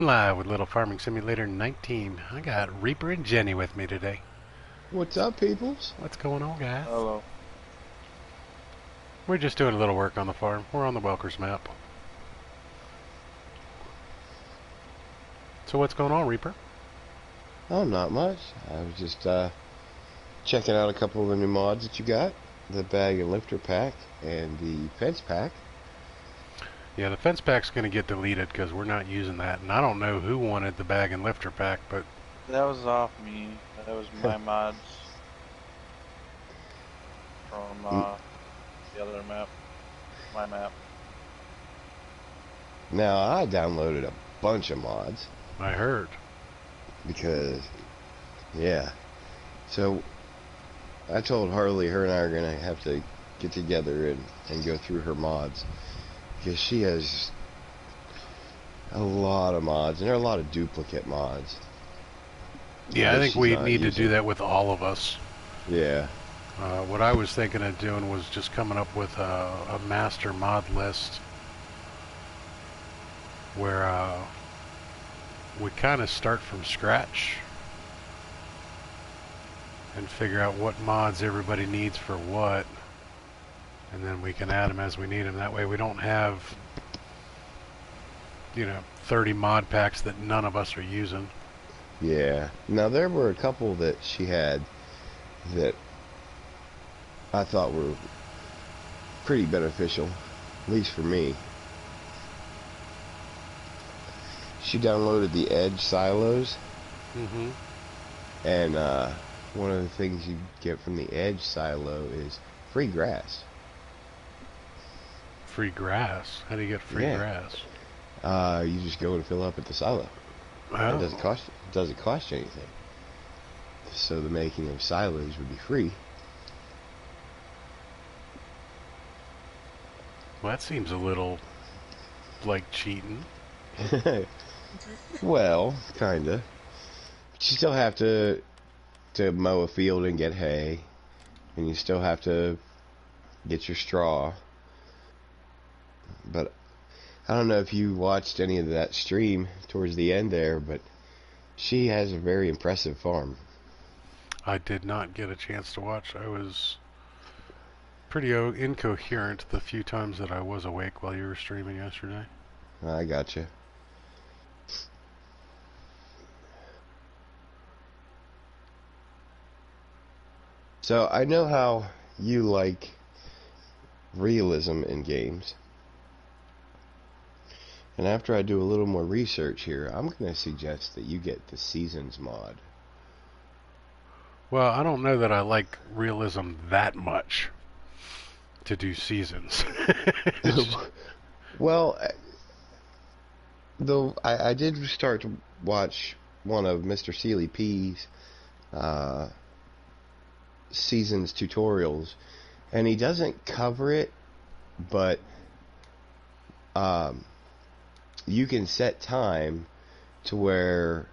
Live with Little Farming Simulator 19. I got Reaper and Jenny with me today. What's up, peoples? What's going on, guys? Hello. We're just doing a little work on the farm. We're on the Welkers map. So what's going on, Reaper? Oh, not much. I was just checking out a couple of the new mods that you got. The bag and lifter pack and the fence pack. Yeah, the fence pack's going to get deleted because we're not using that. And I don't know who wanted the bag and lifter pack, but... That was off me. That was my mods from the other map. My map. Now, I downloaded a bunch of mods. I heard. Because, yeah. So, I told Harley her and I are going to have to get together and go through her mods. Because she has a lot of mods, and there are a lot of duplicate mods. Yeah, I think we need to do that with all of us. Yeah. What I was thinking of doing was just coming up with a master mod list where we kind of start from scratch and figure out what mods everybody needs for what, and then we can add them as we need them. That way we don't have, 30 mod packs that none of us are using. Yeah. Now, there were a couple that she had that I thought were pretty beneficial, at least for me. She downloaded the Edge silos. Mm-hmm. And one of the things you get from the Edge silo is free grass. Free grass? How do you get free grass? You just go and fill up at the silo. Oh. It doesn't cost you anything. So the making of silos would be free. Well, that seems a little like cheating. Well, kinda. But you still have to mow a field and get hay, and you still have to get your straw. But I don't know if you watched any of that stream towards the end there, but she has a very impressive farm. I did not get a chance to watch. I was pretty incoherent the few times that I was awake while you were streaming yesterday. I gotcha. So I know how you like realism in games. And after I do a little more research here, I'm going to suggest that you get the Seasons mod. Well, I don't know that I like realism that much to do seasons. Well, though I did start to watch one of Mr. Sealy P's Seasons tutorials, and he doesn't cover it, but you can set time to where,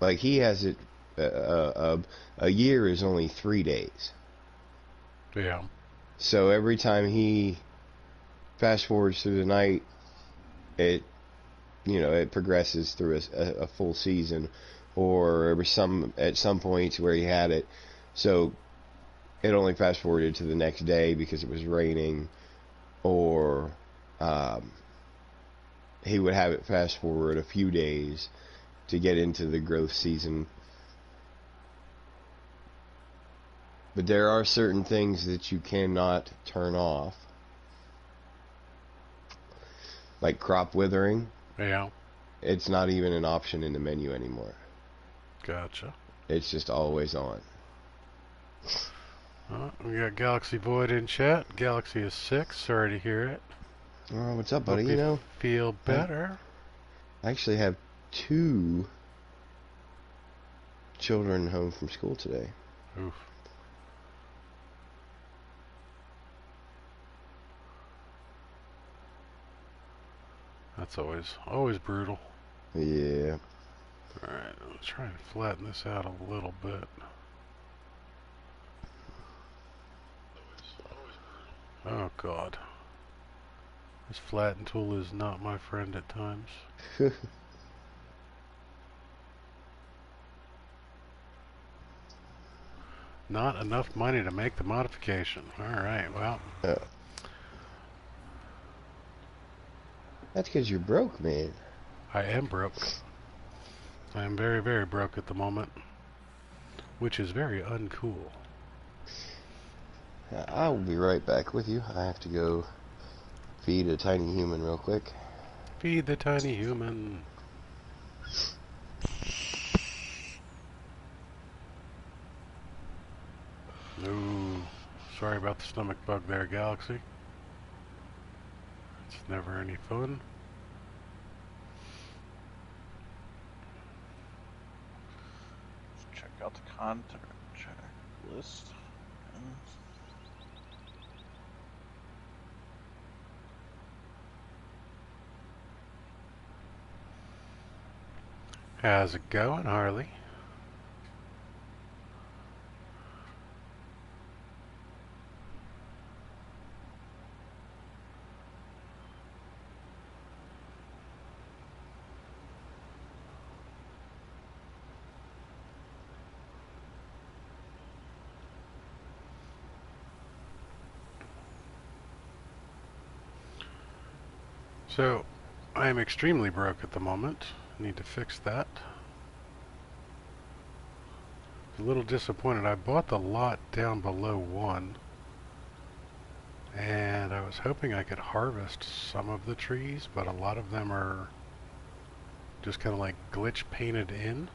like, he has it, a year is only 3 days. Yeah. So every time he fast forwards through the night, it progresses through a full season, or at some points where he had it, so it only fast forwarded to the next day because it was raining, or he would have it fast forward a few days to get into the growth season. But there are certain things that you cannot turn off, like crop withering. Yeah. It's not even an option in the menu anymore. Gotcha. It's just always on. We got Galaxy Void in chat. Galaxy is 6. Sorry to hear it. Oh, what's up, buddy? Hope you feel better. I actually have 2 children home from school today. Oof. That's always brutal. Yeah. Alright, let's try and flatten this out a little bit. Oh god. This flatten tool is not my friend at times. Not enough money to make the modification. Alright, well. That's because you're broke, man. I am broke. I am very, very broke at the moment. Which is very uncool. I will be right back with you. I have to go feed a tiny human real quick. Feed the tiny human. Ooh, sorry about the stomach bug there, Galaxy. It's never any fun. Let's check out the contact checklist. How's it going, Harley? So, I am extremely broke at the moment. Need to fix that. A little disappointed. I bought the lot down below 1. And I was hoping I could harvest some of the trees, but a lot of them are just kind of like glitch painted in.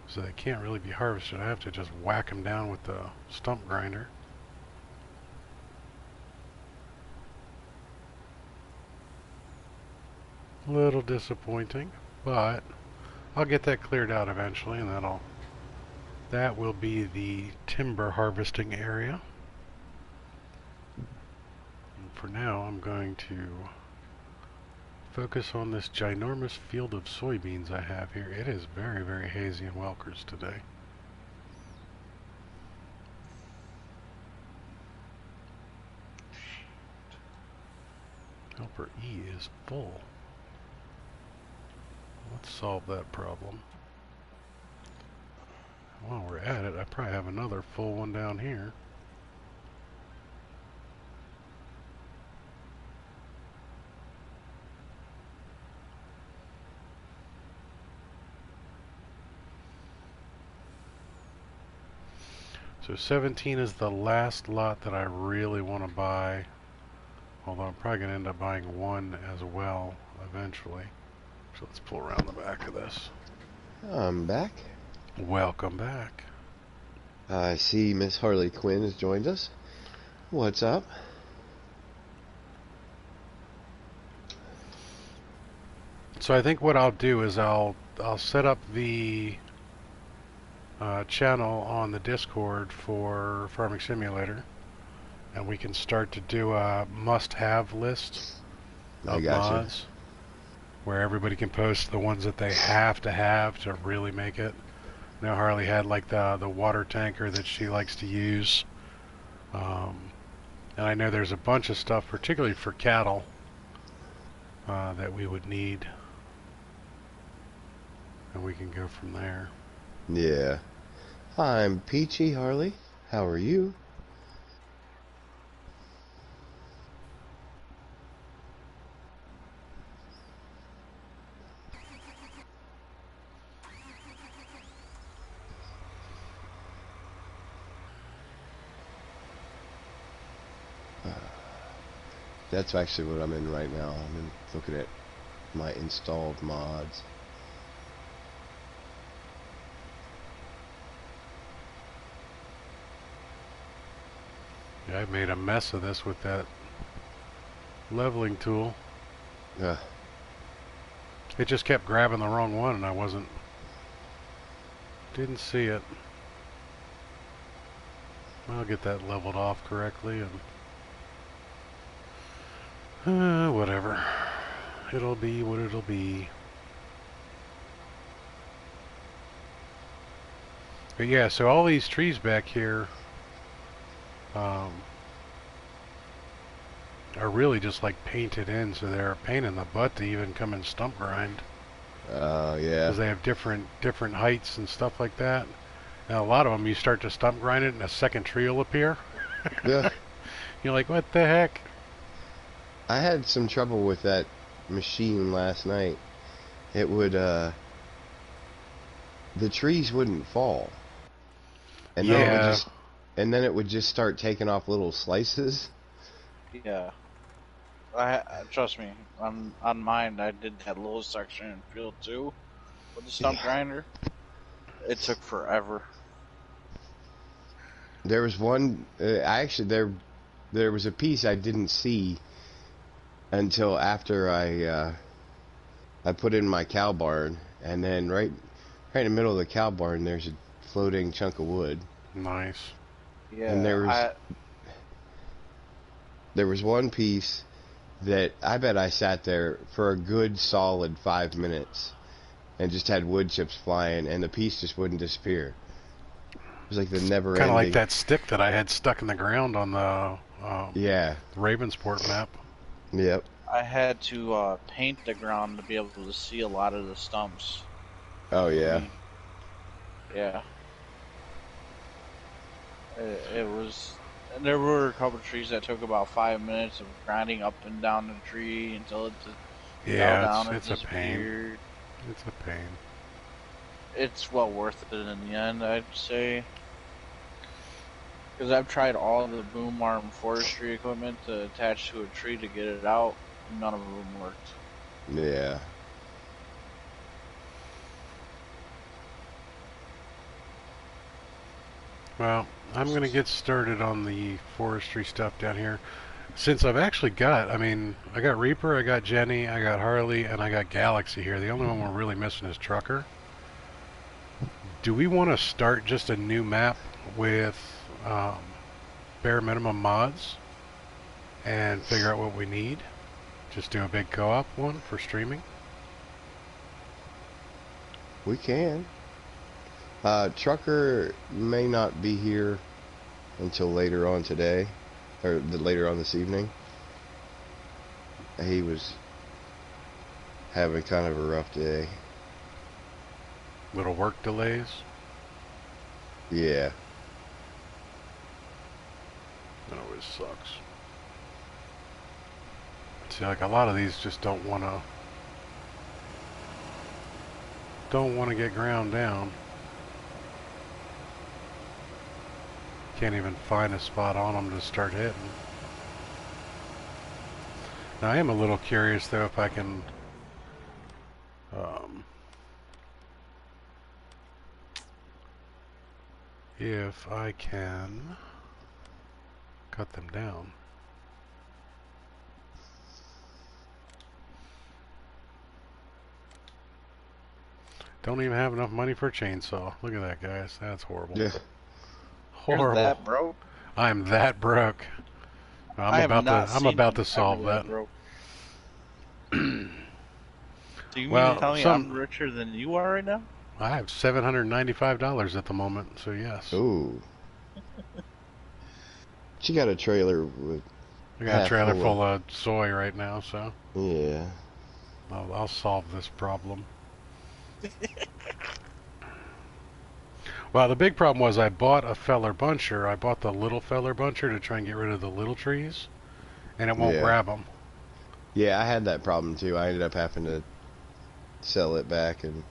So they can't really be harvested. I have to just whack them down with the stump grinder. A little disappointing, but I'll get that cleared out eventually, and that will be the timber harvesting area. And for now, I'm going to focus on this ginormous field of soybeans I have here. It is very, very hazy in Welkers today. Helper E is full. Let's solve that problem. While we're at it, I probably have another full one down here. So 17 is the last lot that I really want to buy. Although I'm probably going to end up buying one as well eventually. So let's pull around the back of this. I'm back. Welcome back. I see Miss Harley Quinn has joined us. What's up? So I think what I'll do is I'll set up the channel on the Discord for Farming Simulator, and we can start to do a must-have list of mods, where everybody can post the ones that they have to really make it. Now Harley had like the water tanker that she likes to use, and I know there's a bunch of stuff, particularly for cattle, that we would need, and we can go from there. Yeah. I'm Peachy, Harley. How are you? That's actually what I'm in right now. Looking at my installed mods. Yeah, I made a mess of this with that leveling tool. It just kept grabbing the wrong one, and I didn't see it. I'll get that leveled off correctly, and whatever. It'll be what it'll be. But yeah, so all these trees back here are really just like painted in, so they're a pain in the butt to even come and stump grind. Oh, yeah. Because they have different heights and stuff like that. And a lot of them, you start to stump grind it, and a second tree will appear. Yeah. You're like, what the heck? I had some trouble with that machine last night. It would, the trees wouldn't fall. And then it would just, and then it would just start taking off little slices. Yeah. Trust me, on mine, I did that little section in field 2 with the stump grinder. It took forever. There was one, there was a piece I didn't see until after I put in my cow barn, and then right in the middle of the cow barn, there's a floating chunk of wood. Nice. Yeah. And there was one piece that I bet I sat there for a good solid 5 minutes and just had wood chips flying, and the piece just wouldn't disappear. It was like the never-ending. Kind of like that stick that I had stuck in the ground on the Ravensport map. Yep. I had to paint the ground to be able to see a lot of the stumps. Oh yeah. Yeah. It was. There were a couple of trees that took about 5 minutes of grinding up and down the tree until it just fell down and it's a pain. It's a pain. It's well worth it in the end, I'd say. Because I've tried all the boom arm forestry equipment to attach to a tree to get it out. None of them worked. Yeah. Well, I'm going to get started on the forestry stuff down here. Since I've actually got, I got Reaper, I got Jenny, I got Harley, and I got Galaxy here. The only one we're really missing is Trucker. Do we want to start just a new map with bare minimum mods and figure out what we need? Just do a big co-op one for streaming? We can. Trucker may not be here until later on today, or later on this evening. He was having kind of a rough day. Little work delays? Yeah. That always sucks. See, like a lot of these just don't want to get ground down. Can't even find a spot on them to start hitting. Now I am a little curious though if I can cut them down. Don't even have enough money for a chainsaw. Look at that, guys. That's horrible. Yeah. Horrible. You're that broke? I'm that broke. I'm about to solve that. So you mean to tell me I'm richer than you are right now? I have $795 at the moment, so yes. Ooh. She got a trailer with. I got a trailer full of soy right now, so. Yeah. I'll solve this problem. Well, the big problem was I bought a feller buncher. I bought the little feller buncher to try and get rid of the little trees, and it won't grab them. Yeah, I had that problem too. I ended up having to sell it back and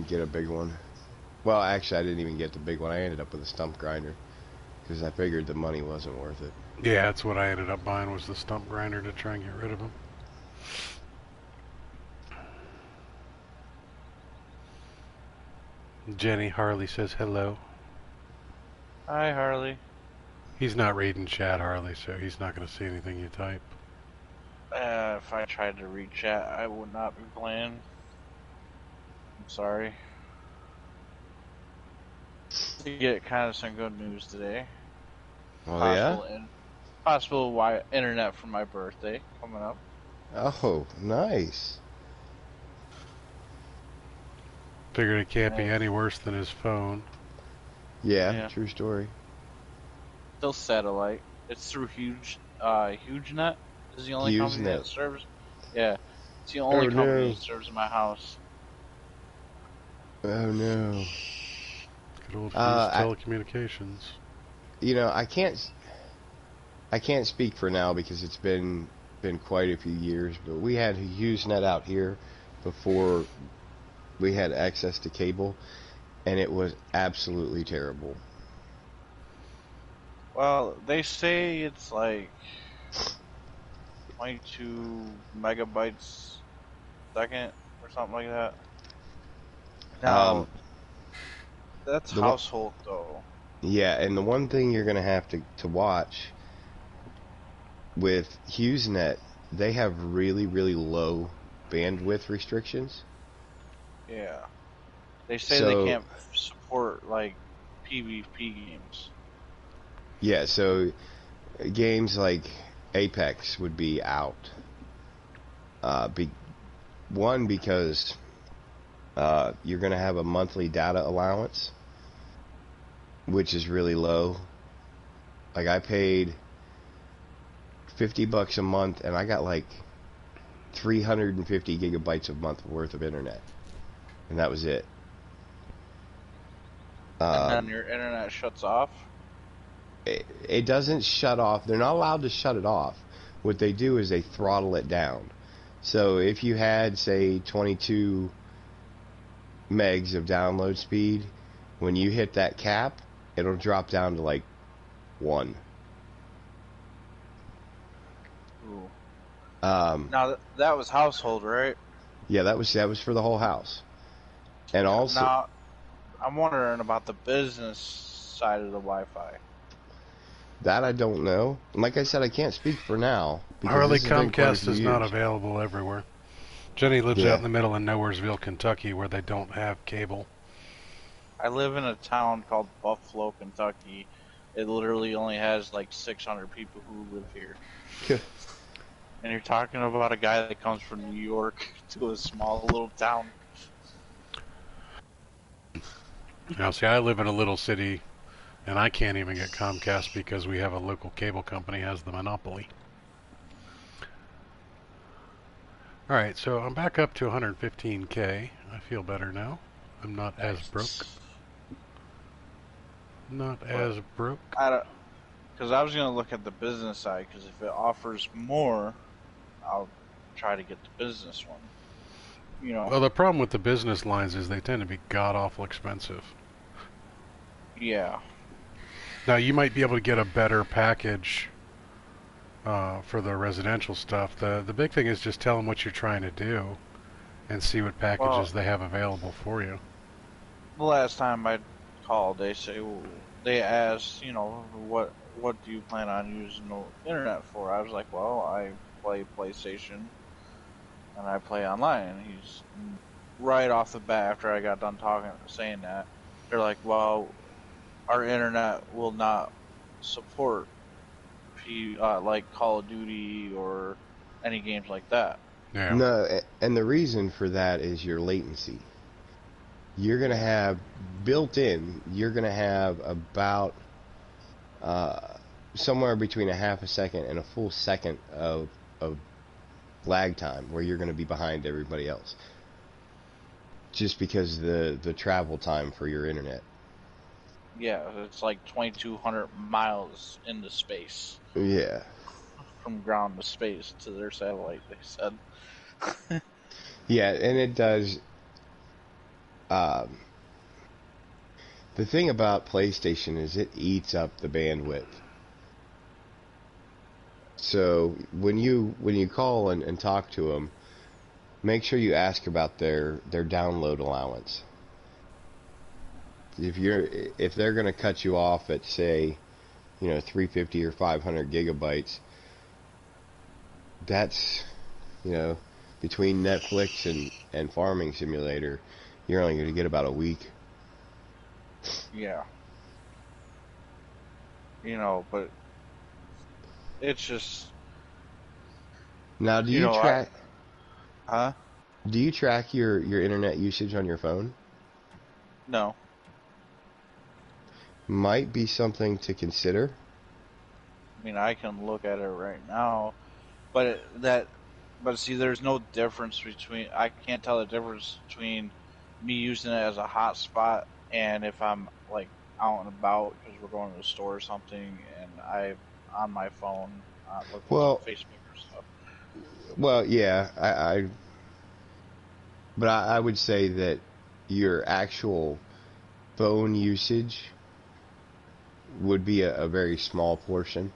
get a big one. Well, actually, I didn't even get the big one. I ended up with a stump grinder because I figured the money wasn't worth it. Yeah, that's what I ended up buying, was the stump grinder to try and get rid of them. Jenny Harley says hello. Hi, Harley. He's not reading chat, Harley, so he's not going to see anything you type. If I tried to read chat, I would not be playing. I'm sorry. To get kind of some good news today. Oh, Possible internet for my birthday coming up. Oh, nice. Figured it can't be any worse than his phone. Yeah, true story. Still satellite. It's through HugeNet. Is the only company that serves. Yeah, it's the only company that serves my house. Oh no. Good old Hughes Telecommunications. You know, I can't speak for now because it's been quite a few years, but we had HughesNet out here before we had access to cable, and it was absolutely terrible. Well, they say it's like 22 megabytes a second or something like that. Now, that's household though. Yeah, and the one thing you're going to have to watch with HughesNet, they have really, really low bandwidth restrictions. Yeah. They say they can't support, like, PvP games. Yeah, so games like Apex would be out. One, because you're going to have a monthly data allowance, which is really low. Like, I paid $50 a month, and I got like 350 gigabytes a month worth of internet, and that was it. And then your internet shuts off? It doesn't shut off. They're not allowed to shut it off. What they do is they throttle it down. So if you had, say, 22 megs of download speed, when you hit that cap, it'll drop down to like 1. Ooh. Now that was household, right? Yeah, that was for the whole house. And also, now I'm wondering about the business side of the Wi-Fi. That I don't know. Like I said, I can't speak for now. Early Comcast is not available everywhere. Jenny lives out in the middle of Nowheresville, Kentucky, where they don't have cable. I live in a town called Buffalo, Kentucky. It literally only has like 600 people who live here. And you're talking about a guy that comes from New York to a small little town. Now, see, I live in a little city, and I can't even get Comcast because we have a local cable company has the monopoly. Alright, so I'm back up to 115K. I feel better now. I'm not as broke. Because I was going to look at the business side, because if it offers more, I'll try to get the business one. You know. Well, the problem with the business lines is they tend to be god-awful expensive. Yeah. Now, you might be able to get a better package for the residential stuff. The big thing is just tell them what you're trying to do and see what packages they have available for you. The last time I called, they asked, you know, what do you plan on using the internet for? I was like, well, I play PlayStation and I play online. And he's right off the bat after I got done saying that, they're like, well, our internet will not support like Call of Duty or any games like that. Yeah. No, and the reason for that is your latency. You're going to have built-in, you're going to have about somewhere between a half a second and a full second of lag time where you're going to be behind everybody else. Just because the travel time for your internet. Yeah, it's like 2,200 miles into space. Yeah. From ground to space to their satellite, they said. Yeah, and it does. The thing about PlayStation is it eats up the bandwidth. So when you call and talk to them, make sure you ask about their download allowance. If they're going to cut you off at, say, 350 or 500 gigabytes, that's, between Netflix and Farming Simulator, you're only going to get about a week. Yeah. But it's just... Now, do you track... Huh? Do you track your internet usage on your phone? No. Might be something to consider. I mean, I can look at it right now, but see, there's no difference between. I can't tell the difference between me using it as a hotspot, and if I'm like out and about because we're going to the store or something, and I'm on my phone looking at Facebook or stuff. Well, yeah, but I would say that your actual phone usage would be a very small portion,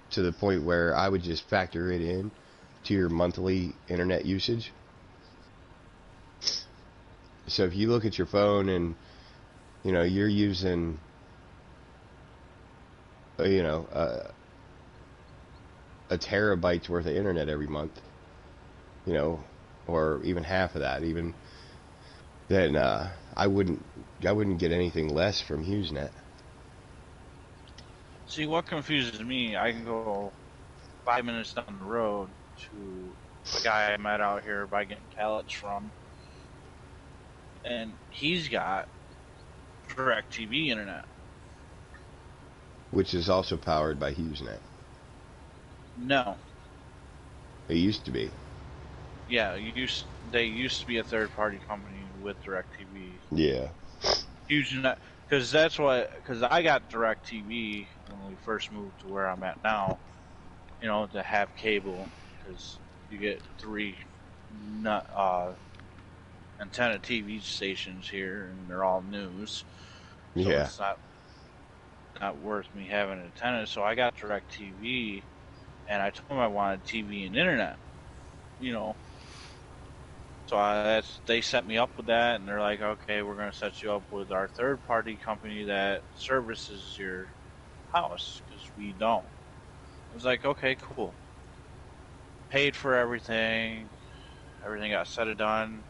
to the point where I would just factor it in to your monthly internet usage. So if you look at your phone and, you know, you're using, you know, a terabyte's worth of internet every month, you know, or even half of that, even, then I wouldn't get anything less from HughesNet. See, what confuses me, I can go 5 minutes down the road to a guy I met out here by getting pallets from, and he's got DirecTV internet. Which is also powered by HughesNet. No. It used to be. Yeah, they used to be a third-party company with DirecTV. Yeah. HughesNet, because I got DirecTV when we first moved to where I'm at now, you know, to have cable, because you get 3 antenna TV stations here, and they're all news. So yeah. It's not worth me having an antenna. So I got DirecTV, and I told them I wanted TV and internet. You know. So they set me up with that, and they're like, okay, we're going to set you up with our third-party company that services your house, because we don't. I was like, okay, cool. Paid for everything. Everything got set and done.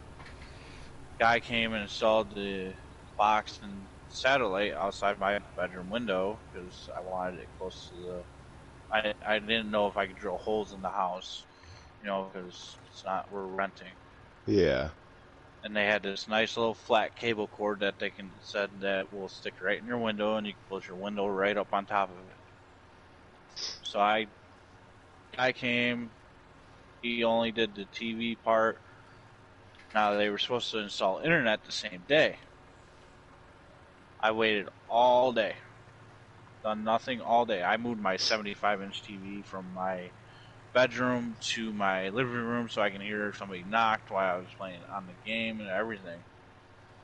Guy came and installed the box and satellite outside my bedroom window, because I wanted it close to the... I didn't know if I could drill holes in the house, you know, because we're renting. Yeah. And they had this nice little flat cable cord that said that will stick right in your window, and you can close your window right up on top of it. So I came, he only did the TV part. Now they were supposed to install internet the same day. I waited all day. Done nothing all day. I moved my 75-inch TV from my bedroom to my living room so I can hear if somebody knocked while I was playing on the game and everything.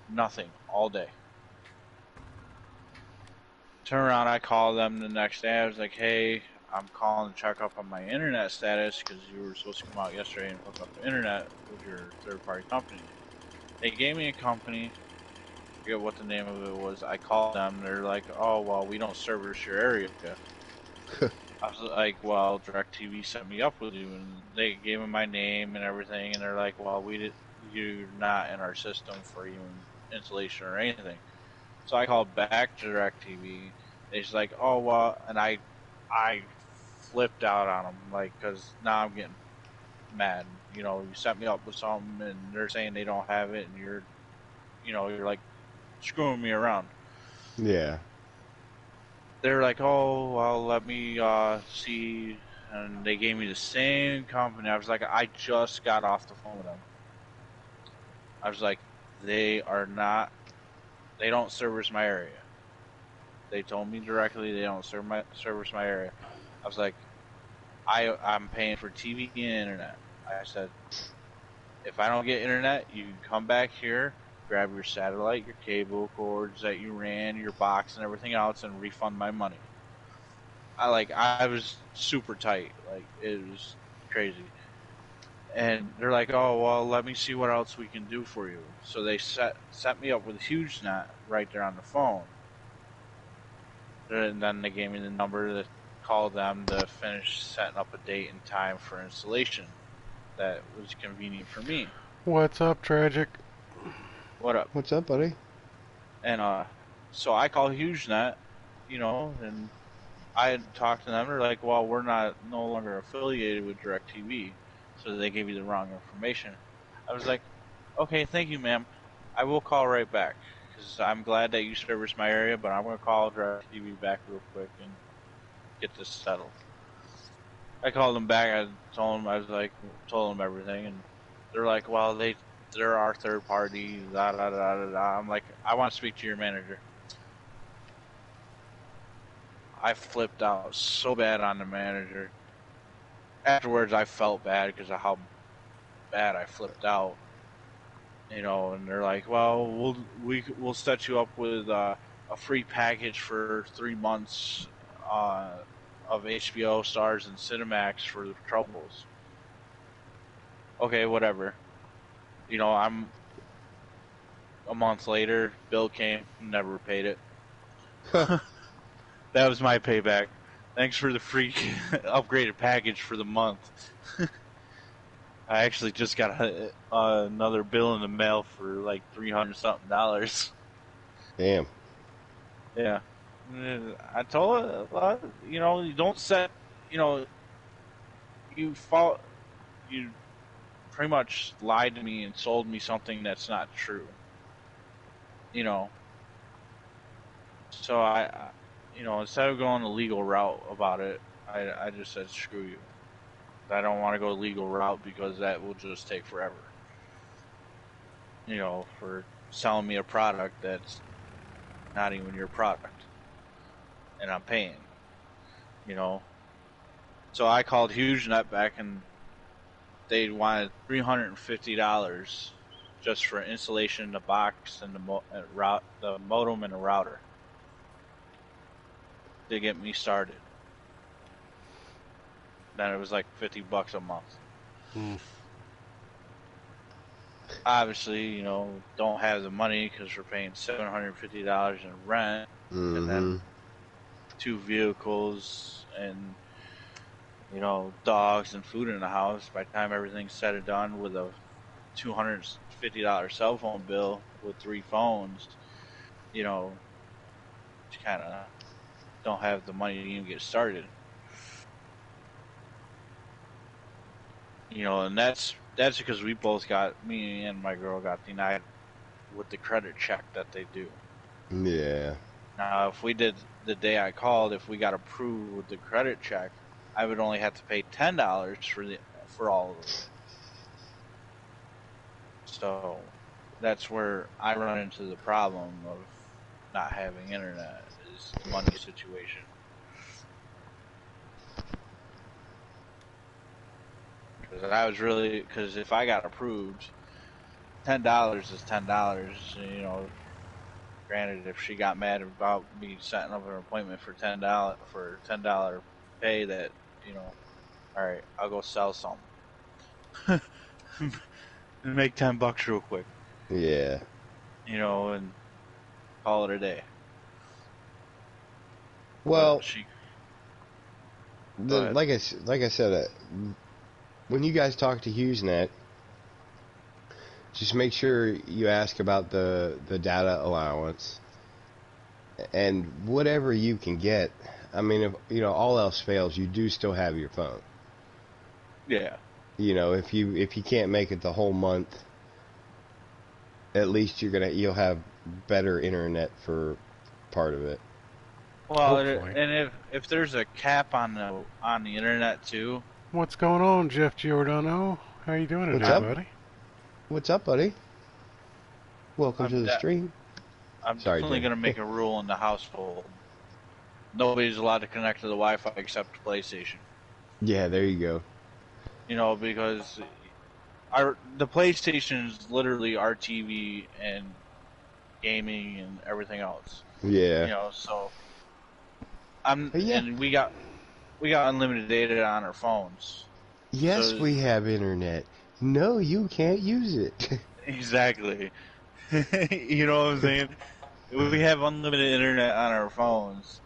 Nothing all day. Turn around, I called them the next day. I was like, hey, I'm calling to check up on my internet status, because you were supposed to come out yesterday and hook up the internet with your third-party company. They gave me a company. I forget what the name of it was. I called them. They're like, oh, well, we don't service your area. I was like, well, DirecTV set me up with you, and they gave me my name and everything, and they're like, well, you're not in our system for even installation or anything. So I called back to DirecTV. They're just like, oh, well, and I flipped out on them, like, because now I'm getting mad. You know, you set me up with something, and they're saying they don't have it, and you're like screwing me around. Yeah. They're like, oh, well, let me see, and they gave me the same company. I was like, I just got off the phone with them. I was like, they don't service my area. They told me directly they don't service my area. I was like, I'm paying for TV and internet. I said, if I don't get internet, you can come back here, grab your satellite, your cable cords that you ran, your box and everything else, and refund my money. I was super tight. Like, it was crazy. And they're like, oh, well, let me see what else we can do for you. So they set me up with HughesNet right there on the phone. And then they gave me the number to call them to finish setting up a date and time for installation. That was convenient for me. What's up, Tragic? What up? What's up, buddy? And so I call HughesNet, you know, and I had talked to them. They're like, well, we're no longer affiliated with DirecTV. So they gave you the wrong information. I was like, okay, thank you, ma'am. I will call right back, because I'm glad that you service my area, but I'm going to call DirecTV back real quick and get this settled. I called them back. I told them everything, and they're like, well, they're our third party, da da da da da. I'm like, I want to speak to your manager. I flipped out so bad on the manager. Afterwards, I felt bad because of how bad I flipped out. You know, and they're like, well, we'll set you up with a free package for 3 months of HBO, Stars, and Cinemax for the troubles. Okay, whatever. You know, I'm a month later, bill came, never paid it. That was my payback. Thanks for the free upgraded package for the month. I actually just got another bill in the mail for like $300-something. Damn. Yeah. I told her, you know, you don't set, you know, you pretty much lied to me and sold me something that's not true. You know. So I you know, instead of going the legal route about it, I just said, screw you. I don't want to go the legal route because that will just take forever. You know, for selling me a product that's not even your product. And I'm paying. You know. So I called HugeNet back and they wanted $350 just for installation in the box and the modem and the router to get me started. Then it was like $50 a month. Obviously, you know, don't have the money because we're paying $750 in rent, and then 2 vehicles and, you know, dogs and food in the house. By the time everything's said and done, with a $250 cell phone bill with 3 phones, you know, you kind of don't have the money to even get started. You know, and that's because we both me and my girl got denied with the credit check that they do. Yeah. Now, if we did the day I called, if we got approved with the credit check, I would only have to pay $10 for all of it. So that's where I run into the problem of not having internet, is the money situation. Because if I got approved, $10 is $10. You know, granted, if she got mad about me setting up an appointment for $10 pay, that, you know, all right, I'll go sell something and make $10 real quick. Yeah. You know, and call it a day. Well, like I said, when you guys talk to HughesNet, just make sure you ask about the data allowance and whatever you can get. I mean, if you know all else fails, you do still have your phone. Yeah. You know, if you can't make it the whole month, at least you'll have better internet for part of it. Well, and if there's a cap on the internet too. What's going on, Jeff Giordano? How you doing today, buddy? What's up, buddy? Welcome to the stream. I'm definitely going to make a rule in the household. Nobody's allowed to connect to the Wi-Fi except PlayStation. Yeah, there you go. You know, because the PlayStation is literally our TV and gaming and everything else. Yeah. You know, so and we got unlimited data on our phones. Yes, so, we have internet. No, you can't use it. Exactly. You know what I'm saying? We have unlimited internet on our phones,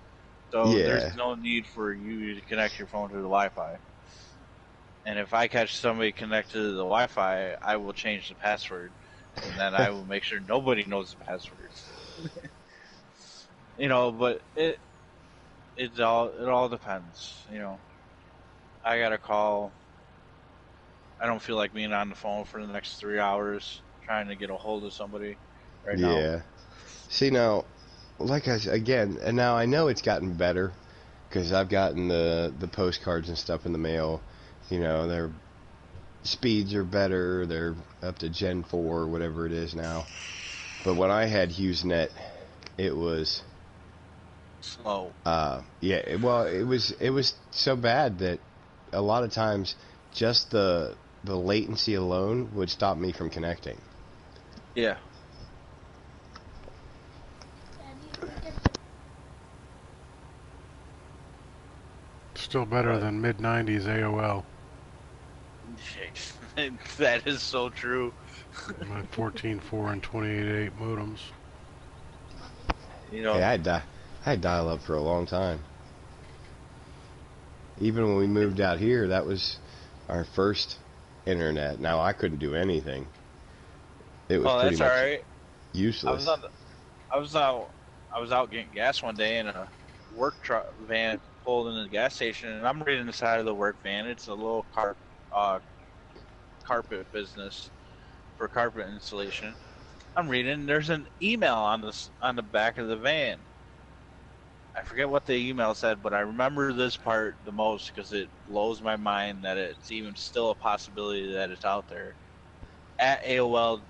so there's no need for you to connect your phone to the Wi-Fi. And if I catch somebody connected to the Wi-Fi, I will change the password, and then I will make sure nobody knows the passwords. You know, but it all depends. You know, I got a call. I don't feel like being on the phone for the next 3 hours trying to get a hold of somebody right now. Yeah. See, now, like I said, again, and now I know it's gotten better because I've gotten the postcards and stuff in the mail. You know, they're speeds are better. They're up to Gen 4 or whatever it is now. But when I had HughesNet, it was slow. Yeah, well, it was so bad that a lot of times just the latency alone would stop me from connecting. Yeah. Still better than mid-90s AOL. That is so true. My 14.4 and 28.8 modems. You know, Hey, I had dial-up for a long time. Even when we moved out here, that was our first internet. Now I couldn't do anything. It was pretty much right. useless. I was out getting gas one day, and a work truck van pulled into the gas station, and I'm reading the side of the work van. It's a little carpet business for carpet installation. I'm reading. There's an email on the back of the van. I forget what the email said, but I remember this part the most because it blows my mind that it's even still a possibility that it's out there. At AOLmail.com.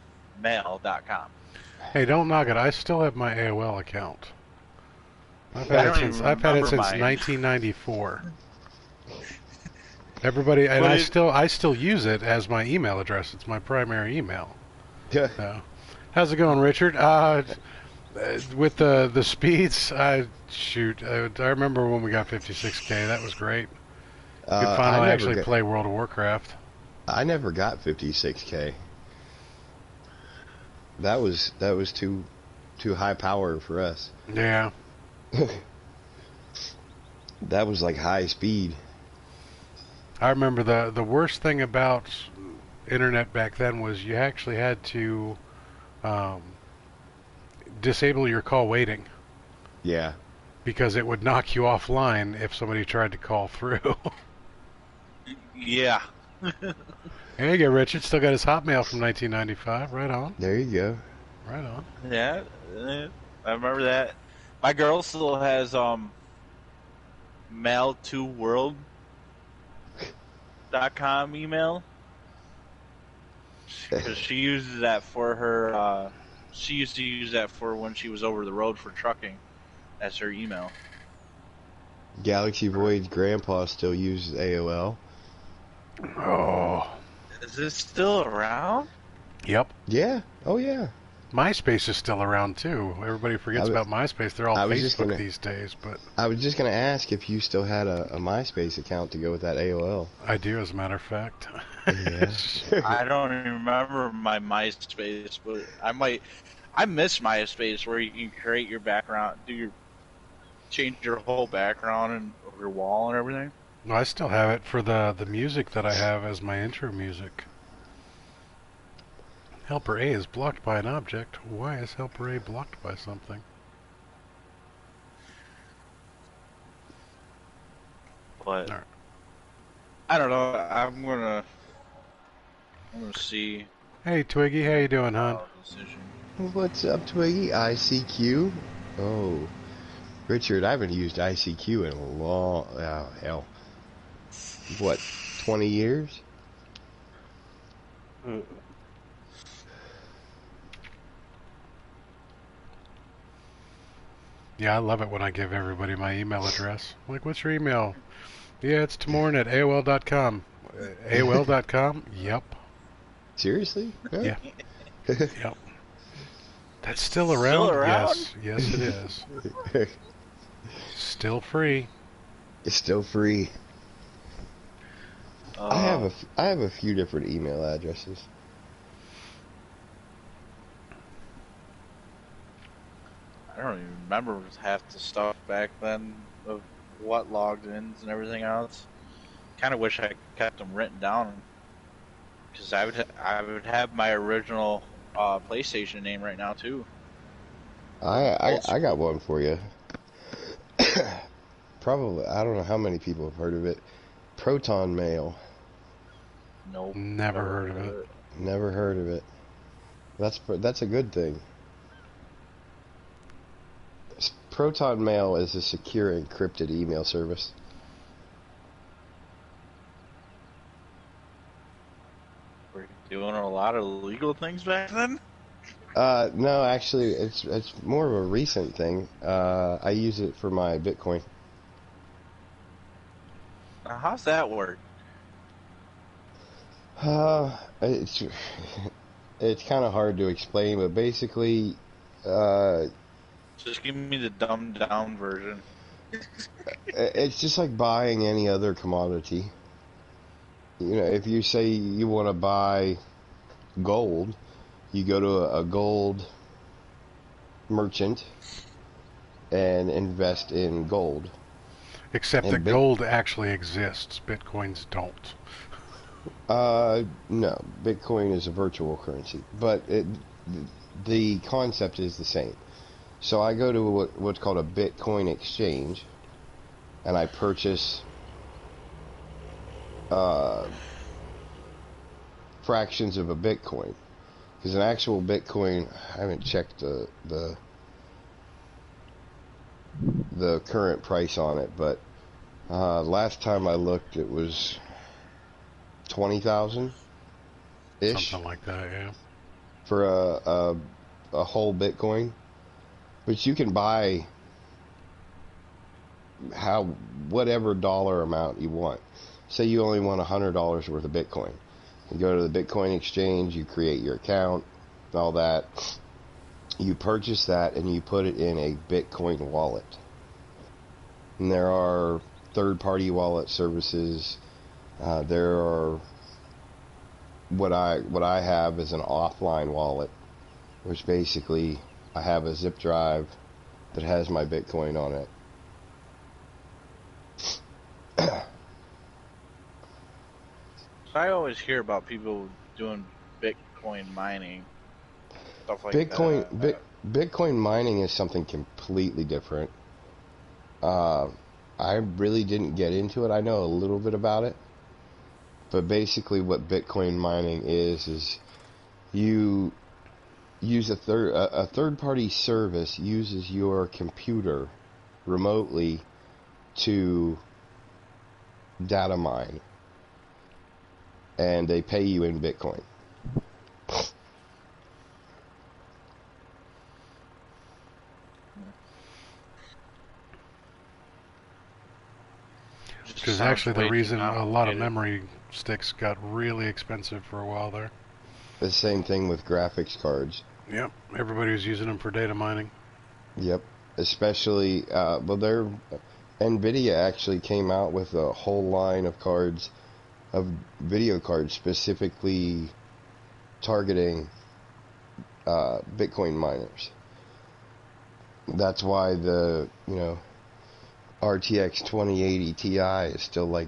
Hey, don't knock it. I still have my AOL account. I've had it since 1994. Everybody, and I still use it as my email address. It's my primary email. Yeah. So, how's it going, Richard? With the speeds, I remember when we got 56K. That was great. You could finally actually play World of Warcraft. I never got 56K. That was too high power for us. Yeah. That was like high speed. I remember the worst thing about internet back then was you actually had to disable your call waiting. Yeah. Because it would knock you offline if somebody tried to call through. Yeah. There you go, Richard. Still got his Hotmail from 1995. Right on. There you go. Right on. Yeah, I remember that. My girl still has mail2world.com email because she uses that for her. She used to use that for when she was over the road for trucking. That's her email. Galaxy Void's grandpa still uses AOL. Oh. Is this still around? Yep. Yeah. Oh, yeah. MySpace is still around, too. Everybody forgets about MySpace. They're all Facebook these days. But I was just going to ask if you still had a MySpace account to go with that AOL. I do, as a matter of fact. Yeah. I don't even remember my MySpace, but I miss MySpace where you can create your background, change your whole background and your wall and everything. No, I still have it for the music that I have as my intro music. Helper A is blocked by an object. Why is Helper A blocked by something? But right. I don't know. I'm gonna see. Hey Twiggy, how you doing, hon? What's up, Twiggy? ICQ? Oh, Richard, I haven't used ICQ in a long, hell, what, 20 years? Yeah, I love it when I give everybody my email address. Like, what's your email? Yeah, it's Tamorn at AOL.com. AOL.com? Yep. Seriously? Yeah. Yep. That's still around? Still around? Yes. Yes, it is. Still free. It's still free. I have a few different email addresses. I don't even remember half the stuff back then of what logged ins and everything else. Kind of wish I kept them written down because I would have my original PlayStation name right now too. I got one for you. Probably, I don't know how many people have heard of it. Proton Mail. Nope. Never heard of it. Never heard of it. That's a good thing. Proton Mail is a secure encrypted email service. Doing a lot of illegal things back then? No, actually, it's more of a recent thing. I use it for my Bitcoin. Now, how's that work? It's it's kind of hard to explain, but basically, Just give me the dumbed down version. it's just like buying any other commodity. You know, if you say you want to buy gold, you go to a gold merchant and invest in gold. Except And that gold actually exists. Bitcoins don't. no, Bitcoin is a virtual currency, but the concept is the same. So I go to what's called a Bitcoin exchange, and I purchase fractions of a Bitcoin. Because an actual Bitcoin, I haven't checked the current price on it, but last time I looked, it was 20,000 ish, Something like that, yeah. for a whole Bitcoin. But you can buy whatever dollar amount you want. Say you only want $100 worth of Bitcoin. You go to the Bitcoin exchange, you create your account, all that. You purchase that and you put it in a Bitcoin wallet. And there are third-party wallet services. There are what I have is an offline wallet, which basically I have a zip drive that has my Bitcoin on it. I always hear about people doing Bitcoin mining, stuff like Bitcoin that. Bitcoin mining is something completely different. I really didn't get into it. I know a little bit about it, but basically what Bitcoin mining is you use a third party service uses your computer remotely to data mine, and they pay you in Bitcoin. Which is actually the reason a lot of memory sticks got really expensive for a while there. The same thing with graphics cards. Yep, everybody was using them for data mining. Yep, especially, NVIDIA actually came out with a whole line of cards, of video cards specifically targeting Bitcoin miners. That's why the, RTX 2080 Ti is still like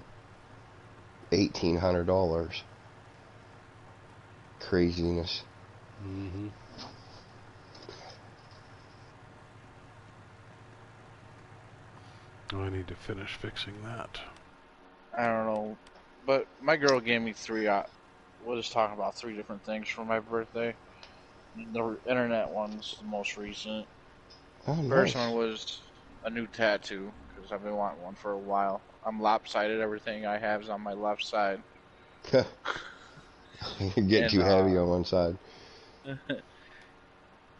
$1,800. Craziness. Mm-hmm. Oh, I need to finish fixing that. I don't know, but my girl gave me we'll just talk about 3 different things for my birthday. The internet one's the most recent. Oh, nice. First one was a new tattoo, because I've been wanting one for a while. I'm lopsided, everything I have is on my left side. You get too heavy on one side.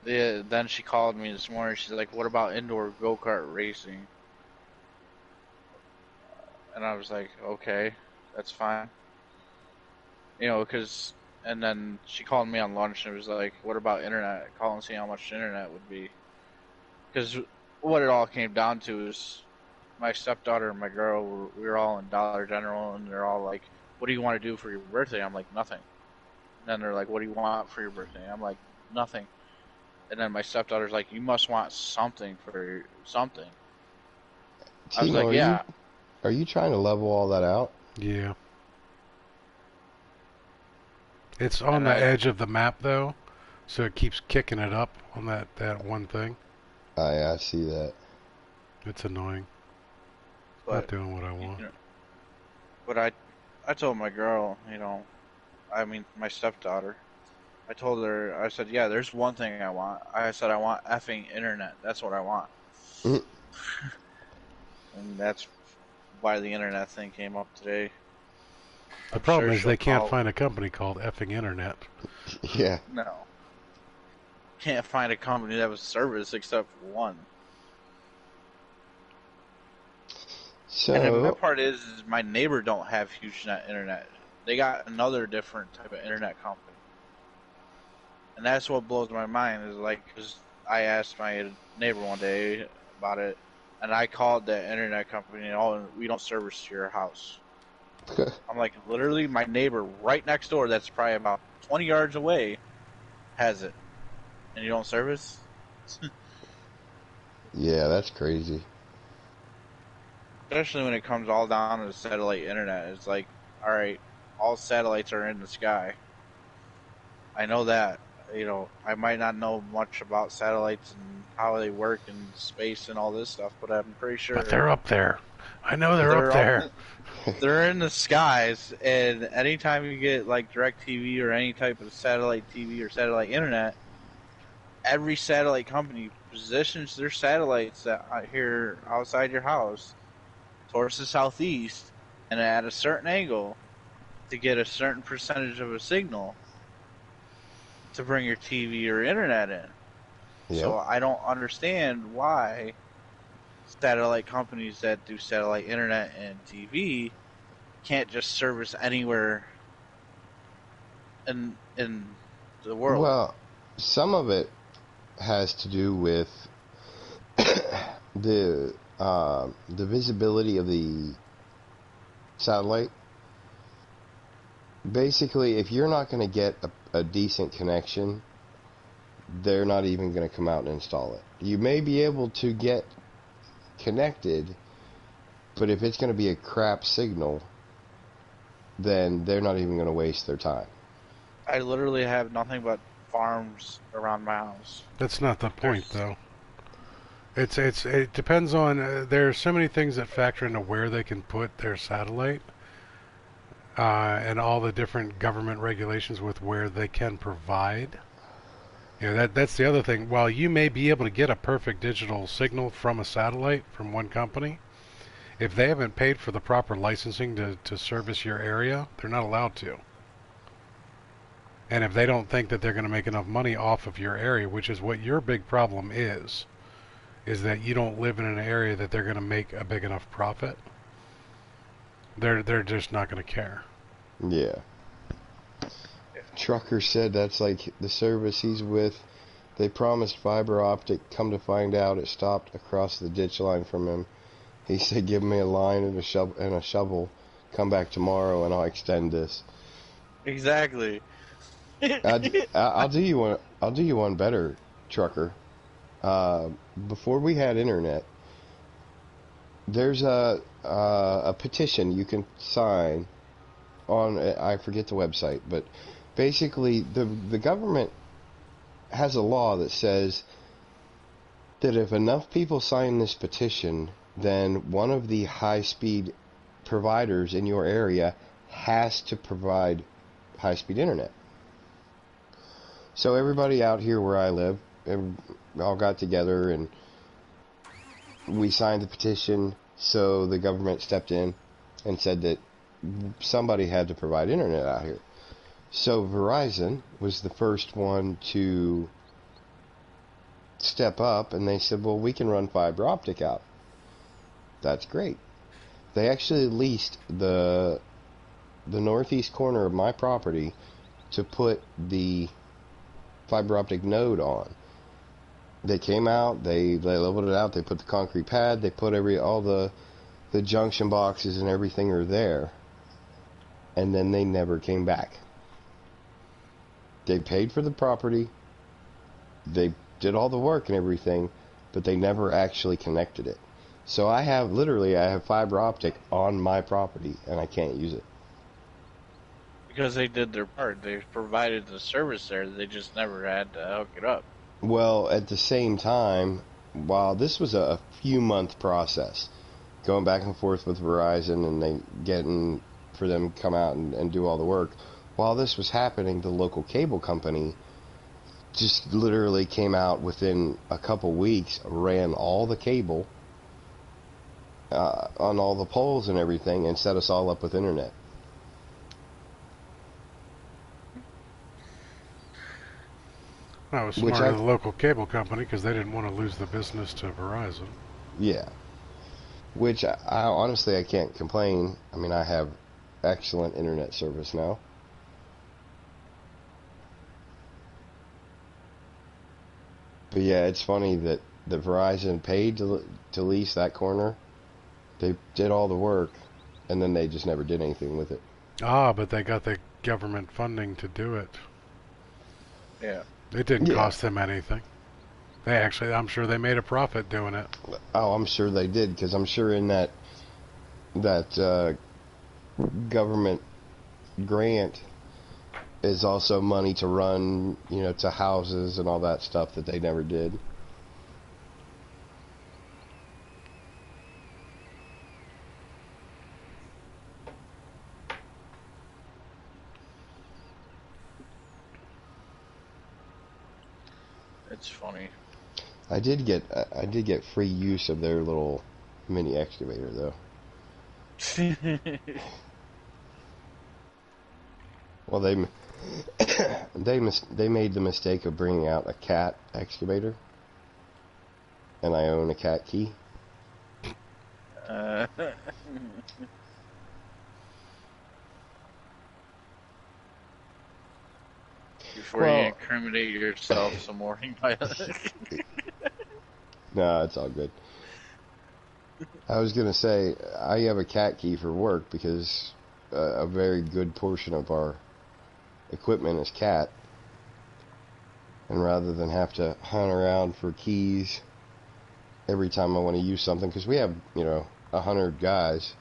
Then she called me this morning, she's like, what about indoor go-kart racing? And I was like, okay, that's fine. And then she called me on lunch and it was like, what about internet? Call and see how much internet would be. Because what it all came down to is my stepdaughter and my girl, we were all in Dollar General, and they're all like, what do you want to do for your birthday? I'm like, nothing. And then they're like, what do you want for your birthday? I'm like, nothing. And then my stepdaughter's like, you must want something for something. Timo, I was like, yeah. Are you trying to level all that out? Yeah. It's on the edge of the map, though, so it keeps kicking it up on that one thing. I see that. It's annoying. But, not doing what I want. But I told my girl, my stepdaughter, I told her, I said, yeah, there's one thing I want. I said, I want effing internet. That's what I want. And that's why the internet thing came up today. The problem is they can't find a company called effing internet. Yeah. No. Can't find a company that was service except for one. So, and the bad part is my neighbor don't have HughesNet internet. They got another different type of internet company. And that's what blows my mind is like, because I asked my neighbor one day about it, and I called the internet company and all, we don't service your house. I'm like, literally, my neighbor right next door, that's probably about 20 yards away, has it. And you don't service? yeah, that's crazy. Especially when it comes all down to the satellite internet. It's like, alright, all satellites are in the sky. I know that. You know, I might not know much about satellites and how they work in space and all this stuff, but I'm pretty sure... But they're up there. I know they're up there. They're in the skies, and anytime you get, like, DirecTV or any type of satellite TV or satellite internet, every satellite company positions their satellites that here outside your house towards the southeast and at a certain angle to get a certain percentage of a signal to bring your TV or internet in. Yep. So I don't understand why satellite companies that do satellite internet and TV can't just service anywhere in the world. Well, some of it has to do with the visibility of the satellite. Basically, if you're not going to get a decent connection, they're not even going to come out and install it. You may be able to get connected, but if it's going to be a crap signal, then they're not even going to waste their time. I literally have nothing but farms around my house. That's not the point, though. It depends on, there are so many things that factor into where they can put their satellite, and all the different government regulations with where they can provide. You know, that's the other thing. While you may be able to get a perfect digital signal from a satellite from one company, if they haven't paid for the proper licensing to service your area, they're not allowed to. And if they don't think that they're going to make enough money off of your area, which is what your big problem is that you don't live in an area that they're going to make a big enough profit, they're just not going to care. Yeah. Trucker said that's like the service he's with. They promised fiber optic. Come to find out, it stopped across the ditch line from him. He said, "Give me a line and a shovel. Come back tomorrow, and I'll extend this." Exactly. I'll do you one. I'll do you one better, Trucker. Before we had internet, there's a petition you can sign on. I forget the website, but basically the government has a law that says that if enough people sign this petition, then one of the high-speed providers in your area has to provide high-speed internet. So everybody out here where I live, all got together and we signed the petition, so the government stepped in and said that somebody had to provide internet out here. So Verizon was the first one to step up, and they said, well, we can run fiber optic out. That's great. They actually leased the northeast corner of my property to put the fiber optic node on. They came out, they leveled it out, they put the concrete pad, they put all the junction boxes and everything are there, and then they never came back. They paid for the property, they did all the work and everything, but they never actually connected it. So I have fiber optic on my property, and I can't use it. Because they did their part. They provided the service there. They just never had to hook it up. Well, at the same time, while this was a few-month process, going back and forth with Verizon and they getting for them to come out and do all the work, while this was happening, the local cable company just literally came out within a couple weeks, ran all the cable on all the poles and everything, and set us all up with internet. That was which smart of the local cable company because they didn't want to lose the business to Verizon. Yeah. Which I honestly I can't complain. I mean, I have excellent internet service now. But yeah, it's funny that Verizon paid to lease that corner. They did all the work, and then they just never did anything with it. Ah, but they got the government funding to do it. Yeah. It didn't cost them anything. They actually, I'm sure they made a profit doing it. Oh, I'm sure they did, because I'm sure in that government grant is also money to run, to houses and all that stuff that they never did. It's funny. I did get free use of their little mini excavator though. Well, they made the mistake of bringing out a cat excavator, and I own a cat key. Before you incriminate yourself some more, you might. No, it's all good. I was gonna say I have a cat key for work because a very good portion of our equipment is cat, and rather than have to hunt around for keys every time I want to use something, because we have 100 guys,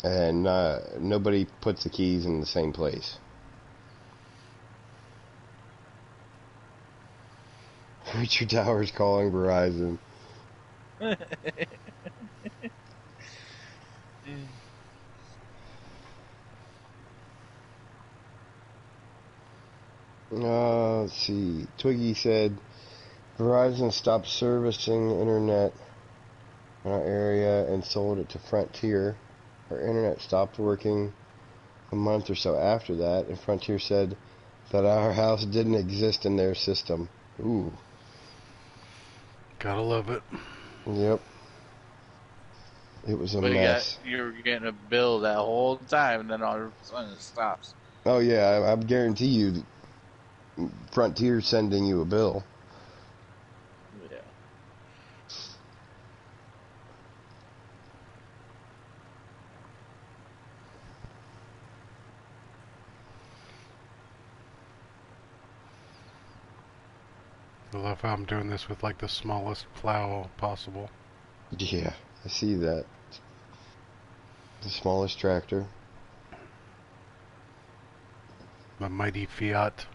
and nobody puts the keys in the same place. Richard Towers calling Verizon. Let's see. Twiggy said Verizon stopped servicing internet in our area and sold it to Frontier. Our internet stopped working a month or so after that, and Frontier said that our house didn't exist in their system. Ooh. Gotta love it. Yep. It was a mess. You were getting a bill that whole time, and then all of a sudden it stops. Oh yeah, I guarantee you, Frontier's sending you a bill. Yeah. I love how I'm doing this with like the smallest plow possible. Yeah, I see that. The smallest tractor. The mighty Fiat.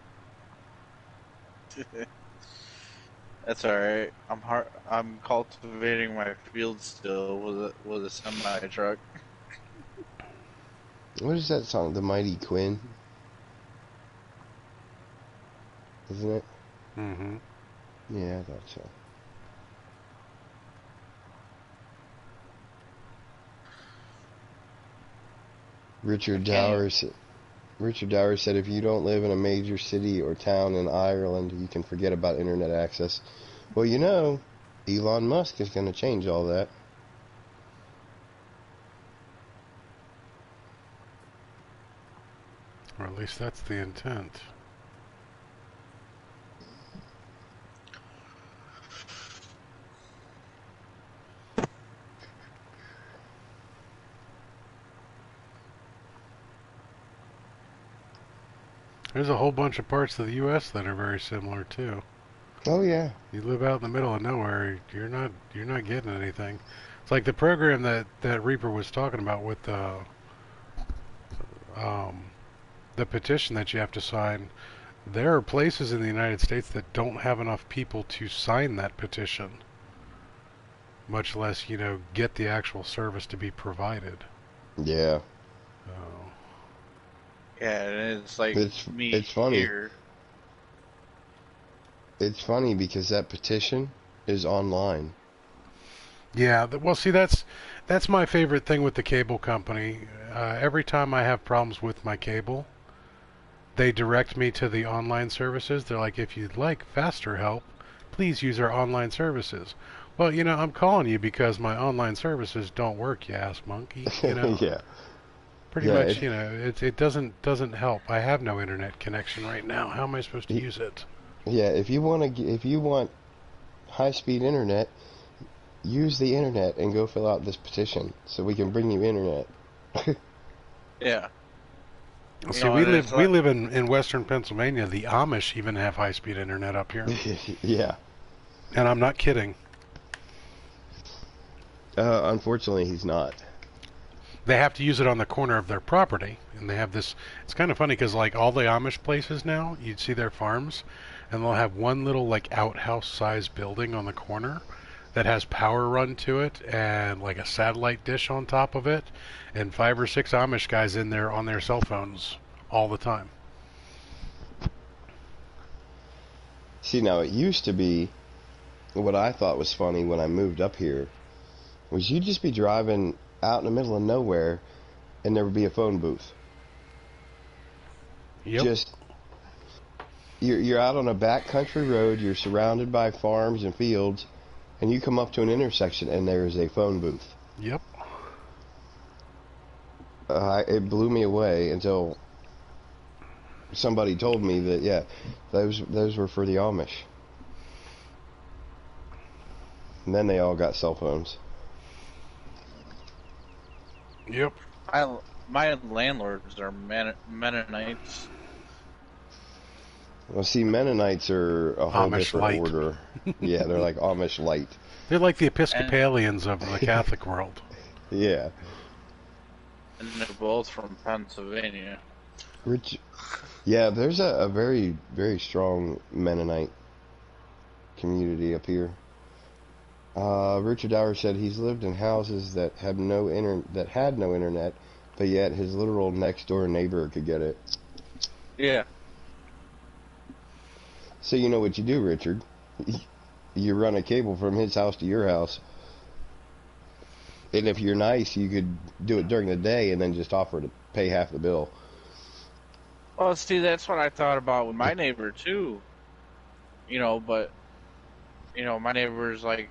That's alright. I'm cultivating my field still with a semi truck. What is that song? The Mighty Quinn? Isn't it? Mm-hmm. Yeah, I thought so. Richard Dowers said if you don't live in a major city or town in Ireland, you can forget about internet access. Well, Elon Musk is going to change all that. Or at least that's the intent. There's a whole bunch of parts of the U.S. that are very similar too. Oh yeah. You live out in the middle of nowhere, you're not getting anything. It's like the program that Reaper was talking about with the petition that you have to sign. There are places in the United States that don't have enough people to sign that petition, much less get the actual service to be provided. Yeah. Yeah, and it's like it's funny. Here. It's funny because that petition is online. Yeah, well, see, that's my favorite thing with the cable company. Every time I have problems with my cable, they direct me to the online services. They're like, if you'd like faster help, please use our online services. Well, I'm calling you because my online services don't work, you ass monkey. Yeah. Pretty Yeah. much, it doesn't help. I have no internet connection right now. How am I supposed to use it? Yeah. If you want high-speed internet, use the internet and go fill out this petition so we can bring you internet. Yeah. See, we live in Western Pennsylvania. The Amish even have high-speed internet up here. Yeah. And I'm not kidding. Unfortunately, he's not. They have to use it on the corner of their property, and they have this. It's kind of funny because like all the Amish places now, you'd see their farms, and they'll have one little like outhouse-sized building on the corner that has power run to it and like a satellite dish on top of it, and 5 or 6 Amish guys in there on their cell phones all the time. See, now it used to be what I thought was funny when I moved up here was you'd just be driving out in the middle of nowhere and there would be a phone booth. Yep. Just you're out on a backcountry road, you're surrounded by farms and fields, and you come up to an intersection and there's a phone booth. Yep. It blew me away until somebody told me that, yeah, those were for the Amish. And then they all got cell phones. Yep. My landlords are Mennonites. Well, see, Mennonites are a whole Amish different light. order. Yeah, they're like Amish light. They're like the Episcopalians of the Catholic world. Yeah. And they're both from Pennsylvania. Yeah, there's a very, very strong Mennonite community up here. Richard Dower said he's lived in houses that had no internet, but yet his literal next door neighbor could get it. Yeah. So you know what you do, Richard? You run a cable from his house to your house. And if you're nice, you could do it during the day and then just offer to pay half the bill. Well, see, that's what I thought about with my neighbor, too. But, my neighbor's like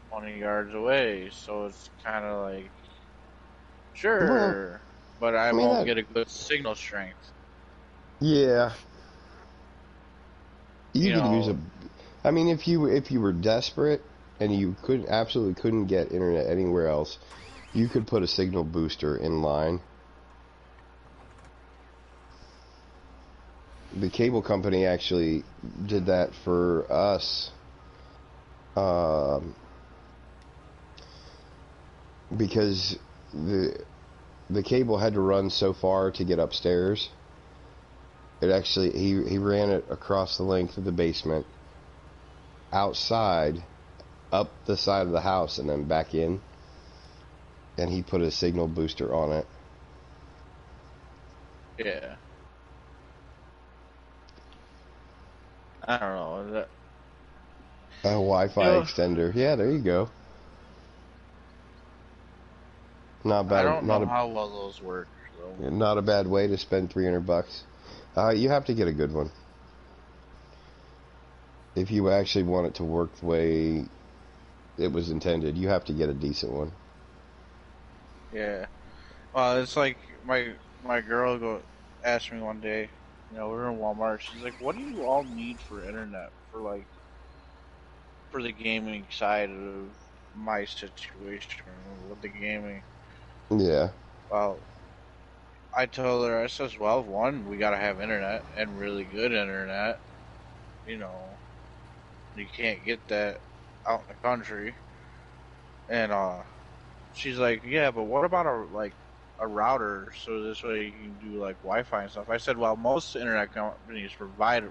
20 yards away, so it's kind of like, sure, but I won't get a good signal strength. Yeah. You could use I mean, if you were desperate and you absolutely couldn't get internet anywhere else, you could put a signal booster in line. The cable company actually did that for us, because the cable had to run so far to get upstairs. It actually, he ran it across the length of the basement, outside, up the side of the house, and then back in. And he put a signal booster on it. Yeah. I don't know. A Wi-Fi extender. Yeah, there you go. Not bad. I don't know how well those work. So. Not a bad way to spend $300. You have to get a good one. If you actually want it to work the way it was intended, you have to get a decent one. Yeah. Well, it's like my girl asked me one day, we were in Walmart, she's like, what do you all need for internet for the gaming side of my situation with the gaming? Yeah. Well, I told her, I says, well, one, we gotta have internet, and really good internet. You can't get that out in the country. And she's like, yeah, but what about a router, so this way you can do like Wi-Fi and stuff? I said, well, most internet companies provide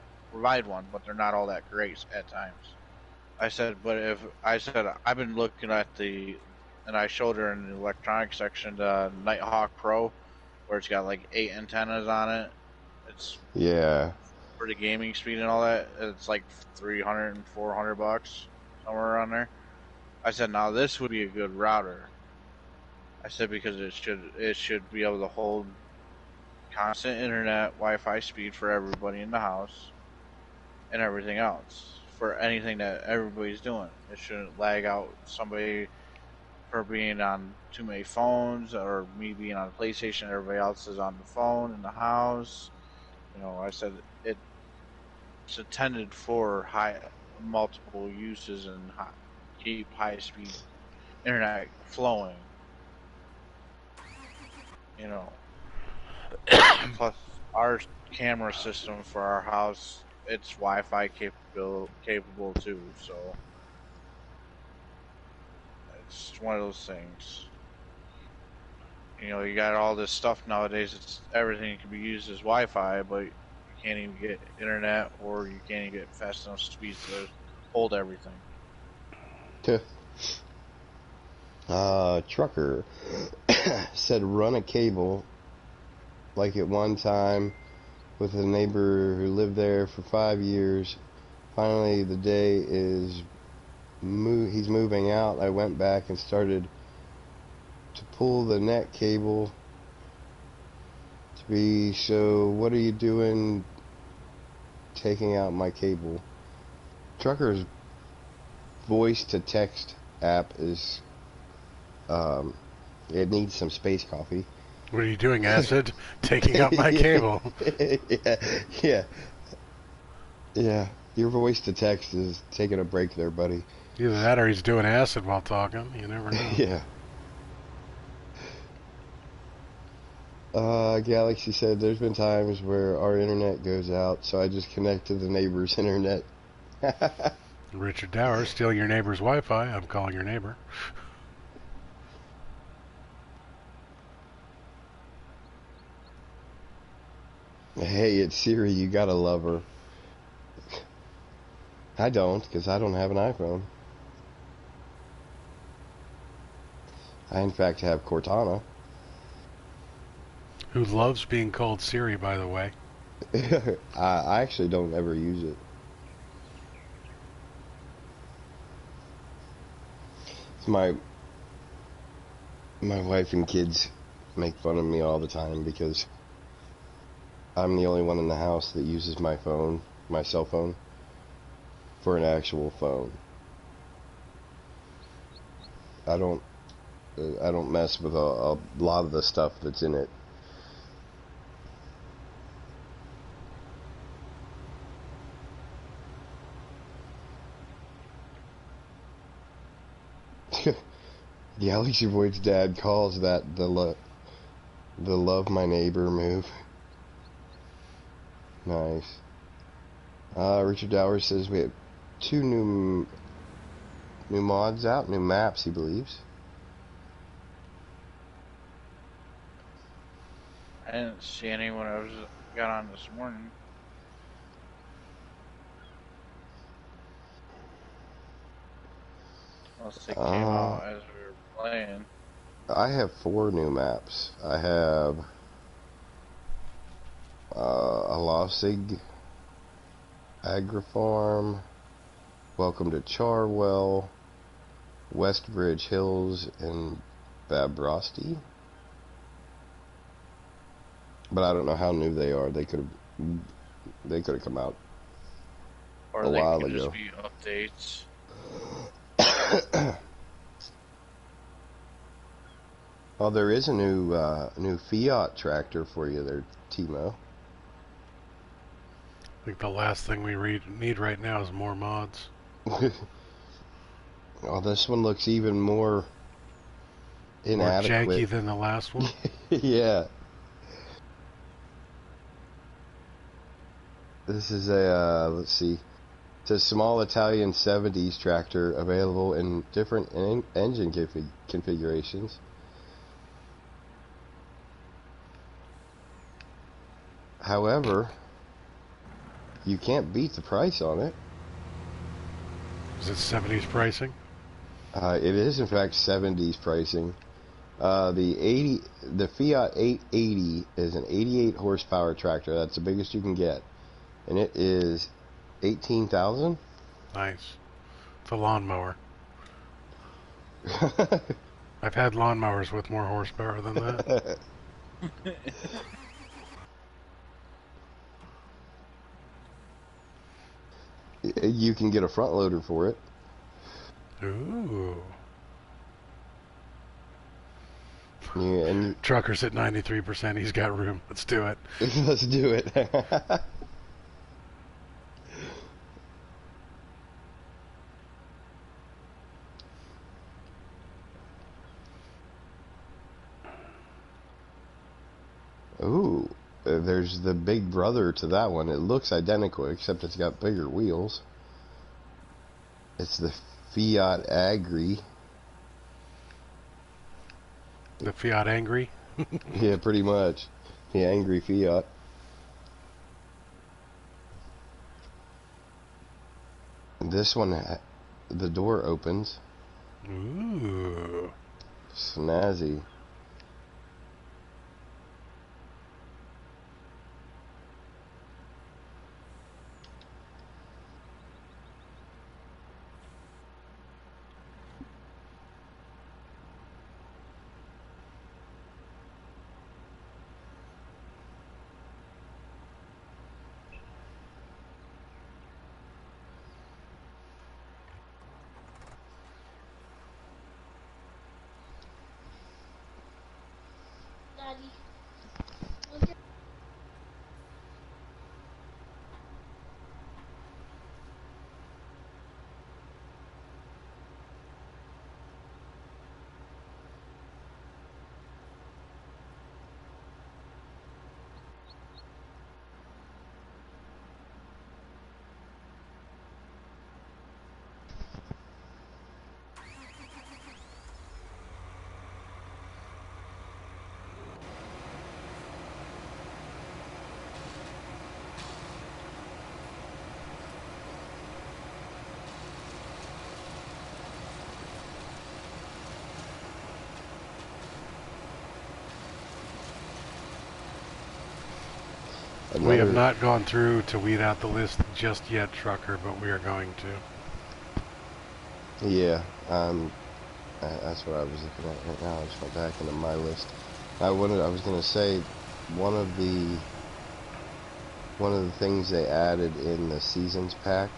one, but they're not all that great at times. I said, I've been looking at and I showed her in the electronics section the Nighthawk Pro, where it's got like 8 antennas on it. It's for the gaming speed and all that. It's like $300 and $400, somewhere around there. I said, now this would be a good router. I said, because it should be able to hold constant internet, Wi-Fi speed for everybody in the house, and everything else for anything that everybody's doing. It shouldn't lag out somebody for being on too many phones, or me being on a PlayStation. Everybody else is on the phone in the house. You know, I said it's intended for multiple uses and keep high-speed internet flowing. You know, plus our camera system for our house, it's Wi-Fi capable too. So it's one of those things. You know, you got all this stuff nowadays. It's everything can be used as Wi-Fi, but you can't even get internet, or you can't even get fast enough speeds to hold everything. Trucker said run a cable like at one time with a neighbor who lived there for 5 years. Finally, the day is he's moving out. I went back and started to pull the net cable to be. So what are you doing taking out my cable? Trucker's voice to text app is it needs some space coffee. What are you doing, Acid? Taking out my cable. Yeah. Your voice to text is taking a break there, buddy. Either that or he's doing acid while talking. You never know. Yeah. Galaxy said there's been times where our internet goes out, so I just connect to the neighbor's internet. Richard Dower, stealing your neighbor's Wi-Fi. I'm calling your neighbor. Hey, it's Siri. You gotta love her. I don't, because I don't have an iPhone. I, in fact, have Cortana. Who loves being called Siri, by the way. I actually don't ever use it. My wife and kids make fun of me all the time because I'm the only one in the house that uses my phone, my cell phone, for an actual phone. I don't mess with a lot of the stuff that's in it. Galaxy Void's dad calls that the love my neighbor move. Nice. Richard Dower says we have 2 new mods out, new maps, he believes. I didn't see any when I got on this morning. Unless they came out as we were playing. I have 4 new maps. I have Alosig, Agrifarm, Welcome to Charwell, Westbridge Hills, and Babrosti. But I don't know how new they are. They could have come out or a while ago. Or they could just be updates. Well, there is a new Fiat tractor for you there, Timo. I think the last thing we need right now is more mods. Oh, this one looks even more inadequate. More janky than the last one? Yeah. This is a, let's see. It's a small Italian 70s tractor available in different engine configurations. However, you can't beat the price on it. Is it 70s pricing? It is, in fact, 70s pricing. The Fiat 880 is an 88 horsepower tractor. That's the biggest you can get. And it is $18,000. Nice. It's a lawnmower. I've had lawnmowers with more horsepower than that. You can get a front loader for it. Ooh. Yeah, and Trucker's at 93%. He's got room. Let's do it. let's do it. Ooh, there's the big brother to that one. It looks identical, except it's got bigger wheels. It's the Fiat Agri. The Fiat Angry? Yeah, pretty much. The Angry Fiat. This one, the door opens. Ooh. Snazzy. We have not gone through to weed out the list just yet, Trucker, but we are going to. Yeah, that's what I was looking at right now. I just went back into my list. I was gonna say one of the things they added in the seasons pack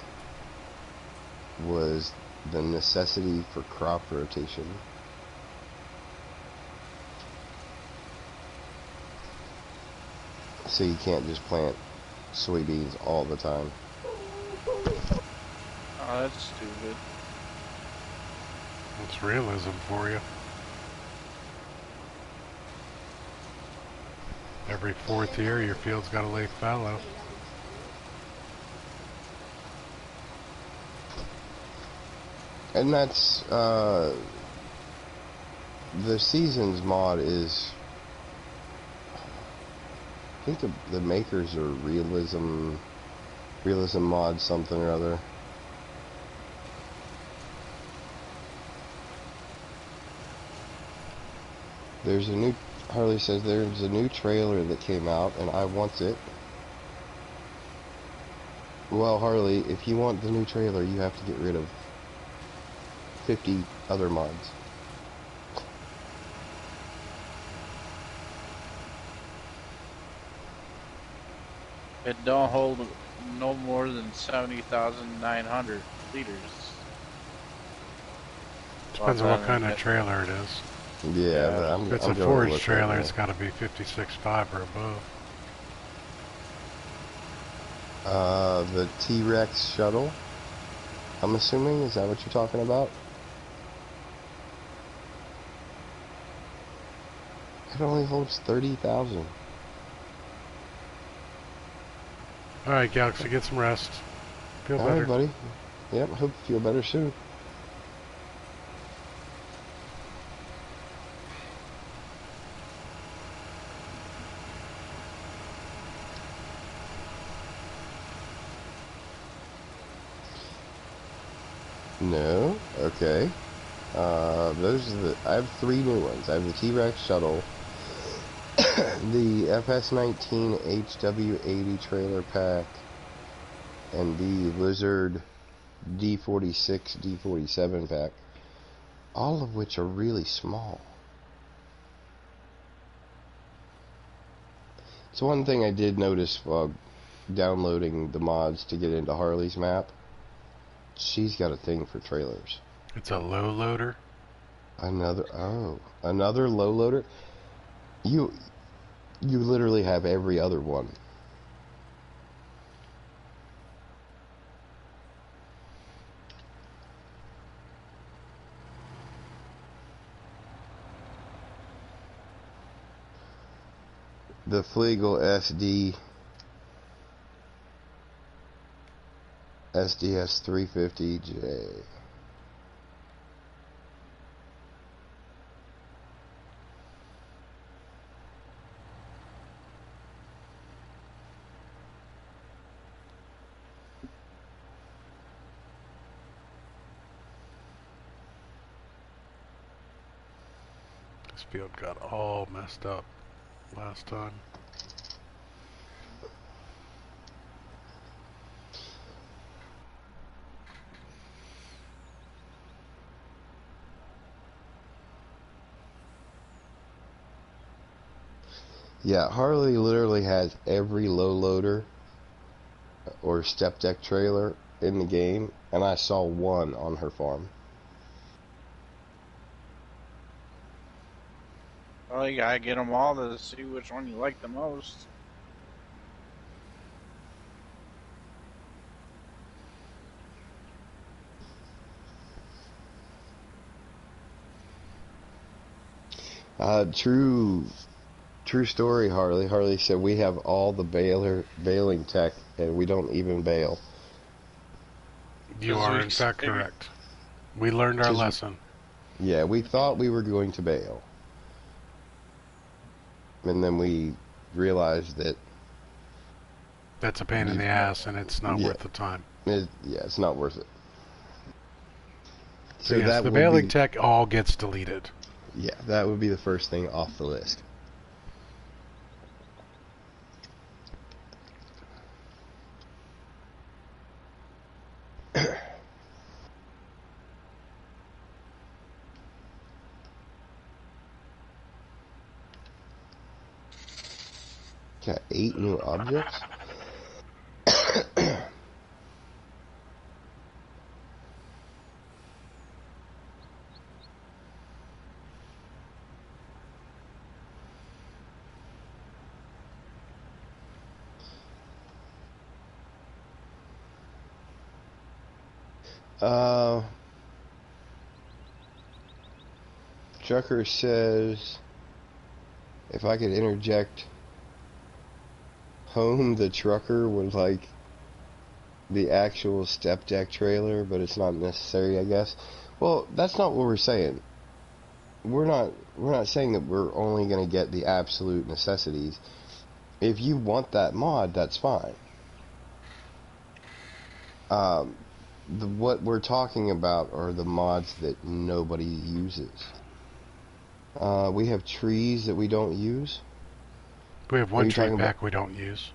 was the necessity for crop rotation. So you can't just plant soybeans all the time. Oh, that's stupid. It's realism for you. Every fourth year, your field's got to lay fallow. And that's, the seasons mod is, I think the makers are realism mod something or other. Harley says there's a new trailer that came out and I want it. Well, Harley, if you want the new trailer, you have to get rid of 50 other mods. It don't hold no more than 70,900 liters. Depends on what kind of trailer it is. Yeah, but if it's a forage trailer, it's got to be 56.5 or above. The T-Rex shuttle, I'm assuming, is that what you're talking about? It only holds 30,000. Alright, Galaxy, get some rest. Feel better. Alright, buddy. Yep, hope you feel better soon. No? Okay. Those are I have 3 new ones. I have the T-Rex shuttle, the FS19 HW80 trailer pack, and the Lizard D46, D47 pack, all of which are really small. So one thing I did notice while downloading the mods to get into Harley's map She's got a thing for trailers. It's a low loader. Another low loader. You literally have every other one. The Flegel SDS 350J. This field got all messed up last time. Yeah, Harley literally has every low loader or step deck trailer in the game, and I saw one on her farm. Well, you gotta get them all to see which one you like the most. True story, Harley. Harley said we have all the baling tech, and we don't even bale. You are in fact correct. We learned our lesson. Yeah, we thought we were going to bail. And then we realized that that's a pain in the ass, and it's not worth the time. It's not worth it. So yes, that the baling tech all gets deleted. Yeah, that would be the first thing off the list. Got 8 new objects. Trucker says if I could interject, Home the Trucker would like the actual step deck trailer, but it's not necessary, I guess. Well, that's not what we're saying. We're not saying that we're only going to get the absolute necessities. If you want that mod, that's fine. What we're talking about are the mods that nobody uses. We have trees that we don't use. We have one tree pack we don't use.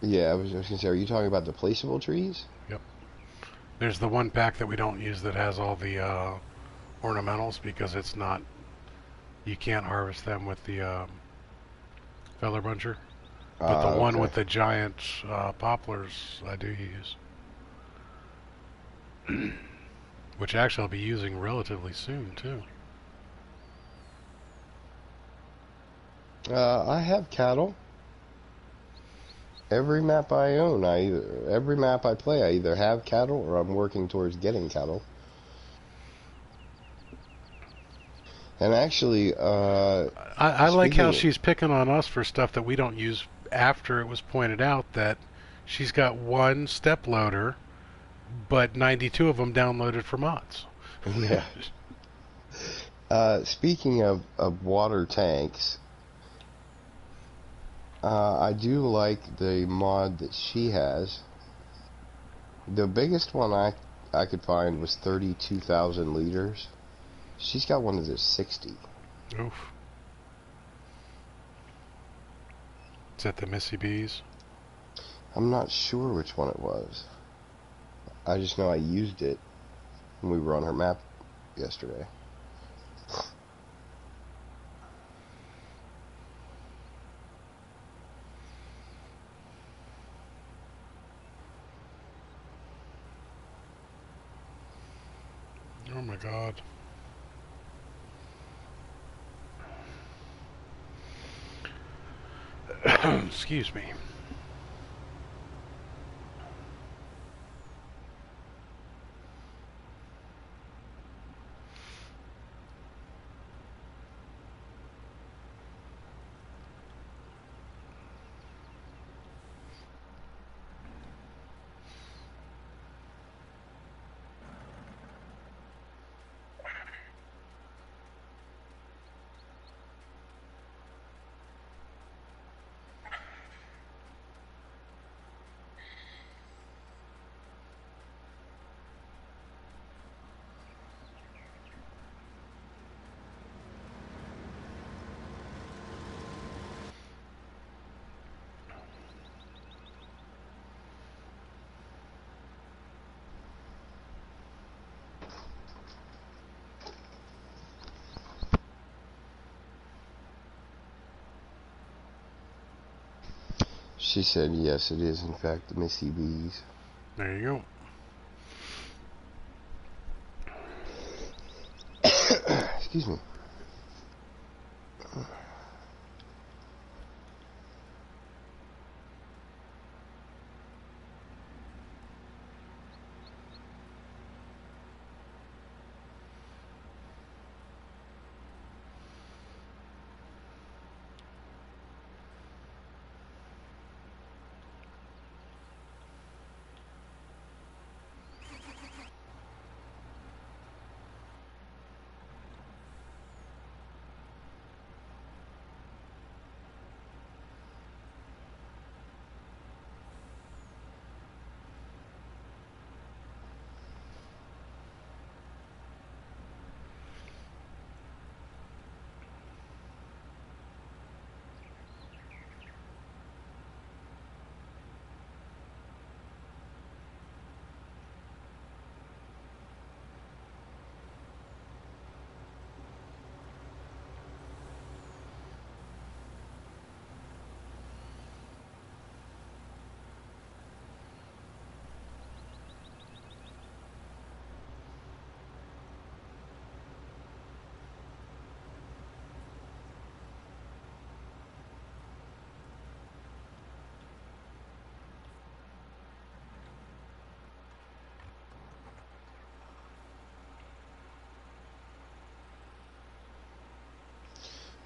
Yeah, I was going to say, are you talking about the placeable trees? Yep. There's the one pack that we don't use that has all the ornamentals because it's not... You can't harvest them with the feather buncher. But the one with the giant poplars I do use. Which actually I'll be using relatively soon, too. I have cattle. Every map I own, every map I play, I either have cattle or I'm working towards getting cattle. And actually, I like how she's picking on us for stuff that we don't use after it was pointed out that she's got one step loader, but 92 of them downloaded for mods. Yeah. Speaking of water tanks, I do like the mod that she has. The biggest one I could find was 32,000 liters. She's got one that's 60. Oof. Is that the Missy Bees? I'm not sure which one it was. I just know I used it when we were on her map yesterday. Oh my god. Excuse me. She said, yes, it is, in fact, the Missy Bees. There you go. Excuse me.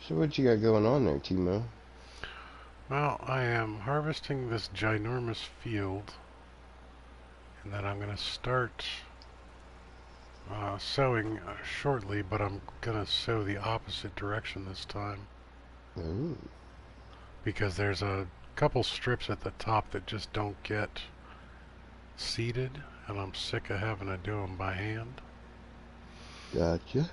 So what you got going on there, Timo? Well, I am harvesting this ginormous field, and then I'm going to start sowing shortly, but I'm going to sow the opposite direction this time. Ooh. Because there's a couple strips at the top that just don't get seeded, and I'm sick of having to do them by hand. Gotcha.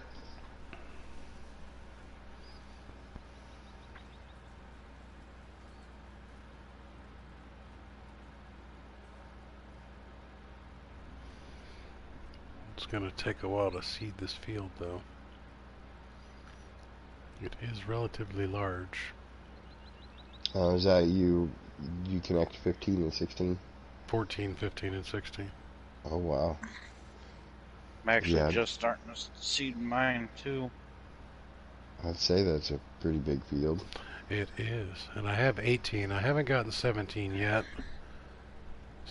It's going to take a while to seed this field, though. It is relatively large. Is that you connect 15 and 16? 14, 15, and 16. Oh, wow. I'm actually just starting to seed mine, too. I'd say that's a pretty big field. It is. And I have 18. I haven't gotten 17 yet.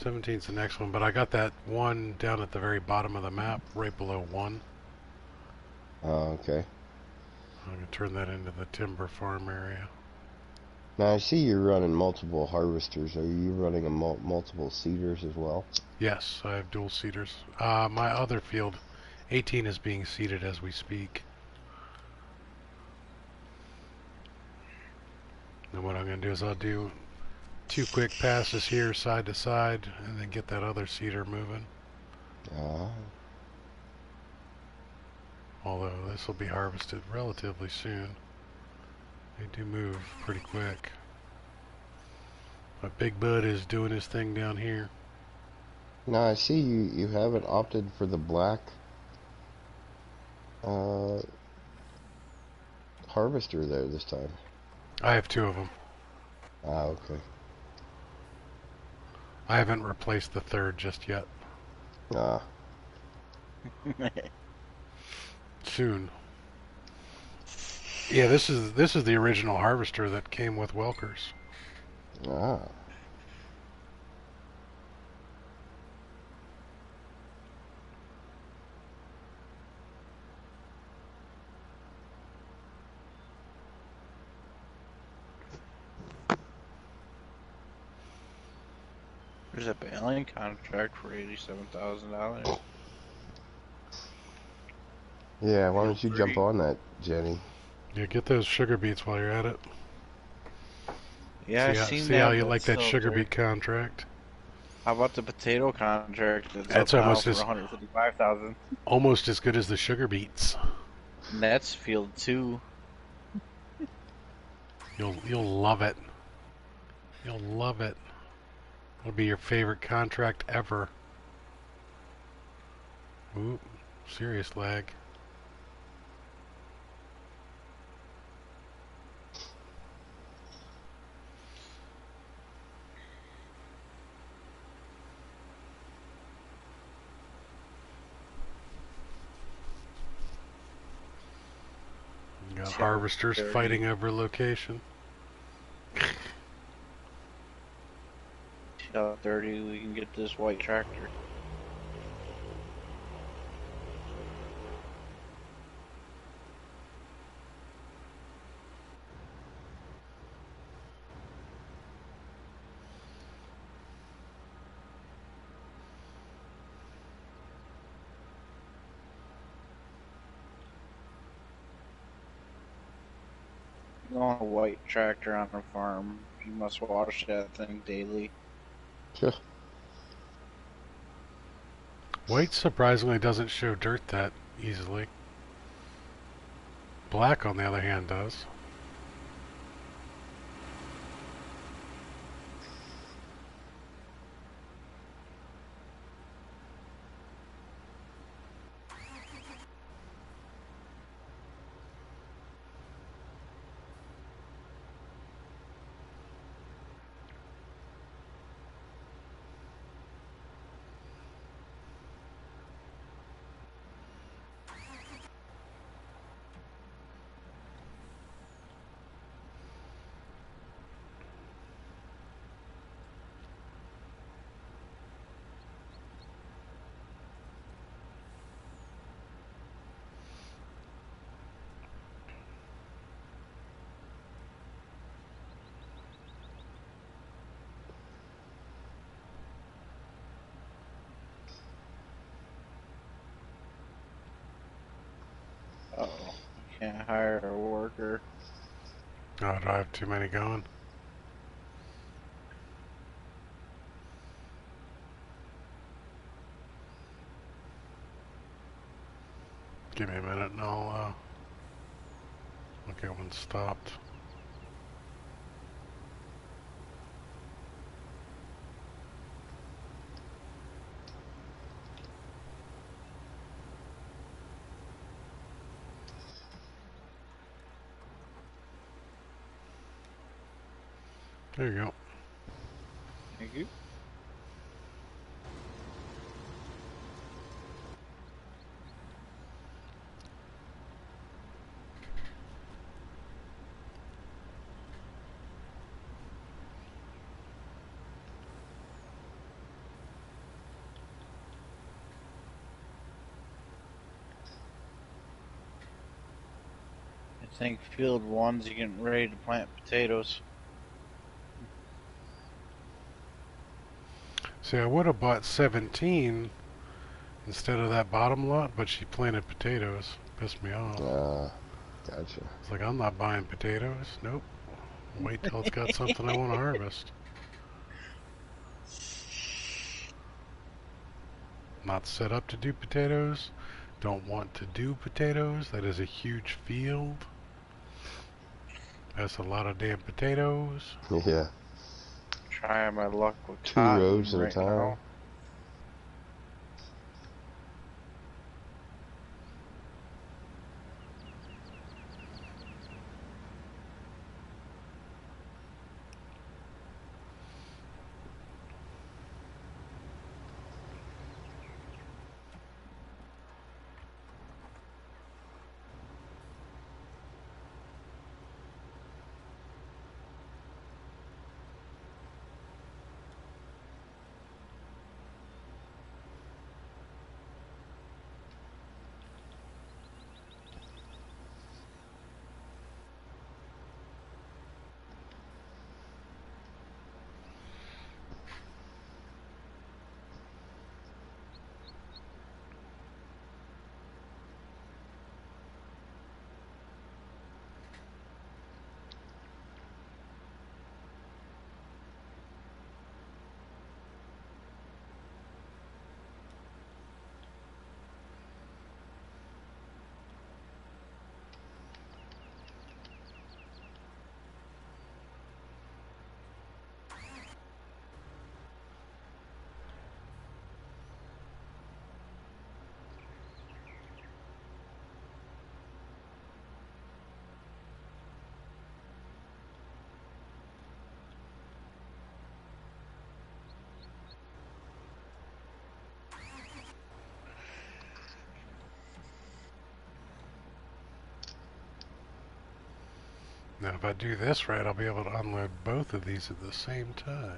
17's the next one, but I got that one down at the very bottom of the map, right below 1. Oh, okay. I'm going to turn that into the timber farm area. Now, I see you're running multiple harvesters. Are you running a multiple seeders as well? Yes, I have dual seeders. My other field, 18, is being seeded as we speak. And what I'm going to do is I'll do 2 quick passes here side to side and then get that other seeder moving. Although this will be harvested relatively soon. They do move pretty quick. My big bud is doing his thing down here. Now I see you haven't opted for the black harvester there this time. I have 2 of them. Ah, okay. I haven't replaced the third just yet. Ah. soon. Yeah, this is the original harvester that came with Welkers. Ah. There's a baling contract for $87,000. Yeah, why Feel don't you free. jump on that, Jenny? Yeah, get those sugar beets while you're at it. Yeah, I seen See how that, you but like that still, sugar beet contract? how about the potato contract that's That's up now almost for 155,000? almost as good as the sugar beets. And that's field 2. You'll love it. You'll love it. It'll be your favorite contract ever. Ooh, serious lag. You got harvesters fighting over location. See how dirty we can get this white tractor. You want a white tractor on a farm, you must wash that thing daily. Sure. White surprisingly doesn't show dirt that easily. Black, on the other hand, does. Uh-oh, I can't hire a worker. Oh, do I have too many going? Give me a minute and I'll look at when stopped. There you go. Thank you. I think field 1's getting ready to plant potatoes. See, I would have bought 17 instead of that bottom lot, but she planted potatoes. Pissed me off. Gotcha. It's like, I'm not buying potatoes. Nope. Wait till it's got something I want to harvest. Not set up to do potatoes. Don't want to do potatoes. That is a huge field. That's a lot of damn potatoes. Yeah. Trying my luck with 2 cotton rows at a right time. now. Now if I do this right, I'll be able to unload both of these at the same time.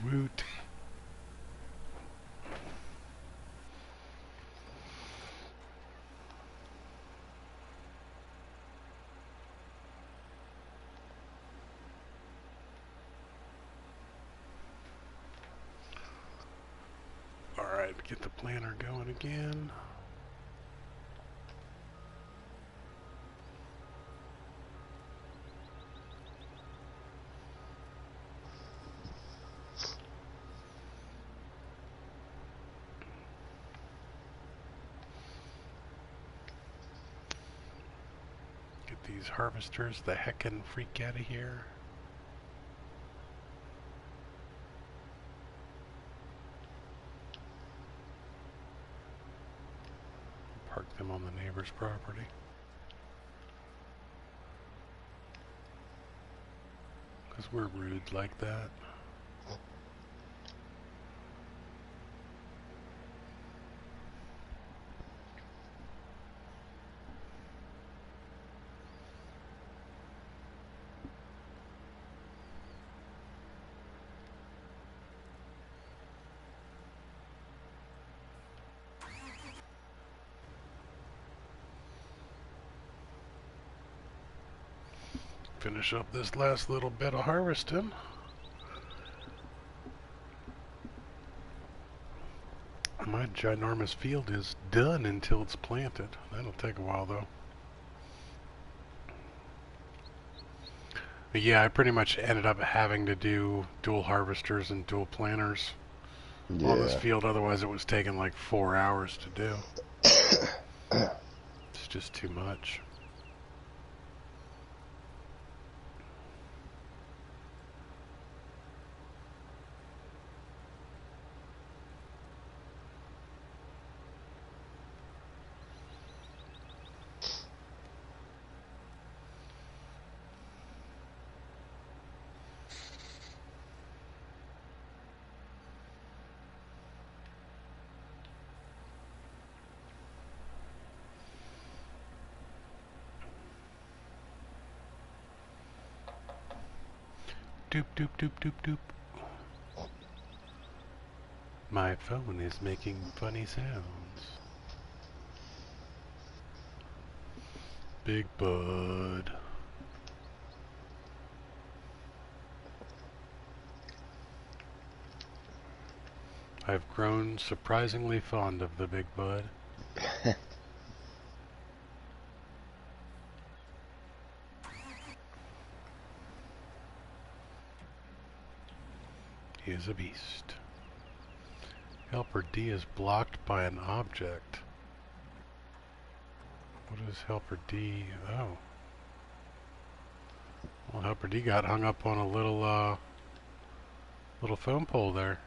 Woot. Alright, get the planner going again. Get these harvesters the heckin' freak out of here. Park them on the neighbor's property. Because we're rude like that. Finish up this last little bit of harvesting. My ginormous field is done until it's planted. That'll take a while though. But yeah, I pretty much ended up having to do dual harvesters and dual planters on this field, otherwise it was taking like 4 hours to do. It's just too much. Doop doop doop doop doop. My phone is making funny sounds. Big bud. I've grown surprisingly fond of the big bud. He is a beast. Helper D is blocked by an object. What is Helper D? Oh. Well, Helper D got hung up on a little phone pole there.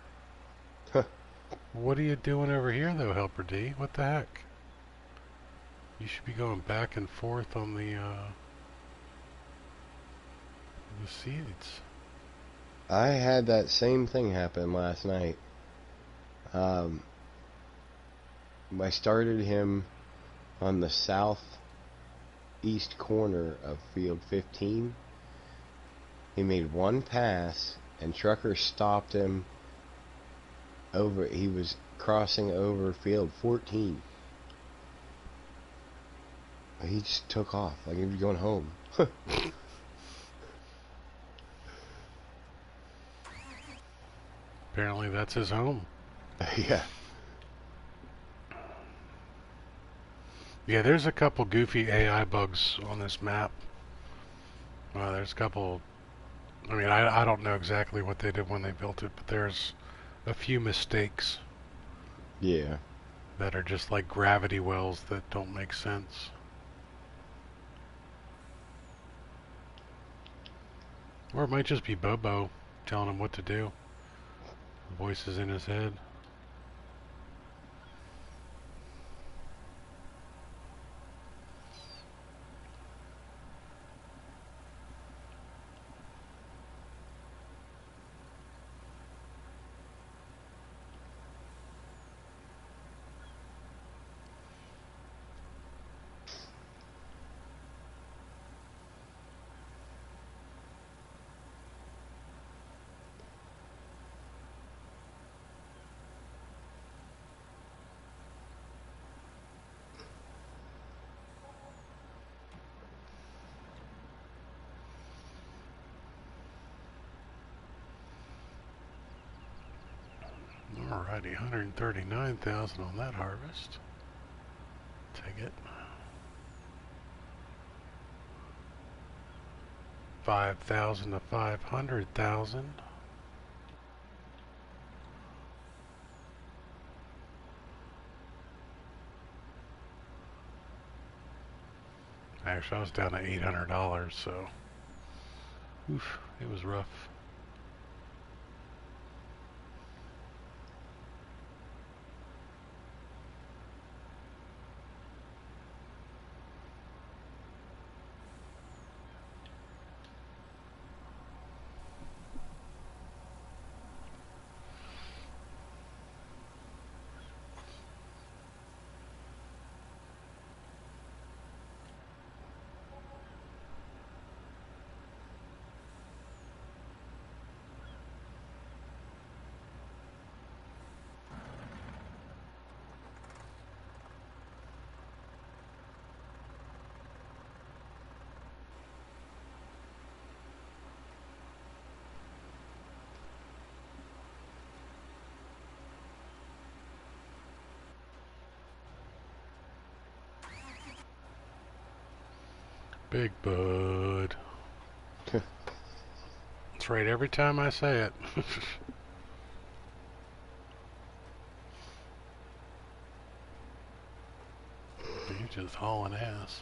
What are you doing over here though, Helper D? What the heck? You should be going back and forth on the seeds. I had that same thing happen last night. I started him on the southeast corner of field 15. He made one pass, and Trucker stopped him over. He was crossing over field 14. He just took off like he was going home. Apparently that's his home. Yeah. Yeah, there's a couple goofy AI bugs on this map. There's a couple... I mean, I don't know exactly what they did when they built it, but there's a few mistakes. Yeah. That are just like gravity wells that don't make sense. Or it might just be Bobo telling him what to do. Voices in his head. Alrighty, 139,000 on that harvest. Take it. 5,000 to 500,000. Actually, I was down to $800, so oof, it was rough. Big bud. That's right every time I say it. You just hauling ass.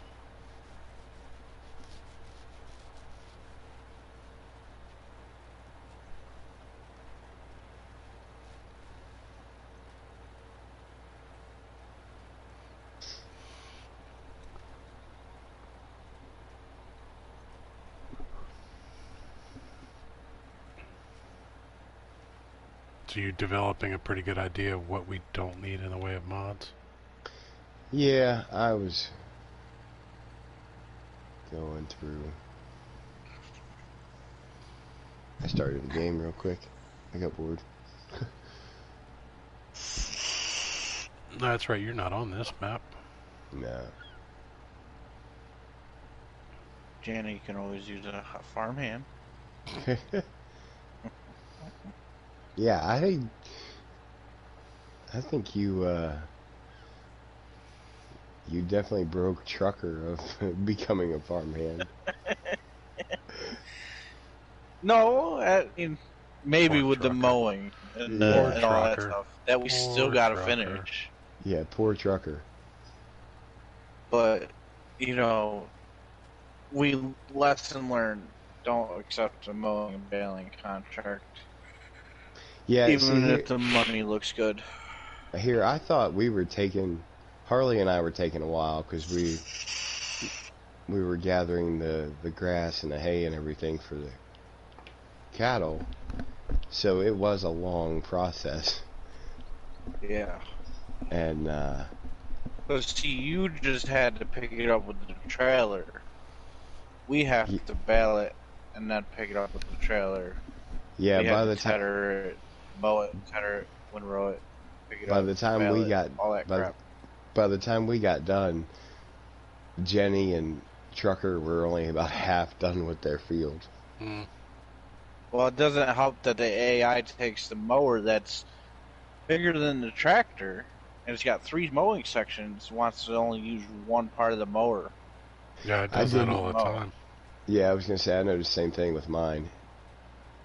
So you're developing a pretty good idea of what we don't need in the way of mods? Yeah, I was going through. I started the game real quick. I got bored. No, that's right, you're not on this map. No. Jana, you can always use a farmhand. Yeah, I think you you definitely broke Trucker of becoming a farmhand. No, I mean, maybe Poor with trucker. the mowing and, Yeah. and all that Trucker. stuff that we still Poor gotta trucker. finish. Yeah, poor Trucker. But you know, we lesson learned: don't accept a mowing and baling contract, Yeah, even see, if the money looks good. here I thought we were taking, Harley and I were taking a while because we were gathering the grass and the hay and everything for the cattle, so it was a long process. Yeah. And But see, you just had to pick it up with the trailer. We have to bale it and then pick it up with the trailer. yeah, We by had the to time tedder it, mow it, tedder it, windrow it, pick it by up, the time bale we it, got all that crap. by the time we got done, Jenny and Trucker were only about half done with their field. Well, it doesn't help that the AI takes the mower that's bigger than the tractor, and it's got 3 mowing sections, wants to only use one part of the mower. Yeah, it does that all the mow. time. Yeah, I was gonna say I noticed the same thing with mine.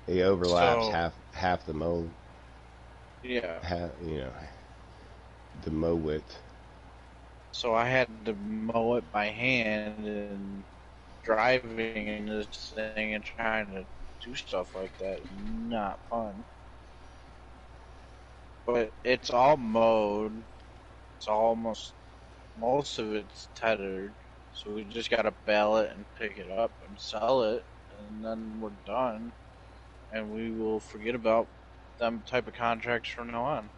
He overlaps half the mow. Yeah. The mow width. So I had to mow it by hand, and driving in this thing and trying to do stuff like that is not fun. But it's all mowed. It's almost, most of it's tethered. So we just gotta bale it and pick it up and sell it, and then we're done. And we will forget about them type of contracts from now on.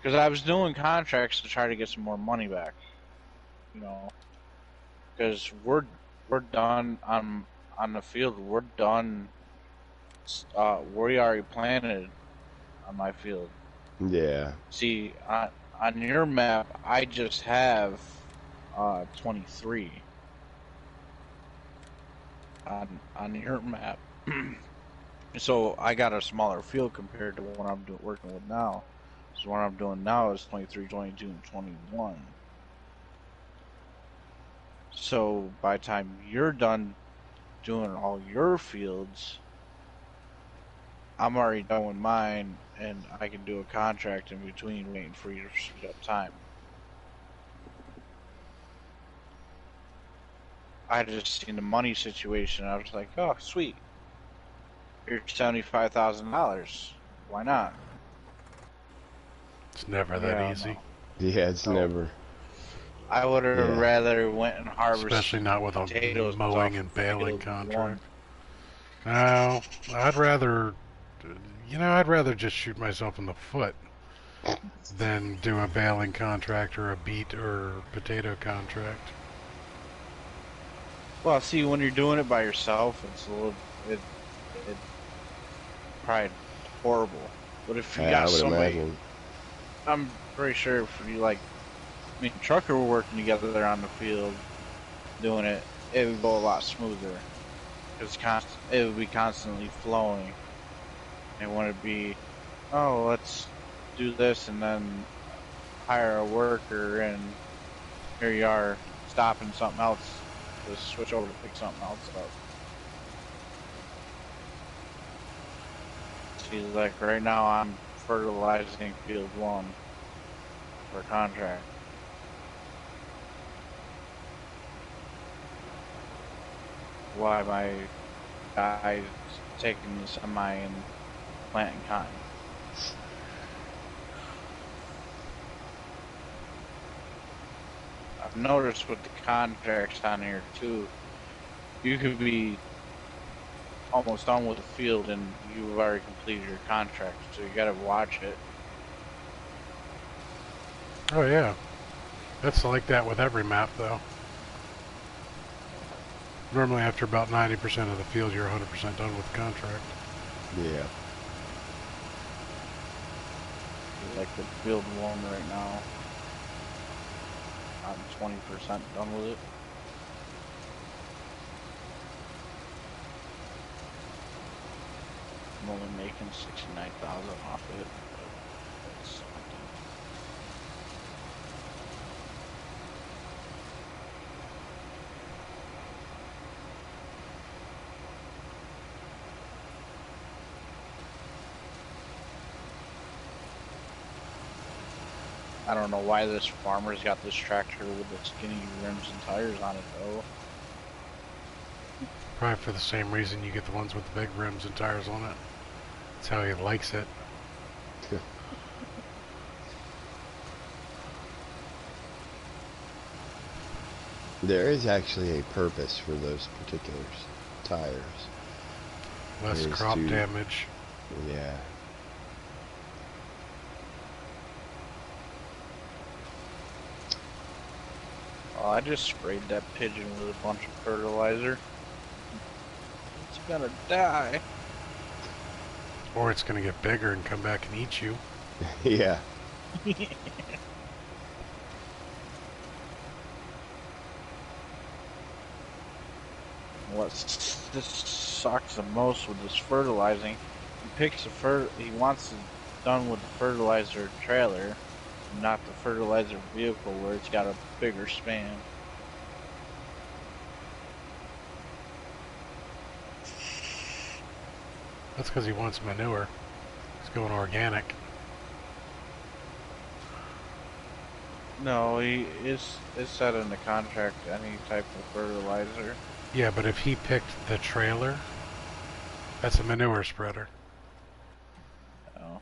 Because I was doing contracts to try to get some more money back. You know, because we're done on the field. We're done. We already planted on my field. Yeah. See, on your map, I just have 23 on your map. So I got a smaller field compared to what I'm working with now. So what I'm doing now is 23, 22, and 21. So by the time you're done doing all your fields, I'm already done with mine, and I can do a contract in between waiting for you to speed up time. I just seen the money situation. I was like, oh, sweet. Here's $75,000. Why not? It's never that easy. No. Yeah, it's never. I would have rather went and harvested, especially not with a mowing and baling contract. No, I'd rather, I'd rather just shoot myself in the foot than do a baling contract or a beet or potato contract. Well, see, when you're doing it by yourself, it's a little, it probably horrible. But if you got somebody, imagine. I'm pretty sure if you me and Trucker were working together there on the field, doing it, it would go a lot smoother. Because it would be constantly flowing. It wouldn't be, oh, let's do this and then hire a worker and here you are stopping something else to switch over to pick something else up. She's like, right now I'm fertilizing field 1 for contract. Why my guy's taking the semi and planting cotton. I've noticed with the contracts on here too, you could be almost done with the field and you've already completed your contract, so you gotta watch it. Oh yeah, that's like that with every map though. Normally after about 90% of the field you're 100% done with the contract. Yeah. Like the field 1 right now, I'm 20% done with it. I'm only making 69,000 off it. But it's I don't know why this farmer's got this tractor with the skinny rims and tires on it though. Probably for the same reason you get the ones with the big rims and tires on it. That's how he likes it. There is actually a purpose for those particular tires. Less crop damage. Yeah. Oh, I just sprayed that pigeon with a bunch of fertilizer. It's gonna die. Or it's gonna get bigger and come back and eat you. Yeah. What this sucks the most with this fertilizing, he picks he wants it done with the fertilizer trailer, not the fertilizer vehicle where it's got a bigger span. That's because he wants manure. He's going organic. No, it's set in the contract any type of fertilizer. Yeah, but if he picked the trailer, that's a manure spreader. Oh.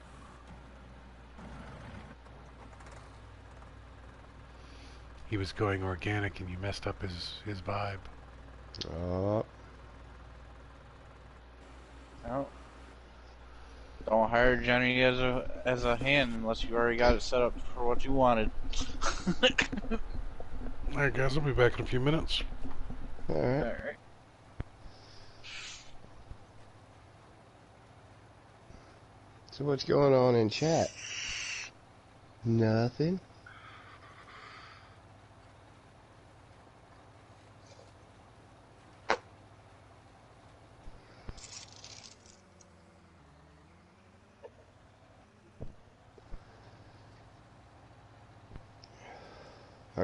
He was going organic and you messed up his vibe. Oh. No. Don't hire Jenny as a hand unless you already got it set up for what you wanted. Alright guys, I'll be back in a few minutes. Alright. So what's going on in chat? Nothing.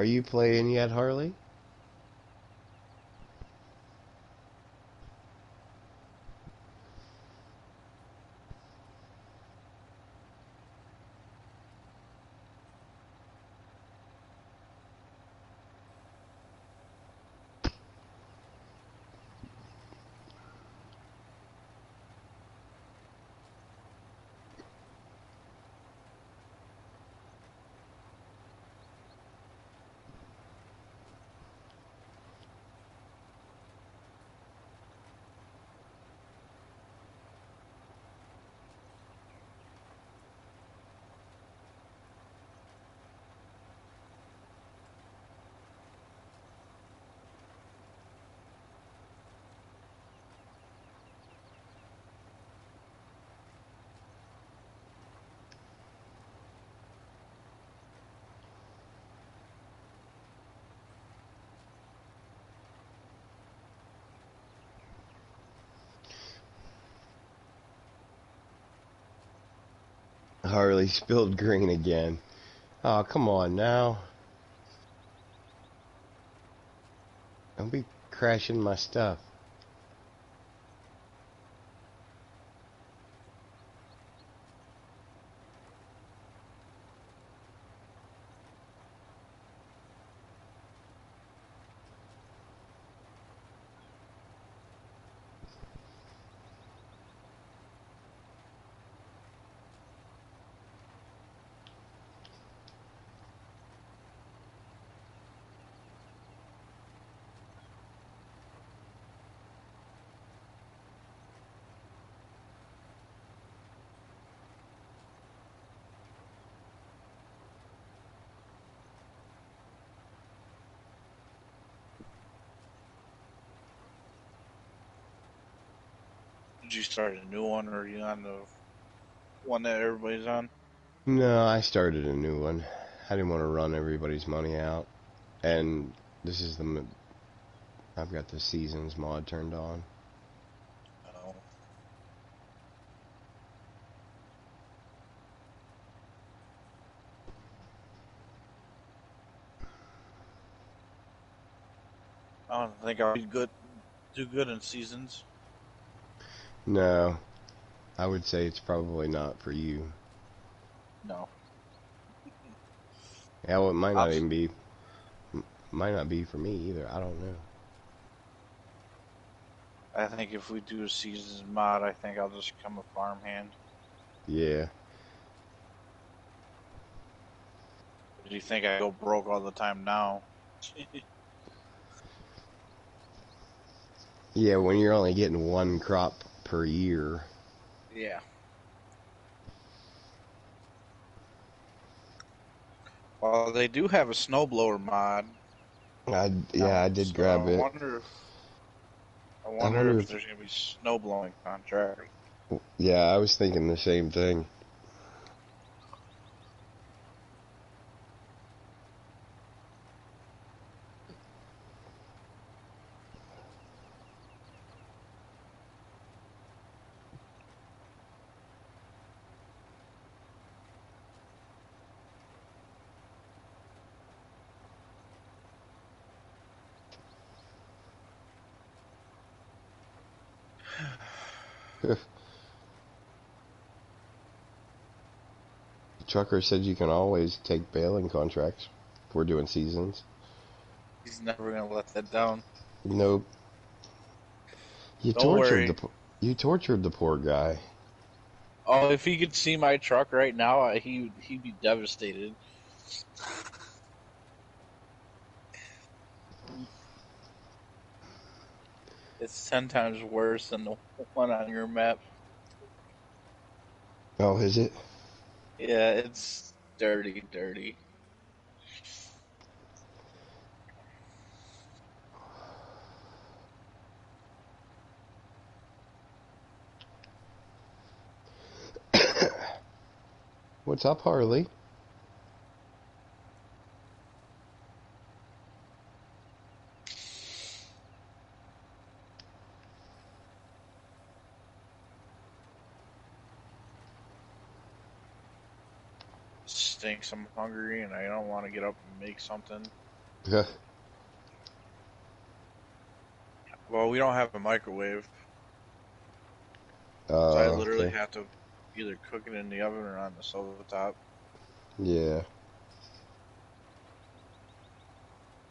Are you playing yet, Harley? Harley spilled green again. Oh, come on now. Don't be crashing my stuff. Did you start a new one, or are you on the one that everybody's on? No, I started a new one. I didn't want to run everybody's money out. And this is the... I've got the Seasons mod turned on. Oh. I don't think I'll do good in Seasons. No, I would say it's probably not for you. No. Yeah, well, it might not even be... Might not be for me either. I don't know. I think if we do a Seasons mod, I think I'll just become a farmhand. Yeah. Do you think I go broke all the time now? Yeah, when you're only getting one crop per year. Yeah. Well, they do have a snowblower mod. I did grab it. I wonder if there's going to be snowblowing contract. Yeah, I was thinking the same thing. The trucker said you can always take baling contracts if we're doing Seasons. He's never going to let that down. Nope. You tortured the poor guy. Oh, if he could see my truck right now, he'd be devastated. It's 10 times worse than the one on your map. Oh, is it? Yeah, it's dirty, dirty. What's up, Harley? Stinks. I'm hungry and I don't want to get up and make something. Yeah. Well, we don't have a microwave, so I literally Okay. have to either cook it in the oven or on the stovetop. Yeah.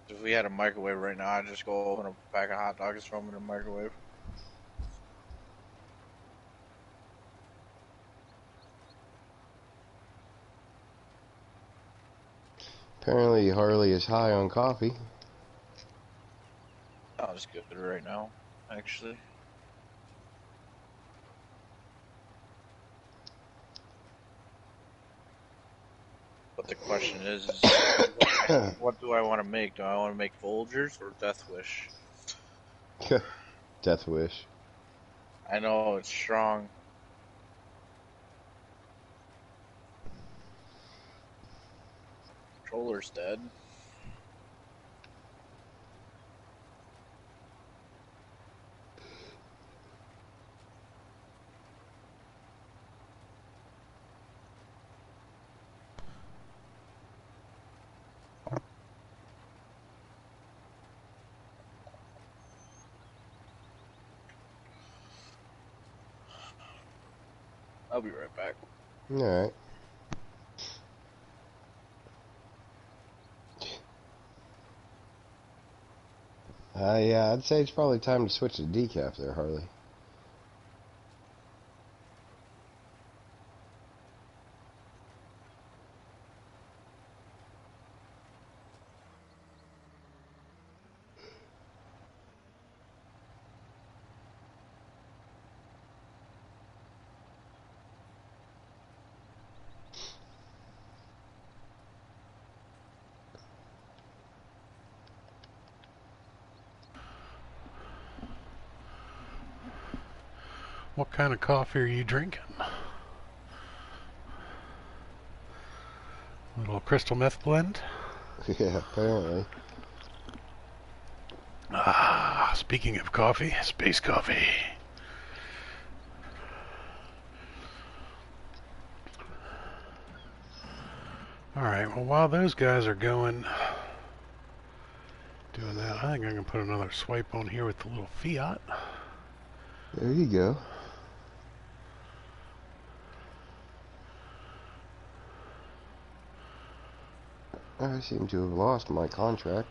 If we had a microwave right now, I'd just go open a pack of hot dogs, throw them in the microwave. Apparently Harley is high on coffee. I'll just get it right now, actually. But the question is what do I want to make? Do I want to make Folgers or Death Wish? Death Wish. I know it's strong. Controller's dead. I'll be right back. Alright. Yeah, I'd say it's probably time to switch to decaf there, Harley. What kind of coffee are you drinking? A little crystal meth blend? Yeah, apparently. Ah, speaking of coffee, space coffee. Alright, well, while those guys are doing that, I think I can put another swipe on here with the little Fiat. There you go. I seem to have lost my contract.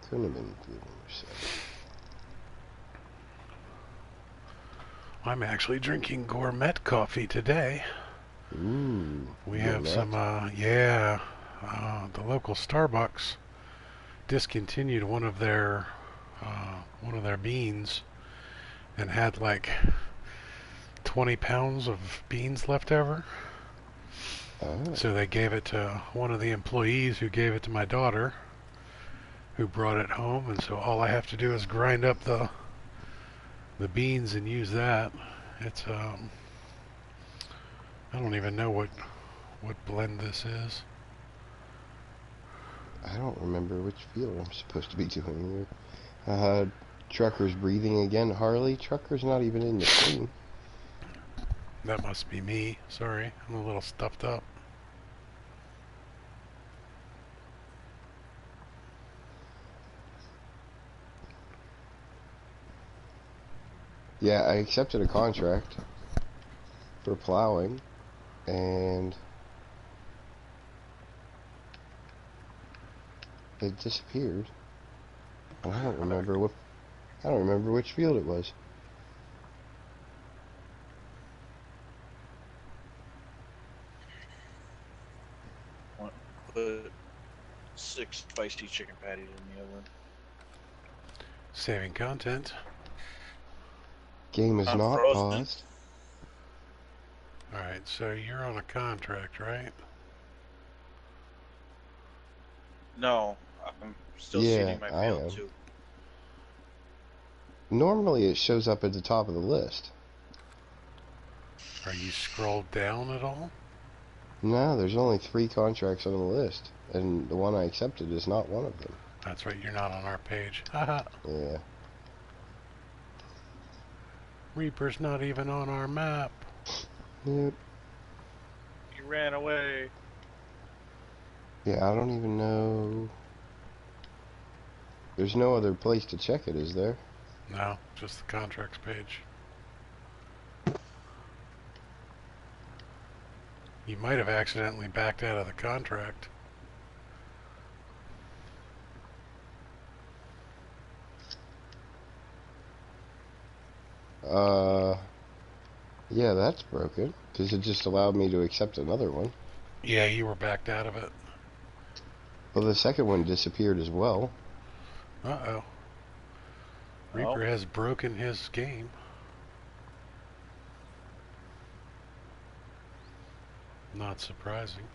Couldn't have been doing so. I'm actually drinking gourmet coffee today. Ooh. We have some, the local Starbucks discontinued one of their beans and had like 20 pounds of beans left over. Oh. So they gave it to one of the employees who gave it to my daughter, who brought it home, and so all I have to do is grind up the beans and use that. It's I don't even know what blend this is. I don't remember which field I'm supposed to be doing here. Trucker's breathing again. Harley, Trucker's not even in the team. That must be me. Sorry, I'm a little stuffed up. Yeah, I accepted a contract for plowing, and it disappeared. And I don't remember which field it was. Put 6 spicy chicken patties in the oven. Saving content. Game is not paused. Alright, so you're on a contract, right? No, I'm still seeding my field too. Normally it shows up at the top of the list. Are you scrolled down at all? No, there's only 3 contracts on the list, and the one I accepted is not one of them. That's right, you're not on our page. Haha. Yeah. Reaper's not even on our map. Yep. He ran away. Yeah, I don't even know. There's no other place to check it, is there? No, just the contracts page. You might have accidentally backed out of the contract. Yeah, that's broken, because it just allowed me to accept another one. Yeah, you were backed out of it. Well, the second one disappeared as well. Uh-oh. Reaper has broken his game. Not surprising.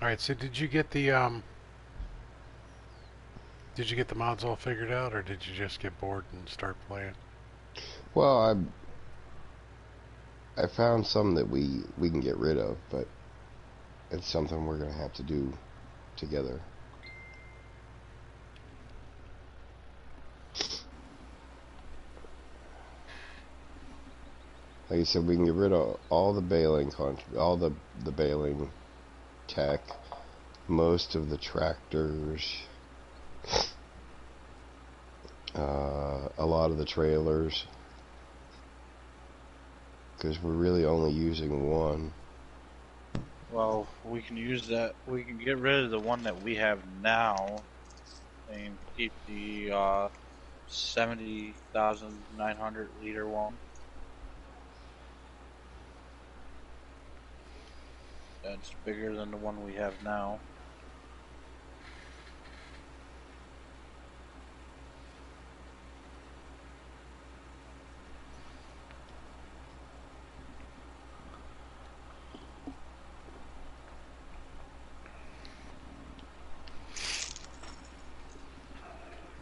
Alright, so did you get the mods all figured out, or did you just get bored and start playing? Well, I found some that we can get rid of, but it's something we're gonna have to do together. Like I said, we can get rid of all the bailing the bailing tech, most of the tractors, a lot of the trailers, because we're really only using one. Well, we can use that. We can get rid of the one that we have now, and keep the 70,900 liter one. That's bigger than the one we have now.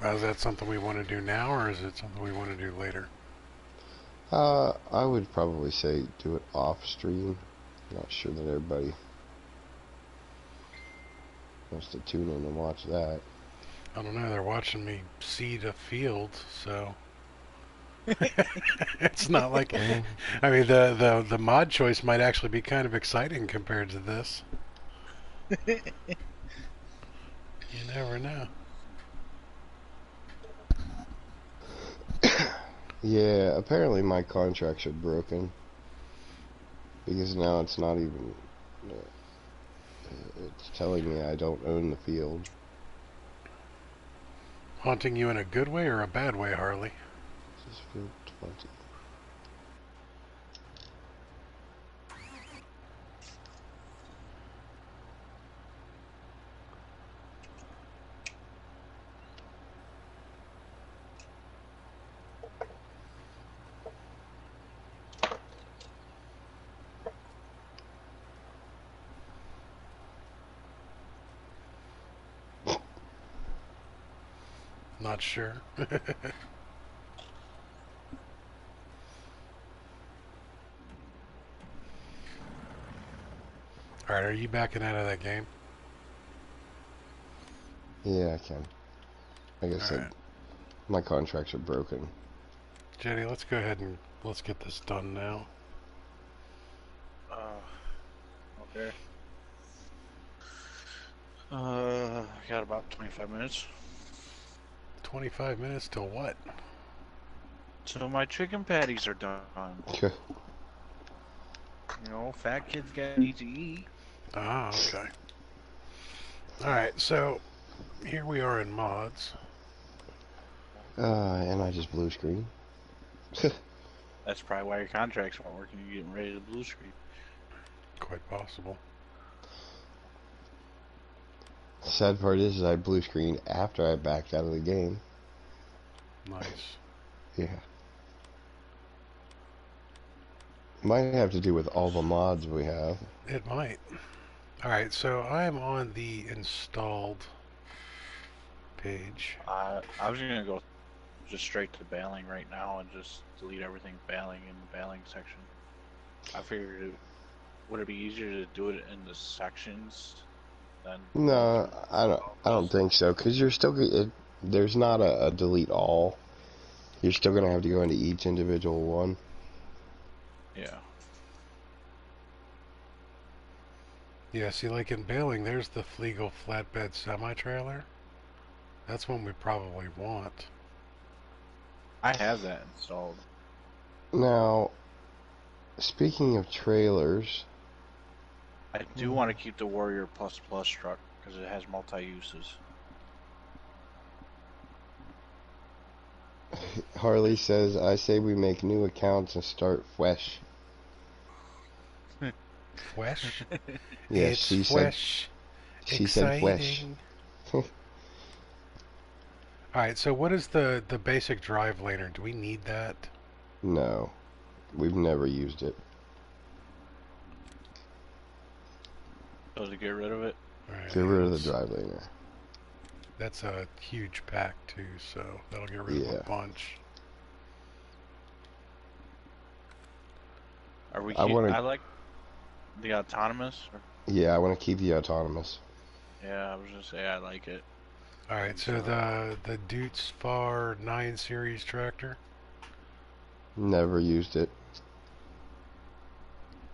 Is that something we want to do now, or is it something we want to do later? I would probably say do it off stream. Not sure that everybody wants to tune in and watch that. I don't know, they're watching me seed a field, so it's not like I mean the mod choice might actually be kind of exciting compared to this. You never know. Yeah, apparently my contracts are broken, because now it's not even it's telling me I don't own the field. Haunting you in a good way or a bad way, Harley? This is field 20. Not sure. Alright, are you backing out of that game? Yeah, I can. Like I said, my contracts are broken. Jenny, let's go ahead and let's get this done now. Okay. I got about 25 minutes. 25 minutes till what? So my chicken patties are done. Okay. You know, fat kids gotta need to eat. Ah, okay. Alright, so here we are in mods. And I just blue screen. That's probably why your contracts weren't working. You're getting ready to blue screen. Quite possible. The sad part is I blue screen after I backed out of the game. Nice. Yeah. Might have to do with all the mods we have. It might. Alright, so I am on the installed page. I was gonna go just straight to bailing right now and just delete everything bailing in the bailing section. I figured would it be easier to do it in the sections than? No, I don't think so, because you're still there's not a delete all. You're still gonna have to go into each individual one. Yeah. Yeah, see, like in bailing, there's the Flegel flatbed semi-trailer. That's one we probably want. I have that installed. Now, speaking of trailers, I do want to keep the Warrior Plus Plus truck because it has multi-uses. Harley says, I say we make new accounts and start fresh. Fresh? Yes, It's fresh. She said fresh. Alright, so what is the basic drive laner? Do we need that? No, we've never used it. So to get rid of it? Right, Get rid of the drive laner. That's a huge pack too, so that'll get rid of a bunch. Are we? I like the autonomous. Or? Yeah, I want to keep the autonomous. Yeah, I was gonna say I like it. All right, so the Dutz Far 9 series tractor. Never used it.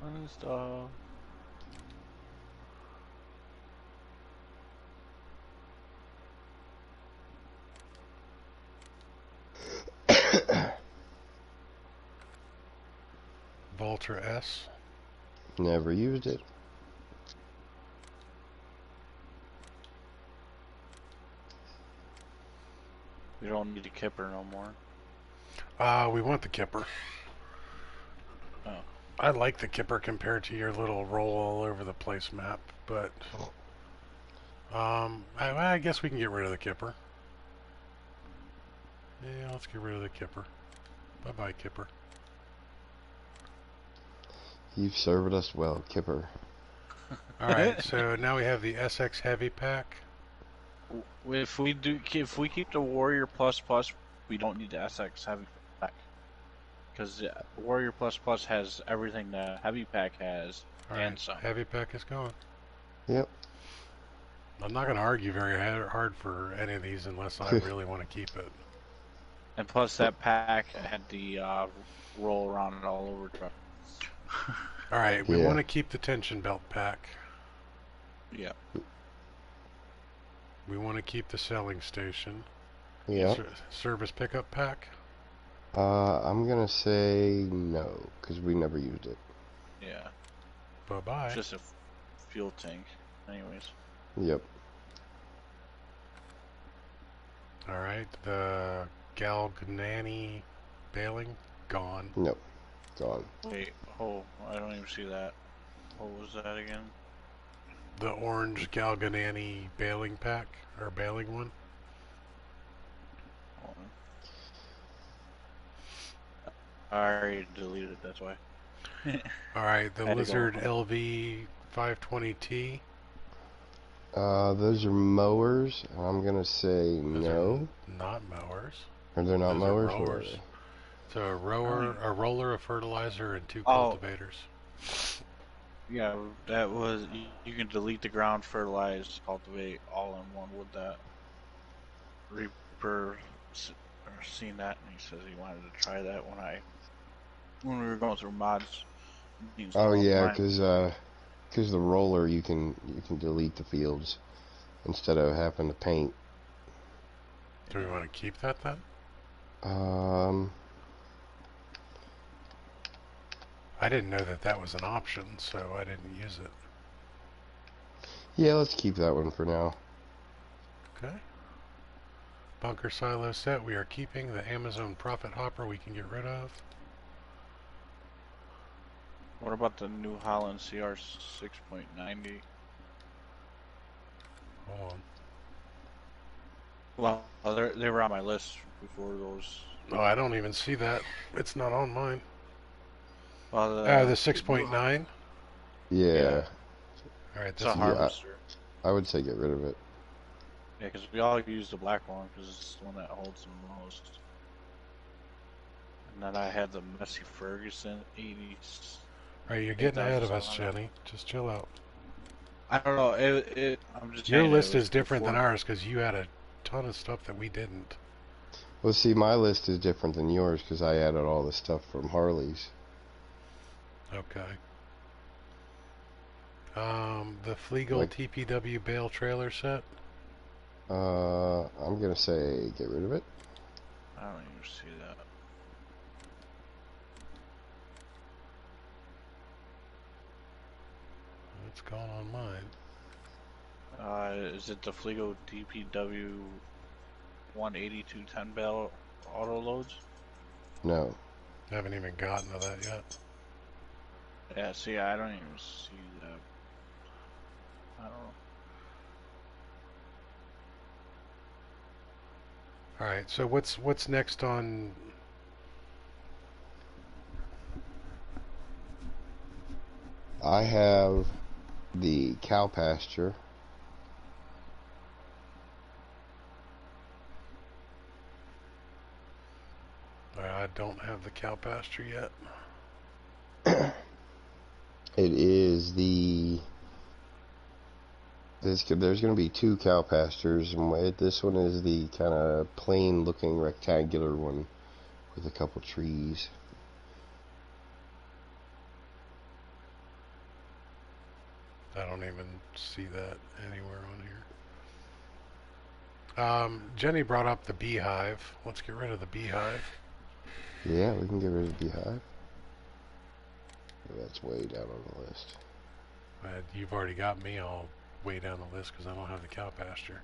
Uninstall. Voltra S. Never used it. We don't need a kipper no more. We want the kipper. Oh. I like the kipper compared to your little roll all over the place map, but I guess we can get rid of the kipper. Yeah, let's get rid of the kipper. Bye-bye, kipper. You've served us well, kipper. Alright, so now we have the SX Heavy Pack. If we keep the Warrior Plus Plus, we don't need the SX Heavy Pack. Because the Warrior Plus Plus has everything the Heavy Pack has, and some. Heavy Pack is gone. Yep. I'm not going to argue very hard for any of these unless I really want to keep it. And plus that pack had the roll around and all over truck. Alright, we want to keep the tension belt pack. Yeah. We want to keep the selling station. Yeah. Service pickup pack? I'm going to say no, because we never used it. Yeah. Bye-bye. It's just a fuel tank, anyways. Yep. Alright, the Galgnani bailing? Gone. Nope. Gone. Wait, oh, I don't even see that. What was that again? The orange Galgnani bailing pack, or bailing one? I already deleted it, that's why. Alright, the Lizard LV 520T. Those are mowers. I'm gonna say no. Not mowers. Or they're not mowers? Rowers. So a roller, a fertilizer, and 2 cultivators. Yeah, that was. You can delete the ground, fertilize, cultivate all in one with that. Reaper seen that, and he says he wanted to try that when we were going through mods. Oh yeah, because the roller you can delete the fields instead of having to paint. Do we want to keep that then? I didn't know that that was an option, so I didn't use it. Yeah, let's keep that one for now. Okay. Bunker silo set. We are keeping the Amazon profit hopper. We can get rid of. What about the New Holland CR 6.90? Hold Well, they were on my list before those. on. Oh, I don't even see that. It's not on mine. Well, The 6.9? Yeah. Alright, It's this a is... harvester. I would say get rid of it. Yeah, because we all use the black one because it's the one that holds the most. And then I had the Messy Ferguson 80s. Alright, you're getting ahead of us, Jenny. Just chill out. I don't know. I'm just Your saying list it is different than before. ours because you had a ton of stuff that we didn't. Well, see, my list is different than yours because I added all the stuff from Harley's. Okay. The Fleagle Like, TPW bale trailer set. I'm gonna say get rid of it. I don't even see that. It's gone on mine. Is it the Fleagle DPW 182 10 bale auto loads? No. Haven't even gotten to that yet. Yeah, see, I don't even see that. I don't know. Alright, so what's next on... I have the cow pasture. I don't have the cow pasture yet. It is the... There's going to be two cow pastures, and this one is the kind of plain looking rectangular one with a couple trees. I don't even see that anywhere on here. Jenny brought up the beehive. Let's get rid of the beehive. Yeah, we can get rid of the beehive. That's way down on the list. You've already got me all way down the list because I don't have the cow pasture.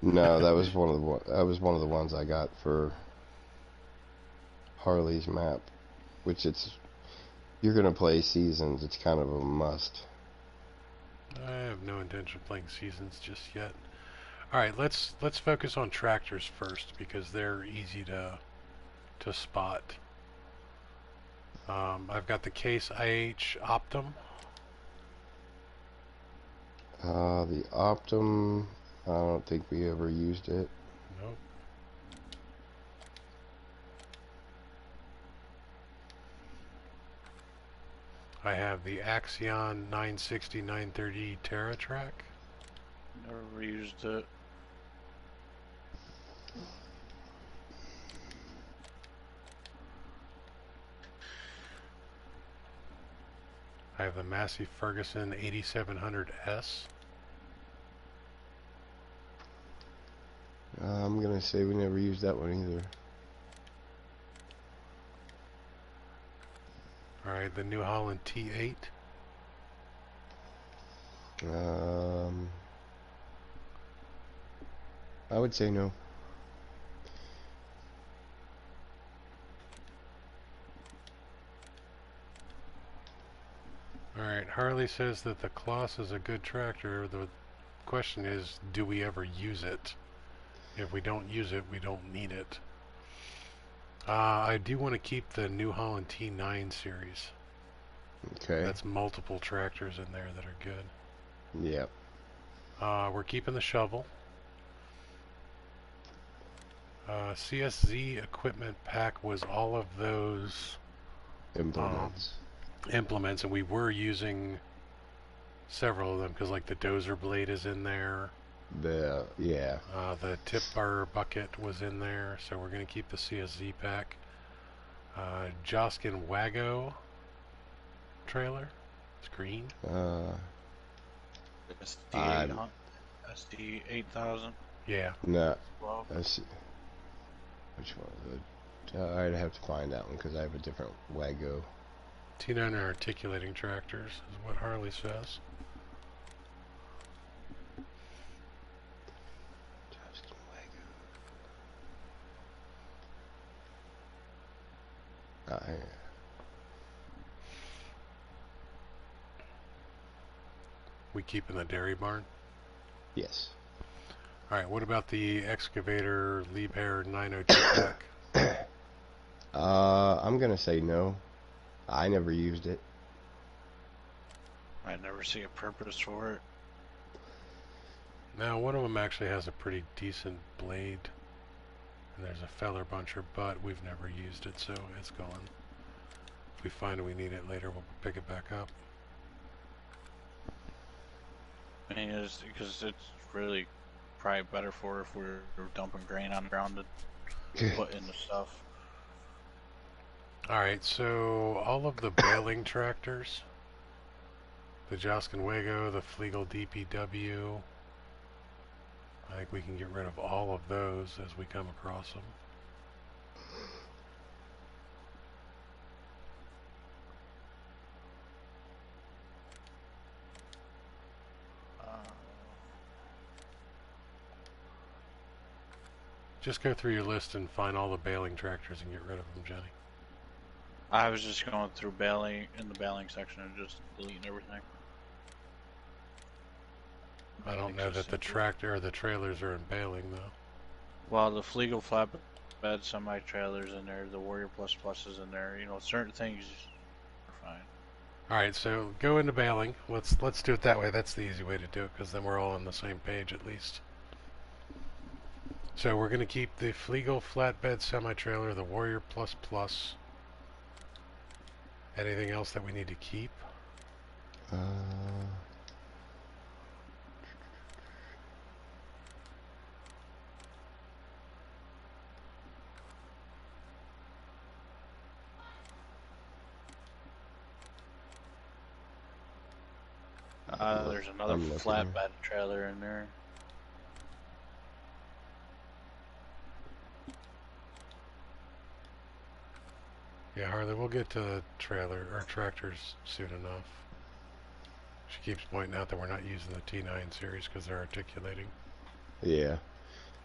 No, that was one of the ones I got for Harley's map, which you're gonna play seasons. It's kind of a must. I have no intention of playing seasons just yet. All right, let's focus on tractors first because they're easy to spot. I've got the Case IH Optum. The Optum, I don't think we ever used it. Nope. I have the Axion 960-930 TerraTrack. Never used it. I have the Massey Ferguson 8700S. I'm gonna say we never used that one either. Alright, the New Holland T8. I would say no. Alright, Harley says that the Kloss is a good tractor. The question is, do we ever use it? If we don't use it, we don't need it. I do want to keep the New Holland T9 series. Okay. That's multiple tractors in there that are good. Yep. We're keeping the shovel. CSZ equipment pack was all of those Implements. Implements, and we were using several of them because, like, the dozer blade is in there. The tip bar bucket was in there, so we're going to keep the CSZ pack. Joskin Wago trailer. It's green. SD 8000. Yeah. No. Well, That's, which one is it? I'd have to find that one because I have a different Wago. T9 are articulating tractors, is what Harley says. Just Wago. Hang on. We keep in the dairy barn? Yes. Alright, what about the excavator Liebherr 902 pack? I'm gonna say no. I never used it. I never see a purpose for it. Now, one of them actually has a pretty decent blade. And there's a feller buncher, but we've never used it, so it's gone. If we find we need it later, we'll pick it back up. I mean, it's because it's really probably better for if we're dumping grain on the ground to put in the stuff. Alright, so all of the baling tractors, the Joskin Wago, the Flegel DPW, I think we can get rid of all of those as we come across them. Just go through your list and find all the baling tractors and get rid of them, Jenny. I was just going through baling in the baling section and just deleting everything. I don't know that the tractor or the trailers are in baling though. Well, the Flegel flatbed semi trailers in there, the Warrior Plus is in there. You know, certain things are fine. All right, so go into baling. Let's do it that way. That's the easy way to do it because then we're all on the same page at least. So we're going to keep the Flegel flatbed semi trailer, the Warrior Plus. Anything else that we need to keep? There's another flatbed trailer in there. Yeah, Harley, we'll get to the trailer or tractors soon enough. She keeps pointing out that we're not using the T9 series because they're articulating. Yeah.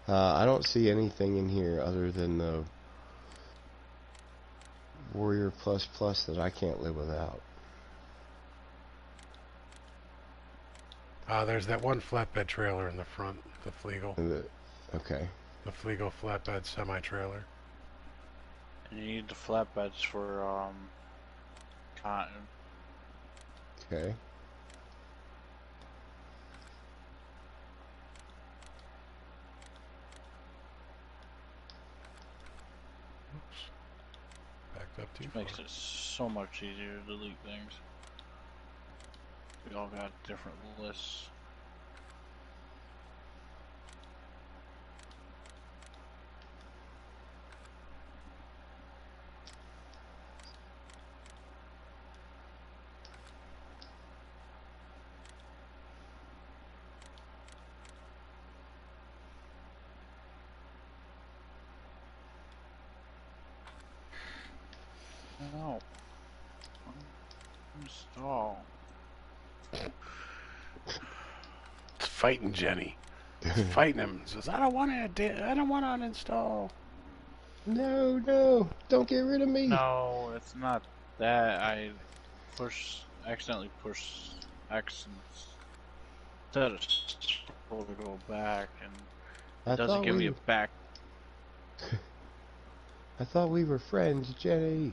I don't see anything in here other than the Warrior Plus that I can't live without. There's that one flatbed trailer in the front, the Flegel. Okay. The Flegel flatbed semi-trailer. And you need the flatbeds for cotton. Okay. Oops. Backed up too Which far. makes it so much easier to delete things. We all got different lists. No. Install. It's fighting Jenny. It's fighting him. It says, I don't want to uninstall. No, don't get rid of me. No, it's not that. I accidentally push X instead of scroll to go back, and it doesn't give me a back. I thought we were friends, Jenny.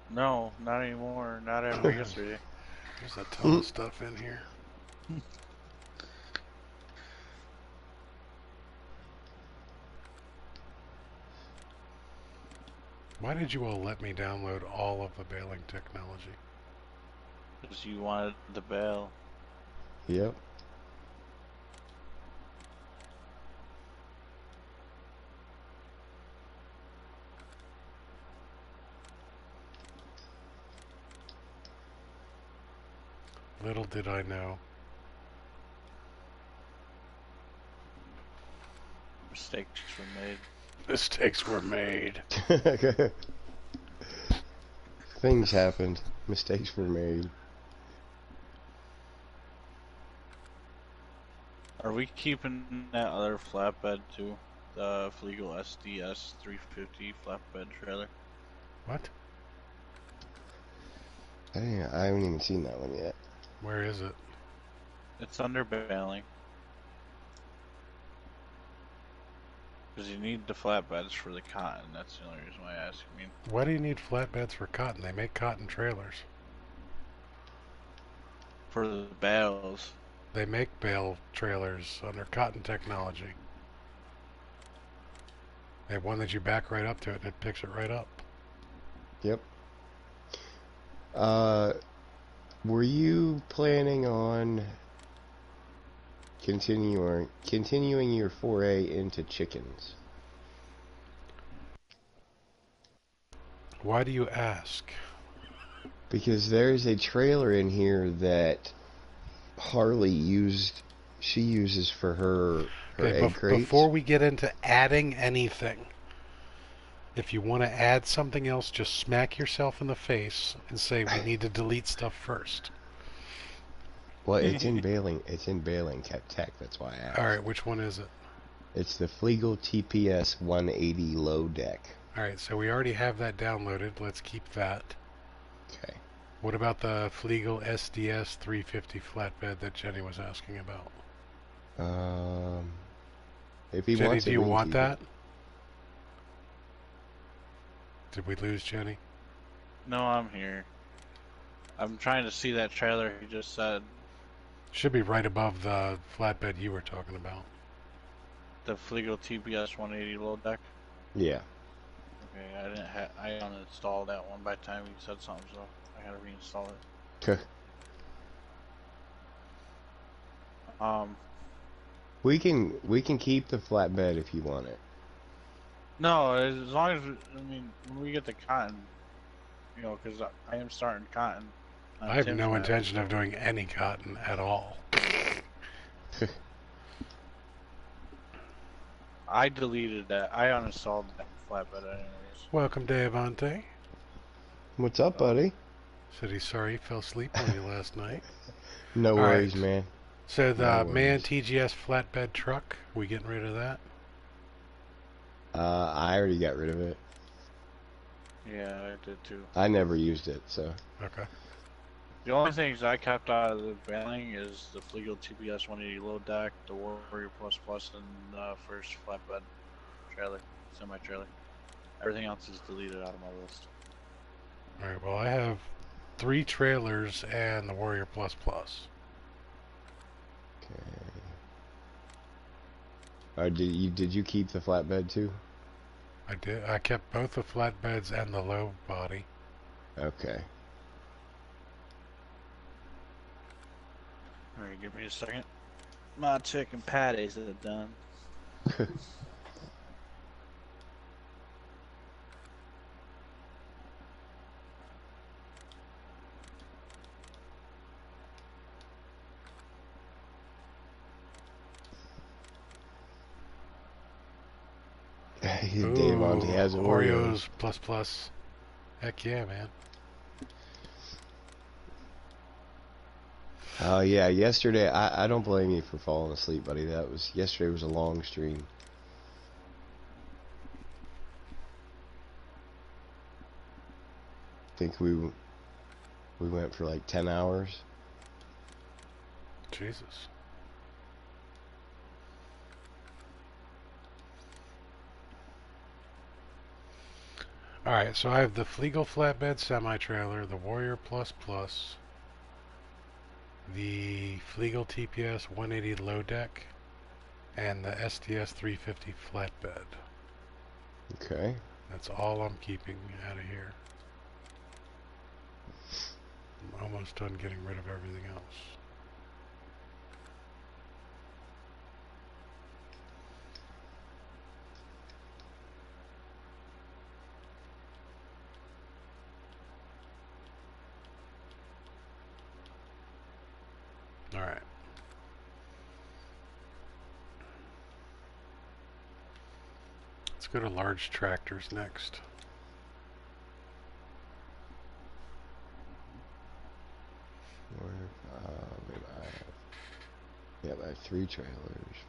No, not anymore. Not after yesterday. There's a ton of stuff in here. Why did you all let me download all of the baling technology? Because you wanted the bale. Yep. Little did I know. Mistakes were made. Mistakes were made. Things happened. Mistakes were made. Are we keeping that other flatbed too? The Flegel SDS 350 flatbed trailer? What? I haven't even seen that one yet. Where is it? It's under baling. Because you need the flatbeds for the cotton. That's the only reason why I ask. I mean, Why do you need flatbeds for cotton? They make cotton trailers. for the bales. They make bale trailers under cotton technology. They have one that you back right up to it and it picks it right up. Yep. Were you planning on continuing your foray into chickens? Why do you ask? Because there's a trailer in here that Harley uses for her egg crates. Before we get into adding anything, if you want to add something else, just smack yourself in the face and say we need to delete stuff first. Well, it's in baling. It's in baling tech. That's why I asked. All right, which one is it? It's the Flegel TPS 180 low deck. All right, so we already have that downloaded. Let's keep that. Okay. What about the Flegel SDS 350 flatbed that Jenny was asking about? If he Jenny, wants it, do you we can want keep that? it. Did we lose Jenny? No, I'm here. I'm trying to see that trailer he just said. Should be right above the flatbed you were talking about. The Flegel TPS 180 low deck. Yeah. Okay, I uninstalled that one by the time you said something, so I had to reinstall it. Okay. We can keep the flatbed if you want it. No, as long as, I mean, when we get the cotton, you know, because I am starting cotton. I have no intention of doing any cotton at all. I deleted that. I uninstalled that flatbed anyways. Welcome, Devante. What's up, buddy? Said he's sorry he fell asleep on you last night. No worries, man. So the Man TGS flatbed truck, we getting rid of that? I already got rid of it. Yeah, I did too. I never used it, so. Okay. The only things I kept out of the baling is the Flegel TPS 180 low deck, the Warrior Plus Plus, and the first flatbed trailer, semi-trailer. Everything else is deleted out of my list. Alright, well I have 3 trailers and the Warrior Plus Plus. Okay. Did you keep the flatbed too? I did. I kept both the flatbeds and the low body. Okay. Alright, give me a second. My chicken patties are done. Davon, he has Oreos plus plus. Heck yeah, man. Oh yeah, yesterday I don't blame you for falling asleep, buddy. Yesterday was a long stream. I think we went for like 10 hours. Jesus. Alright, so I have the Flegel flatbed semi-trailer, the Warrior Plus Plus, the Flegel TPS 180 low deck, and the SDS 350 flatbed. Okay. That's all I'm keeping out of here. I'm almost done getting rid of everything else. Alright. go to large tractors next. I have 3 trailers,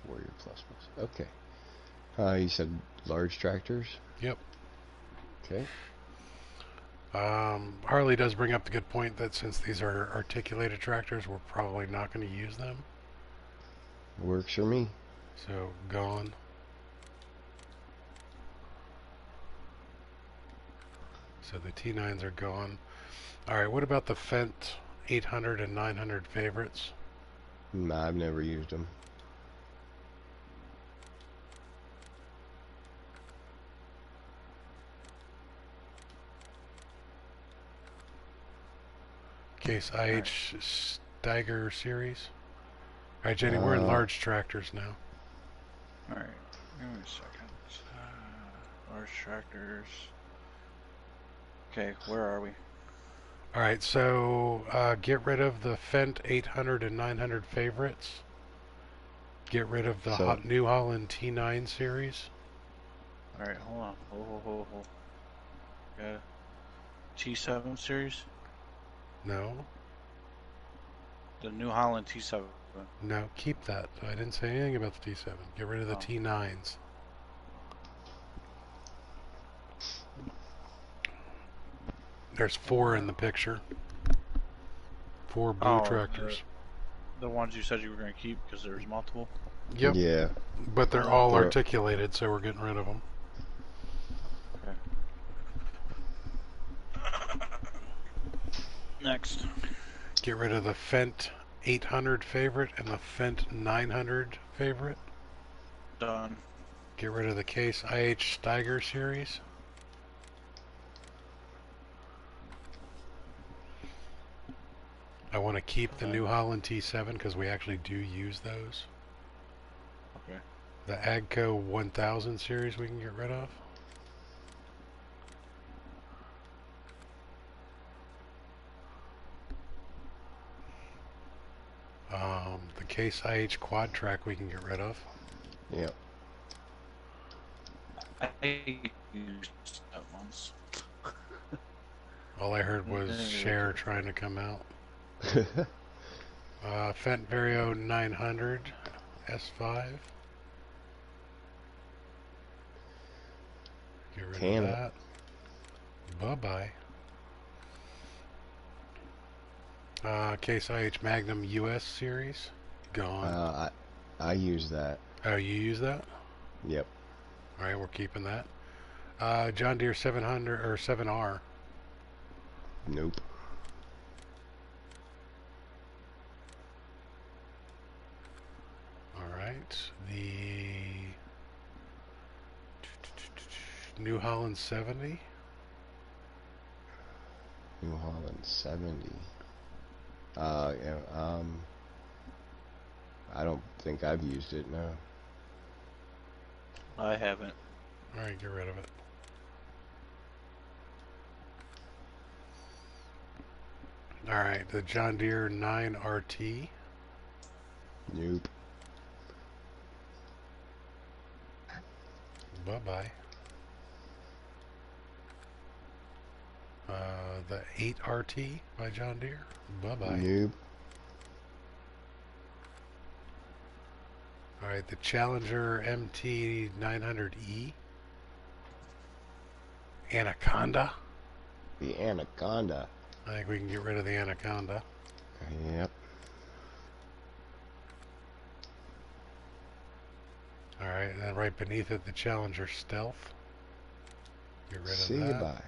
4-year plus. Okay. You said large tractors? Yep. Okay. Harley does bring up the good point that since these are articulated tractors, we're probably not going to use them. Works for me. So, gone. So the T9s are gone. Alright, what about the Fendt 800 and 900 favorites? Nah, I've never used them. Case IH Steiger series. Alright, Jenny, we're in large tractors now. Alright, give me a second. Large tractors. Okay, where are we? Alright, so get rid of the Fendt 800 and 900 favorites. Get rid of the New Holland T9 series. Alright, hold on. Hold. Got a T7 series? No. The New Holland T7. No, keep that. I didn't say anything about the T7. Get rid of the T9s. There's 4 in the picture. 4 blue tractors. The ones you said you were going to keep because there's multiple? Yep. Yeah. But they're all articulated, so we're getting rid of them. Okay. Next. Get rid of the Fendt 800 favorite and the Fendt 900 favorite. Done. Get rid of the Case IH Steiger series. I want to keep the New Holland T7 because we actually do use those. Okay. The Agco 1000 series we can get rid of. The Case IH Quad Track we can get rid of. Yep. I used that once. All I heard was Cher trying to come out. Fendt Vario 900 S5. Get rid of that. Bye-bye. Case IH Magnum US series. Gone. I use that. Oh, you use that? Yep. Alright, we're keeping that. John Deere 700 or 7R. Nope. Alright, the New Holland 70. New Holland 70. I don't think I've used it, no. I haven't. Alright, get rid of it. Alright, the John Deere 9RT. Nope. Bye-bye. The 8RT by John Deere. Bye-bye. Nope. Alright, the Challenger MT 900E. Anaconda. The Anaconda. I think we can get rid of the Anaconda. Yep. Alright, and then right beneath it, the Challenger Stealth. Get rid of that. See you bye.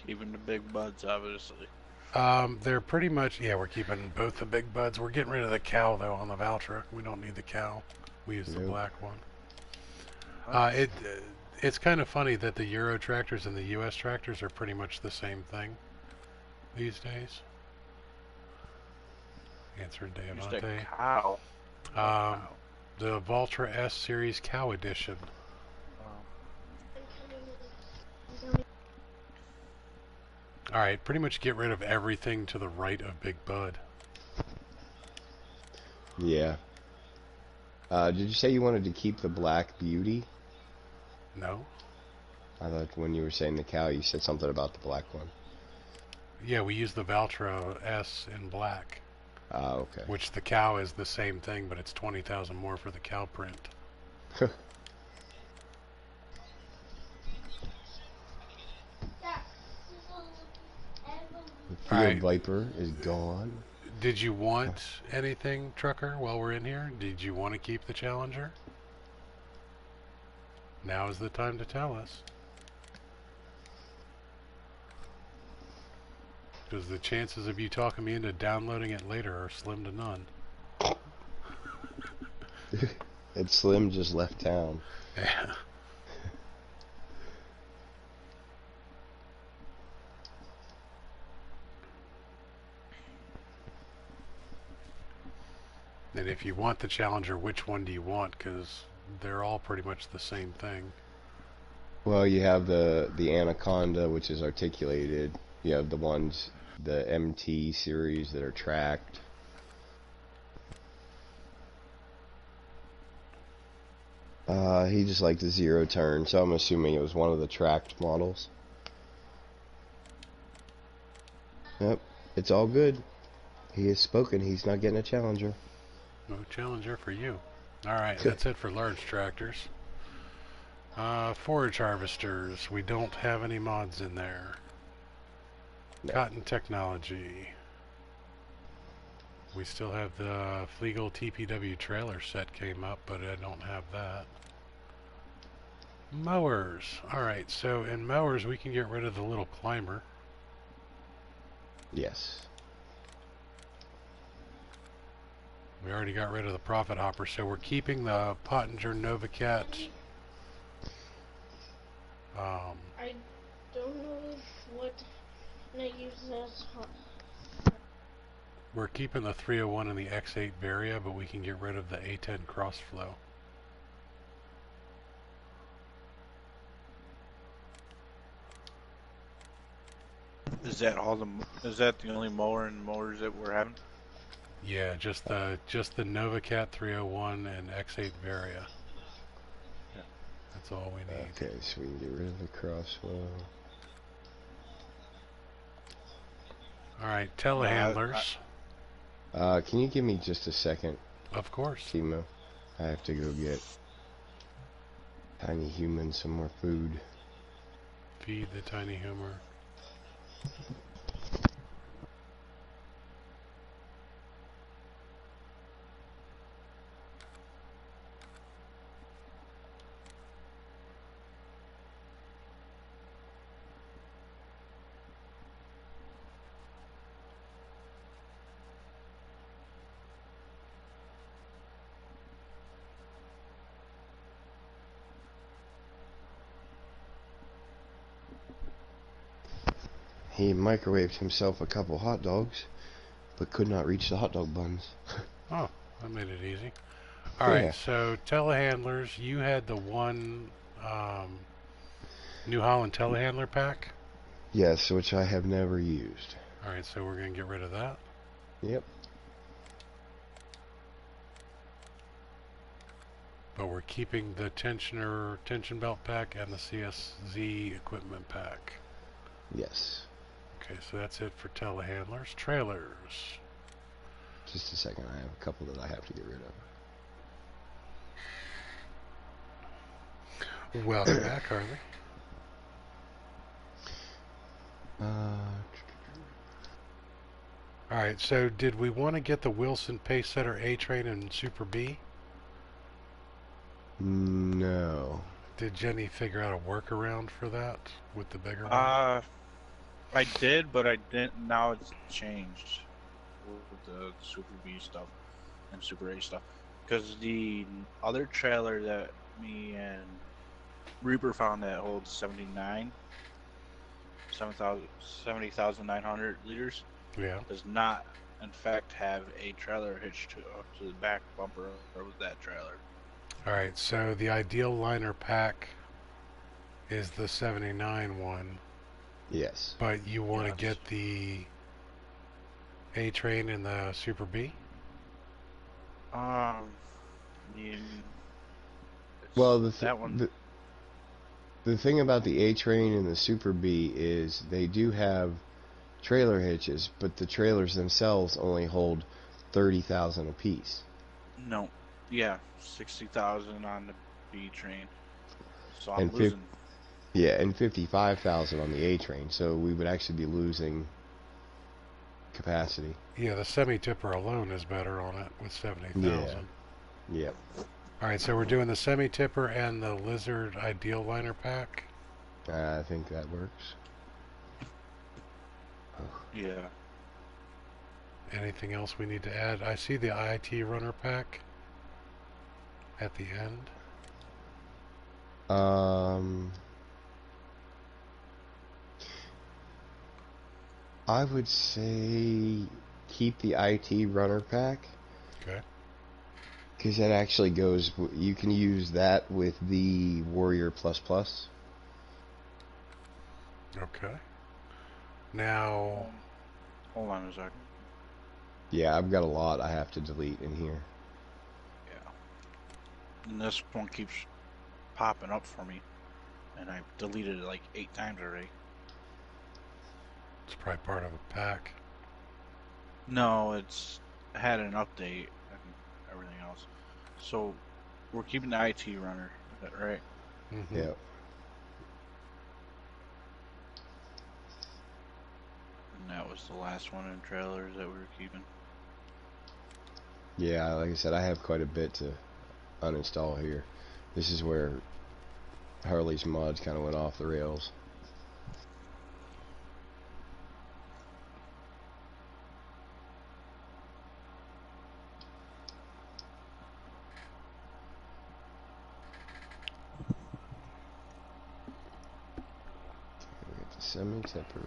Keeping the big buds, obviously. They're pretty much, yeah, we're keeping both the big buds. We're getting rid of the cow, though, on the Valtra. We don't need the cow. We use the black one. It's kind of funny that the Euro tractors and the US tractors are pretty much the same thing these days. Answer Deonante. Cow. The Valtra S Series Cow Edition. Alright, pretty much get rid of everything to the right of Big Bud. Yeah. Did you say you wanted to keep the Black Beauty? No. I thought when you were saying the cow, you said something about the black one. Yeah, we use the Valtro S in black. Okay. Which the cow is the same thing, but it's 20,000 more for the cow print. The Field Viper is gone. Did you want anything, Trucker, while we're in here? Did you want to keep the Challenger? Now is the time to tell us. Because the chances of you talking me into downloading it later are slim to none. And Slim just left town. Yeah. And if you want the Challenger, which one do you want? Because they're all pretty much the same thing. Well, you have the Anaconda, which is articulated. You have the ones, the MT series that are tracked. He just liked the 0 turn, so I'm assuming it was one of the tracked models. Yep, it's all good. He has spoken. He's not getting a Challenger. No Challenger for you. Alright, that's it for large tractors. Forage harvesters. We don't have any mods in there. No. Cotton technology. We still have the Flegel TPW trailer set came up, but I don't have that. Mowers. Alright, so in mowers we can get rid of the little climber. Yes. We already got rid of the Profit Hopper, so we're keeping the Pottinger Novacat. I don't know what I use as. We're keeping the 301 and the X8 Varia, but we can get rid of the A10 Crossflow. Is that all the? Is that the only mower and mowers that we're having? Yeah, just the Novacat 301 and X8 Varia. Yeah. That's all we need. Okay, so we can get rid of the Crossflow. Alright, telehandlers. Can you give me just a second? Of course. Timo, I have to go get Tiny Human some more food. Feed the tiny humor. He microwaved himself a couple hot dogs, but could not reach the hot dog buns. Oh, that made it easy. Alright, so telehandlers, you had the one New Holland telehandler pack? Yes, which I have never used. Alright, so we're going to get rid of that. Yep. But we're keeping the tension belt pack and the CSZ equipment pack. Yes. Okay, so that's it for telehandlers. Trailers. Just a second, I have a couple that I have to get rid of. Welcome back, Harley. Alright, so did we want to get the Wilson Pacesetter A-Train and Super B? No. Did Jenny figure out a workaround for that with the bigger one? I did, but I didn't. Now it's changed with the Super B stuff and Super A stuff. Because the other trailer that me and Reaper found that holds 70,900 liters, yeah, does not, in fact, have a trailer hitched up to the back bumper or with that trailer. Alright, so the ideal liner pack is the 79 one. Yes. But you want to get the A-Train and the Super B? mean, Well, that one. The thing about the A-Train and the Super B is they do have trailer hitches, but the trailers themselves only hold 30,000 apiece. No, yeah, 60,000 on the B train. So I'm And losing. Yeah, and 55,000 on the A-Train, so we would actually be losing capacity. Yeah, the semi-tipper alone is better on it with 70,000. Yeah. Yep. Alright, so we're doing the semi-tipper and the Lizard Ideal Liner Pack. I think that works. Yeah. Anything else we need to add? I see the IT Runner Pack at the end. I would say keep the IT Runner Pack. Okay. Because that actually goes, you can use that with the Warrior Plus Plus. Okay. Now... hold on a second. Yeah, I've got a lot I have to delete in here. Yeah. And this one keeps popping up for me. And I've deleted it like 8 times already. It's probably part of a pack. No, it's had an update and everything else. So, we're keeping the IT runner, is that right? Mm-hmm. Yep. And that was the last one in trailers that we were keeping. Yeah, like I said, I have quite a bit to uninstall here. This is where Harley's mods kind of went off the rails. Okay, we got the semi-tipper.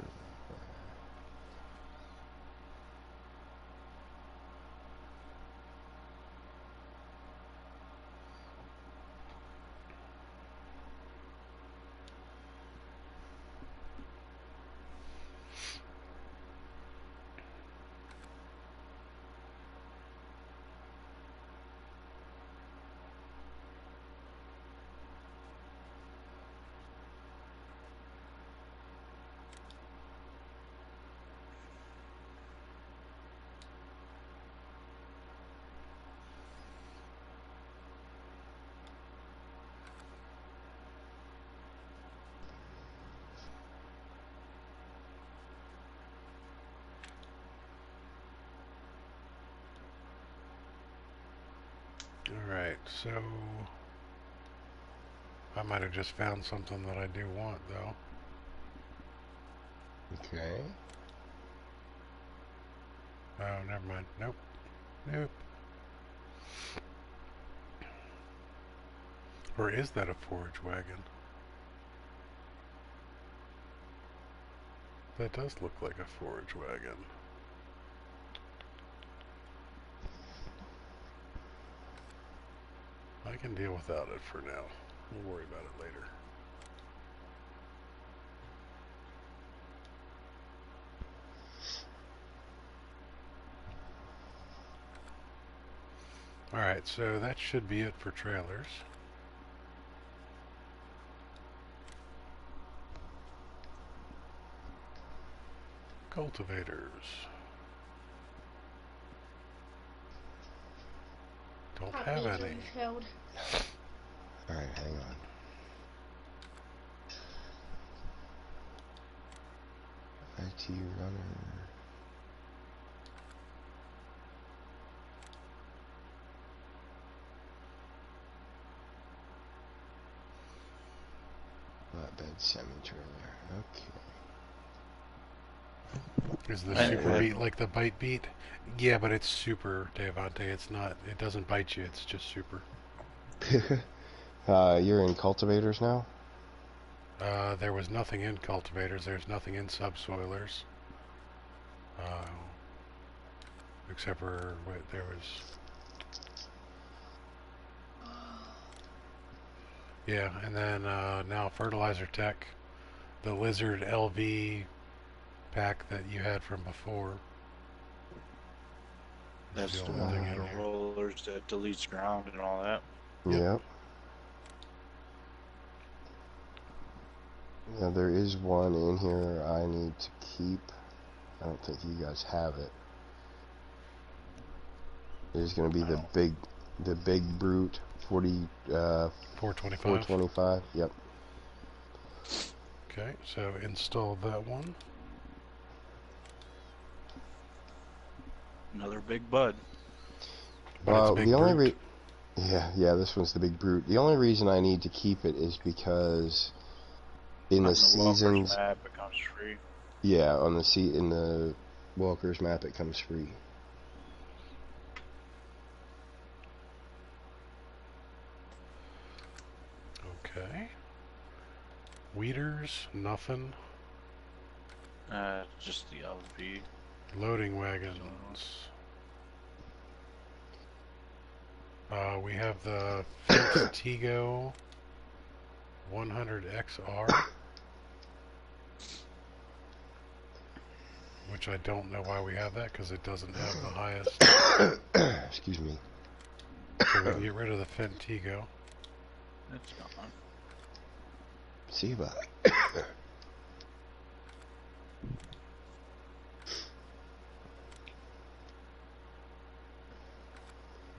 Alright, so... I might have just found something that I do want, though. Okay. Oh, never mind. Nope. Nope. Or is that a forage wagon? That does look like a forage wagon. I can deal without it for now. We'll worry about it later. Alright, so that should be it for trailers. Cultivators. Don't have any. Alright, hang on. IT runner. Flatbed semi-trailer. Okay. Is the super beat like the bite beat? Yeah, but it's super, Devante. It's not, it doesn't bite you, it's just super. You're in cultivators now? There was nothing in cultivators, there's nothing in subsoilers. Except for, wait, there was... Yeah, and then now Fertilizer Tech, the Lizard LV pack that you had from before. That's the one with the rollers that deletes ground and all that. Yep. Yeah, there is one in here I need to keep. I don't think you guys have it. It's going to be the big brute 425. 425. Yep. Okay, so install that one. Another big bud. But it's big brute. Yeah, this one's the big brute. The only reason I need to keep it is because in the seasons Welkers map it comes free. Yeah, in the Welkers map it comes free. Okay. Weeders, nothing. Just the LP. Loading wagons. We have the Tigo 100XR, which I don't know why we have that, because it doesn't have the highest. Excuse me. So we can get rid of the Tigo. It's gone. Siva.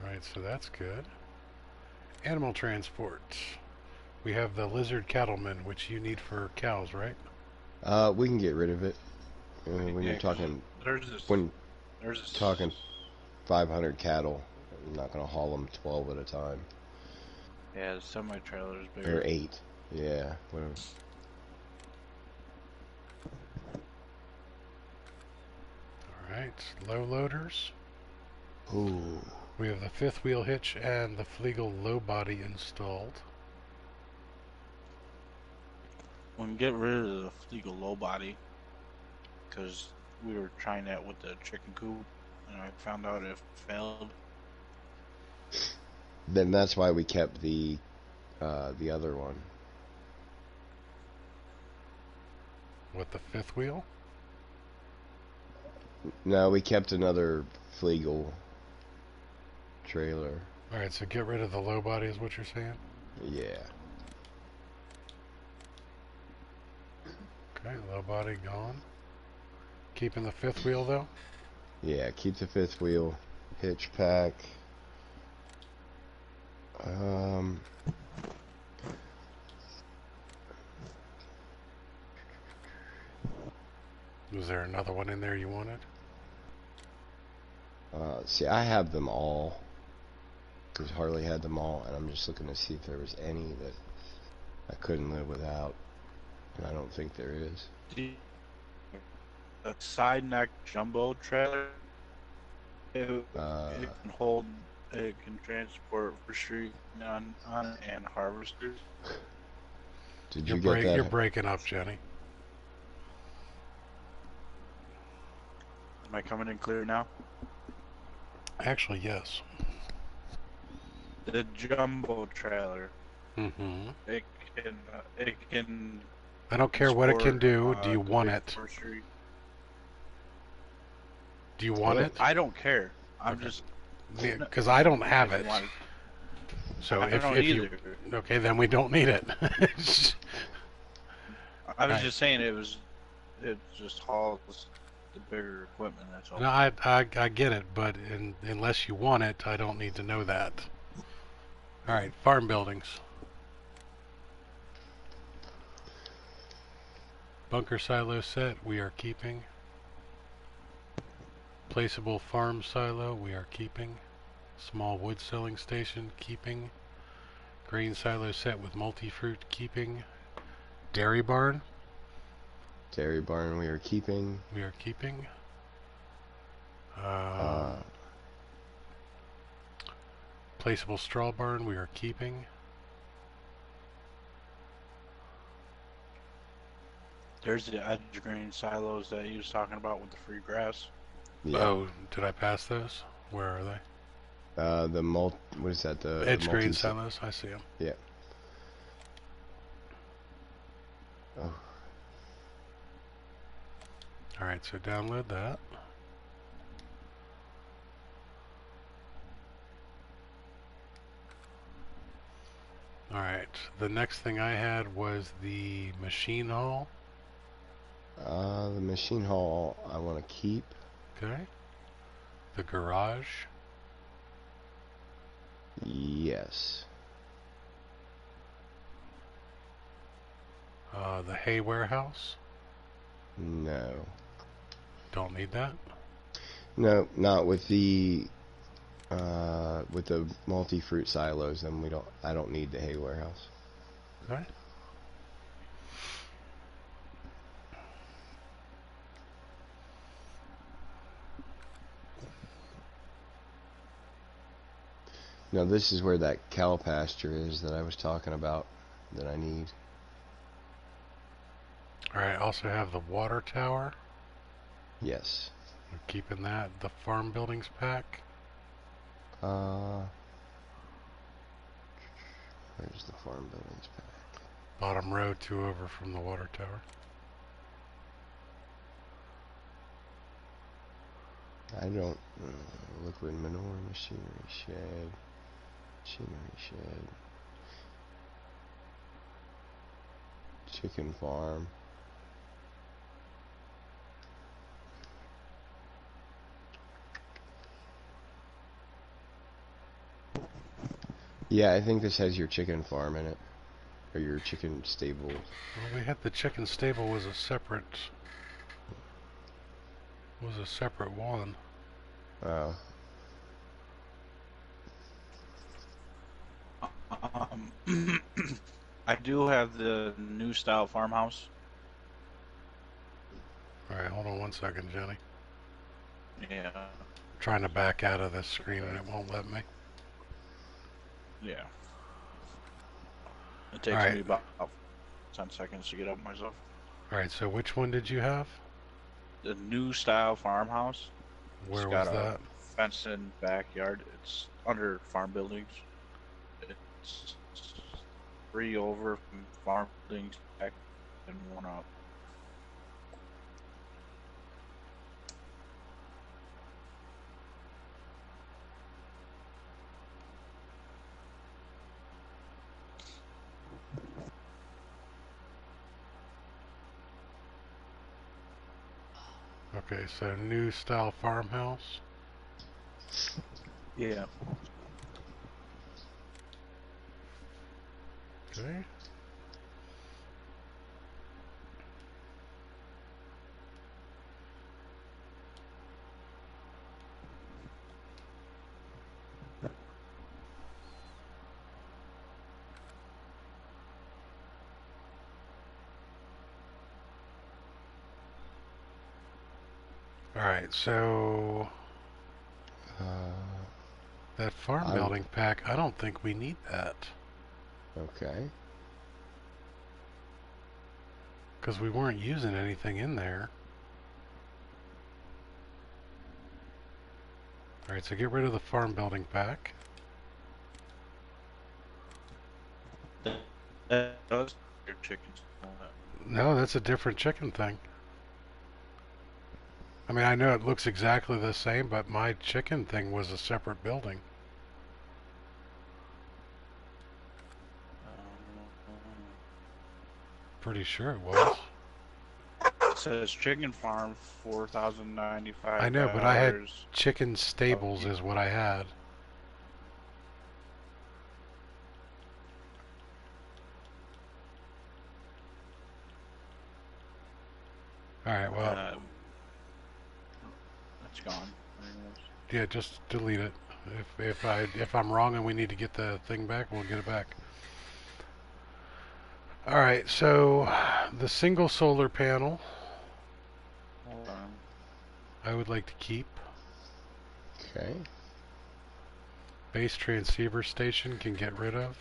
Right, so that's good. Animal transport. We have the lizard cattleman, which you need for cows, right? We can get rid of it. When you're talking, talking 500 cattle, I'm not gonna haul them 12 at a time. Yeah, the semi-trailer is bigger. Or 8. Yeah, whatever. Alright, low loaders. Ooh. We have the 5th wheel hitch and the Flegel low body installed. We can get rid of the Flegel low body, because we were trying that with the chicken coop, and I found out it failed. Then that's why we kept the other one. What, the 5th wheel? No, we kept another Flegel trailer. Alright, so get rid of the low body is what you're saying? Yeah. Okay, low body gone. Keeping the 5th wheel though? Yeah, keep the 5th wheel. Hitch pack. Was there another one in there you wanted? See, I have them all, because Harley had them all, and I'm just looking to see if there was any that I couldn't live without, and I don't think there is. A side neck jumbo trailer, it can transport forestry on and harvesters. Did you get that? You're breaking up, Jenny. Am I coming in clear now? Actually, yes. The jumbo trailer. Mm-hmm. It can. I don't care what it can do. Do you want it? Forestry. Do you want it? I don't care. I'm just because I don't have it. So I don't either. Okay, then we don't need it. I was just saying it just hauls the bigger equipment. That's all. No, I get it, but unless you want it, I don't need to know that. All right, farm buildings. Bunker silo set, we are keeping. Placeable farm silo, we are keeping. Small wood selling station, keeping. Grain silo set with multi-fruit, keeping. Dairy barn. Dairy barn, we are keeping. We are keeping. Placeable straw barn, we are keeping. There's the edge grain silos that he was talking about with the free grass. Yeah. Oh, did I pass those? Where are they? What is that? The edge grain silos. I see them. Yeah. Oh. All right, so download that. the next thing I had was the machine hall. The machine hall I want to keep. Okay. The garage. Yes. The hay warehouse. No. Don't need that. No, not with the multi-fruit silos. Then I don't need the hay warehouse. Okay. Now this is where that cow pasture is that I was talking about that I need. Alright, also have the water tower. Yes. We're keeping that. The farm buildings pack. Where's the farm buildings pack? Bottom row, 2 over from the water tower. I don't... liquid manure, machinery shed. Machinery shed. Chicken farm. Yeah, I think this has your chicken farm in it. Or your chicken stable. Well, we had the chicken stable was a separate one. Oh. I do have the new style farmhouse. Alright, hold on one second, Jenny. Yeah. I'm trying to back out of this screen and it won't let me. Yeah. It takes me about 10 seconds to get up myself. Alright, so which one did you have? The new style farmhouse. Where was that? Fenced in backyard. It's under farm buildings. It's 3 over from farm buildings back and 1 up. Okay, so new style farmhouse. Yeah. Okay. Alright, so that farm building pack, I don't think we need that. Okay. Because we weren't using anything in there. Alright, so get rid of the farm building pack. Those are chickens. No, that's a different chicken thing. I mean, I know it looks exactly the same, but my chicken thing was a separate building. Pretty sure it was. It says chicken farm, $4,095. I know, but I had chicken stables is what I had. Alright, well... that's gone. Yeah, just delete it. If I'm wrong and we need to get the thing back, we'll get it back. Alright, so the single solar panel I would like to keep. Okay. Base transceiver station can get rid of.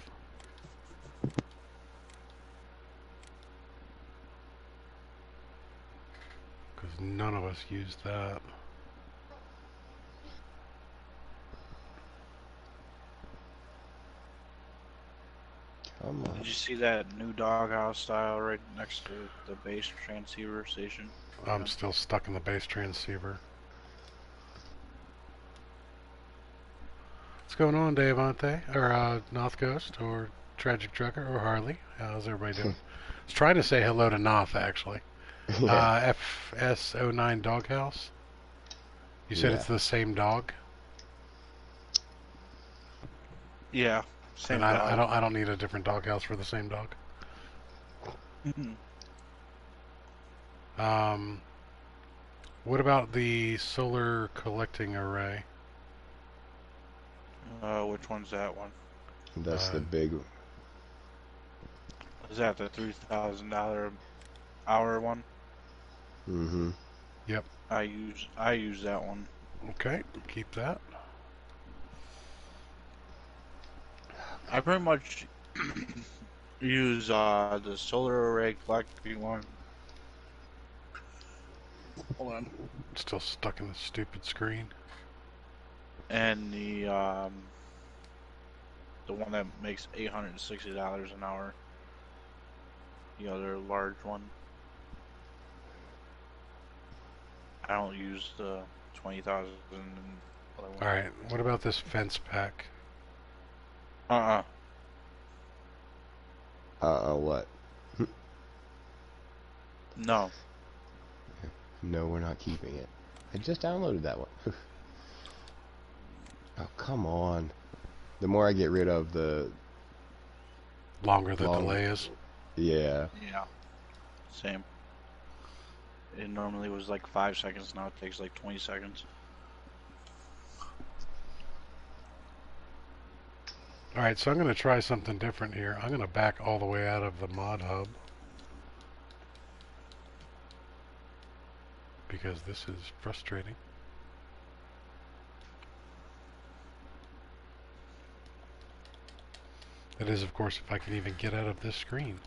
Because none of us used that. Come on. Did you see that new doghouse style right next to the base transceiver station? I'm still stuck in the base transceiver. What's going on, Davante? Or North Coast? Or Tragic Trucker or Harley. How's everybody doing? I was trying to say hello to Noth, actually. Yeah. FS09 Doghouse. You said Yeah. it's the same dog? Yeah, same And dog. I don't need a different doghouse for the same dog. What about the solar collecting array? Which one's that one? That's the big one. Is that the $3,000 hour one? Mm-hmm. Yep. I use that one. Okay, keep that. I pretty much use the solar array collecting one. Hold on. Still stuck in the stupid screen. And the one that makes $860 an hour. The other large one. I don't use the 20,000. All right. What about this fence pack? What? No. No, we're not keeping it. I just downloaded that one. Oh, come on. The more I get rid of, the longer the delay is. Yeah. Yeah. Same. It normally was like 5 seconds. Now it takes like 20 seconds. Alright, so I'm going to try something different here. I'm going to back all the way out of the mod hub. Because this is frustrating. That is, of course, if I can even get out of this screen.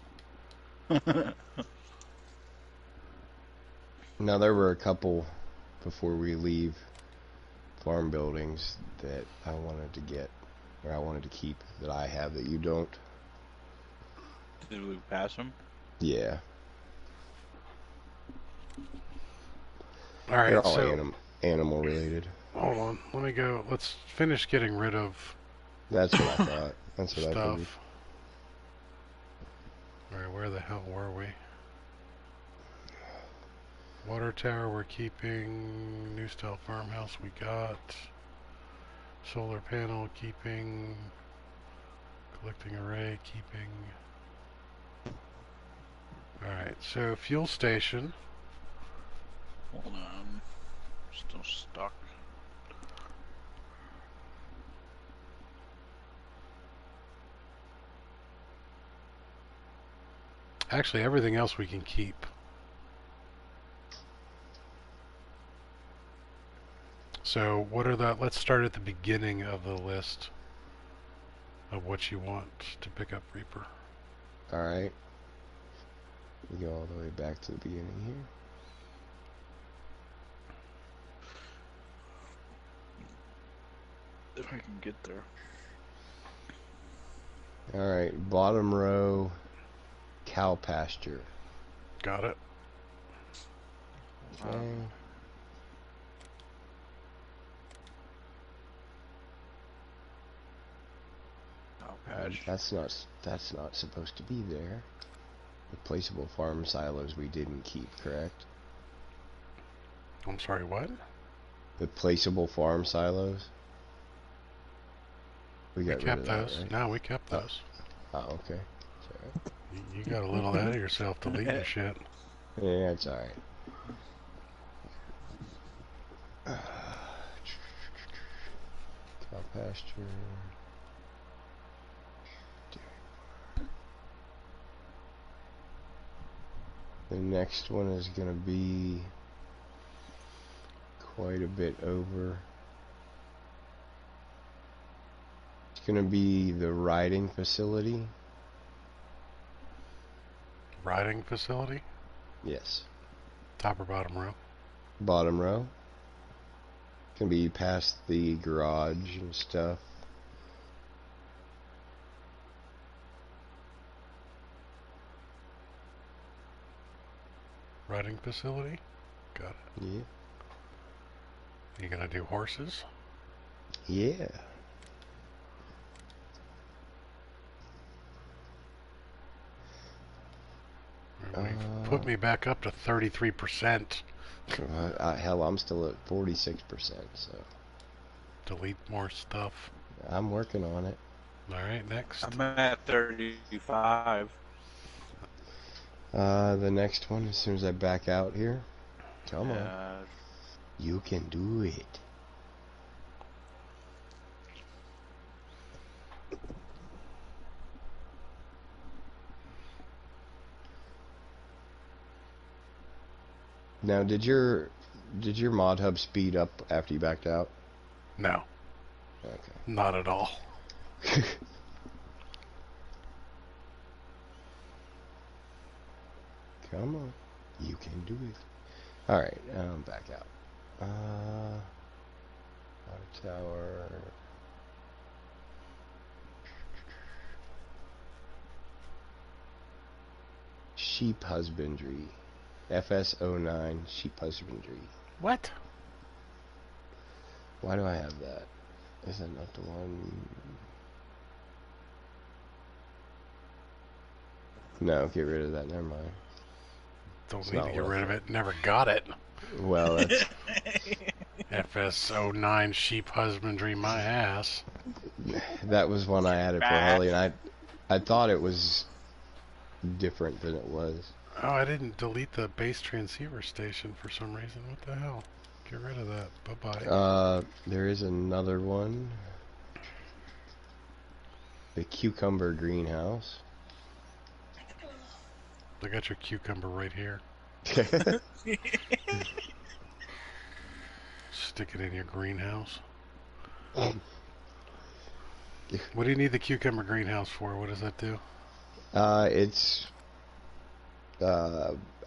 Now, there were a couple, before we leave, farm buildings that I wanted to get, or I wanted to keep, that I have that you don't. Did we pass them? Yeah. Alright, They're all so animal related. hold on, let me go. Let's finish getting rid of That's what I thought. That's what I figured. stuff. Alright, where the hell were we? Water tower we're keeping. New style farmhouse we got. Solar panel keeping. Collecting array keeping. Alright, so fuel station. Hold on. Still stuck. Actually, everything else we can keep. So, what are the... Let's start at the beginning of the list of what you want to pick up Reaper. Alright. We go all the way back to the beginning here. If I can get there. Alright, bottom row, cow pasture. Got it. Okay. That's not supposed to be there. Replaceable farm silos we didn't keep, correct? I'm sorry, what? Replaceable farm silos? We We got rid kept of that, those. right? No, we kept those. Oh, okay. It's alright. You got a little ahead of yourself deleting shit. Yeah, it's alright. Cow pasture. The next one is going to be quite a bit over. It's going to be the riding facility. Riding facility? Yes. Top or bottom row? Bottom row. Can be past the garage and stuff. Riding facility? Got it. Yeah. You gonna do horses? Yeah. Put me back up to 33%. Hell, I'm still at 46%, so... Delete more stuff. I'm working on it. Alright, next. I'm at 35. The next one, as soon as I back out here. Come on. You can do it. Now, did your mod hub speed up after you backed out? No. Okay. Not at all. Come on. You can do it. Alright, back out. Water tower. Sheep husbandry. FS09 sheep husbandry. What? Why do I have that? Is that not the one? No, get rid of that. Never mind. Don't need to get rid of it. Never got it. Well, that's... FS09 sheep husbandry my ass. That was one I added for Holly, and I thought it was different than it was. Oh, I didn't delete the base transceiver station for some reason. What the hell? Get rid of that. Bye-bye. There is another one. The cucumber greenhouse. I got your cucumber right here. Stick it in your greenhouse. What do you need the cucumber greenhouse for? What does that do? It's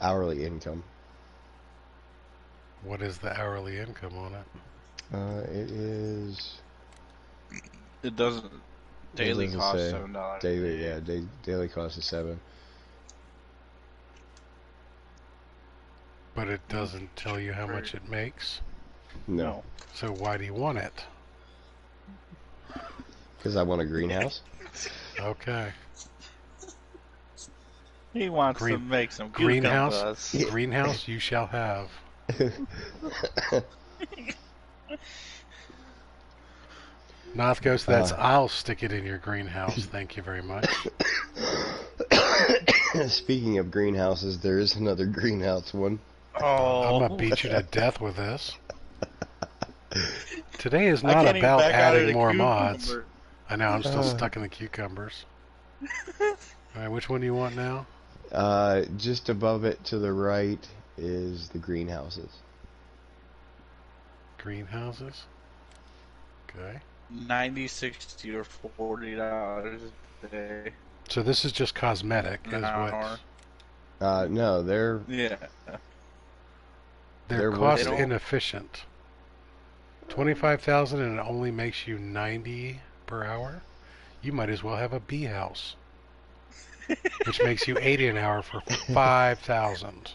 hourly income. What is the hourly income on it? It is... It doesn't... Daily cost $7. Daily, yeah, daily cost is $7. But it doesn't tell you how much it makes? No. So why do you want it? Because I want a greenhouse. Okay. He wants to make some greenhouse. Greenhouse you shall have. North Ghost, that's I'll stick it in your greenhouse. Thank you very much. Speaking of greenhouses, there is another greenhouse one. Oh. I'm gonna beat you to death with this. Today is not about adding more mods. I know, I'm still stuck in the cucumbers. Alright, which one do you want now? Just above it to the right is the greenhouses. Greenhouses? Okay. $90, $60, or $40 a day. So this is just cosmetic, is what? No, they're... Yeah. They're cost inefficient. 25,000 and it only makes you 90 per hour? You might as well have a bee house. Which makes you 80 an hour for 5,000.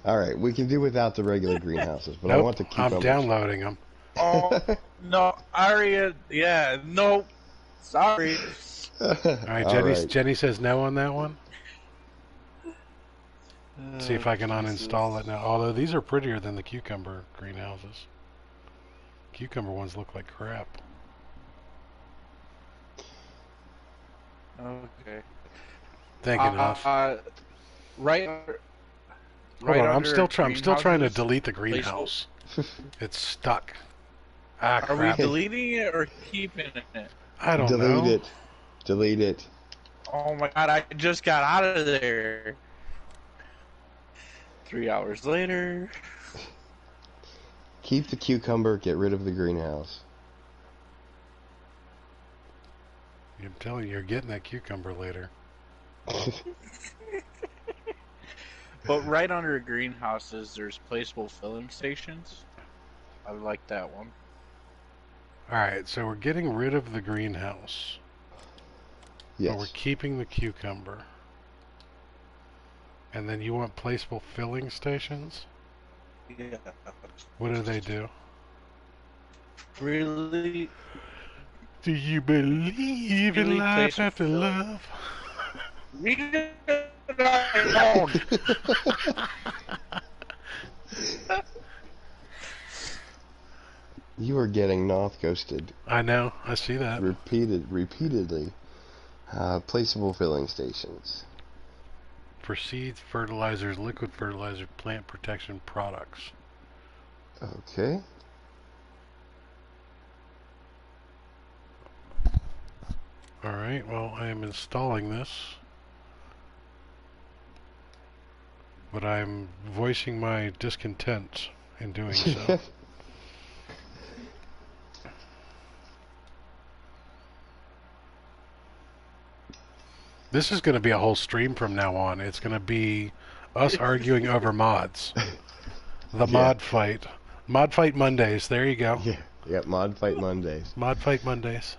Alright, we can do without the regular greenhouses, but I want the cucumbers. I'm downloading them. Oh, no, Aria, yeah, no, sorry. Alright, Jenny says no on that one. See if I can uninstall it now. Although these are prettier than the cucumber greenhouses. Cucumber ones look like crap. Okay. Think enough. Right Hold on, I'm still trying to delete the greenhouse. It's stuck. Ah, crap. Are we deleting it or keeping it? I don't know. Delete it. Delete it. Oh my god, I just got out of there. 3 hours later. Keep the cucumber, get rid of the greenhouse. I'm telling you, you're getting that cucumber later. But right under greenhouses, there's placeable filling stations. I like that one. Alright, so we're getting rid of the greenhouse. Yes. But we're keeping the cucumber. And then you want placeable filling stations? Yeah. What do they do? Really? Do you believe in life after love? We're gonna down. You are getting Noth ghosted. I know. I see that. Repeatedly. Placeable filling stations. For seeds, fertilizers, liquid fertilizer, plant protection products. Okay. Alright, well, I am installing this. But I'm voicing my discontent in doing so. This is going to be a whole stream from now on. It's going to be us arguing over mods. The mod fight. Mod fight Mondays. There you go. Yeah. Yep, mod fight Mondays. Mod fight Mondays.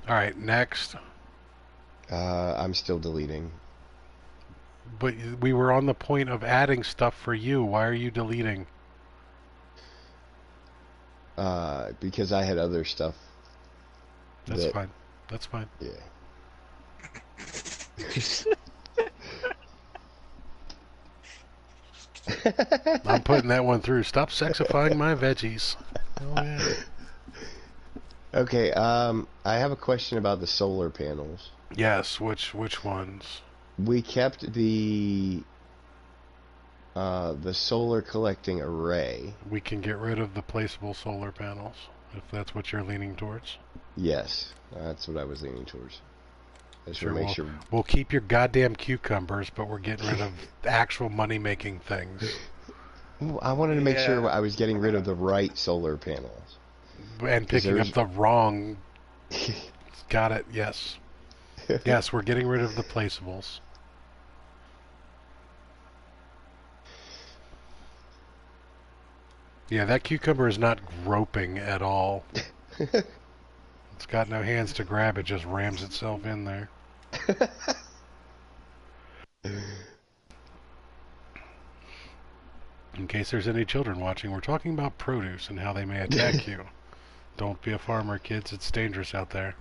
Alright, next. I'm still deleting. But we were on the point of adding stuff for you. Why are you deleting? Because I had other stuff. That's fine. That's fine. Yeah. I'm putting that one through. Stop sexifying my veggies. Oh, yeah. Okay, I have a question about the solar panels. Yes, which ones? We kept the solar collecting array. We can get rid of the placeable solar panels, if that's what you're leaning towards. Yes, that's what I was leaning towards. Sure, we'll keep your goddamn cucumbers, but we're getting rid of actual money-making things. I wanted to make sure I was getting rid of the right solar panels. And picking up the wrong... Got it, yes. Yes, we're getting rid of the placeables. Yeah, that cucumber is not groping at all. It's got no hands to grab, it just rams itself in there. In case there's any children watching, we're talking about produce and how they may attack you. Don't be a farmer, kids. It's dangerous out there.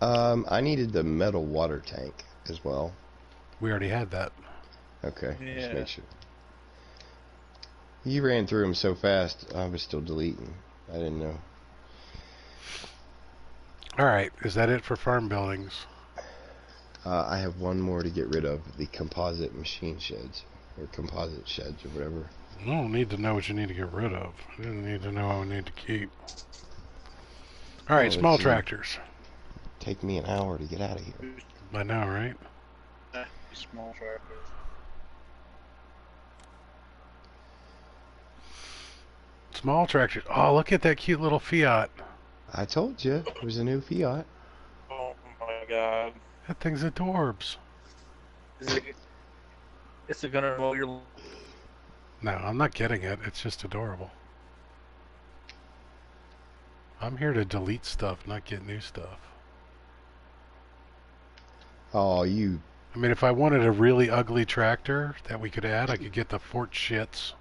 I needed the metal water tank as well. We already had that. Okay, just make sure. You ran through them so fast, I was still deleting. I didn't know. Alright, is that it for farm buildings? I have one more to get rid of, the composite machine sheds. Or composite sheds, or whatever. I don't need to know what you need to get rid of. I didn't need to know what we need to keep. Alright, small tractors. Take me an hour to get out of here. I know, right? Small tractors. Small tractors. Oh, look at that cute little Fiat. I told you, it was a new Fiat. Oh my god. That thing's adorbs. Is it gonna roll your... No, I'm not getting it. It's just adorable. I'm here to delete stuff, not get new stuff. Oh, you... I mean, if I wanted a really ugly tractor that we could add, I could get the Fort Shits.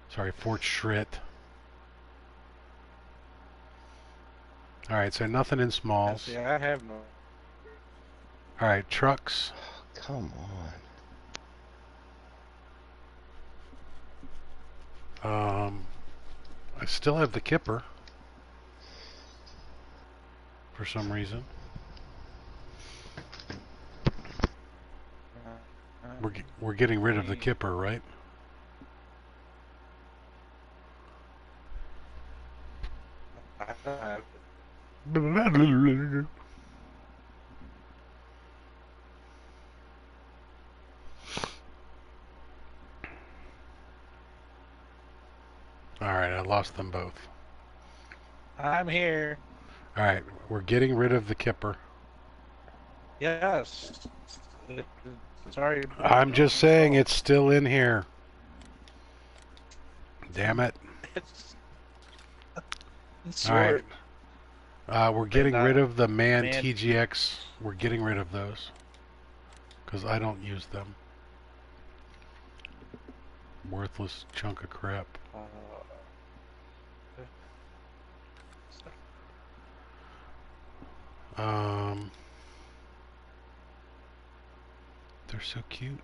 Sorry, Fort Schritt. Alright, so nothing in smalls. Yeah, I have no... Alright, trucks. Oh, come on. I still have the Kipper. For some reason. We're getting rid of the Kipper, right? Alright, I lost them both. I'm here. Alright, we're getting rid of the Kipper. Yes. Sorry. I'm just saying it's still in here. Damn it. Alright. We're getting rid of the Man TGX. We're getting rid of those. Because I don't use them. Worthless chunk of crap. They're so cute.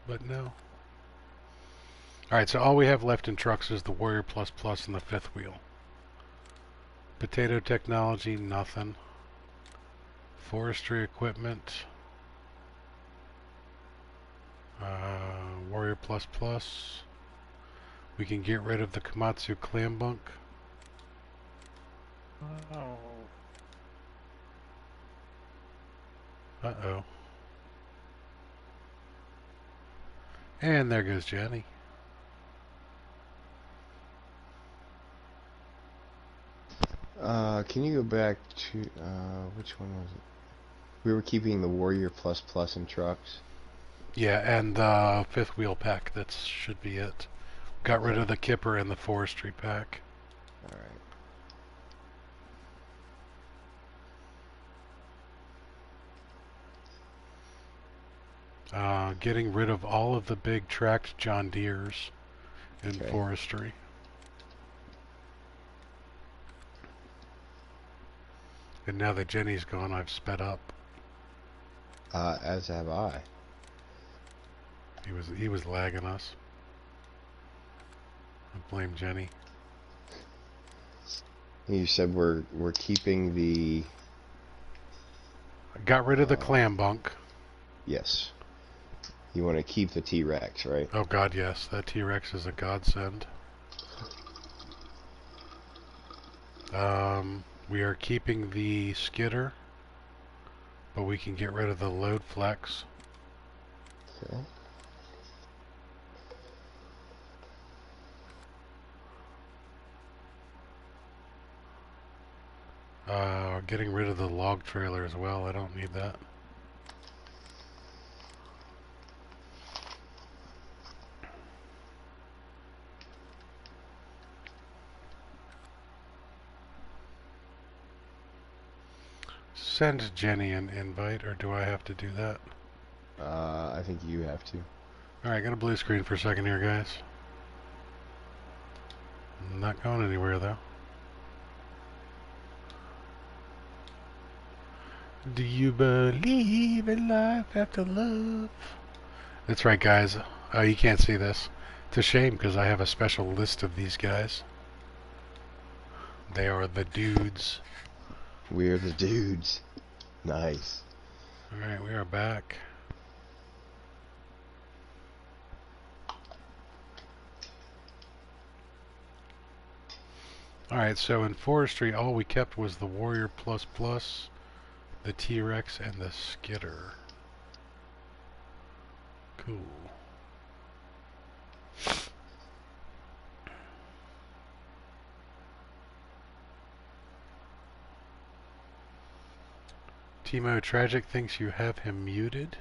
But no. Alright, so all we have left in trucks is the Warrior Plus Plus and the fifth wheel. Potato technology, nothing. Forestry equipment. Warrior Plus Plus. We can get rid of the Komatsu clam bunk. Oh. Uh-oh. And there goes Jenny. Can you go back to, which one was it? We were keeping the Warrior Plus Plus in trucks. Yeah, and the fifth wheel pack, that should be it. Got rid of the Kipper and the forestry pack. Alright. Getting rid of all of the big tracked John Deeres in forestry. And now that Jenny's gone, I've sped up. As have I. He was lagging us. I blame Jenny. You said we're keeping the... I got rid of the clam bunk. Yes. You want to keep the T-Rex, right? Oh god, yes. That T-Rex is a godsend. We are keeping the skidder, but we can get rid of the load flex. Okay. Getting rid of the log trailer as well. I don't need that. Send Jenny an invite, or do I have to do that? I think you have to. Alright, got a blue screen for a second here, guys. Not going anywhere, though. Do you believe in life after love? That's right, guys. Oh, you can't see this. It's a shame, because I have a special list of these guys. They are the dudes. We're the dudes. Nice. Alright, we are back. Alright, so in forestry, all we kept was the Warrior Plus Plus, the T-Rex, and the Skidder. Cool. Timo, Tragic thinks you have him muted.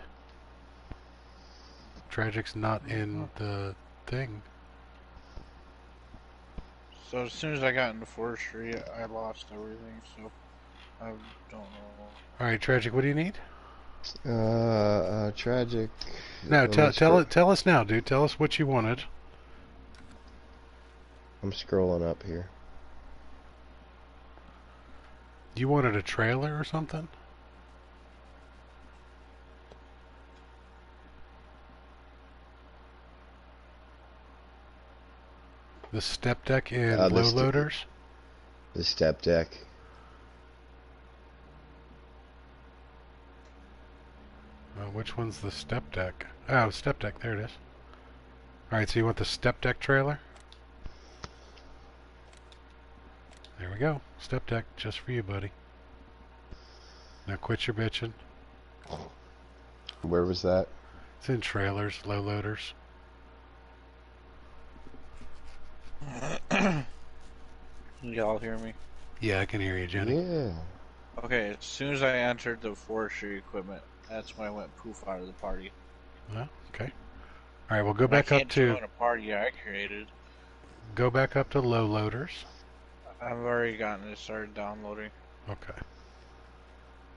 Tragic's not in the thing. So as soon as I got into forestry, I lost everything, so I don't know. Alright, Tragic, what do you need? Tragic. No, tell us now, dude. Tell us what you wanted. I'm scrolling up here. You wanted a trailer or something? The step deck in low loaders? The step deck. Which one's the step deck? Oh, step deck. There it is. Alright, so you want the step deck trailer? There we go. Step deck just for you, buddy. Now quit your bitching. Where was that? It's in trailers, low loaders. Y'all hear me? Yeah, I can hear you, Jenny. Yeah. Okay, as soon as I entered the forestry equipment, that's when I went poof out of the party. Well, okay. Alright, we'll go back up to... I can't join a party I created. Go back up to low loaders. I've already gotten it started downloading. Okay.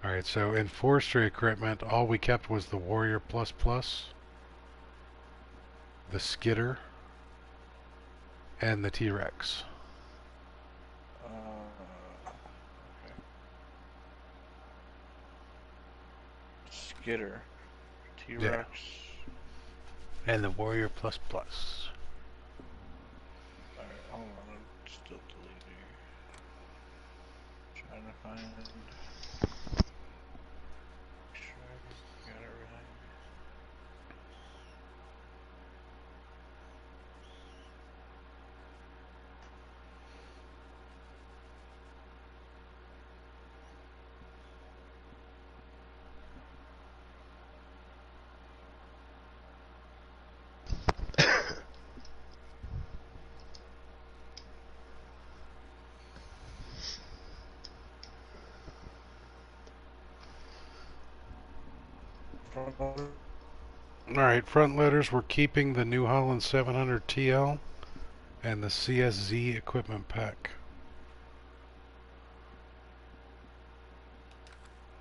Alright, so in forestry equipment, all we kept was the Warrior Plus Plus, the Skidder, and the T-Rex. Skitter. T-Rex. Yeah. And the Warrior Plus Plus. Alright, hold on, I'm still deleting. Trying to find... Make sure I got everything. Alright, front loaders, we're keeping the New Holland 700 TL and the CSZ equipment pack.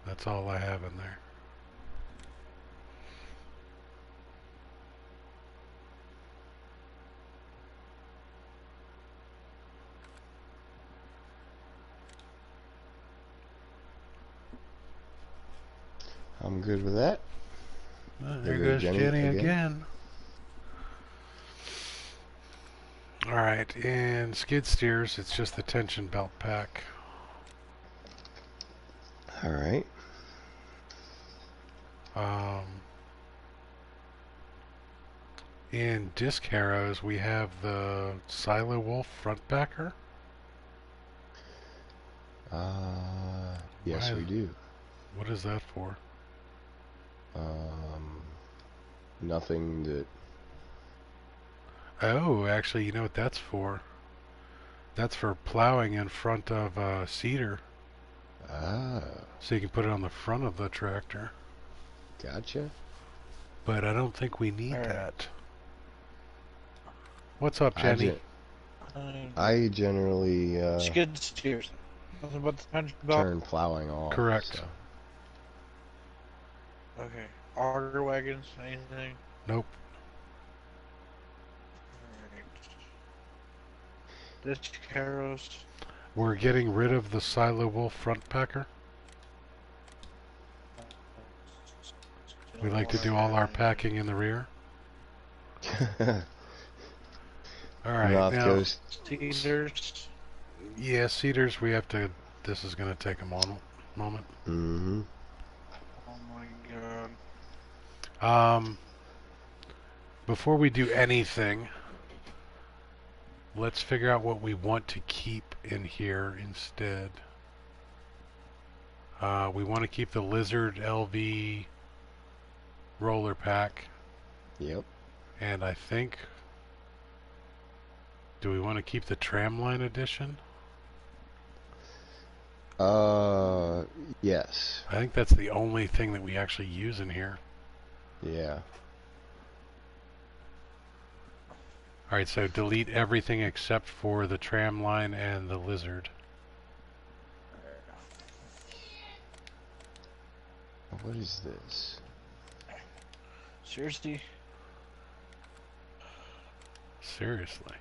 That's all I have in there. I'm good with that. There goes Jenny again. Alright, and skid steers, it's just the tension belt pack. Alright. In disc harrows, we have the Silo Wolf front backer. Yes, we do. What is that for? Nothing that... Oh, actually, you know what that's for? That's for plowing in front of a cedar. Ah. So you can put it on the front of the tractor. Gotcha. But I don't think we need that. What's up, Jenny? I generally skid steers. Nothing but the tension belt. Turn plowing off. Correct. So. Okay. Auger wagons, anything? Nope. Alright. Disc harrows. We're getting rid of the Silo Wolf front packer. We like to do all our packing in the rear. Alright, North now... Cedars. Yeah, cedars, we have to... This is going to take a moment. Mm-hmm. Oh my god. Before we do anything, let's figure out what we want to keep in here instead. We want to keep the Lizard LV roller pack. Yep. And I think... Do we want to keep the Tramline edition? Yes. I think that's the only thing that we actually use in here. Yeah. Alright, so delete everything except for the Tramline and the Lizard. What is this? Seriously? Seriously.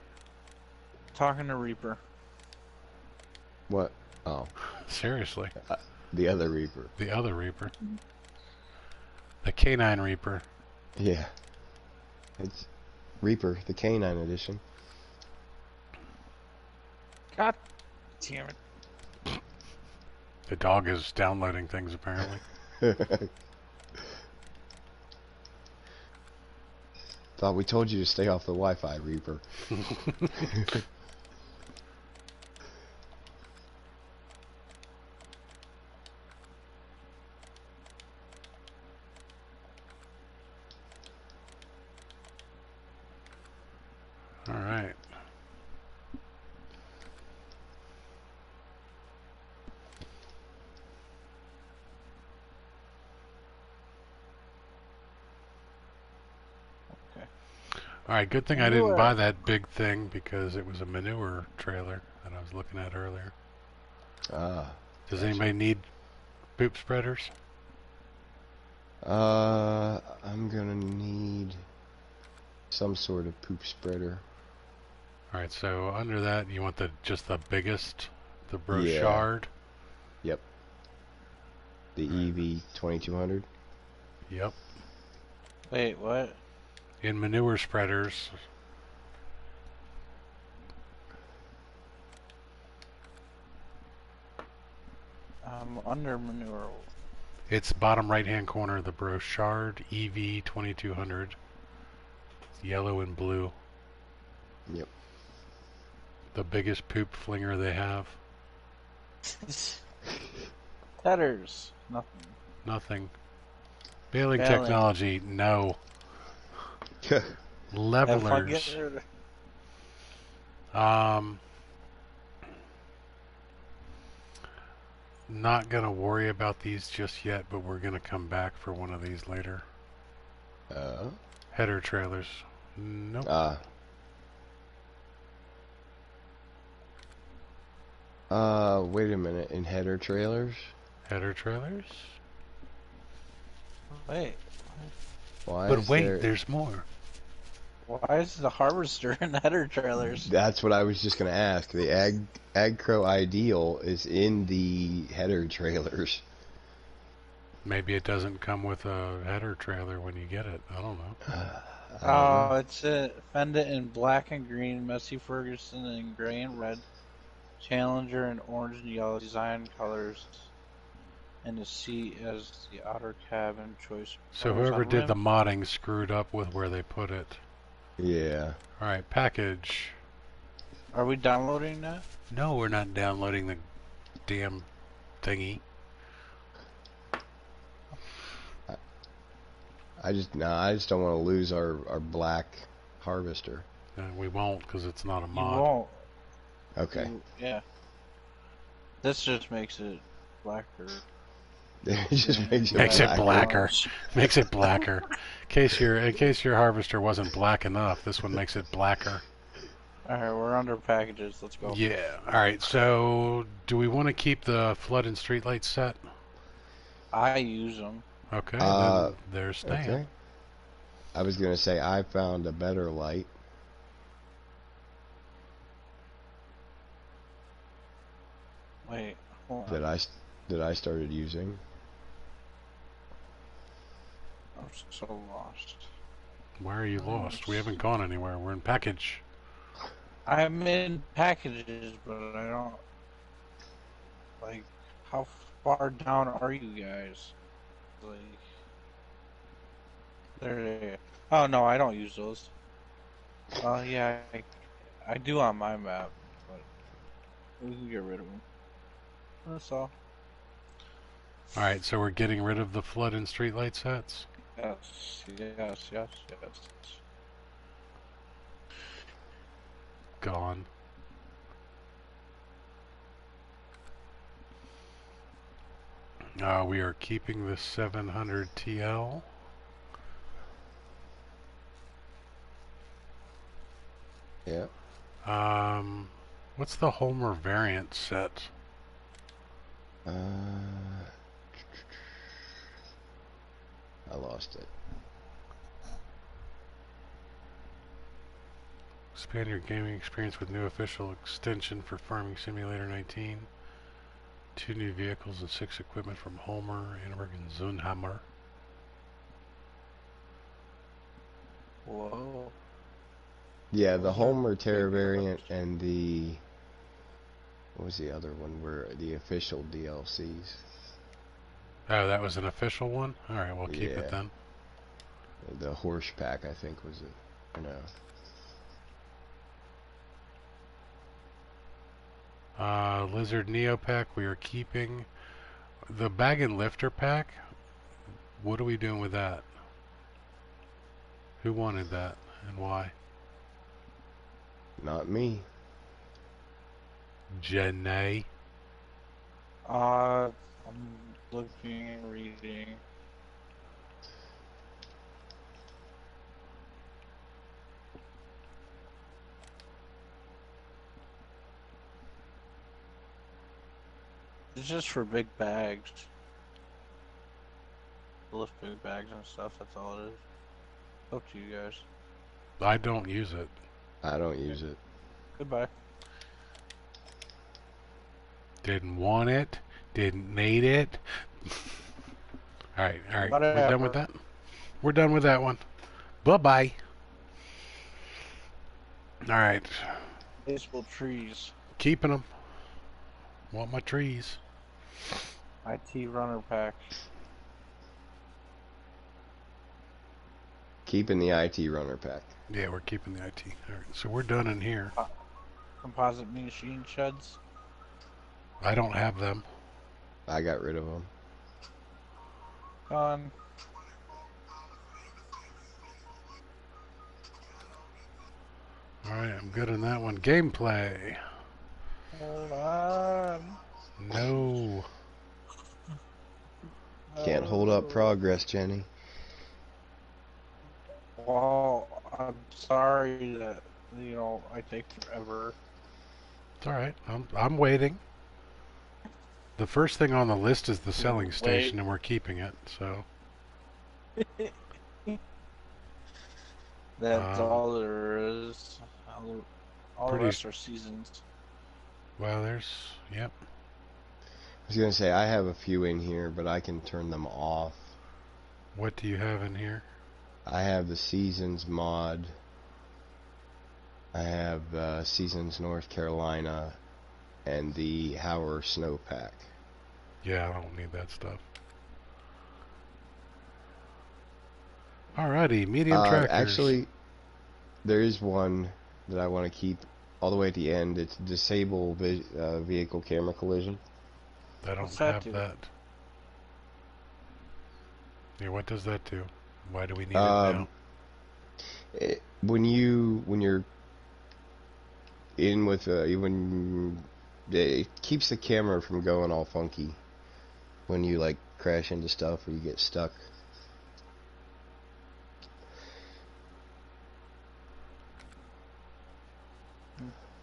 Talking to Reaper. What? Oh. Seriously. The other Reaper. The other Reaper. The Canine Reaper. Yeah. It's Reaper, the Canine edition. God damn it. The dog is downloading things apparently. Thought we told you to stay off the Wi-Fi, Reaper. All right. Alright, good thing I didn't buy that big thing because it was a manure trailer that I was looking at earlier. Ah. Does anybody need poop spreaders? I'm gonna need some sort of poop spreader. Alright, so under that you want just the biggest, the brochard? Yep. The EV 2200. Yep. Wait, what? In manure spreaders. Under manure. It's bottom right-hand corner of the Brochard EV 2200. It's yellow and blue. Yep. The biggest poop flinger they have. Headers. Nothing. Nothing. Baling technology, no. Levelers. Not gonna worry about these just yet, but we're gonna come back for one of these later. Header trailers. Nope. Wait a minute. In header trailers? Header trailers? Wait. Why? But wait, there's more. Why is the harvester in header trailers? That's what I was just going to ask. The AgCrow Ideal is in the header trailers. Maybe it doesn't come with a header trailer when you get it. I don't know. It's Fendit in black and green, Messy Ferguson in gray and red, Challenger in orange and yellow design colors, and the seat as the outer cabin choice. So whoever did the modding screwed up with where they put it. Yeah. Alright, package. Are we downloading that? No, we're not downloading the damn thingy. I just don't want to lose our black harvester. We won't, because it's not a mod. You won't. Okay. Yeah. This just makes it blacker. It just makes it blacker. Makes it blacker. In case your harvester wasn't black enough, this one makes it blacker. Alright, we're under packages. Let's go. Yeah. Alright, so do we want to keep the flood and streetlight set? I use them. Okay, then they're staying. Okay. I was going to say I found a better light. Wait, hold on. That I started using. I'm so lost. Why are you lost? We haven't gone anywhere. We're in package. I'm in packages, but I don't... Like, how far down are you guys? Like... There. Oh, no, I don't use those. Yeah, I do on my map, but we can get rid of them. That's all. Alright, so we're getting rid of the flood and streetlight sets? Yes. Gone. We are keeping the 700 TL. Yeah. What's the Homer variant set? I lost it. Expand your gaming experience with new official extension for Farming Simulator 19. 2 new vehicles and 6 equipment from Homer, Annenberg, and Zunhammer. Whoa. Yeah, the Homer Terra variant and the... What was the other one? Were the official DLCs. Oh, that was an official one? Alright, we'll keep it then. The horse pack, I think, was it. Lizard Neo pack, we are keeping. The bag and lifter pack, what are we doing with that? Who wanted that and why? Not me. Janae. I'm looking and reading. It's just for big bags. Lift big bags and stuff, that's all it is. Up to you guys. I don't use it. I don't use it. Goodbye. Didn't want it. Didn't need it. All right. Whatever. We're done with that? We're done with that one. Bye-bye. All right. Baseball trees. Keeping them. Want my trees. IT runner pack. Keeping the IT runner pack. Yeah, we're keeping the IT. All right, so we're done in here. Composite machine sheds. I don't have them. I got rid of them. Gone. Alright, I'm good on that one. Gameplay. Hold on. No. Can't hold up progress, Jenny. Well, I'm sorry that, I take forever. It's alright. I'm waiting. The first thing on the list is the selling station, and we're keeping it, so. That's all there is. All the rest are seasons. Well, yep. I was going to say, I have a few in here, but I can turn them off. What do you have in here? I have the Seasons mod. I have Seasons North Carolina and the Hauer Snowpack. Yeah, I don't need that stuff. Alrighty, medium tractors. Actually, there is one that I want to keep all the way at the end. It's disable vehicle camera collision. I don't have that. Yeah, what does that do? Why do we need it now? When you're in with it keeps the camera from going all funky when you like crash into stuff or you get stuck.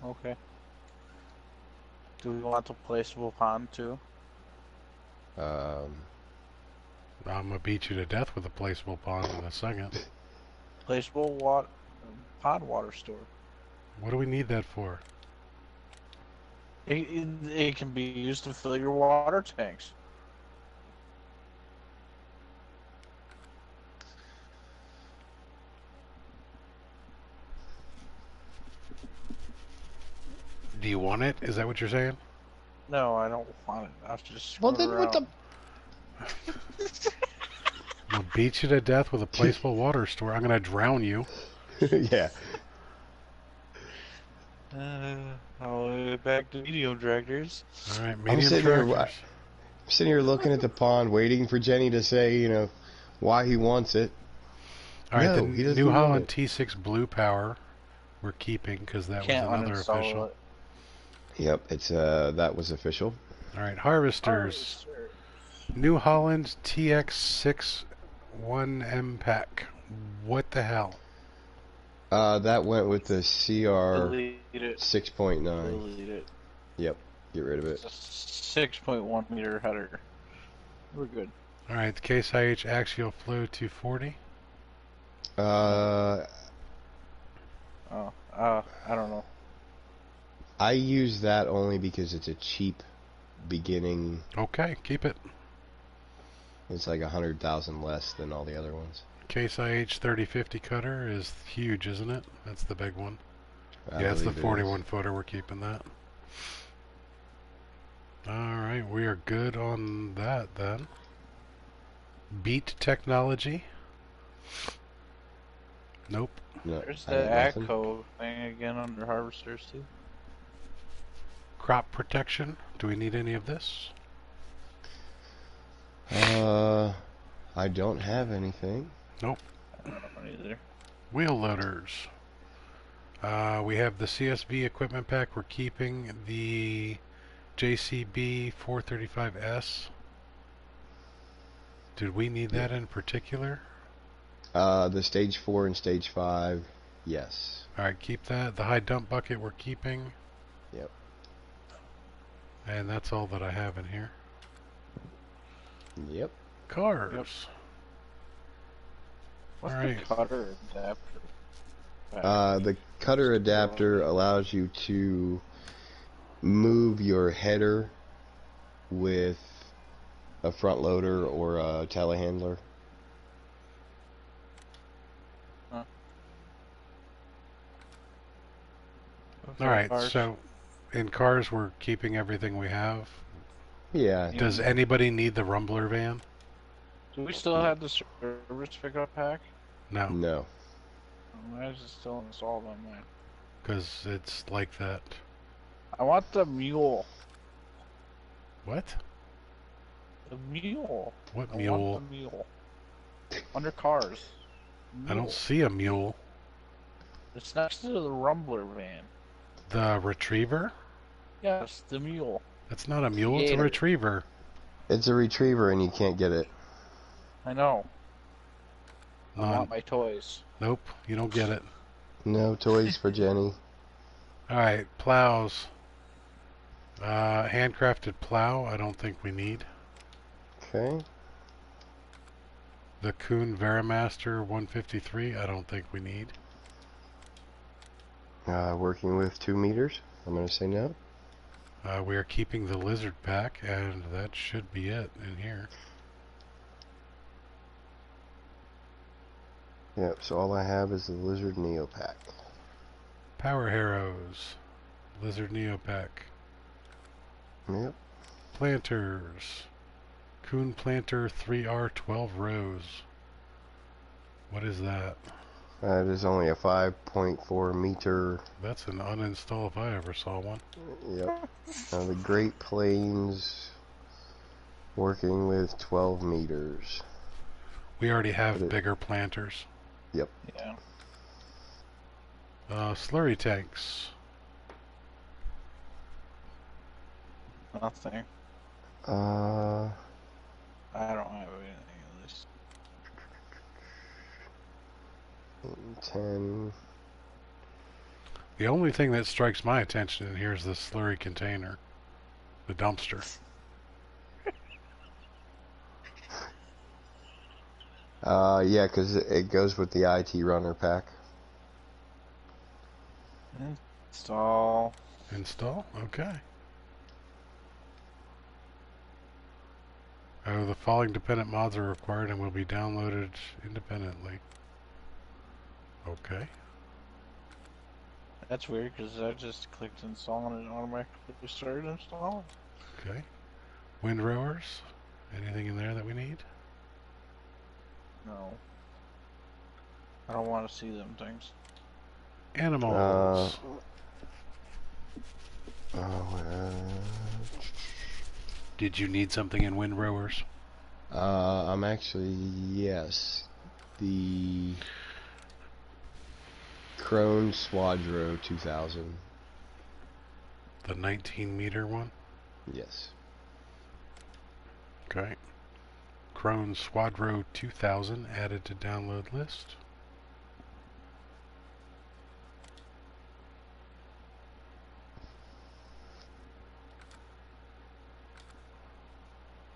Okay. Do we want the placeable pond too? I'm gonna beat you to death with a placeable pond in a second. Placeable pond water store. What do we need that for? It can be used to fill your water tanks. Do you want it? Is that what you're saying? No, I don't want it. I'll just. Well, then what the? I'll beat you to death with a placeable water store. I'm gonna drown you. Yeah. Back to medium tractors. All right, medium tractors. I'm sitting here looking at the pond, waiting for Jenny to say, why he wants it. All right, the New Holland T6 Blue Power, we're keeping because that was another official. It. Yep, it's that was official. All right, harvesters. New Holland TX6 1M pack. What the hell? That went with the CR 6.9. Delete it. Yep, get rid of it. It's a 6.1 meter header. We're good. All right, the Case IH Axial Flow 240. I don't know. I use that only because it's a cheap beginning. Okay, keep it. It's like 100,000 less than all the other ones. Case IH 3050 cutter is huge, isn't it? That's the big one. Yeah, it's the 41 footer. We're keeping that. Alright, we are good on that then. Beat Technology. Nope. No, there's the ACO thing again under harvesters too. Crop protection. Do we need any of this? I don't have anything. Nope. I don't either. Wheel loaders. We have the CSV equipment pack. We're keeping the JCB 435S. Did we need that in particular? The stage 4 and stage 5, yes. Alright, keep that. The high dump bucket we're keeping. Yep. And that's all that I have in here. Yep. Cars. Yep. What's All right. the cutter adapter? The cutter adapter allows you to move your header with a front loader or a telehandler. Huh. All right, so in cars we're keeping everything we have. Yeah. Does anybody need the Rumbler van? Do we still have the service pickup pack? No. No. Why is it still installed on mine? Because it's like that. I want the mule. What? The mule. What mule? I want the mule. Under cars. Mule. I don't see a mule. It's next to the Rumbler van. The retriever? Yes, the mule. That's not a mule, it's a retriever. It's a retriever and you can't get it. I know. I want my toys. Nope, you don't get it. No toys for Jenny. Alright, plows. Handcrafted plow, I don't think we need. Okay. The Kuhn Verimaster 153, I don't think we need. Working with 2 meters, I'm going to say no. We are keeping the lizard pack, and that should be it in here. Yep, so all I have is the lizard Neopack. Power Harrows. Lizard Neopack. Yep. Planters. Kuhn Planter 3R 12 rows. What is that? It is only a 5.4 meter. That's an uninstall if I ever saw one. Yep. The Great Plains working with 12 meters. We already have bigger planters. Yep. Yeah. Slurry tanks. Nothing. Uh. I don't have anything of this. 10. The only thing that strikes my attention in here is the slurry container. The dumpster. Yeah, because it goes with the IT runner pack. Install. Install? Okay. Oh, the following dependent mods are required and will be downloaded independently. Okay. That's weird because I just clicked install and it automatically started installing. Okay. Windrowers? Anything in there that we need? No. I don't want to see them things. Animals. Did you need something in windrowers? I'm actually, yes. The Crone Swadro 2000. The 19 meter one? Yes. Okay. Crone Swadro 2000 added to download list.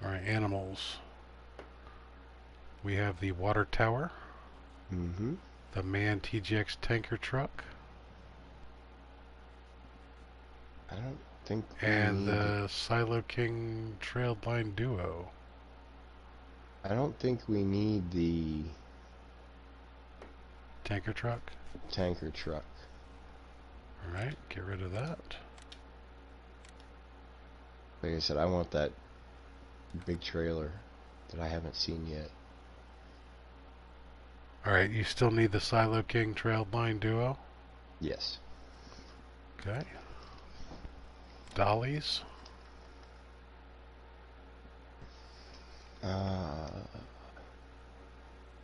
Alright, animals. We have the water tower. Mm-hmm. The MAN TGX tanker truck. I don't think and the Silo King Trailed Line Duo. I don't think we need the tanker truck. Tanker truck. Alright, get rid of that. Like I said, I want that big trailer that I haven't seen yet. Alright, you still need the Silo King Trailed Line Duo? Yes. Okay. Dollies?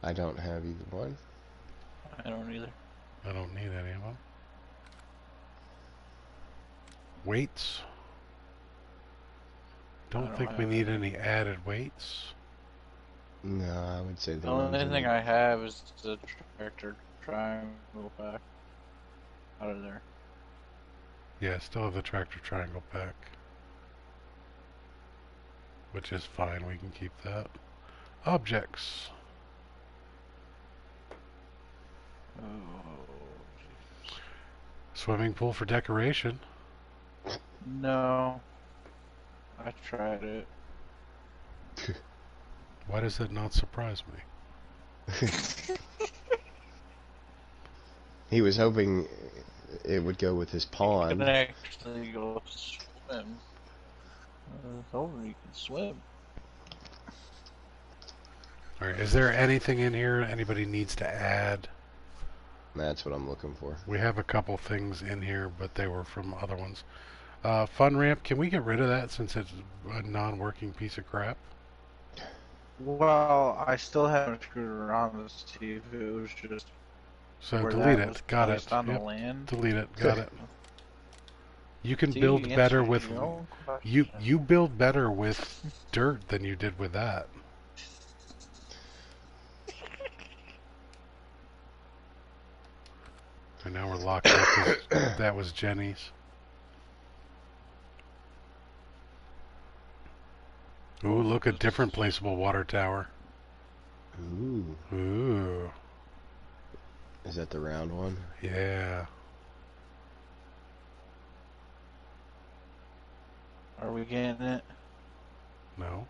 I don't have either one. I don't either. I don't need any of them. Weights? Don't think we need any added weights. No, I would say the only thing I have is the tractor triangle pack out of there. Yeah, still have the tractor triangle pack, which is fine. We can keep that. Objects. Oh, swimming pool for decoration. No, I tried it. Why does that not surprise me? He was hoping it would go with his pond. You can actually go swim. Over, you can swim. Alright, is there anything in here anybody needs to add? That's what I'm looking for. We have a couple things in here, but they were from other ones. Fun ramp, can we get rid of that since it's a non-working piece of crap? Well, I still haven't screwed around to see if it was just So delete it. Got it. On yep. the land. Delete it. Got it. You can See, build better with you build better with dirt than you did with that. And now we're locked up because that was Jenny's. Ooh, look, a different placeable water tower. Ooh. Ooh. Is that the round one? Yeah. Are we getting it? No.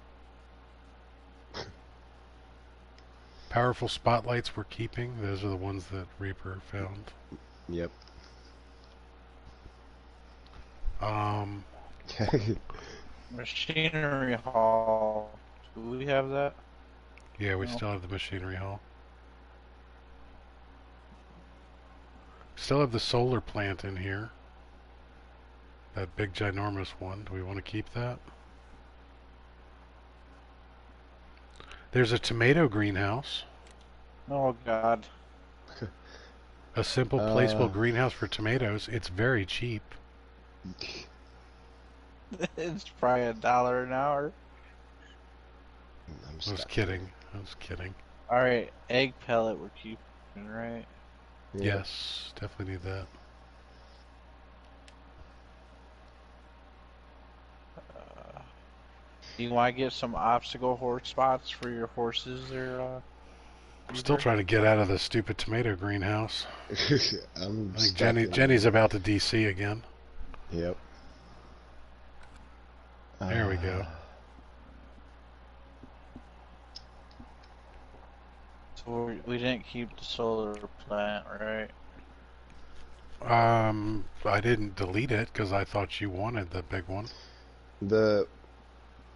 Powerful spotlights we're keeping. Those are the ones that Reaper found. Yep. Machinery hall. Do we have that? Yeah, we still have the machinery hall. Still have the solar plant in here. That big ginormous one. Do we want to keep that? There's a tomato greenhouse. Oh God. A simple placeable greenhouse for tomatoes. It's very cheap. It's probably $1 an hour. I was kidding. I was kidding. Alright, egg pellet we're keeping, right? Yeah. Yes, definitely need that. Do you want to get some obstacle horse spots for your horses there? I'm still trying to get out of the stupid tomato greenhouse. I think Jenny's about to DC again. Yep. There we go. So we didn't keep the solar plant, right? I didn't delete it because I thought you wanted the big one. But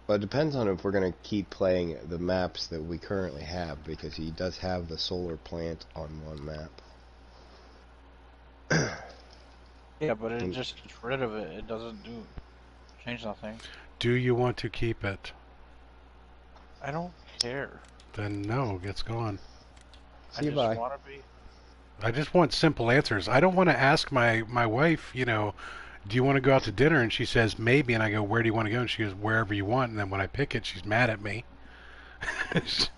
it depends on if we're going to keep playing the maps that we currently have, because he does have the solar plant on one map. Yeah, but it just gets rid of it. It doesn't change nothing. Do you want to keep it? I don't care. Then no, it's gone. I just want to be. I just want simple answers. I don't want to ask my wife, you know, do you want to go out to dinner? And she says, maybe. And I go, where do you want to go? And she goes, wherever you want. And then when I pick it, she's mad at me. That's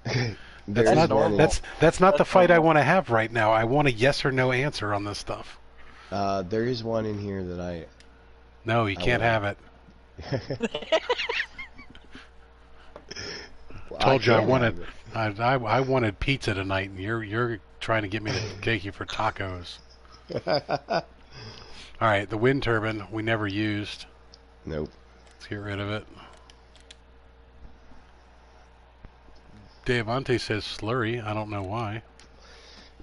not the fight I want to have right now. I want a yes or no answer on this stuff. There is one in here that I... No, you can't have it. Told you I wanted pizza tonight, and you're trying to get me to take you for tacos. All right, the wind turbine we never used. Nope. Let's get rid of it. Devante says slurry. I don't know why.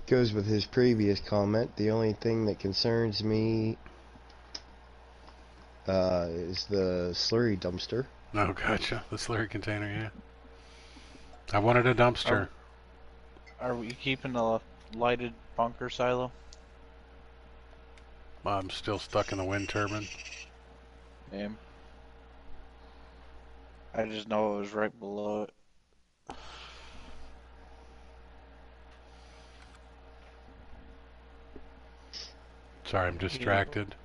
Goes with his previous comment. The only thing that concerns me is the slurry dumpster. Oh, gotcha. The slurry container, yeah. I wanted a dumpster. Are we keeping the lighted bunker silo? I'm still stuck in the wind turbine. Damn. I just know it was right below it. Sorry, I'm distracted.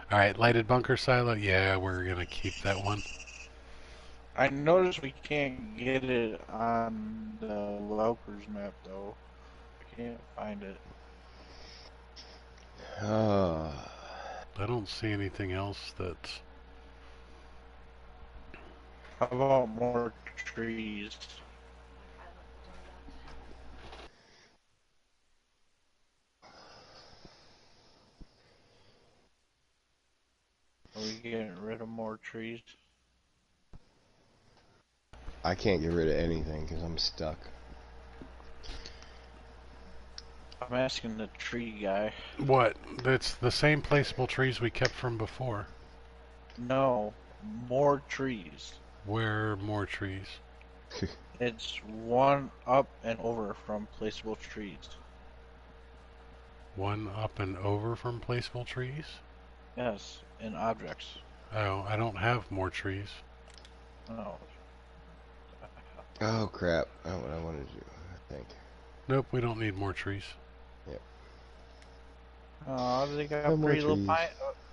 Alright, lighted bunker silo. Yeah, we're going to keep that one. I noticed we can't get it on the Welkers map, though. I can't find it. I don't see anything else that's... How about more trees? Are we getting rid of more trees? I can't get rid of anything because I'm stuck. I'm asking the tree guy. What? It's the same placeable trees we kept from before. No, more trees. Where more trees? It's one up and over from placeable trees. One up and over from placeable trees? Yes, in objects. Oh, I don't have more trees. No. Oh crap! I know what I want to do. I think. Nope, we don't need more trees. Yep. Oh, they got No more pretty little trees.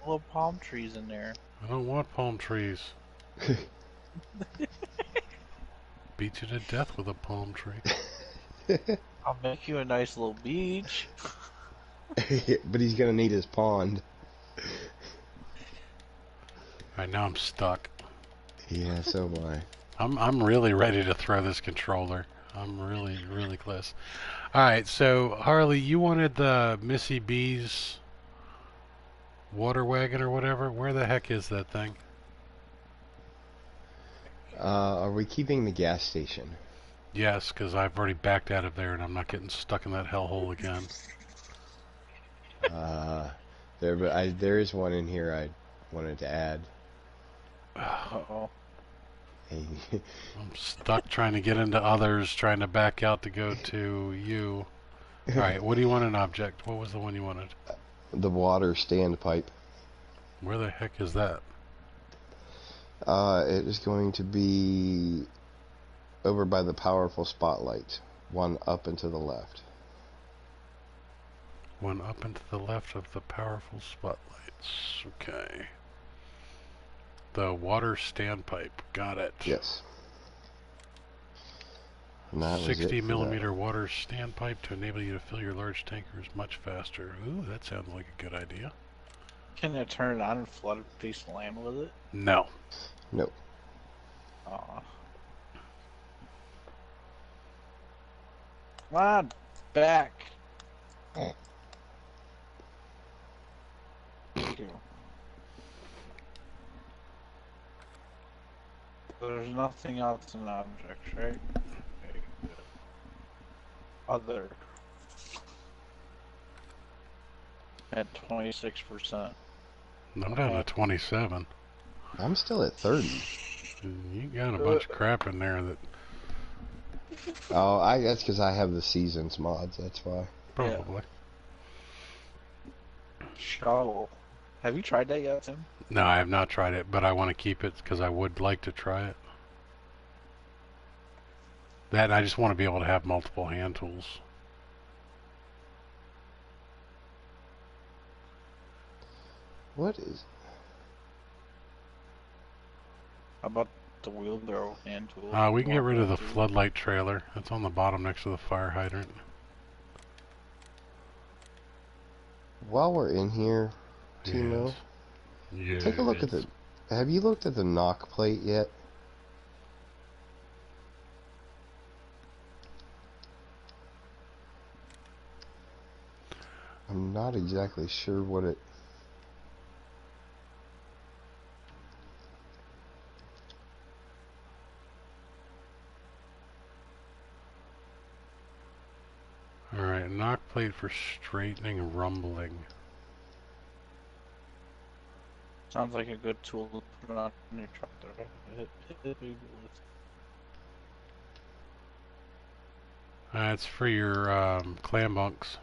little palm trees in there. I don't want palm trees. Beat you to death with a palm tree. I'll make you a nice little beach. But he's gonna need his pond. Alright, now I'm stuck. Yeah, so am I. I'm really ready to throw this controller. I'm really close. Alright, so Harley, you wanted the Missy B's water wagon or whatever? Where the heck is that thing? Are we keeping the gas station? Yes, because I've already backed out of there and I'm not getting stuck in that hellhole again. There is one in here I wanted to add. Uh-oh. I'm stuck trying to get into others, trying to back out to go to you. Alright, what do you want an object? What was the one you wanted? The water standpipe. Where the heck is that? It is going to be over by the powerful spotlight. One up and to the left. One up and to the left of the powerful spotlights. Okay. The water standpipe. Got it. Yes. And that was 60 it for millimeter water standpipe to enable you to fill your large tankers much faster. Ooh, that sounds like a good idea. Can you turn it on and flood a piece of land with it? No. Nope. Aw. Come on, back. Thank you. There's nothing else in objects, right? Okay, good. Other. At 26%. I'm down to 27. I'm still at 30. You got a bunch of crap in there that... Oh, that's because I have the seasons mods, that's why. Probably. Yeah. Shovel. Have you tried that yet, Tim? No, I have not tried it, but I want to keep it because I would like to try it. That, and I just want to be able to have multiple hand tools. What is... How about the wheelbarrow hand tool? We can get rid of the floodlight trailer. It's on the bottom next to the fire hydrant. While we're in here, Timo, yes. take a look at the... Have you looked at the knock plate yet? I'm not exactly sure what it... Alright, knock plate for straightening rumbling. Sounds like a good tool to put on your truck there. It's for your clam bunks.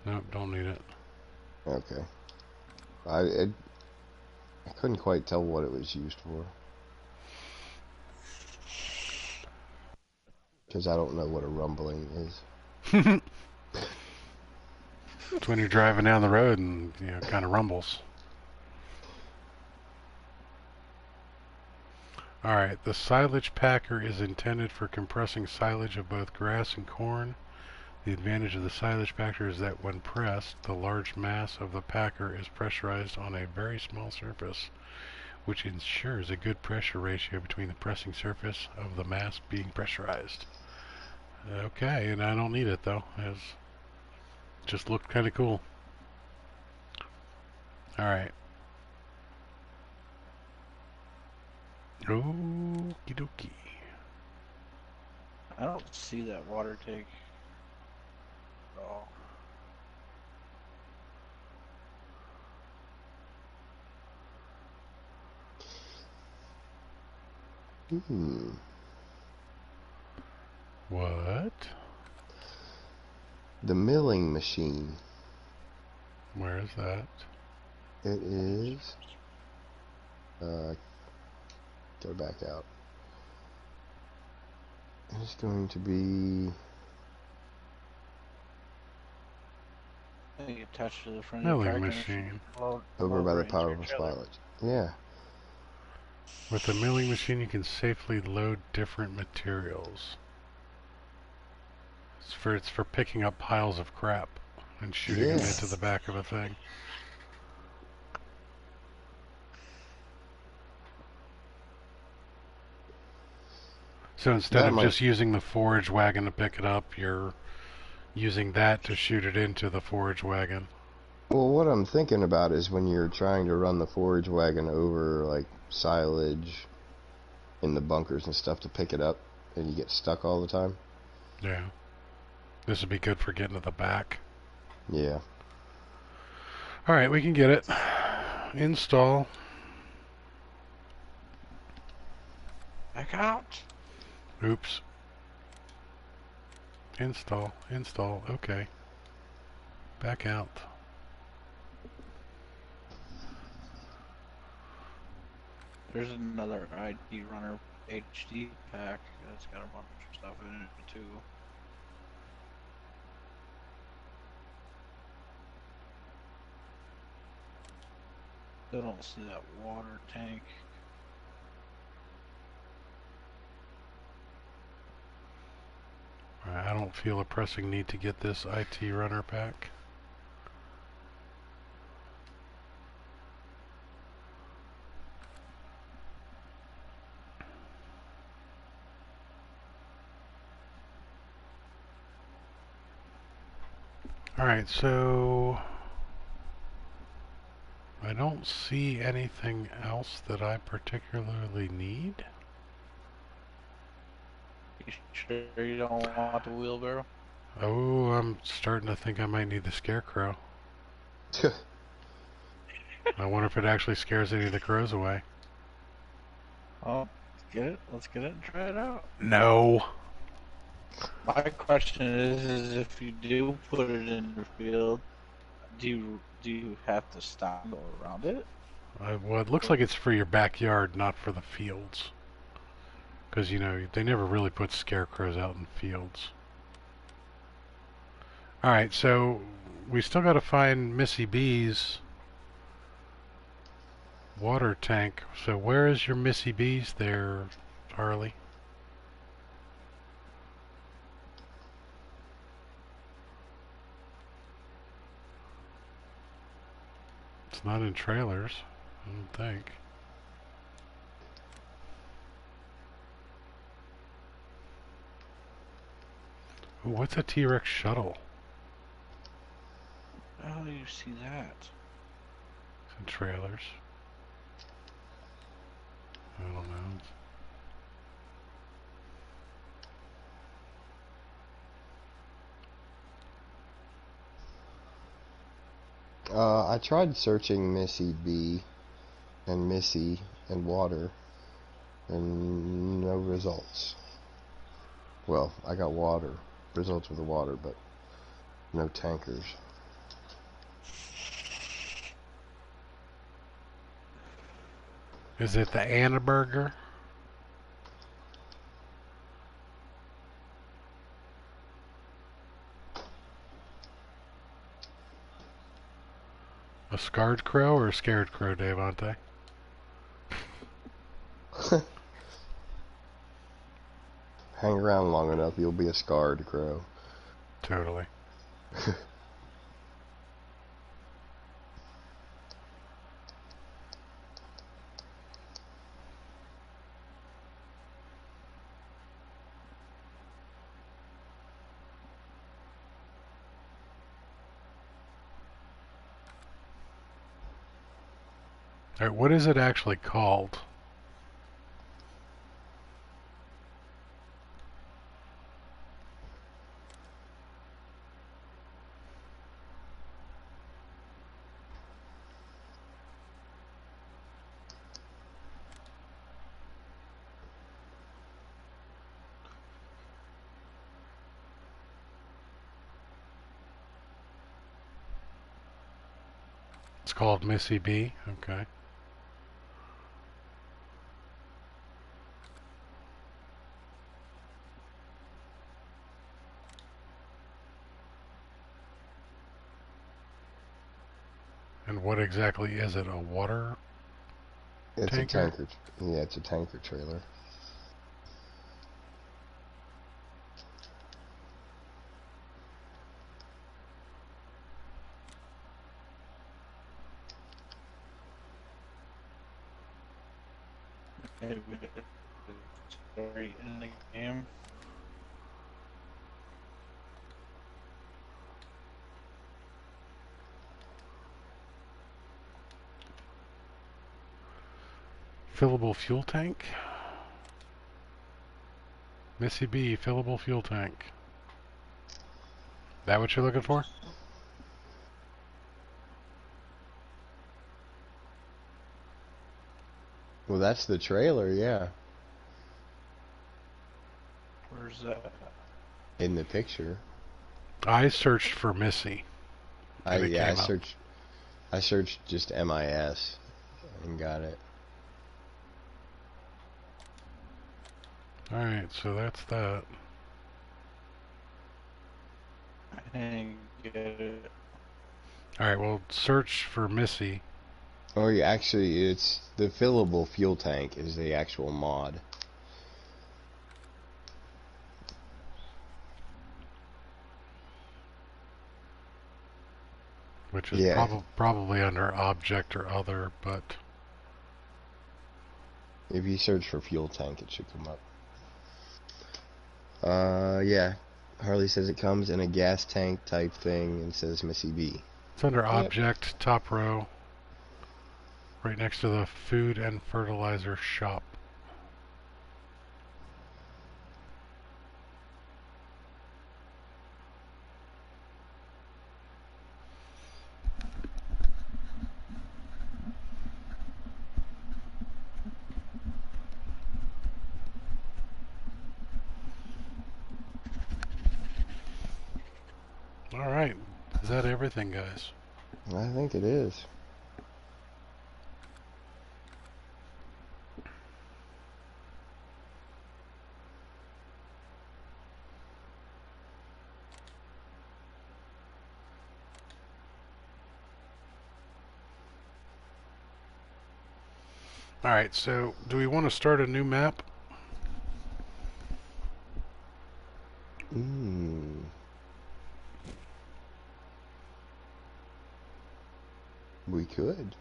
Nope, don't need it. Okay. I couldn't quite tell what it was used for. Because I don't know what a rumbling is. It's when you're driving down the road and, you know, kind of rumbles. Alright, the silage packer is intended for compressing silage of both grass and corn. The advantage of the silage packer is that when pressed, the large mass of the packer is pressurized on a very small surface, which ensures a good pressure ratio between the pressing surface of the mass being pressurized. Okay, and I don't need it though. It just looked kind of cool. Alright. Okie dokie. I don't see that water tank at all. What? The milling machine. Where is that? It is. Go back out. It's going to be. I think attached to the front Milling of your machine. Over by the powerful spotlights. Yeah. With the milling machine, you can safely load different materials. It's for picking up piles of crap and shooting them into the back of a thing. So instead of just using the forage wagon to pick it up, you're using that to shoot it into the forage wagon. Well, what I'm thinking about is when you're trying to run the forage wagon over, like, silage in the bunkers and stuff to pick it up, and you get stuck all the time. Yeah. This would be good for getting to the back. Yeah. Alright, we can get it. Install. Back out. Oops. Install. Okay. Back out. There's another ID runner HD pack that's got a bunch of stuff in it too. Still don't see that water tank. I don't feel a pressing need to get this IT runner pack. Alright, so I don't see anything else that I particularly need. You sure you don't want the wheelbarrow? Oh, I'm starting to think I might need the scarecrow. I wonder if it actually scares any of the crows away. Oh, let's get it and try it out. No. My question is if you do put it in your field, do you have to stop and go around it? Well, it looks like it's for your backyard, not for the fields. Because, you know, they never really put scarecrows out in fields. Alright, so we still got to find Missy B's water tank. So where is your Missy B's there, Harley? It's not in trailers, I don't think. Ooh, what's a T-Rex shuttle? How do you see that? It's in trailers. I don't know. I tried searching Missy B and Missy and water, and no results. Well, I got water. Results with the water, but no tankers. Is it the Anna Burger? A scarred crow or a scared crow, Davante? Hang around long enough, you'll be a scarred crow. Totally. Alright, what is it actually called? It's called Missy B. Okay. And what exactly is it? A water It's tanker? a tanker. Yeah, it's a tanker trailer. Story in the game. Fillable fuel tank? Missy B, fillable fuel tank. That what you're looking for? Well, that's the trailer, yeah. Where's that? In the picture. I searched for Missy. I searched just MIS and got it. Alright, so that's that. I didn't get it. Alright, well, search for Missy. Or actually, it's the fillable fuel tank is the actual mod. Which is probably under object or other, but... If you search for fuel tank, it should come up. Yeah. Harley says it comes in a gas tank type thing and says Missy B. It's under object, top row. Right next to the food and fertilizer shop. Alright, is that everything, guys? I think it is. Alright, so do we want to start a new map? We could.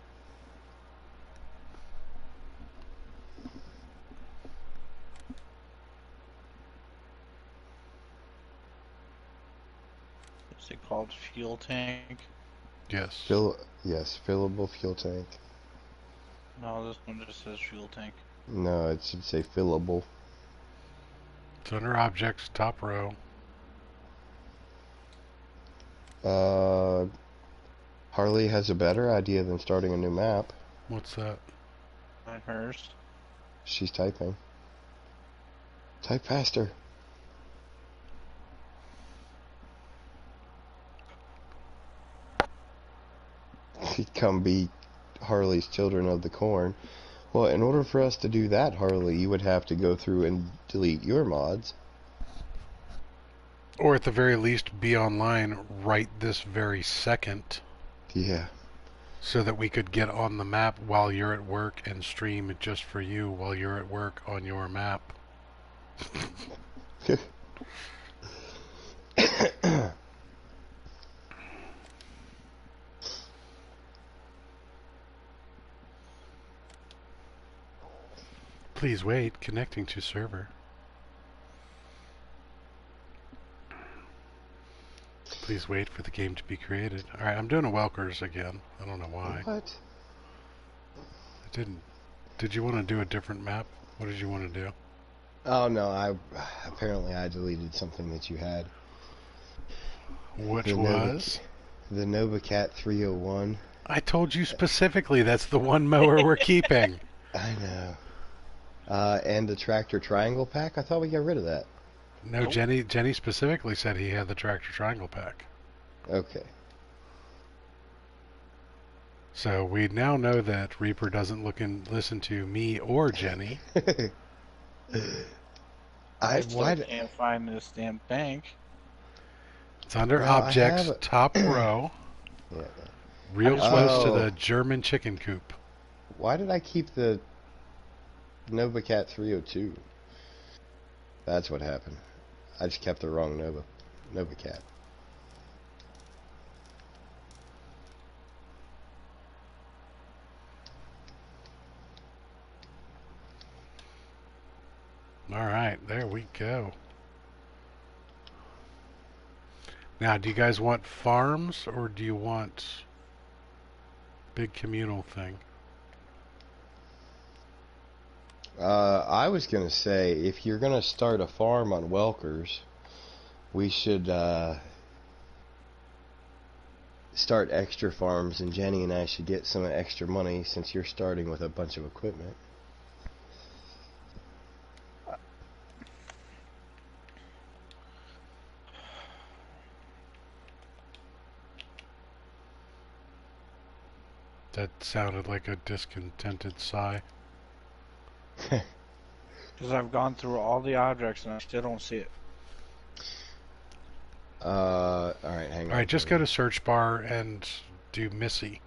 Is it called fuel tank? Yes. Yes, fillable fuel tank. No, this one just says fuel tank. No, it should say fillable. It's under objects, top row. Harley has a better idea than starting a new map. What's that? On hers. She's typing. Type faster. Come be Harley's Children of the Corn. Well, in order for us to do that, Harley, you would have to go through and delete your mods. Or at the very least, be online right this very second. Yeah. So that we could get on the map while you're at work and stream just for you while you're at work on your map. Please wait, connecting to server. Please wait for the game to be created. Alright, I'm doing a Welkers again. I don't know why. What? I didn't. Did you want to do a different map? What did you want to do? Oh no, apparently I deleted something that you had. Which was? The NovaCat 301. I told you specifically that's the one mower we're keeping. I know. And the tractor triangle pack? I thought we got rid of that. No, Jenny specifically said he had the tractor triangle pack. Okay. So we now know that Reaper doesn't listen to me or Jenny. I still can't find this damn bank. It's under objects, top row. Yeah. Real close to the German chicken coop. Why did I keep the NovaCat 302? That's what happened. I just kept the wrong NovaCat. Alright, there we go. Now, do you guys want farms or do you want big communal thing? I was going to say, if you're going to start a farm on Welkers, we should start extra farms, and Jenny and I should get some extra money since you're starting with a bunch of equipment. That sounded like a discontented sigh. Because I've gone through all the objects and I still don't see it. Alright, hang on. Alright, just go to search bar and do Missy.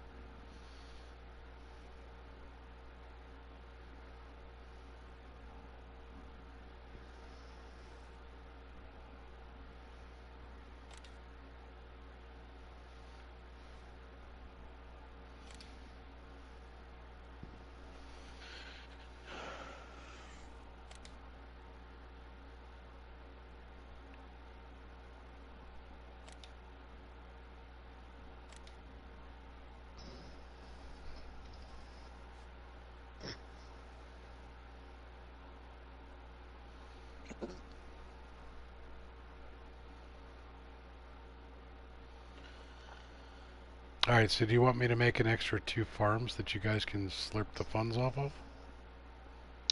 Alright, so do you want me to make an extra 2 farms that you guys can slurp the funds off of?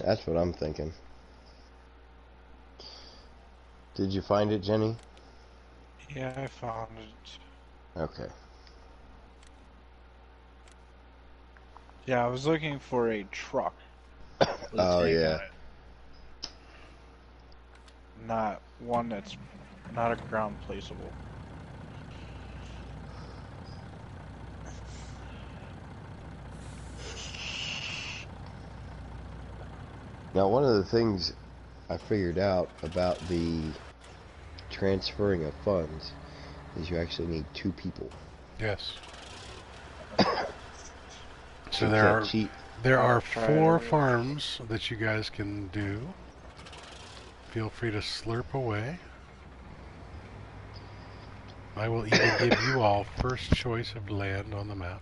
That's what I'm thinking. Did you find it, Jenny? Yeah, I found it. Okay. Yeah, I was looking for a truck. Oh, yeah. Not one that's not a ground placeable. Now, one of the things I figured out about the transferring of funds is you actually need 2 people. Yes. So there are 4 farms that you guys can do. Feel free to slurp away. I will even give you all first choice of land on the map.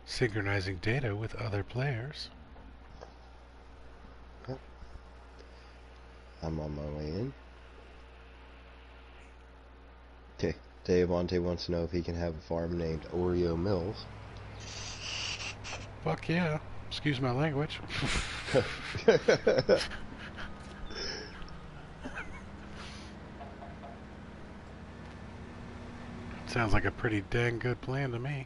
Synchronizing data with other players. I'm on my way in. Okay, Davante wants to know if he can have a farm named Oreo Mills. Fuck yeah. Excuse my language. Sounds like a pretty dang good plan to me.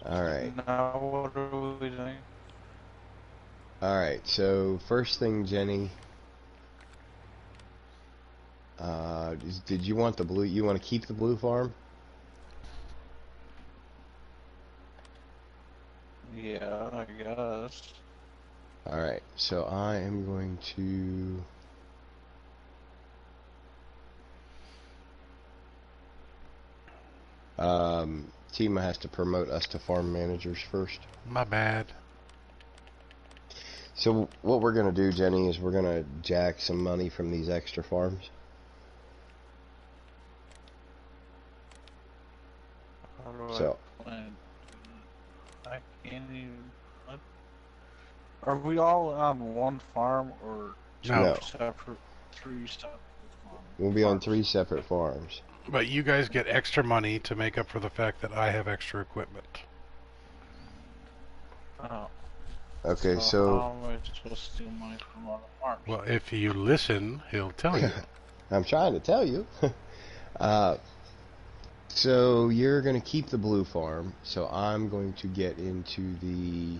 Alright. Now what are we doing? Alright, so first thing, Jenny. Did you want the blue? You want to keep the blue farm? Yeah, I guess. Alright, so I am going to... Tima has to promote us to farm managers first. My bad. So what we're going to do, Jenny, is we're going to jack some money from these extra farms. So I can't even... What? Are we all on one farm or no. separate, 3 separate farms? We'll be on 3 separate farms. But you guys get extra money to make up for the fact that I have extra equipment. Oh. Okay, so how am I supposed to steal money from other farms? Well, if you listen, he'll tell you. I'm trying to tell you. So you're going to keep the blue farm. So I'm going to get into the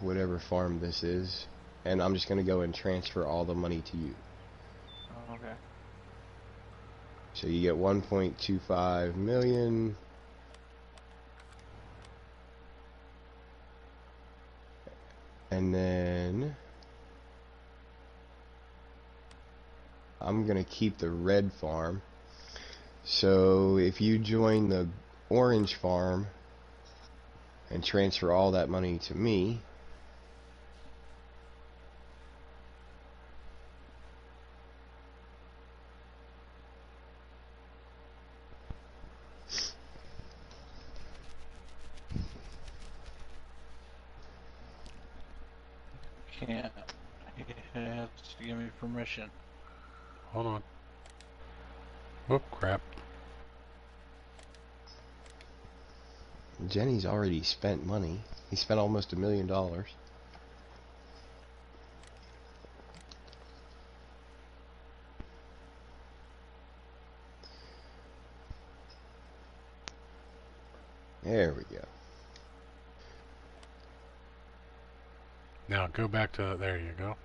whatever farm this is, and I'm just going to go and transfer all the money to you. Okay. So you get 1.25 million. And then I'm going to keep the red farm. So if you join the orange farm and transfer all that money to me, Can't. He has to give me permission. Hold on. Whoop, crap. Jenny's already spent money. He spent almost $1 million. There we go. Now go back to, there you go.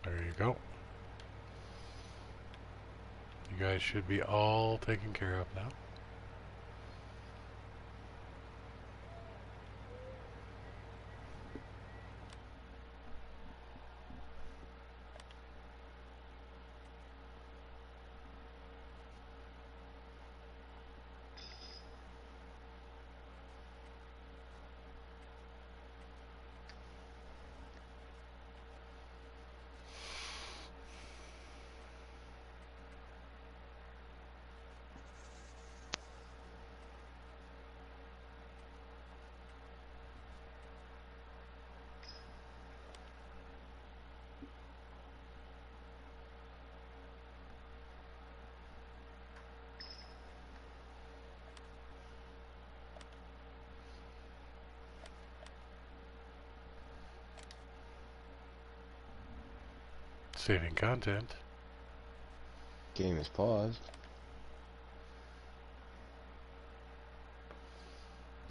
There you go. You guys should be all taken care of now. Saving content. Game is paused.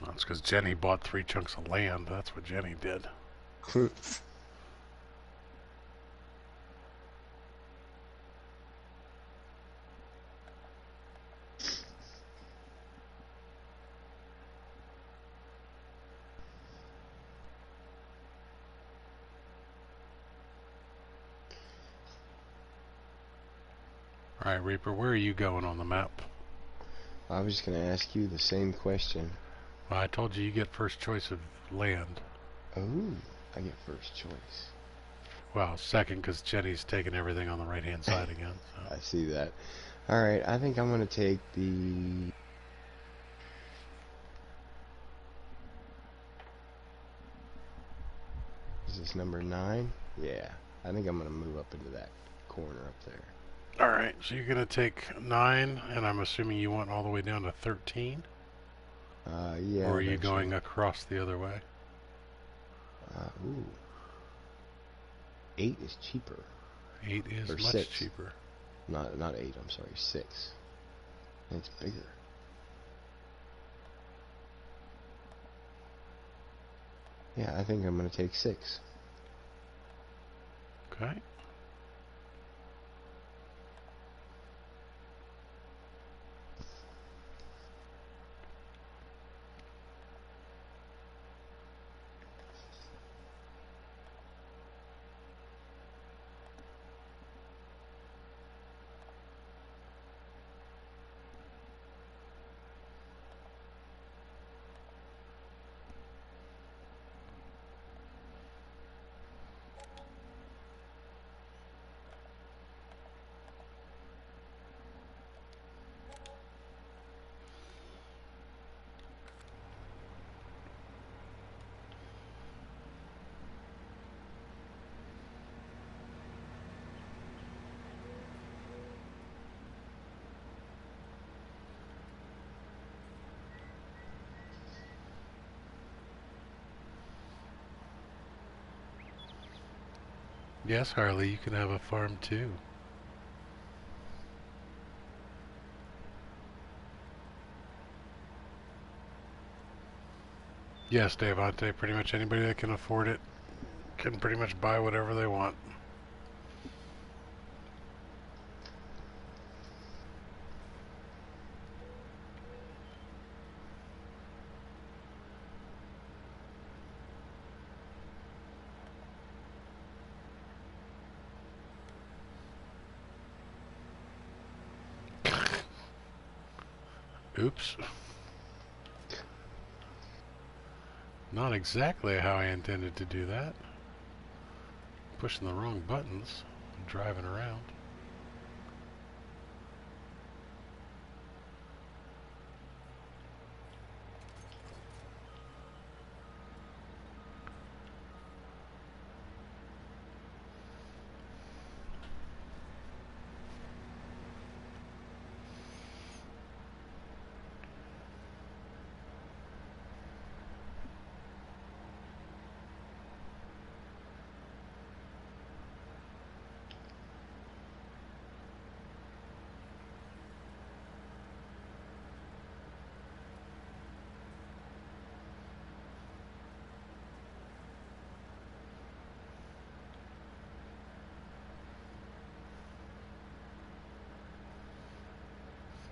That's because Jenny bought 3 chunks of land. That's what Jenny did. Alright, Reaper, where are you going on the map? I was just going to ask you the same question. Well, I told you get first choice of land. Oh, I get first choice. Well, second, because Jenny's taking everything on the right-hand side again. So. I see that. Alright, I think I'm going to take the... Is this number 9? Yeah, I think I'm going to move up into that corner up there. Alright, so you're going to take 9, and I'm assuming you want all the way down to 13? Yeah. Or are you going across the other way? Ooh. 8 is cheaper. 8 is or much 6. cheaper. Not 8, I'm sorry, 6. And it's bigger. Yeah, I think I'm going to take 6. Okay. Yes, Harley, you can have a farm too. Yes, Devante, pretty much anybody that can afford it can pretty much buy whatever they want. Oops. Not exactly how I intended to do that. Pushing the wrong buttons, driving around.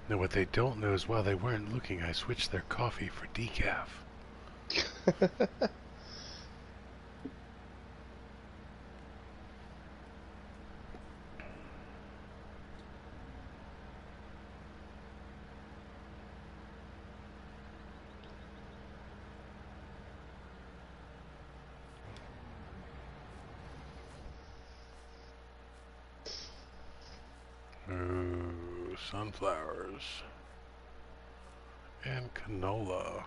Now what they don't know is while they weren't looking, I switched their coffee for decaf. Ooh, sunflowers. And canola.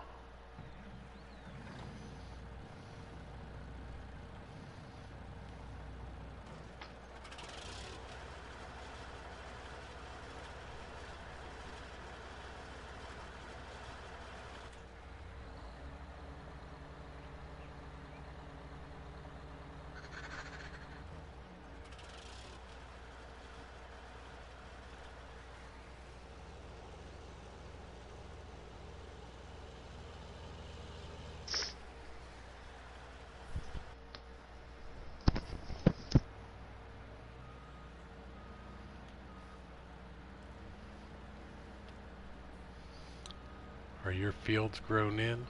Are your fields grown in?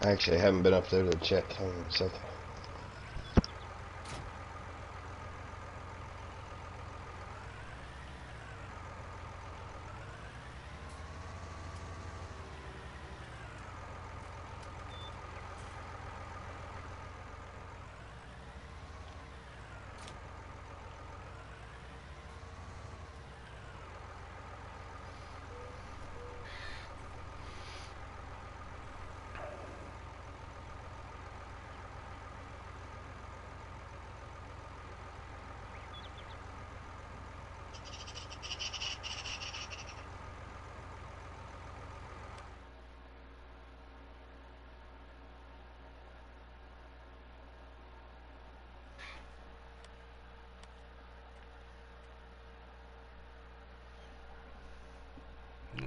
Actually, I haven't been up there to check. Hang on a second.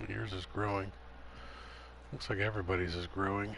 Yours is growing. Looks like everybody's is growing.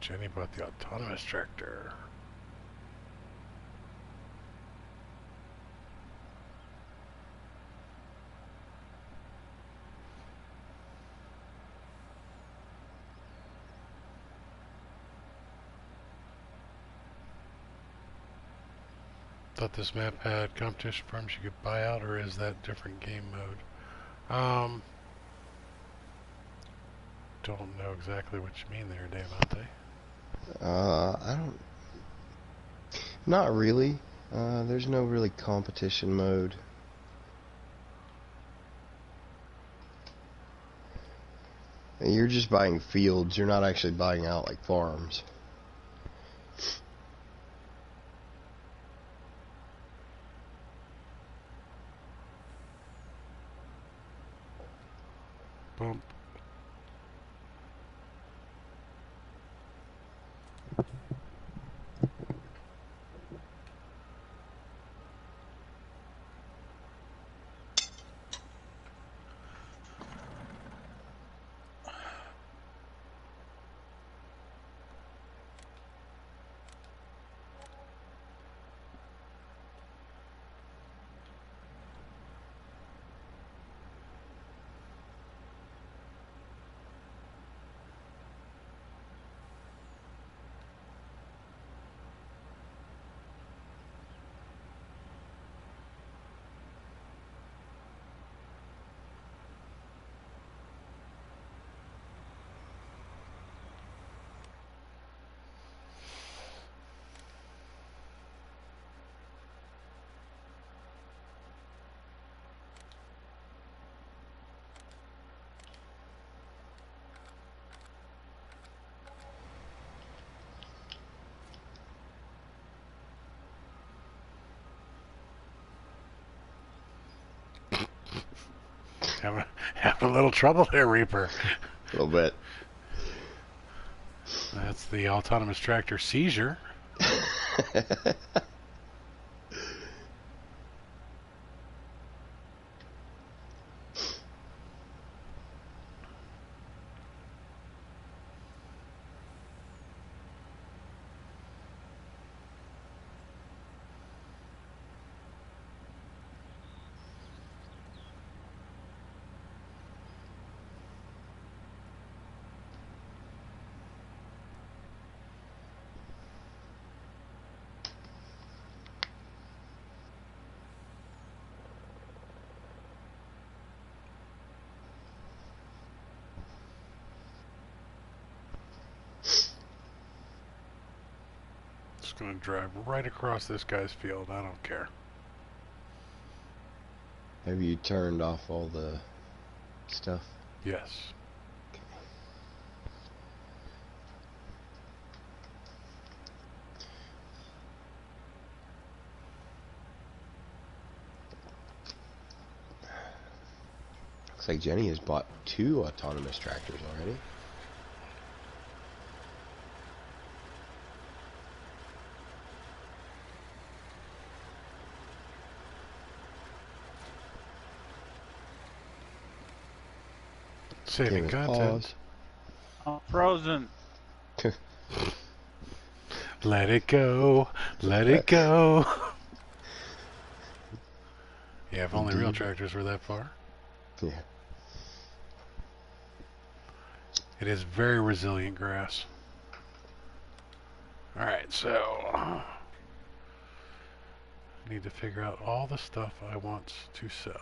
Jenny bought the autonomous tractor. Thought this map had competition farms you could buy out, or is that different game mode? Don't know exactly what you mean there, Davante. I don't. Not really. There's no really competition mode. You're just buying fields. You're not actually buying out like farms. Bump. Having a little trouble there, Reaper. A little bit. That's the autonomous tractor seizure. Just gonna drive right across this guy's field. I don't care. Have you turned off all the stuff? Yes. Okay. Looks like Jenny has bought 2 autonomous tractors already. Saving content. I'm frozen. Let it go. Let it go. Yeah, if only real tractors were that far. Yeah. It is very resilient grass. Alright, so I need to figure out all the stuff I want to sell.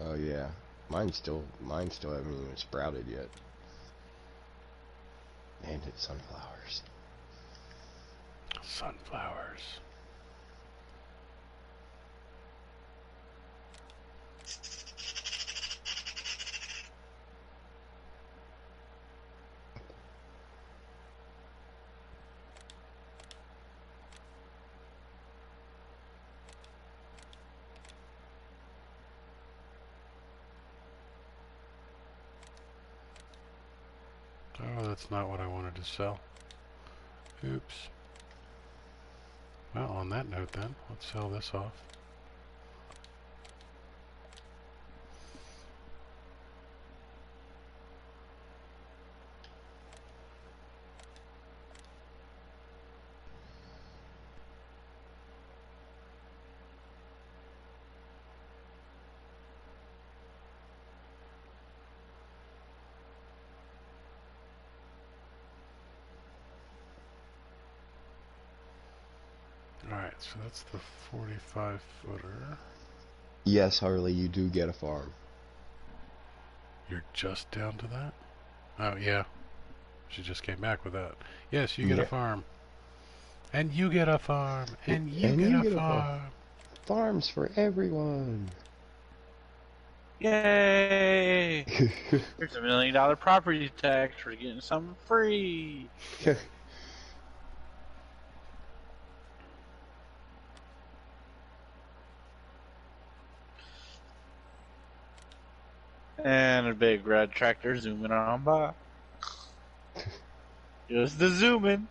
Oh yeah. Mine still haven't even sprouted yet. And it's sunflowers. Sunflowers. Oh, that's not what I wanted to sell. Oops. Well, on that note then, let's sell this off. Alright, so that's the 45 footer. Yes, Harley, you do get a farm. You're just down to that? Oh, yeah. She just came back with that. Yes, you get a farm. And you get a farm. And you get a farm. Farms for everyone. Yay! Here's $1 million property tax for getting something free. And a big red tractor zooming on by. Just the zooming.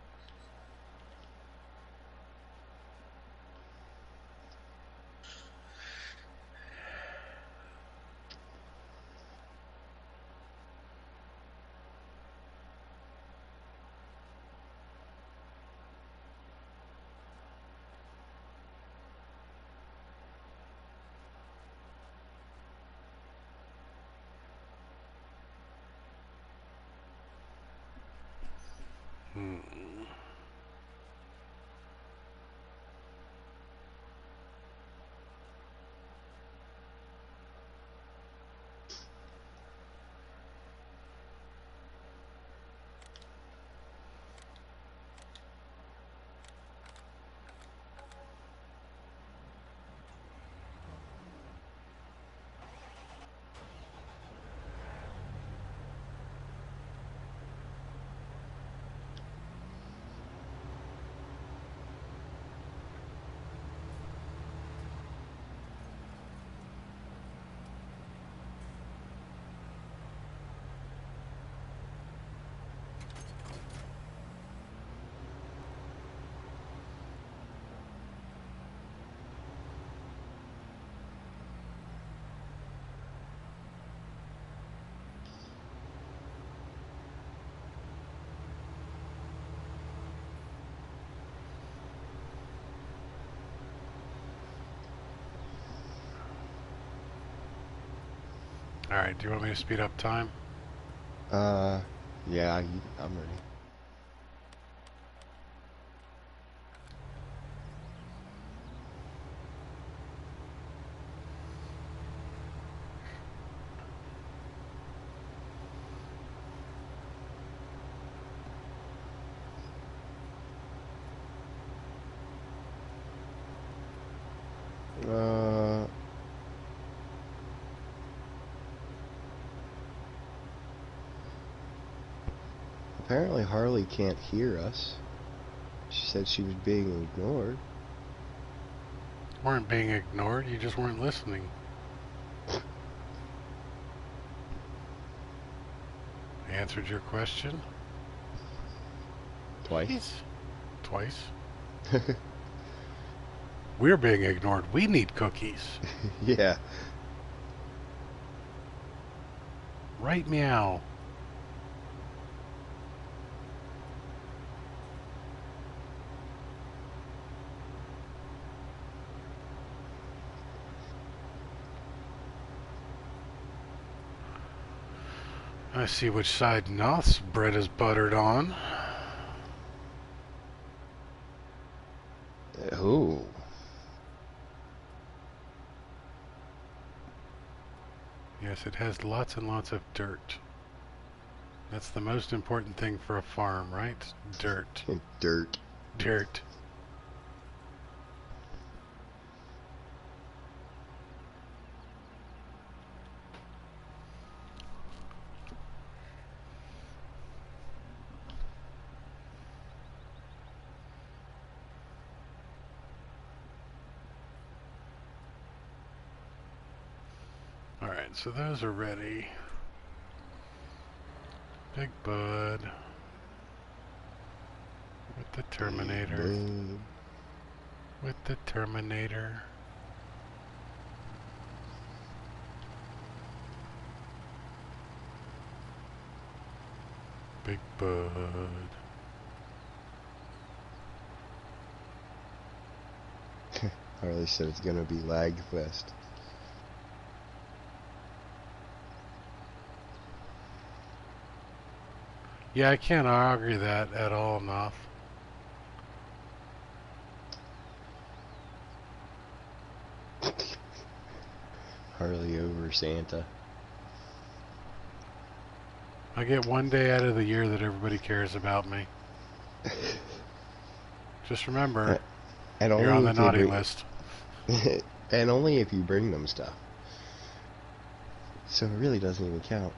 Alright, do you want me to speed up time? Yeah, I'm ready. Apparently Harley can't hear us. She said she was being ignored. You weren't being ignored, you just weren't listening. I answered your question. Twice? Twice. We're being ignored. We need cookies. Yeah. Right, meow. I see which side Noth's bread is buttered on. Ooh. Yes, it has lots and lots of dirt. That's the most important thing for a farm, right? Dirt. Dirt. Dirt. Alright, so those are ready. Big Bud. With the Terminator. with the Terminator. Big Bud. Harley said it's gonna be lag fest. Yeah, I can't argue that at all enough. Harley over Santa. I get one day out of the year that everybody cares about me. Just remember, and you're on the naughty list. And only if you bring them stuff. So it really doesn't even count.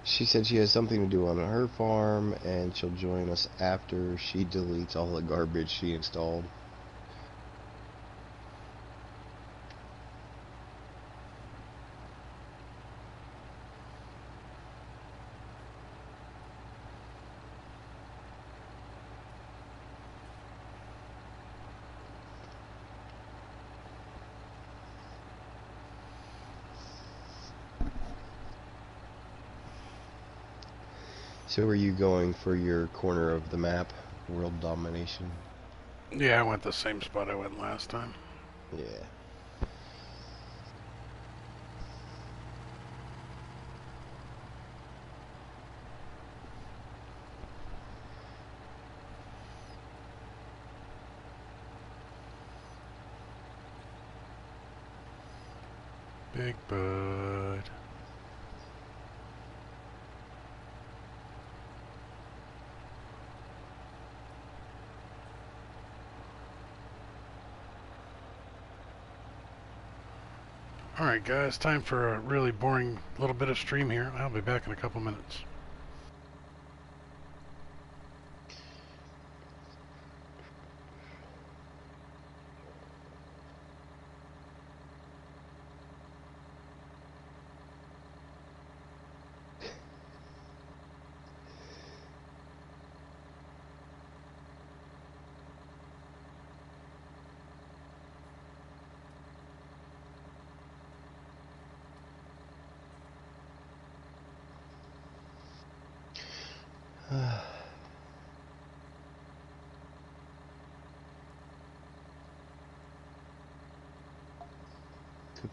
She said she has something to do on her farm, and she'll join us after she deletes all the garbage she installed. So are you going for your corner of the map, world domination? Yeah, I went the same spot I went last time. Yeah. Big Bud. Alright guys, time for a really boring little bit of stream here. I'll be back in a couple minutes.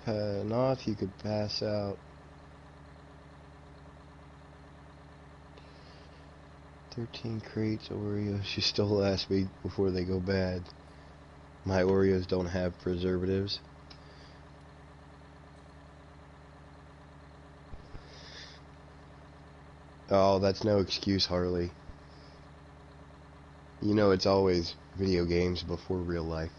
Not, you could pass out. 13 crates Oreos. She stole last week before they go bad. My Oreos don't have preservatives. Oh, that's no excuse, Harley. You know it's always video games before real life.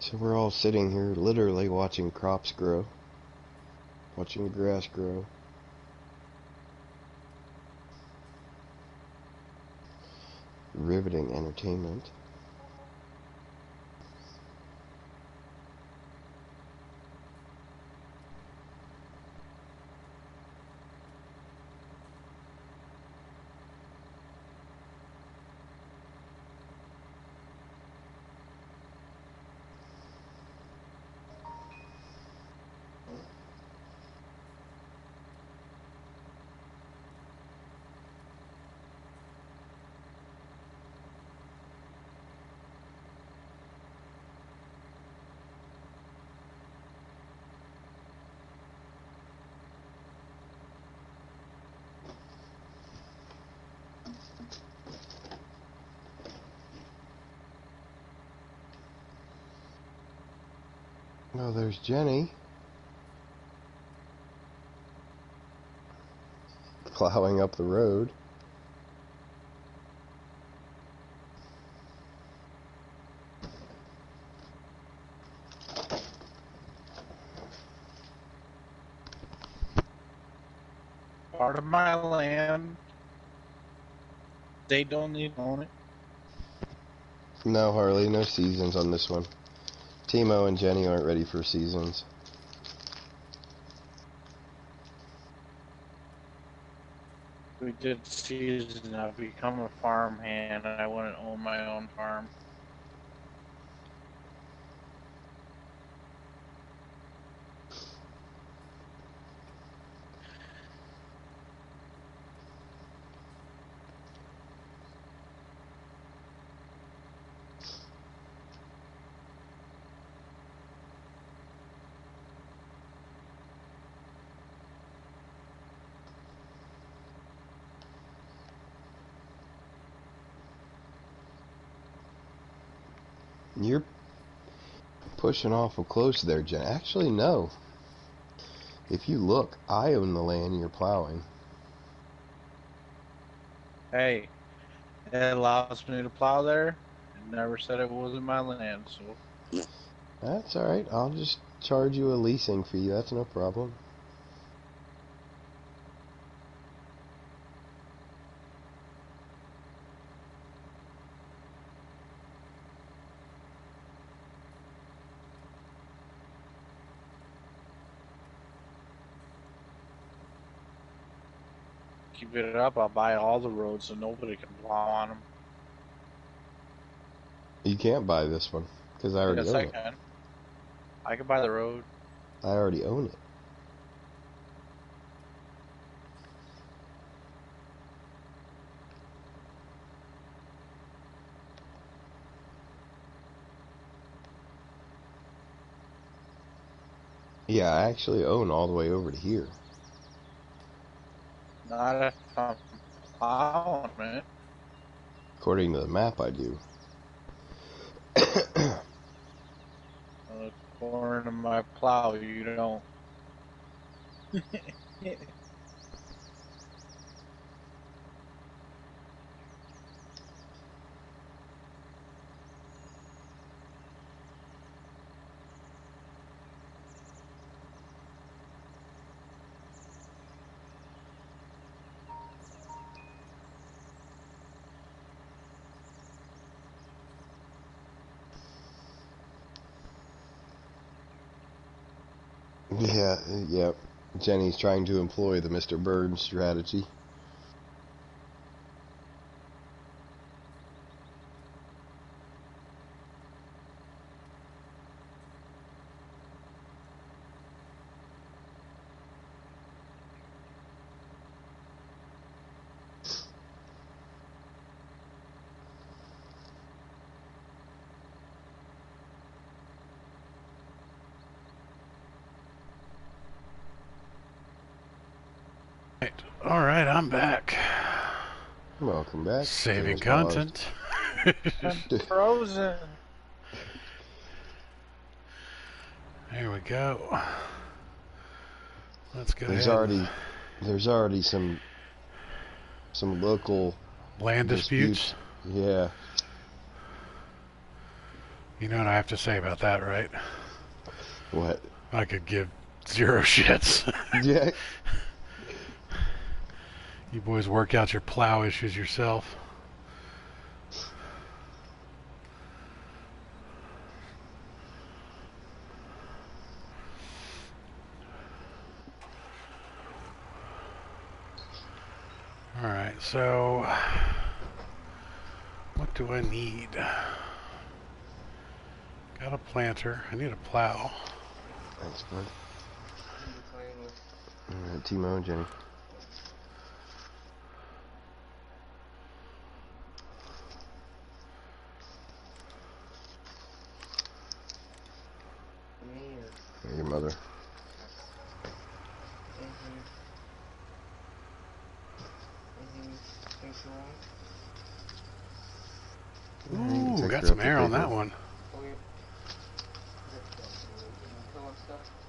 So we're all sitting here literally watching crops grow. Watching the grass grow. Riveting entertainment. Oh, there's Jenny. Plowing up the road. Part of my land. They don't need to own it. No, Harley, no seasons on this one. Timo and Jenny aren't ready for seasons. We did season. I've become a farmhand, and I want to own my own farm. You're pushing awful close there, Jen. Actually, no. If you look, I own the land you're plowing. Hey, it allows me to plow there. It never said it wasn't my land, so... That's alright. I'll just charge you a leasing fee. That's no problem. Keep it up, I'll buy all the roads so nobody can plow on them. You can't buy this one, because I already own it. Yes, I can. I can buy the road. I already own it. Yeah, I actually own all the way over to here. Not if I'm plowing it. According to the map, I do. According to my plow, you don't. Yeah. Jenny's trying to employ the Mr. Burns strategy. Alright, I'm back. Welcome back. Saving content. I'm frozen. There we go. Let's go There's already some local land disputes. Yeah. You know what I have to say about that, right? What? I could give 0 shits. Yeah. You boys work out your plow issues yourself. Alright, so what do I need? Got a planter. I need a plow. Thanks, bud. Alright, Timo and Jenny. Your mother. Ooh, got some air on that one.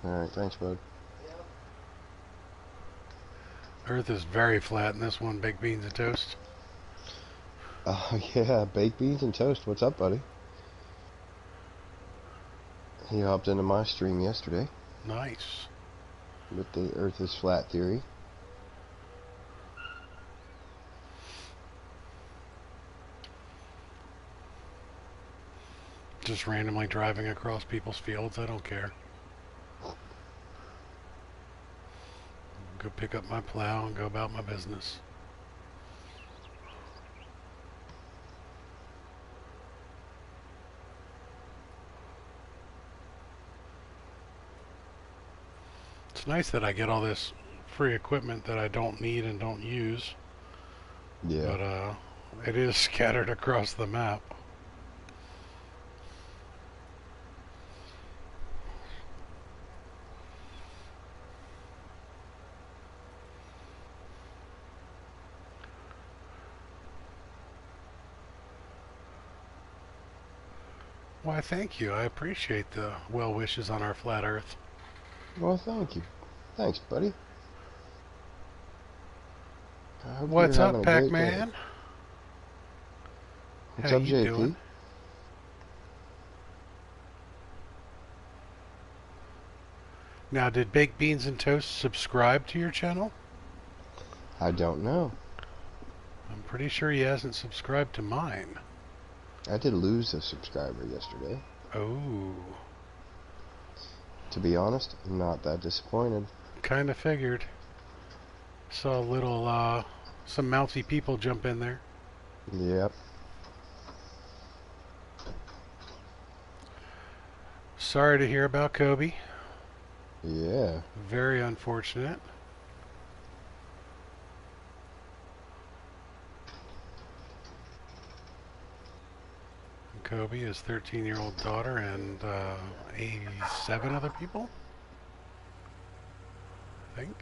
Alright, thanks, bud. Earth is very flat in this one, baked beans and toast. Oh, yeah, baked beans and toast. What's up, buddy? He hopped into my stream yesterday. Nice. With the Earth is flat theory. Just randomly driving across people's fields, I don't care. Go pick up my plow and go about my business. It's nice that I get all this free equipment that I don't need and don't use. Yeah. But it is scattered across the map. Why, thank you. I appreciate the well wishes on our flat Earth. Well, thank you. Thanks, buddy. What's up, Pac-Man? What's up, JP? Doing? Now, did Baked Beans and Toast subscribe to your channel? I don't know. I'm pretty sure he hasn't subscribed to mine. I did lose a subscriber yesterday. Oh. To be honest, I'm not that disappointed. Kinda figured. Saw a little, some mouthy people jump in there. Yep. Sorry to hear about Kobe. Yeah. Very unfortunate. Kobe, his 13-year-old daughter, and 87 other people, I think.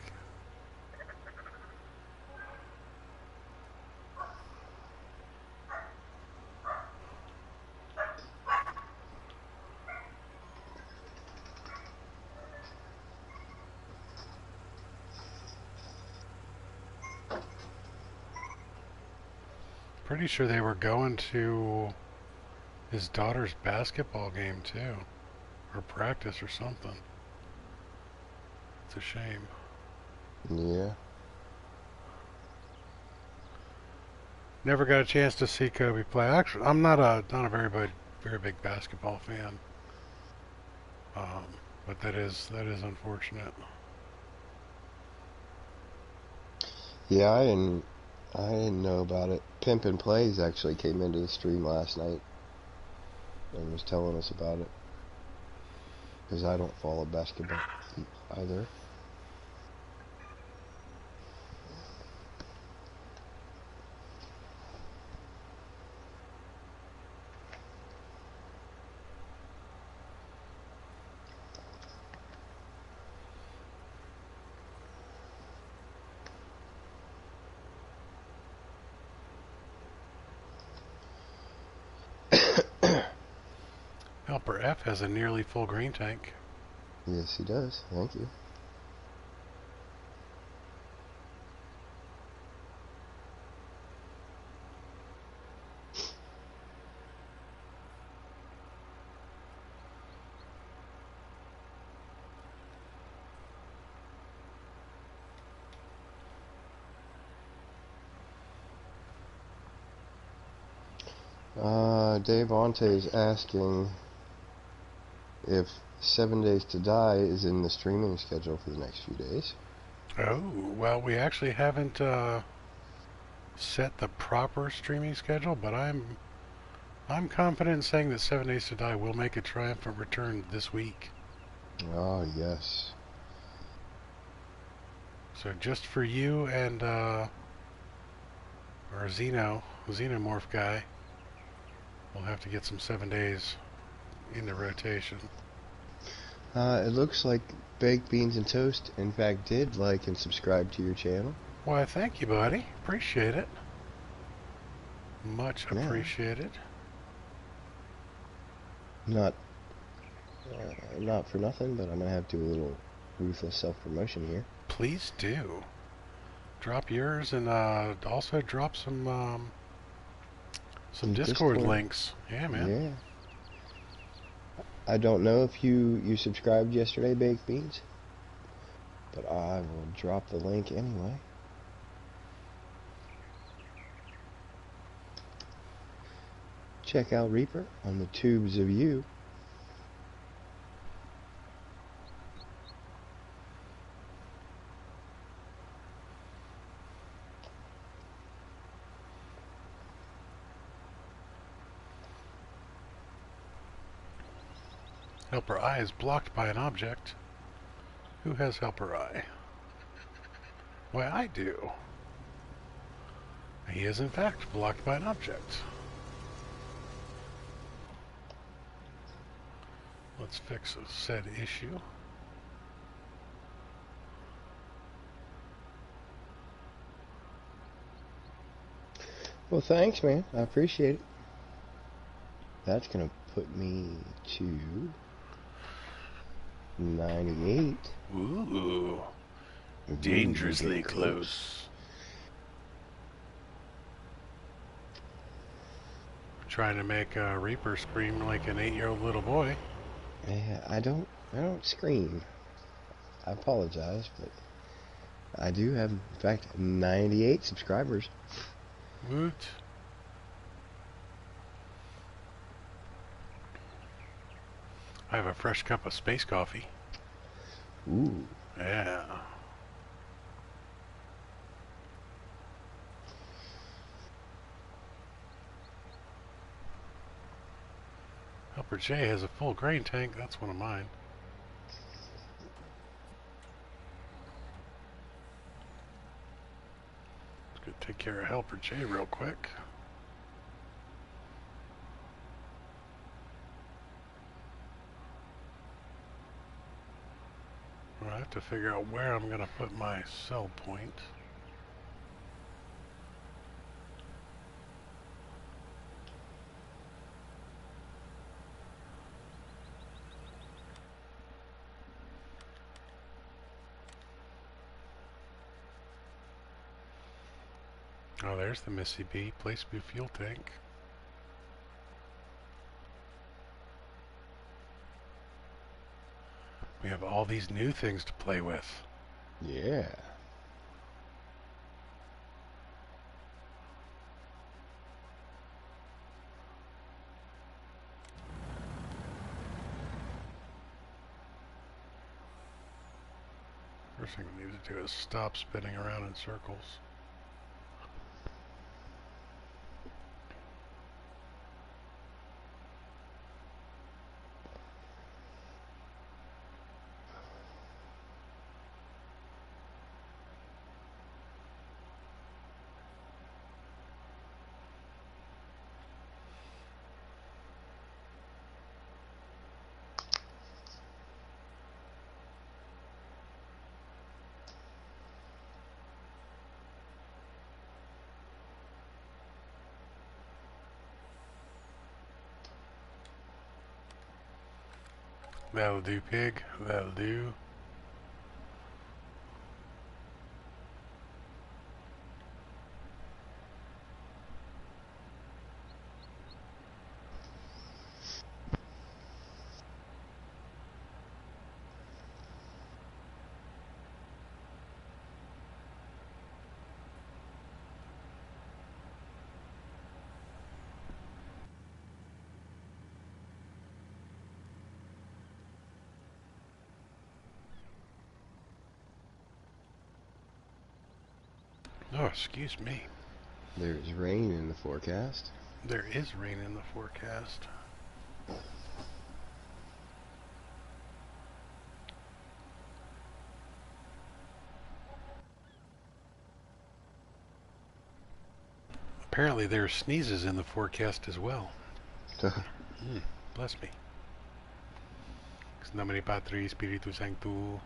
Pretty sure they were going to his daughter's basketball game too, or practice or something. It's a shame. Yeah. Never got a chance to see Kobe play. Actually, I'm not a very big basketball fan. But that is unfortunate. Yeah, I didn't know about it. Pimpin' Plays actually came into the stream last night and was telling us about it. Because I don't follow basketball either. Helper F has a nearly full green tank. Yes, he does. Thank you. Dave Ante is asking if 7 Days to Die is in the streaming schedule for the next few days. Oh, well, we actually haven't set the proper streaming schedule, but I'm confident in saying that 7 Days to Die will make a triumphant return this week. Oh, yes. So just for you and our Xenomorph guy, we'll have to get some 7 Days into rotation. It looks like Baked Beans and Toast, in fact, did like and subscribe to your channel. Why, thank you, buddy. Appreciate it. Much appreciated. Not for nothing, but I'm gonna have to do a little ruthless self-promotion here. Please do. Drop yours and also drop some Discord links. Yeah, man. Yeah. I don't know if you subscribed yesterday, Baked Beans, but I will drop the link anyway. Check out Reaper on the Tubes of You. Helper Eye is blocked by an object. Who has Helper Eye? Why, I do. He is in fact blocked by an object. Let's fix said issue. Well, thanks, man. I appreciate it. That's gonna put me to 98. Ooh. Dangerously close. Trying to make Reaper scream like an 8-year-old little boy. Yeah, I don't scream. I apologize, but I do have, in fact, 98 subscribers. Woot. I have a fresh cup of space coffee. Ooh. Yeah. Helper J has a full grain tank. That's one of mine. Let's go take care of Helper J real quick. I have to figure out where I'm going to put my sell point. Oh, there's the Missy B. Place B fuel tank. We have all these new things to play with. Yeah. First thing we need to do is stop spinning around in circles. That'll do, pig. That'll do. Oh, excuse me. There's rain in the forecast. There is rain in the forecast. Apparently there's sneezes in the forecast as well. Bless me. Nomine Patri Spiritus Sanctus.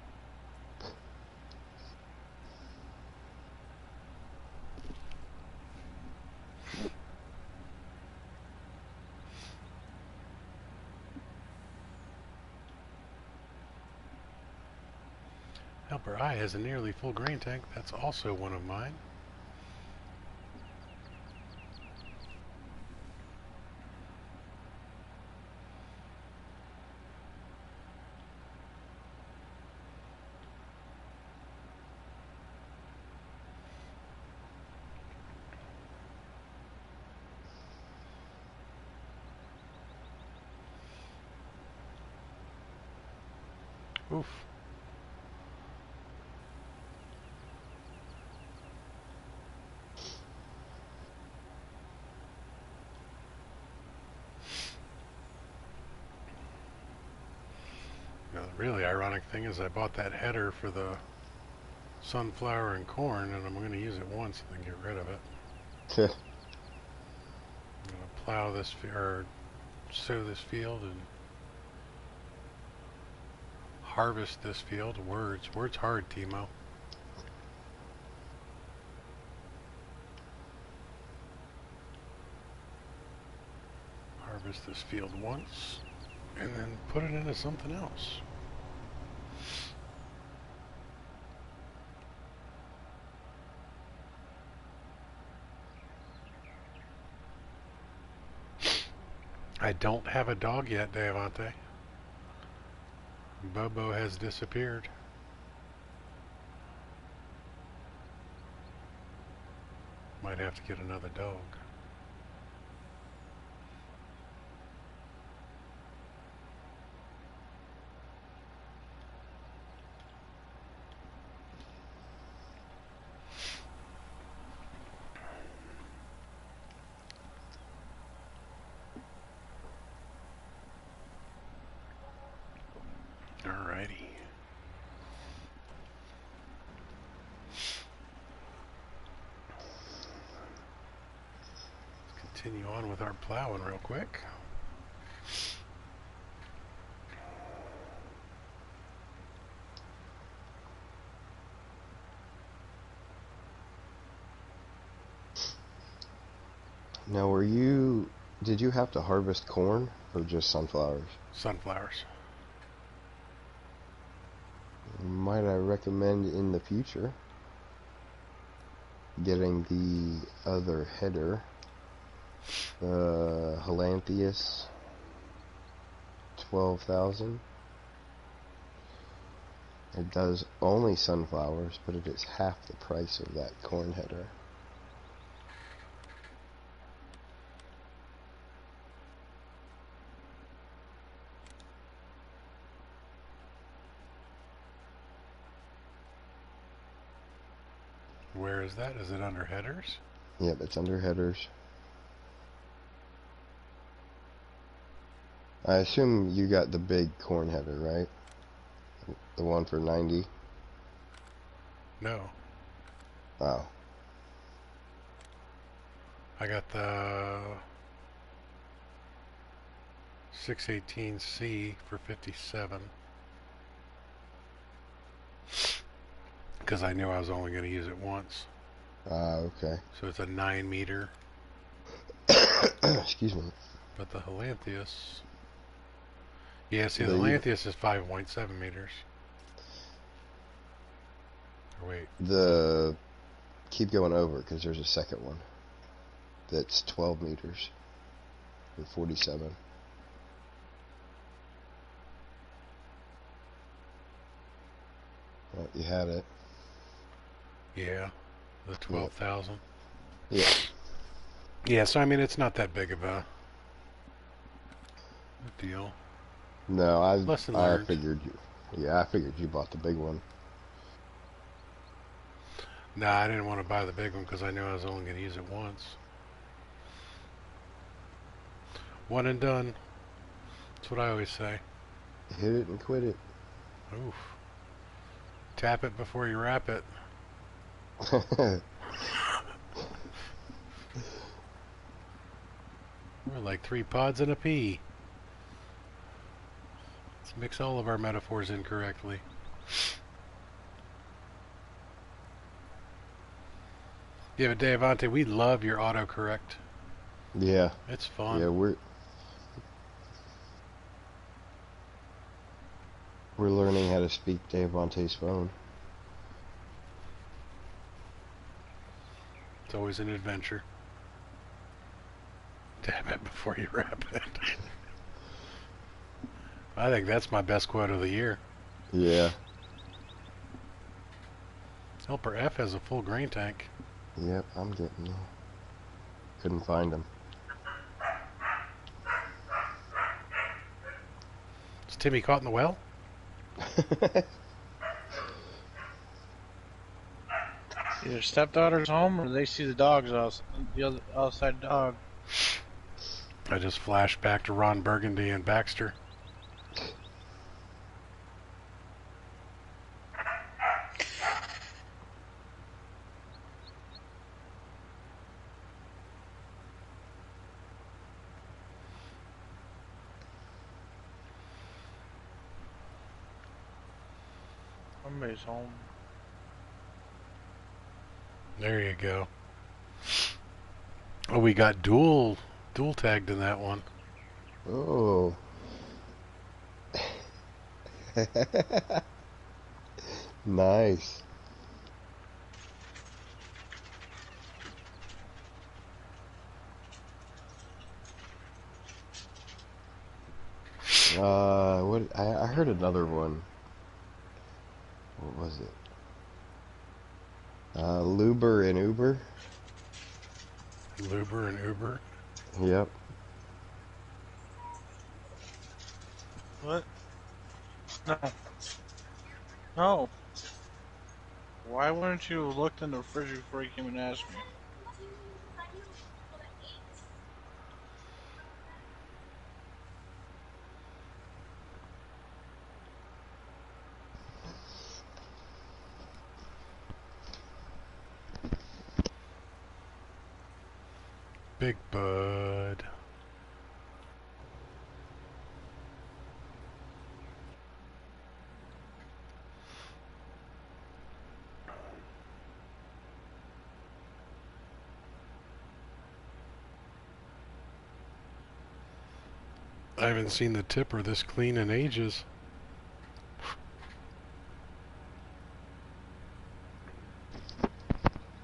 Helper I has a nearly full grain tank. That's also one of mine. Oof. Now, the really ironic thing is I bought that header for the sunflower and corn, and I'm going to use it once and then get rid of it. I'm going to plow this, or sow this field and harvest this field. Words hard, Timo. Harvest this field once and then put it into something else. I don't have a dog yet, Devante. Bobo has disappeared. Might have to get another dog. Alrighty. Let's continue on with our plowing real quick. Now, did you have to harvest corn or just sunflowers? Sunflowers. Might I recommend in the future getting the other header, Helantheus 12,000. It does only sunflowers, but it is half the price of that corn header. Where is that? Is it under headers? Yep, it's under headers. I assume you got the big corn header, right? The one for 90? No. Oh. I got the 618C for 57. Because I knew I was only going to use it once. Okay. So it's a 9 meter. Excuse me. But the Helantheus... Yeah, see, the Helantheus is 5.7 meters. Or wait. Keep going over, because there's a second one. That's 12 meters. For 47. Well, you had it. Yeah, the 12,000. Yeah. Yeah, so I mean, it's not that big of a deal. No, I learned. figured you. Yeah, I figured you bought the big one. Nah, I didn't want to buy the big one because I knew I was only going to use it once. One and done. That's what I always say. Hit it and quit it. Oof. Tap it before you wrap it. We're like 3 pods and a pea. Let's mix all of our metaphors incorrectly. Yeah, but Devante, we love your autocorrect. Yeah. It's fun. Yeah, we're learning how to speak Devante's phone. It's always an adventure. Tap it before you wrap it. I think that's my best quote of the year. Yeah. Helper F has a full grain tank. Yep, I'm getting them. Couldn't find them. Is Timmy caught in the well? Either stepdaughter's home or they see the dogs outside dog. I just flashed back to Ron Burgundy and Baxter. Somebody's home. There you go. Oh, we got dual tagged in that one. Oh. Nice. What? I heard another one. What was it? Luber and Uber. Luber and Uber. Yep. What? No. No. Why wouldn't you have looked in the fridge before you came and asked me? Big Bud. I haven't seen the tipper this clean in ages.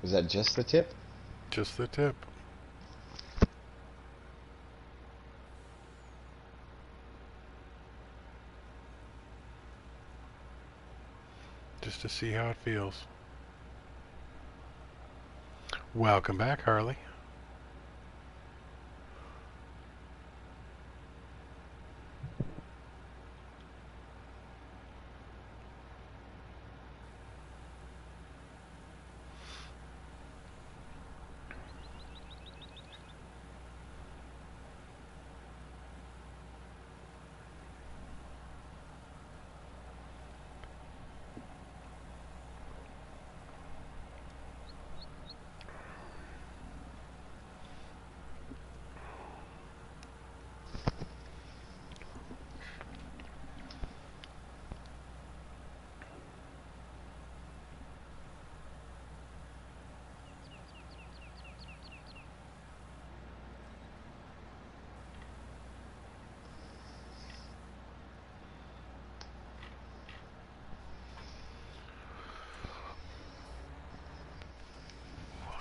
Was that just the tip? Just the tip. Just to see how it feels. Welcome back, Harley.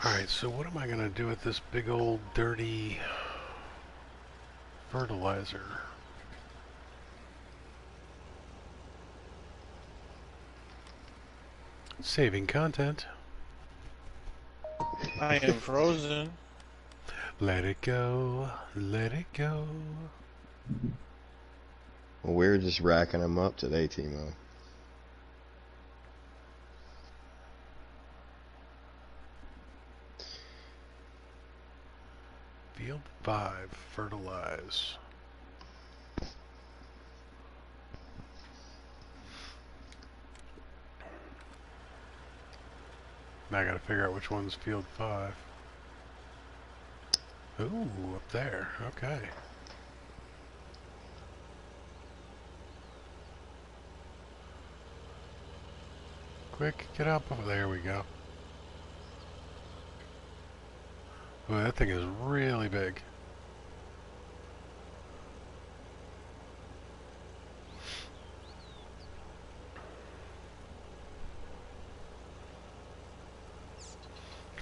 Alright, so what am I going to do with this big old dirty fertilizer? Saving content. I am frozen. Let it go. Let it go. Well, we're just racking them up today, Timo. 5. Fertilize. Now I gotta figure out which one's field 5. Ooh, up there. Okay. Quick, get up. Oh, there we go. Ooh, that thing is really big.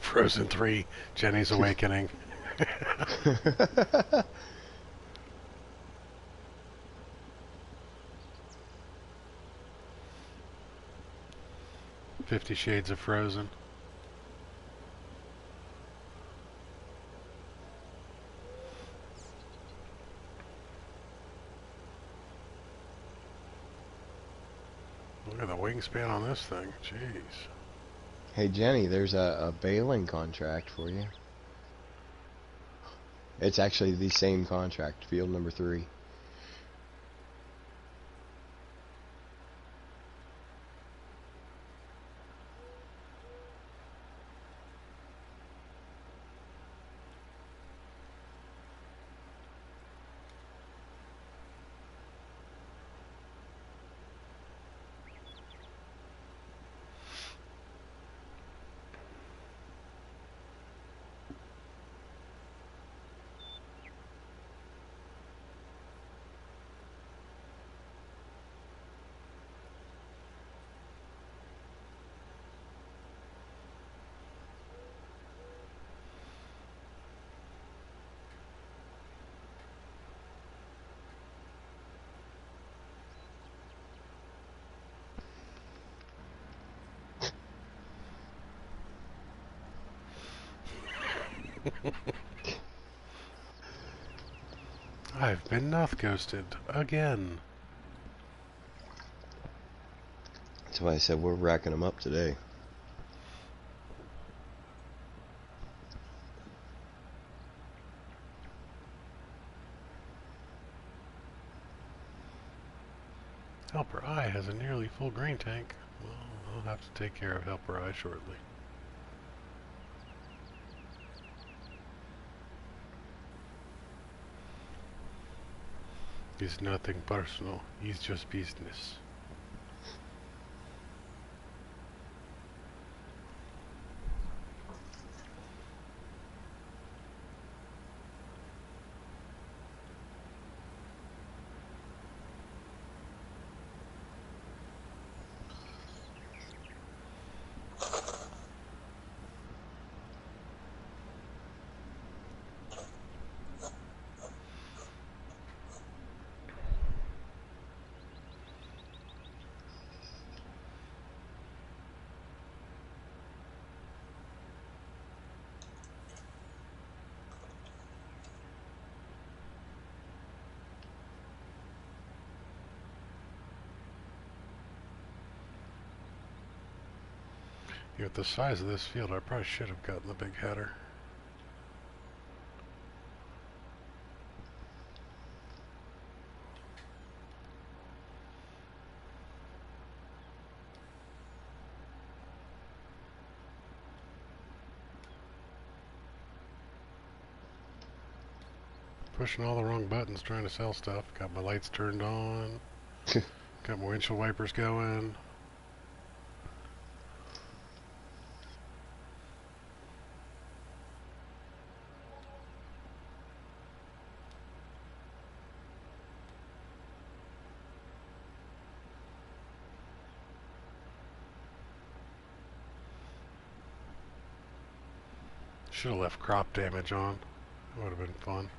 Frozen 3, Jenny's Awakening. "50 Shades of Frozen." Look at the wingspan on this thing. Jeez. Hey Jenny, there's a baling contract for you. It's actually the same contract, field number 3. I've been Noth ghosted again. That's why I said we're racking them up today. Helper I has a nearly full grain tank. Well, I'll have to take care of Helper I shortly. It's nothing personal. He's just business. With the size of this field, I probably should have gotten the big header. Pushing all the wrong buttons trying to sell stuff. Got my lights turned on. Got my windshield wipers going. Should have left crop damage on. That would have been fun.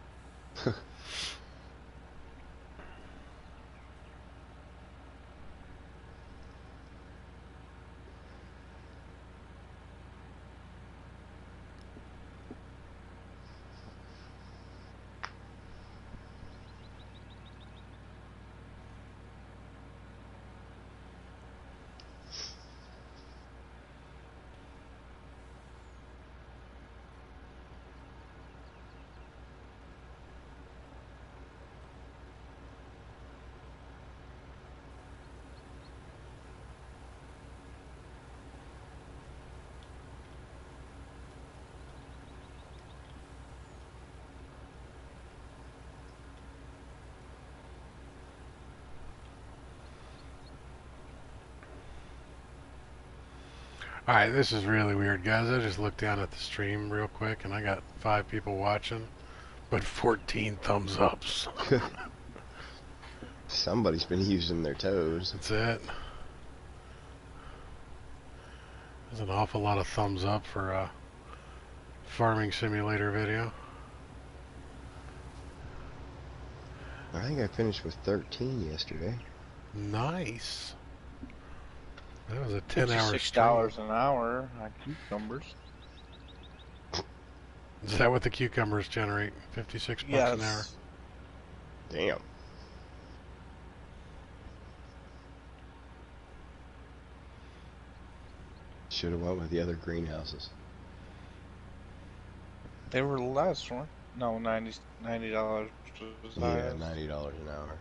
Alright, this is really weird, guys. I just looked down at the stream real quick, and I got 5 people watching, but 14 thumbs ups. Somebody's been using their toes. That's it. There's an awful lot of thumbs up for a farming simulator video. I think I finished with 13 yesterday. Nice. That was a 10-hour $56 an hour on cucumbers. Is that what the cucumbers generate? 56 bucks an hour. Damn. Should have went with the other greenhouses. They were less, weren't they? No, $90 was Yeah, highest. $90 an hour.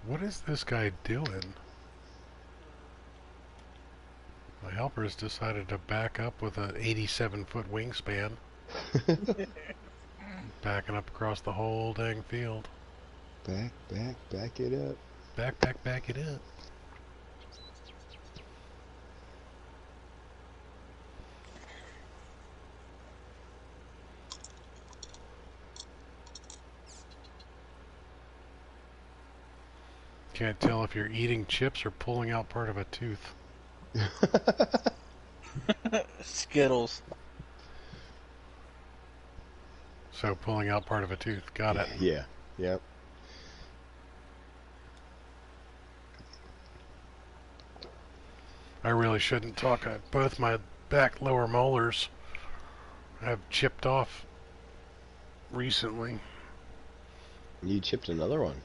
What is this guy doing? My helper's decided to back up with an 87-foot wingspan. Backing up across the whole dang field. Back it up. Back it up. Can't tell if you're eating chips or pulling out part of a tooth. Skittles. So pulling out part of a tooth. Got it. Yeah. Yep. I really shouldn't talk. Both my back lower molars have chipped off recently. You chipped another one.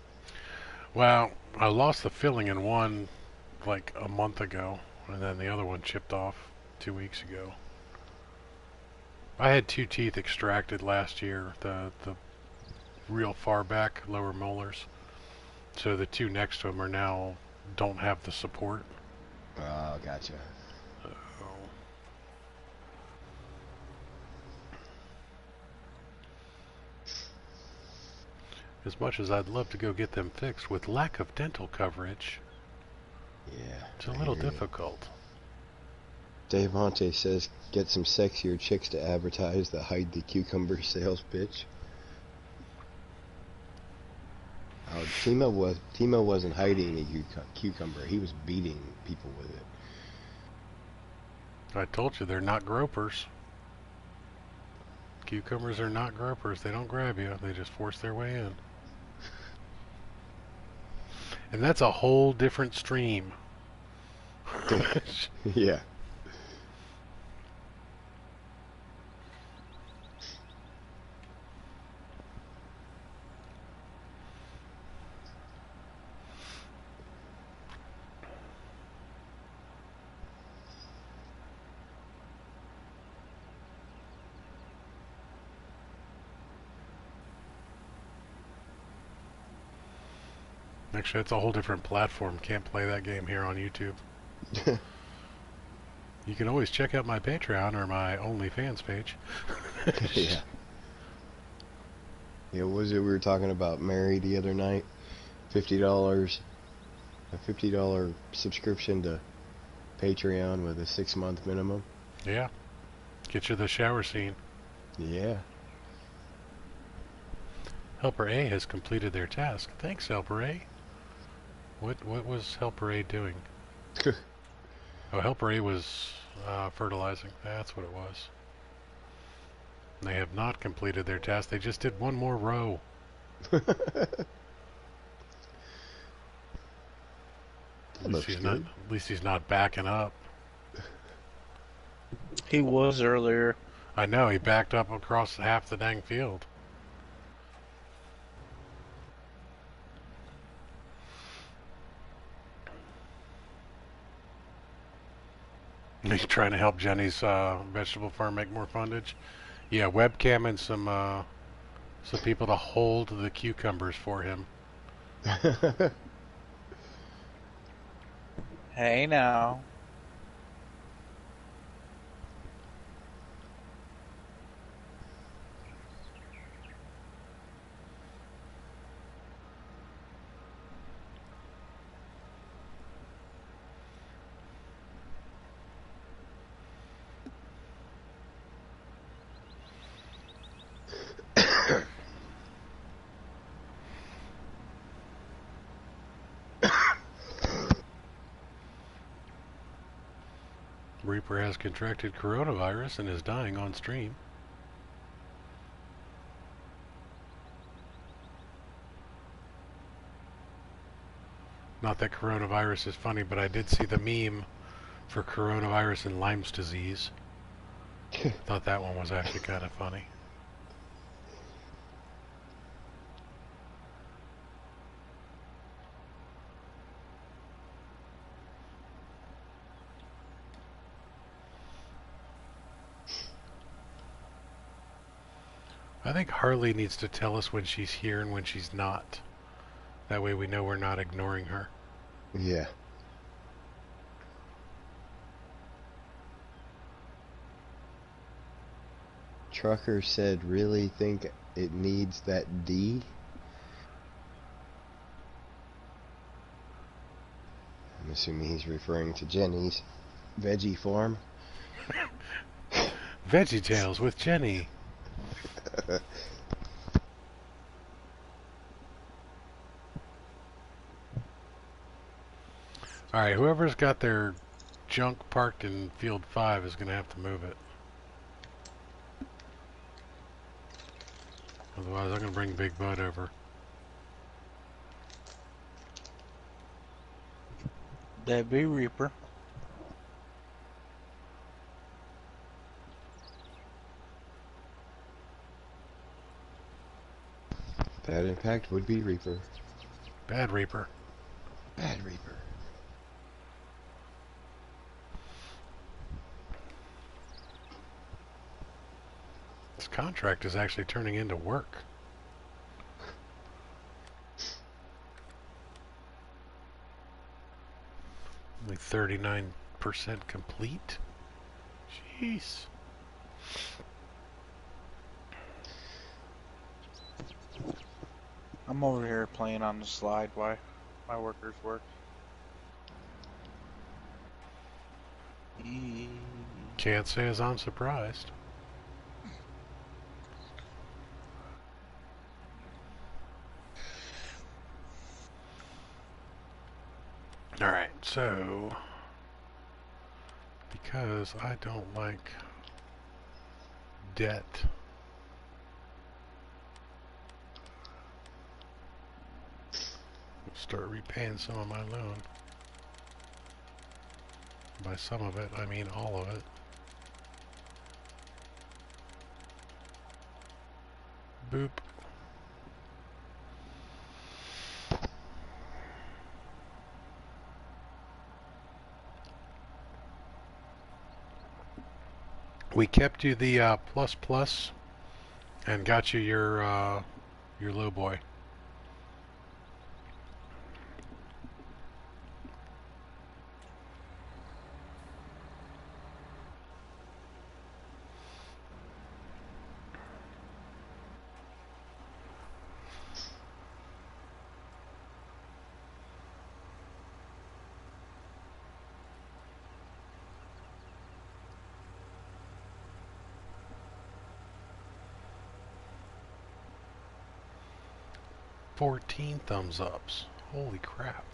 Well, I lost the filling in one like a month ago, and then the other one chipped off 2 weeks ago. I had 2 teeth extracted last year, the real far back lower molars. So the 2 next to them are now don't have the support. Oh, gotcha. As much as I'd love to go get them fixed, with lack of dental coverage, Yeah. it's a little difficult. Dave Monte says, get some sexier chicks to advertise the hide the cucumber sales pitch. Timo wasn't hiding the cucumber. He was beating people with it. I told you, they're not gropers. Cucumbers are not gropers. They don't grab you. They just force their way in. And that's a whole different stream. Yeah. Actually, it's a whole different platform. Can't play that game here on YouTube. You can always check out my Patreon or my OnlyFans page. Yeah. Yeah, what was it we were talking about Mary the other night? $50. A $50 subscription to Patreon with a 6-month minimum. Yeah. Get you the shower scene. Yeah. Helper A has completed their task. Thanks, Helper A. What was Helper A doing? Oh, Helper A was fertilizing. That's what it was. They have not completed their task. They just did one more row. That looks good. At least he's not backing up. He was earlier. I know, he backed up across half the dang field. He's trying to help Jenny's vegetable farm make more fundage. Yeah, webcam and some people to hold the cucumbers for him. Hey now. Reaper has contracted coronavirus and is dying on stream. Not that coronavirus is funny, but I did see the meme for coronavirus and Lyme's disease. Thought that one was actually kind of funny. I think Harley needs to tell us when she's here and when she's not. That way we know we're not ignoring her. Yeah. Trucker said, really think it needs that D? I'm assuming he's referring to Jenny's veggie farm. Veggie Tales with Jenny. Alright, whoever's got their junk parked in field 5 is going to have to move it. Otherwise I'm going to bring Big Bud over. That'd be Reaper. Bad impact would be Reaper. Bad Reaper. Bad Reaper. This contract is actually turning into work. Only 39% complete? Jeez. I'm over here playing on the slide while my workers work. Can't say as I'm surprised. Alright, so because I don't like debt, I'll start repaying some of my loan. By some of it, I mean all of it. Boop. We kept you the plus and got you your low boy. $14 thumbs ups. Holy crap.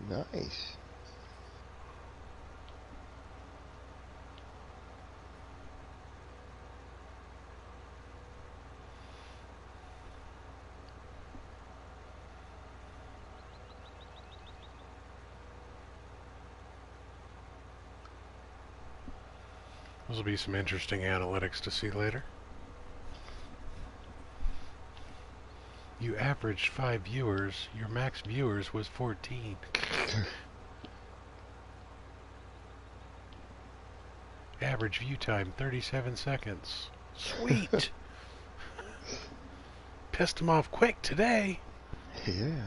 Nice. Those will be some interesting analytics to see later. You averaged 5 viewers. Your max viewers was 14. Average view time 37 seconds. Sweet. Pissed him off quick today. Yeah.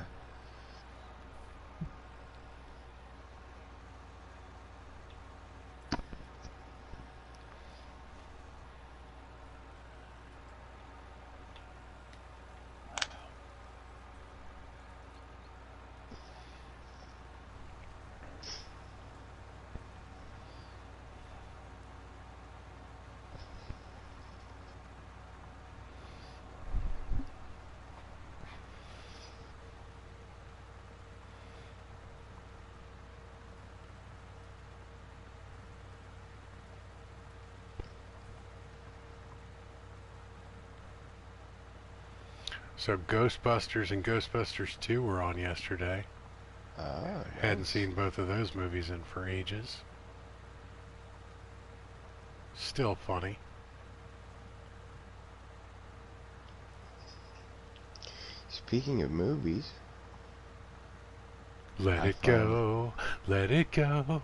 So Ghostbusters and Ghostbusters 2 were on yesterday. Ah, Hadn't nice. seen both of those movies in for ages. Still funny. Speaking of movies, Let it go, let it go.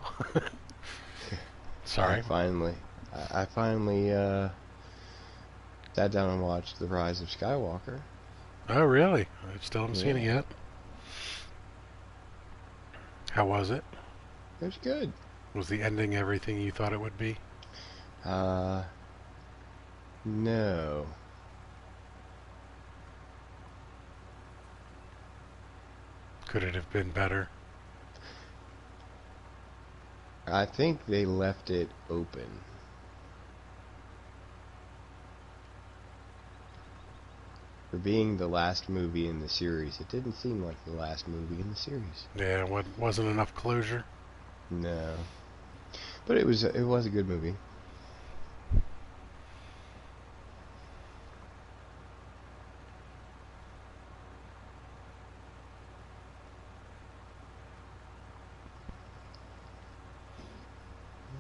Sorry. I finally sat down and watched The Rise of Skywalker. Oh, really? I still haven't seen it yet. How was it? It was good. Was the ending everything you thought it would be? No. Could it have been better? I think they left it open. For being the last movie in the series, it didn't seem like the last movie in the series. Yeah, wasn't enough closure? No. But it was a good movie.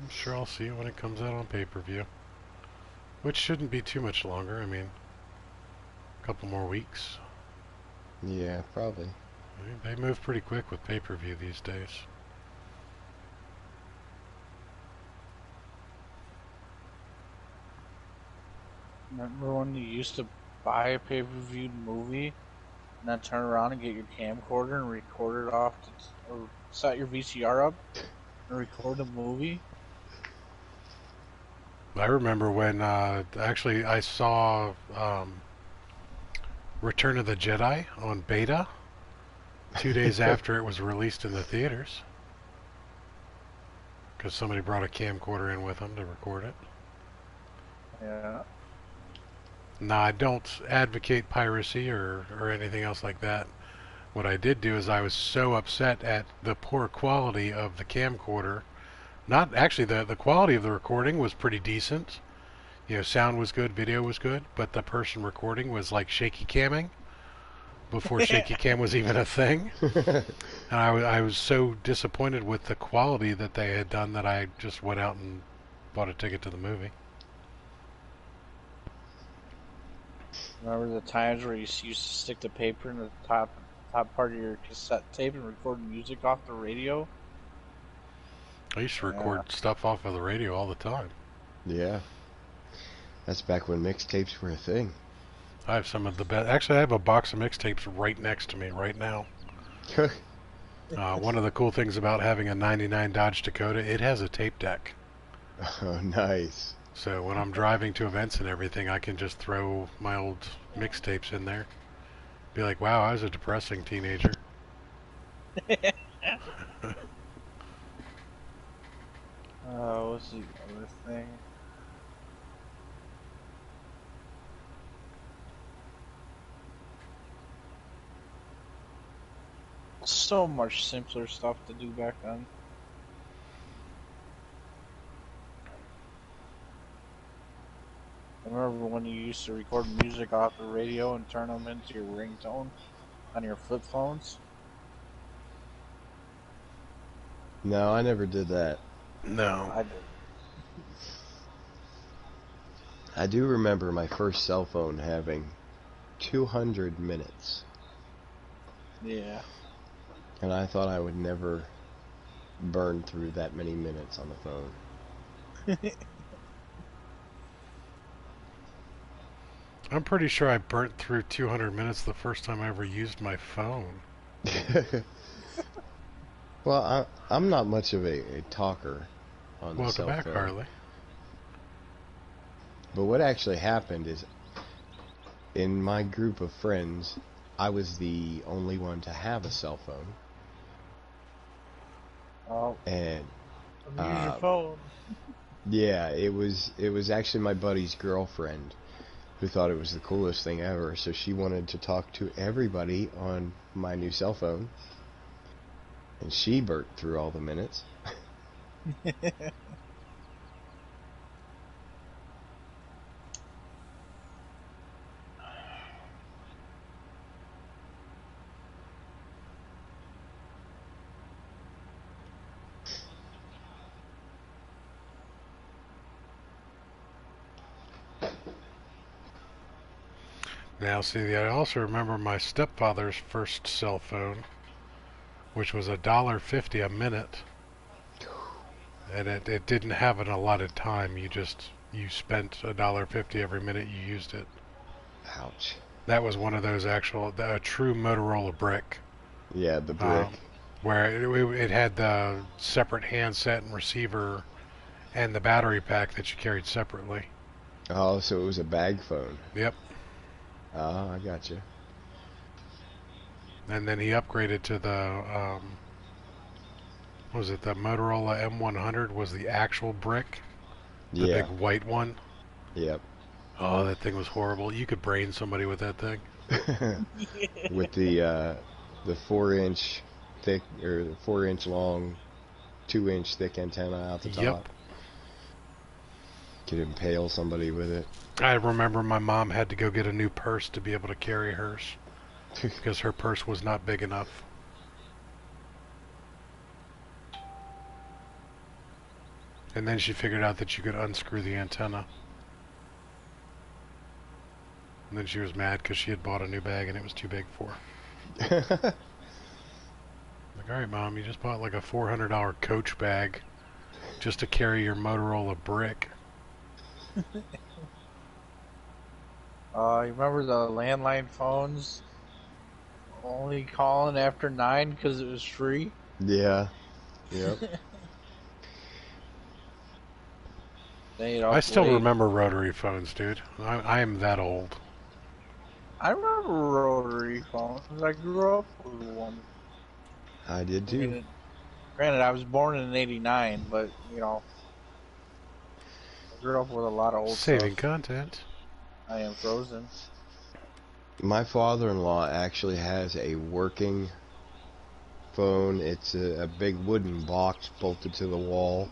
I'm sure I'll see it when it comes out on pay-per-view. Which shouldn't be too much longer. I mean, a couple more weeks. Yeah, probably. They move pretty quick with pay-per-view these days. Remember when you used to buy a pay-per-view movie and then turn around and get your camcorder and record it off, or set your VCR up and record a movie? I remember when, actually, I saw Return of the Jedi on beta 2 days after it was released in the theaters. Because somebody brought a camcorder in with them to record it. Yeah. No, I don't advocate piracy or anything else like that. What I did do is I was so upset at the poor quality of the camcorder. Not actually, the quality of the recording was pretty decent. You know, sound was good, video was good, but the person recording was like shaky camming before shaky cam was even a thing. And I was so disappointed with the quality that they had done that I just went out and bought a ticket to the movie. Remember the times where you used to stick the paper in the top part of your cassette tape and record music off the radio? I used to record stuff off of the radio all the time. Yeah. That's back when mixtapes were a thing. I have some of the best. Actually, I have a box of mixtapes right next to me right now. One of the cool things about having a 99 Dodge Dakota, it has a tape deck. Oh, nice. So when I'm driving to events and everything, I can just throw my old mixtapes in there. Be like, wow, I was a depressing teenager. What's the other thing? So much simpler stuff to do back then. I remember when you used to record music off the radio and turn them into your ringtone on your flip phones? No, I never did that. No. I did. I do remember my first cell phone having 200 minutes. Yeah. And I thought I would never burn through that many minutes on the phone. I'm pretty sure I burnt through 200 minutes the first time I ever used my phone. Well, I'm not much of a talker on the cell phone. Welcome back, Harley. But what actually happened is, in my group of friends, I was the only one to have a cell phone. Oh. And use your phone. Yeah, it was actually my buddy's girlfriend who thought it was the coolest thing ever, so she wanted to talk to everybody on my new cell phone. And she burnt through all the minutes. Now, see, I also remember my stepfather's first cell phone, which was $1.50 a minute, and it didn't have an allotted time. You spent $1.50 every minute you used it. Ouch. That was one of those a true Motorola brick. Yeah, the brick. Where it had the separate handset and receiver and the battery pack that you carried separately. Oh, so it was a bag phone. Yep. Oh, I gotcha. And then he upgraded to the, was it the Motorola M100 was the actual brick? The big white one? Yep. Oh, that thing was horrible. You could brain somebody with that thing. With the 4-inch thick, or 4-inch long, 2-inch thick antenna out the top. Yep. Could impale somebody with it. I remember my mom had to go get a new purse to be able to carry hers. Because her purse was not big enough. And then she figured out that you could unscrew the antenna. And then she was mad because she had bought a new bag and it was too big for her. Like, alright, Mom, you just bought like a $400 Coach bag just to carry your Motorola brick. You remember the landline phones? Only calling after 9 because it was free? Yeah. Yep. I still remember rotary phones, dude. I am that old. I remember rotary phones. I grew up with one. I did too. I mean, granted, I was born in '89, but you know, I grew up with a lot of old Saving stuff. content. I am frozen. My father-in-law actually has a working phone. It's a big wooden box bolted to the wall,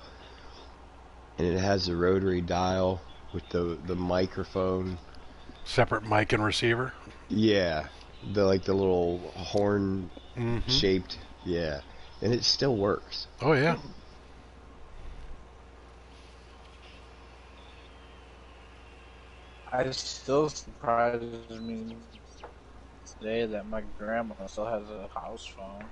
and it has a rotary dial with the microphone. Separate mic and receiver? Yeah, the little horn shaped. Yeah, and it still works. Oh yeah. I still surprises me today that my grandma still has a house phone.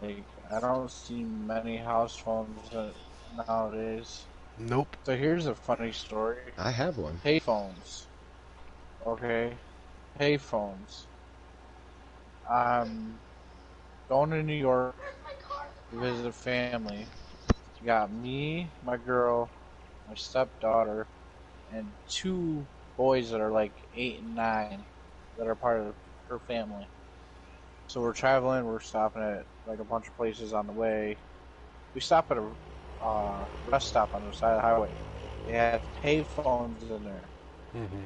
Like, I don't see many house phones nowadays. Nope. So here's a funny story. I have one. Payphones. Okay. Payphones. I'm going to New York to visit family. You got me, my girl, my stepdaughter, and 2 boys that are like 8 and 9 that are part of her family. So we're traveling, we're stopping at like a bunch of places on the way. We stop at a rest stop on the side of the highway. They had payphones in there.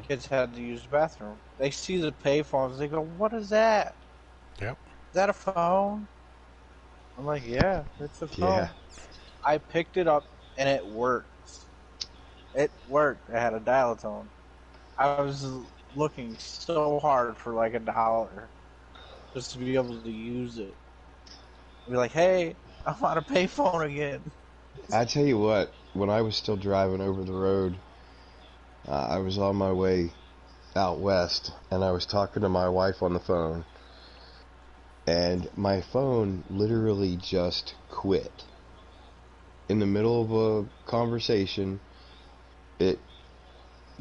Kids had to use the bathroom. They see the payphones, they go, "What is that? Yep. Is that a phone?" I'm like, "Yeah, it's a phone." Yeah. I picked it up and it worked. It worked. It had a dial tone. I was looking so hard for like $1 just to be able to use it. I'd be like, "Hey, I'm on a payphone again." I tell you what, when I was still driving over the road, I was on my way out west, and I was talking to my wife on the phone, and my phone literally just quit. In the middle of a conversation, it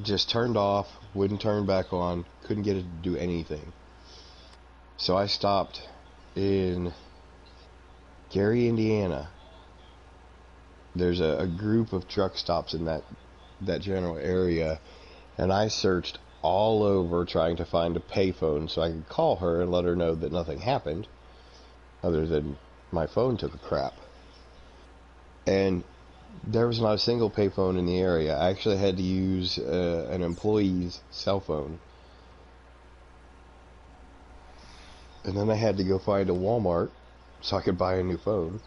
just turned off, wouldn't turn back on, couldn't get it to do anything. So I stopped in Gary, Indiana. There's a group of truck stops in that general area, and I searched all over trying to find a payphone so I could call her and let her know that nothing happened other than my phone took a crap. And there was not a single payphone in the area. I actually had to use an employee's cell phone. And then I had to go find a Walmart so I could buy a new phone.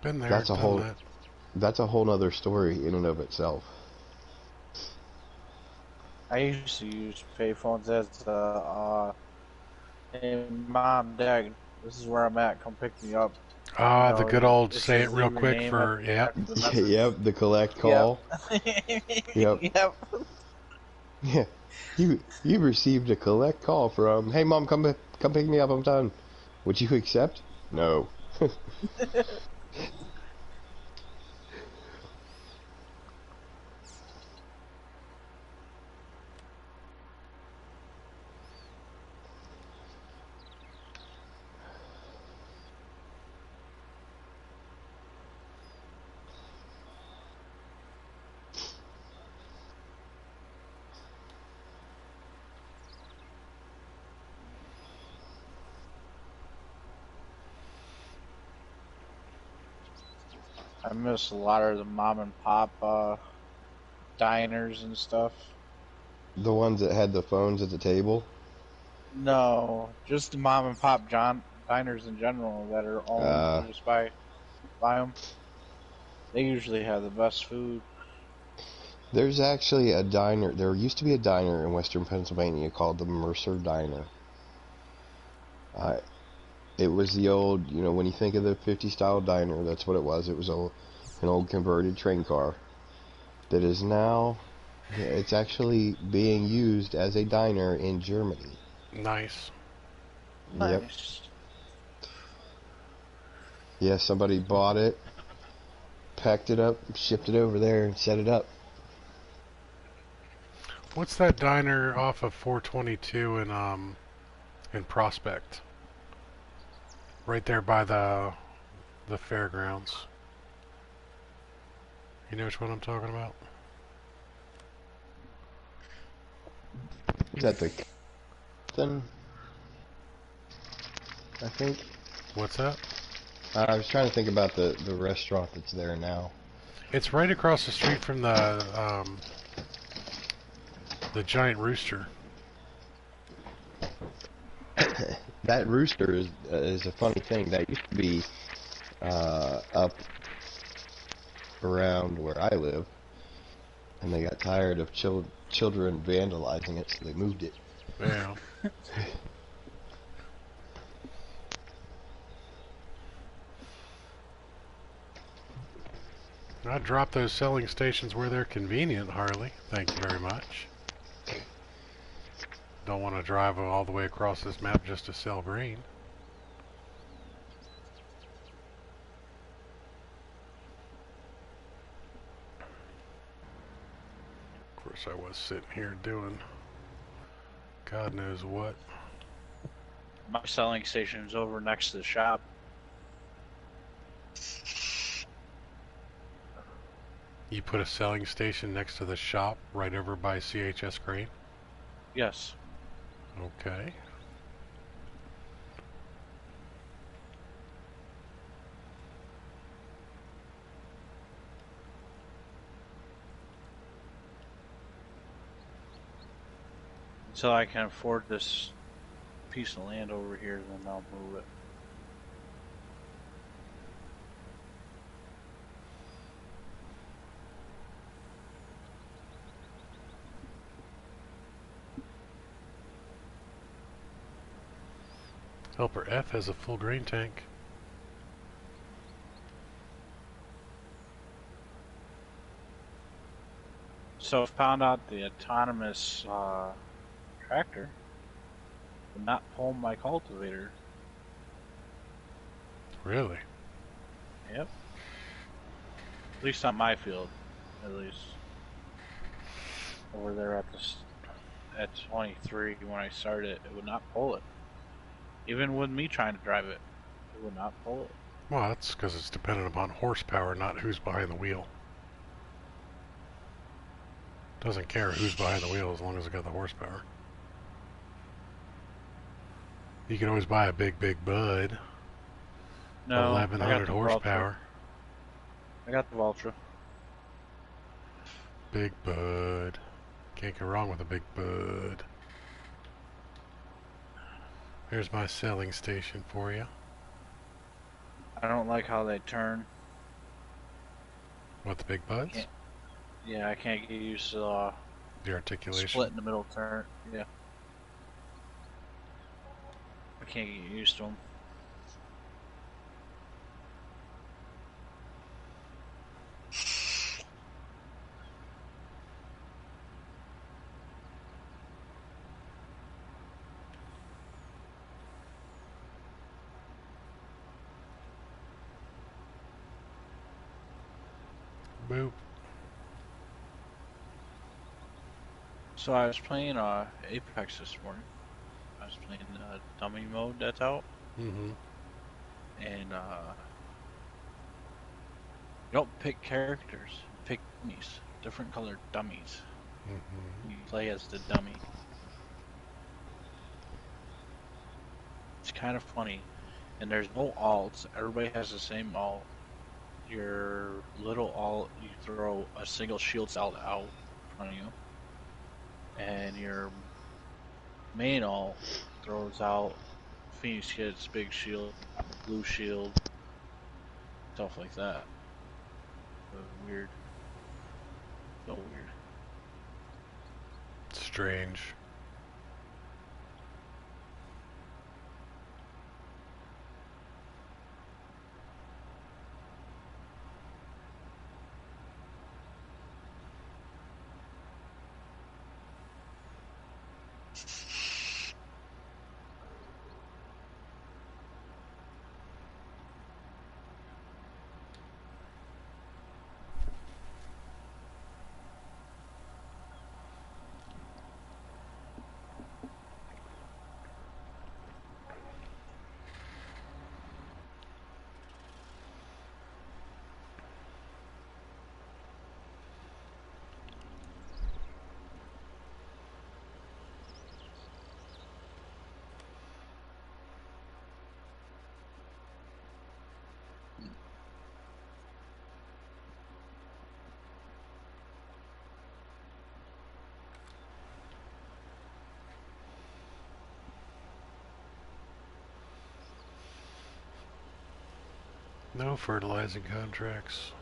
Been there, That's a whole nother story in and of itself. I used to use payphones as "Hey, Mom, Dad, this is where I'm at. Come pick me up." Ah, You the know, good old it's say just it real leave your quick name for, yep. after the message. Yep, the collect Yep. call. Yep. Yep. Yeah. You received a collect call from, hey mom, come pick me up, I'm done. Would you accept? No. I miss a lot of the mom and pop diners and stuff. The ones that had the phones at the table? No, just the mom and pop diners in general that are owned just by them. They usually have the best food. There's actually a diner. There used to be a diner in Western Pennsylvania called the Mercer Diner. It was the old, when you think of the 50 style diner, that's what it was. It was an old converted train car that is now, it's actually being used as a diner in Germany. Nice. Yep. Yeah, somebody bought it, packed it up, shipped it over there, and set it up. What's that diner off of 422 in Prospect? Right there by the fairgrounds. You know which one I'm talking about? Is that the then? I think. What's that? I was trying to think about the restaurant that's there now. It's right across the street from the Giant Rooster. That rooster is a funny thing. That used to be up around where I live, and they got tired of children vandalizing it, so they moved it. Yeah. I drop those selling stations where they're convenient, Harley. Thank you very much. Don't want to drive all the way across this map just to sell green. Of course, I was sitting here doing God knows what. My selling station is over next to the shop. You put a selling station next to the shop right over by CHS Grain? Yes. Okay. Until I can afford this piece of land over here, then I'll move it. Helper F has a full grain tank. So I found out the autonomous tractor would not pull my cultivator. Really? Yep. At least on my field, at least. Over there at 23, when I started it would not pull it. Even with me trying to drive it, it would not pull it. Well, that's because it's dependent upon horsepower, not who's behind the wheel. Doesn't care who's behind the wheel as long as it got the horsepower. You can always buy a big Bud. No, 1100 horsepower. I got the Valtra. Big Bud. Can't go wrong with a big Bud. Here's my selling station for you. I don't like how they turn. What, the big Buds? Yeah, I can't get used to the articulation. Split in the middle turn. Yeah. I can't get used to them. Boop. So I was playing Apex this morning. I was playing dummy mode that's out. Mm-hmm. And you don't pick characters, pick dummies, different colored dummies. Mm-hmm. You play as the dummy. It's kind of funny. And there's no alts. Everybody has the same alt. Your little alt, you throw a single shield cell out in front of you. And your main alt throws out Phoenix Kits, big shield, blue shield, stuff like that. Weird. So weird. Strange. No fertilizing contracts.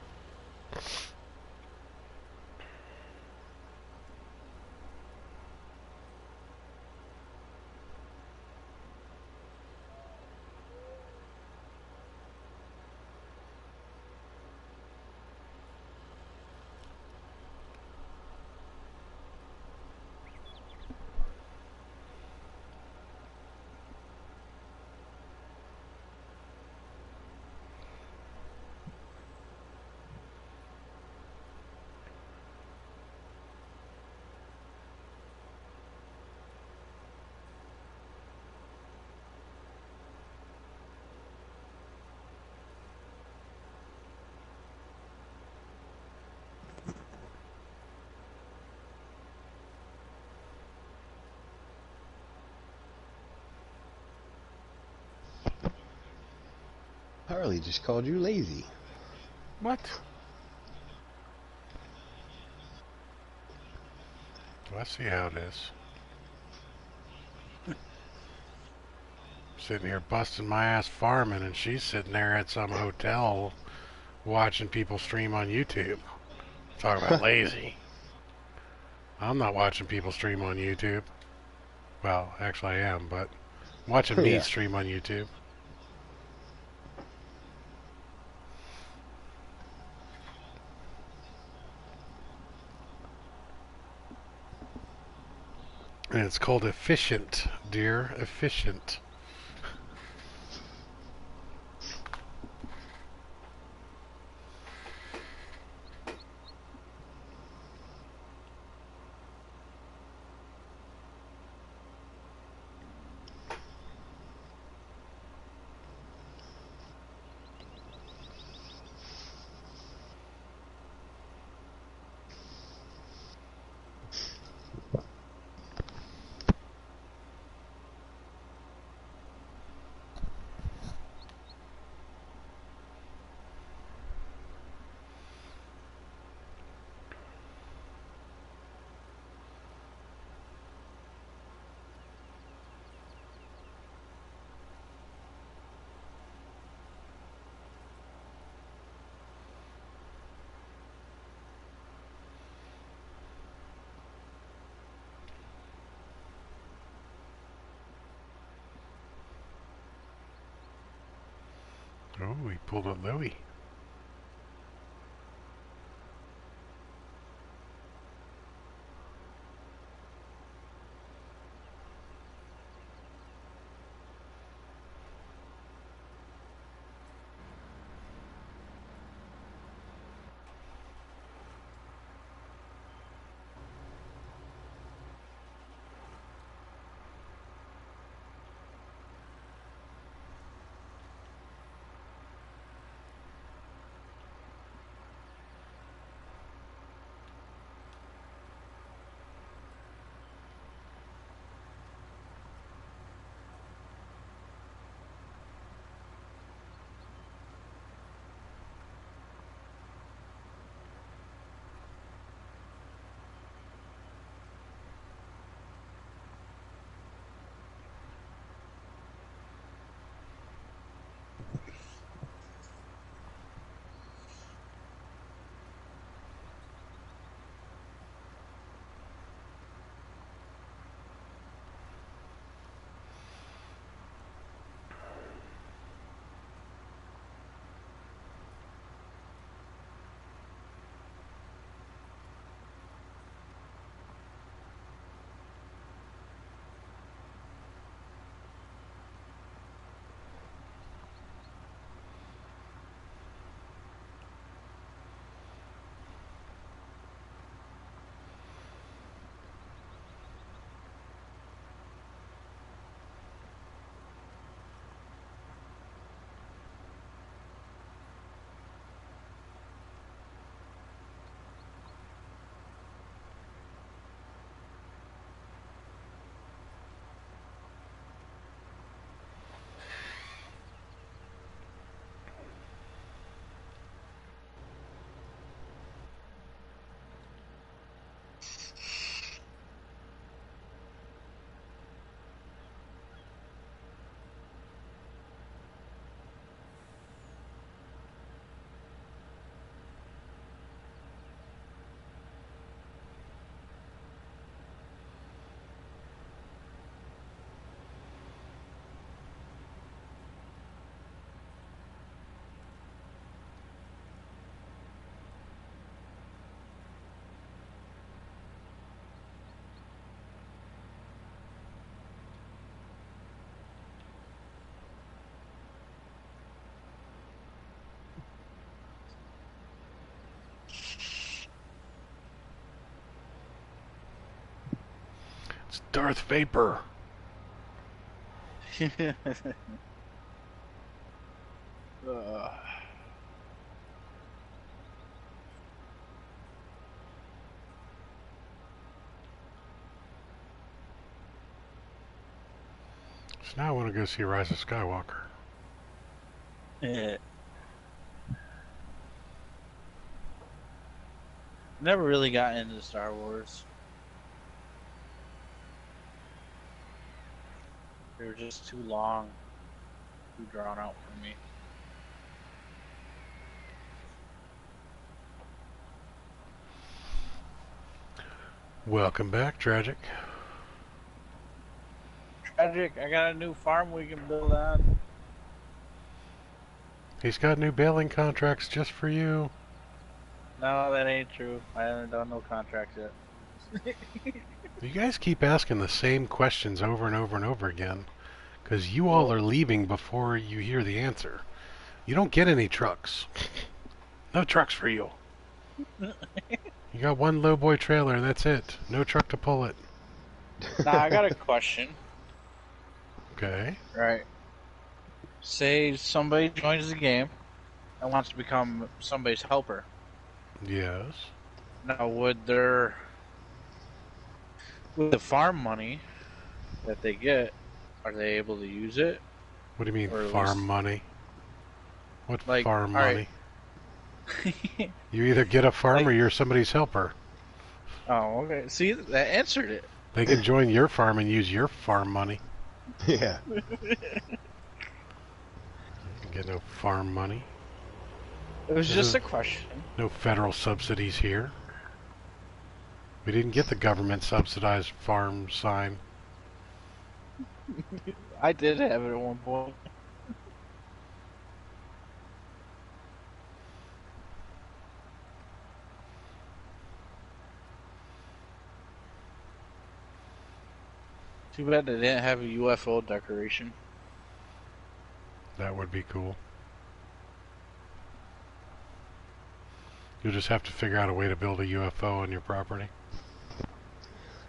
Harley just called you lazy. What? I see how it is. Sitting here busting my ass farming, and she's sitting there at some hotel watching people stream on YouTube. Talk about lazy. I'm not watching people stream on YouTube. Well, actually I am, but I'm watching me Yeah. stream on YouTube. And it's called efficient, dear. Efficient. Oh, he pulled a Louie. Darth Vapor. So now I want to go see Rise of Skywalker. Yeah. Never really got into Star Wars. They were just too long, too drawn out for me. Welcome back, Tragic. Tragic, I got a new farm we can build on. He's got new baling contracts just for you. No, that ain't true. I haven't done no contracts yet. You guys keep asking the same questions over and over and over again, because you all are leaving before you hear the answer. You don't get any trucks. No trucks for you. You got one lowboy trailer, and that's it. No truck to pull it. Nah, I got a question. Okay. Right. Say somebody joins the game and wants to become somebody's helper. Yes. Now, with the farm money that they get, are they able to use it? What do you mean farm money? What like, farm money? Right. You either get a farm or you're somebody's helper. Oh, okay. See, that answered it. They can join your farm and use your farm money. Yeah. You get no farm money. It was just a question. No federal subsidies here. We didn't get the government subsidized farm sign. I did have it at one point. Too bad they didn't have a UFO decoration. That would be cool. You'll just have to figure out a way to build a UFO on your property.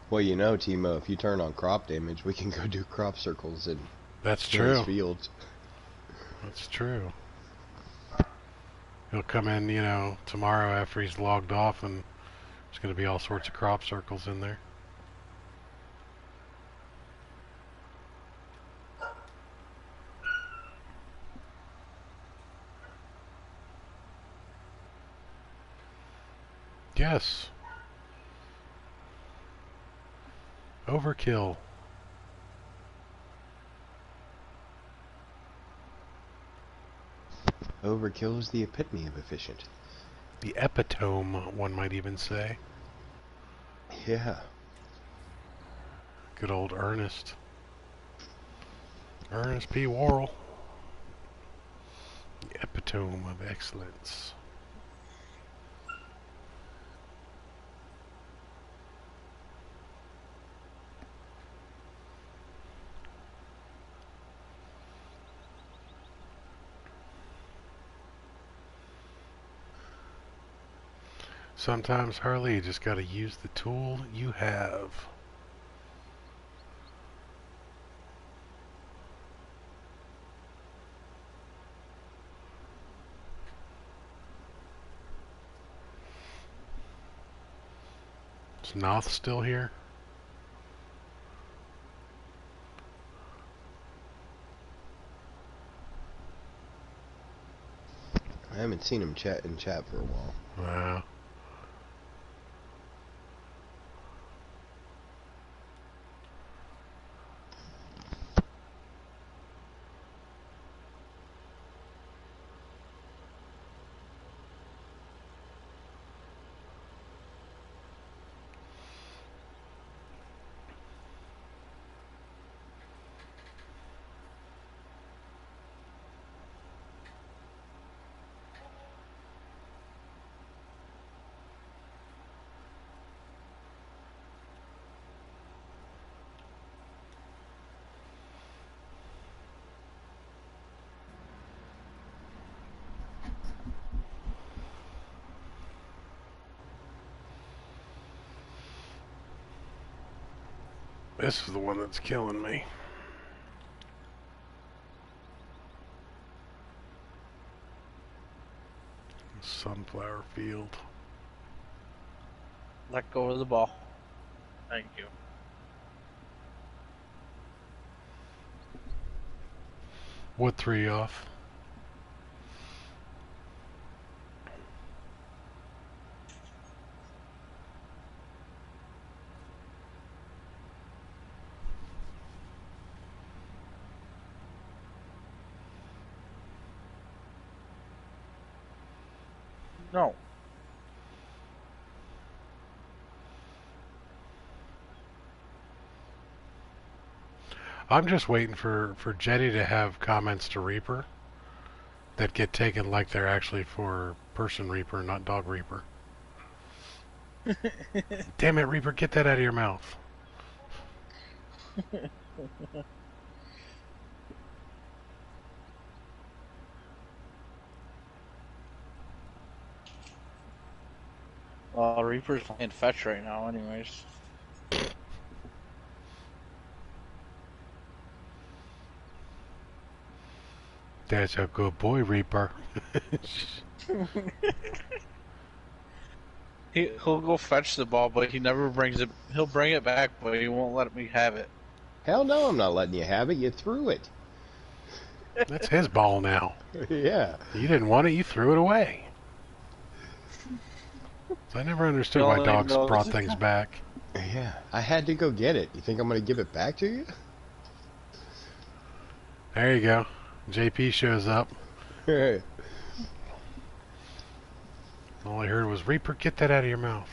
Well, you know, Timo, if you turn on crop damage, we can go do crop circles in That's true. fields. That's true. He'll come in, you know, tomorrow after he's logged off, and there's going to be all sorts of crop circles in there. Yes. Overkill. Overkill is the epitome of efficient. The epitome, one might even say. Yeah. Good old Ernest. Ernest P. Worrell. The epitome of excellence. Sometimes, Harley, you just gotta use the tool you have. Is Noth still here? I haven't seen him chat for a while. Wow. This is the one that's killing me. Sunflower field. Let go of the ball. Thank you. What 3 off? No. I'm just waiting for Jetty to have comments to Reaper that get taken like they're actually for person Reaper, not dog Reaper. Damn it, Reaper, get that out of your mouth. Well, Reaper's playing fetch right now anyways. That's a good boy, Reaper. He'll go fetch the ball, but he never brings it. He'll bring it back, but he won't let me have it. Hell no, I'm not letting you have it. You threw it. That's his ball now. Yeah. You didn't want it, you threw it away. So I never understood why dogs brought things back. Yeah, I had to go get it. You think I'm going to give it back to you? There you go. JP shows up. All I heard was, Reaper, get that out of your mouth.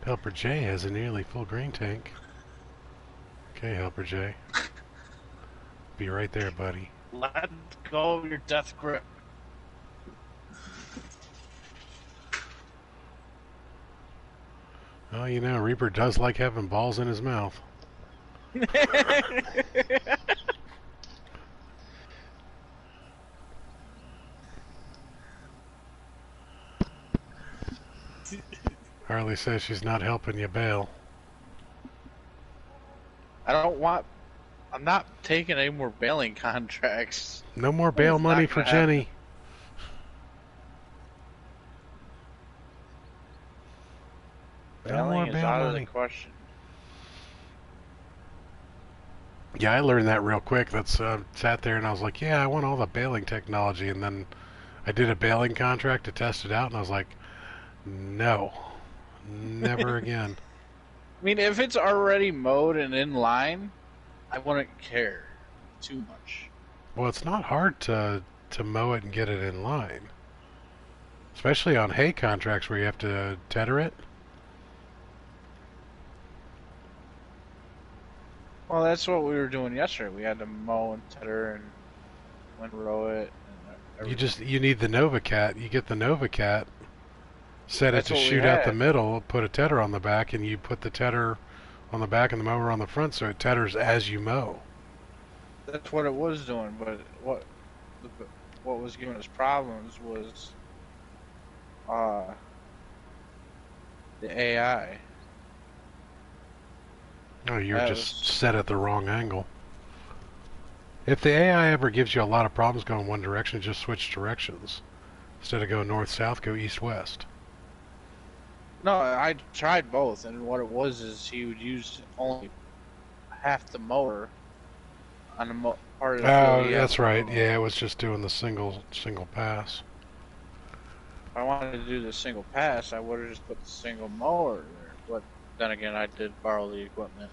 Helper J has a nearly full grain tank. Okay, Helper J. Be right there, buddy. Let go of your death grip. Oh, you know, Reaper does like having balls in his mouth. Harley says she's not helping you bail. I'm not taking any more bailing contracts. No more bail money for Jenny. Bailing is out of the question. Yeah, I learned that real quick. That's sat there and I was like, yeah, I want all the bailing technology. And then I did a bailing contract to test it out, and I was like, no, never again. I mean, if it's already mowed and in line, I wouldn't care too much. Well, it's not hard to mow it and get it in line. Especially on hay contracts where you have to tether it. Well, that's what we were doing yesterday. We had to mow and tether and windrow it. And you need the NovaCat. You get the NovaCat, set it to shoot out the middle, put a tether on the back, and you put the tether on the back and the mower on the front, so it tethers as you mow. That's what it was doing, but what was giving us problems was the AI. Oh, you're just set at the wrong angle. If the AI ever gives you a lot of problems going one direction, just switch directions. Instead of go north-south, go east-west. No, I tried both, and what it was is he would use only half the mower on the part of the field. Oh, that's right. Yeah, it was just doing the single pass. If I wanted to do the single pass, I would have just put the single mower there. But then again, I did borrow the equipment.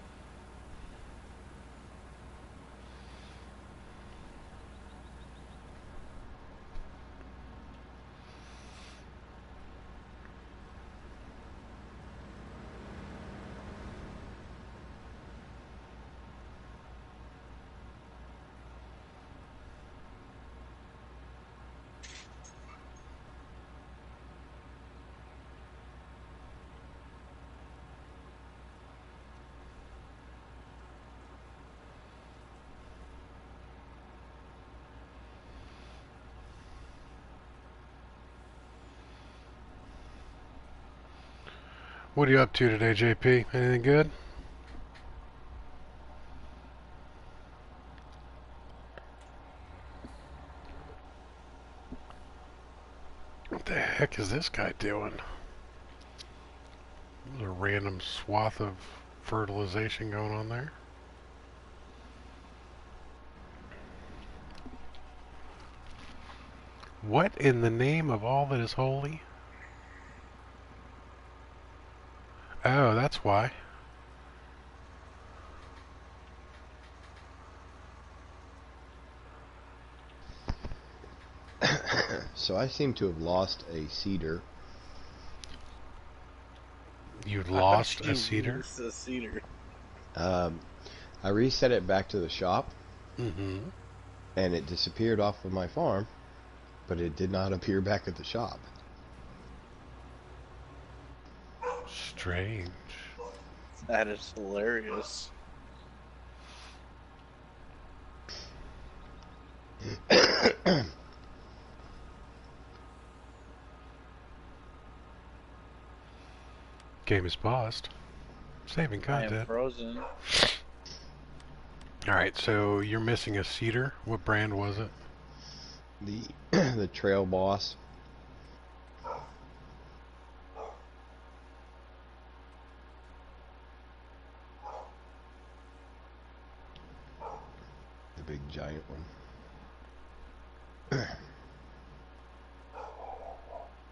What are you up to today, JP? Anything good? What the heck is this guy doing? There's a random swath of fertilization going on there. What in the name of all that is holy? Oh, that's why. So I seem to have lost a cedar. You lost a cedar? A cedar. I reset it back to the shop, Mm-hmm. and it disappeared off of my farm, but it did not appear back at the shop. Strange. That is hilarious. Game is paused. Saving I am content. frozen. Alright, so you're missing a cedar. What brand was it? The Trail Boss. The big giant one.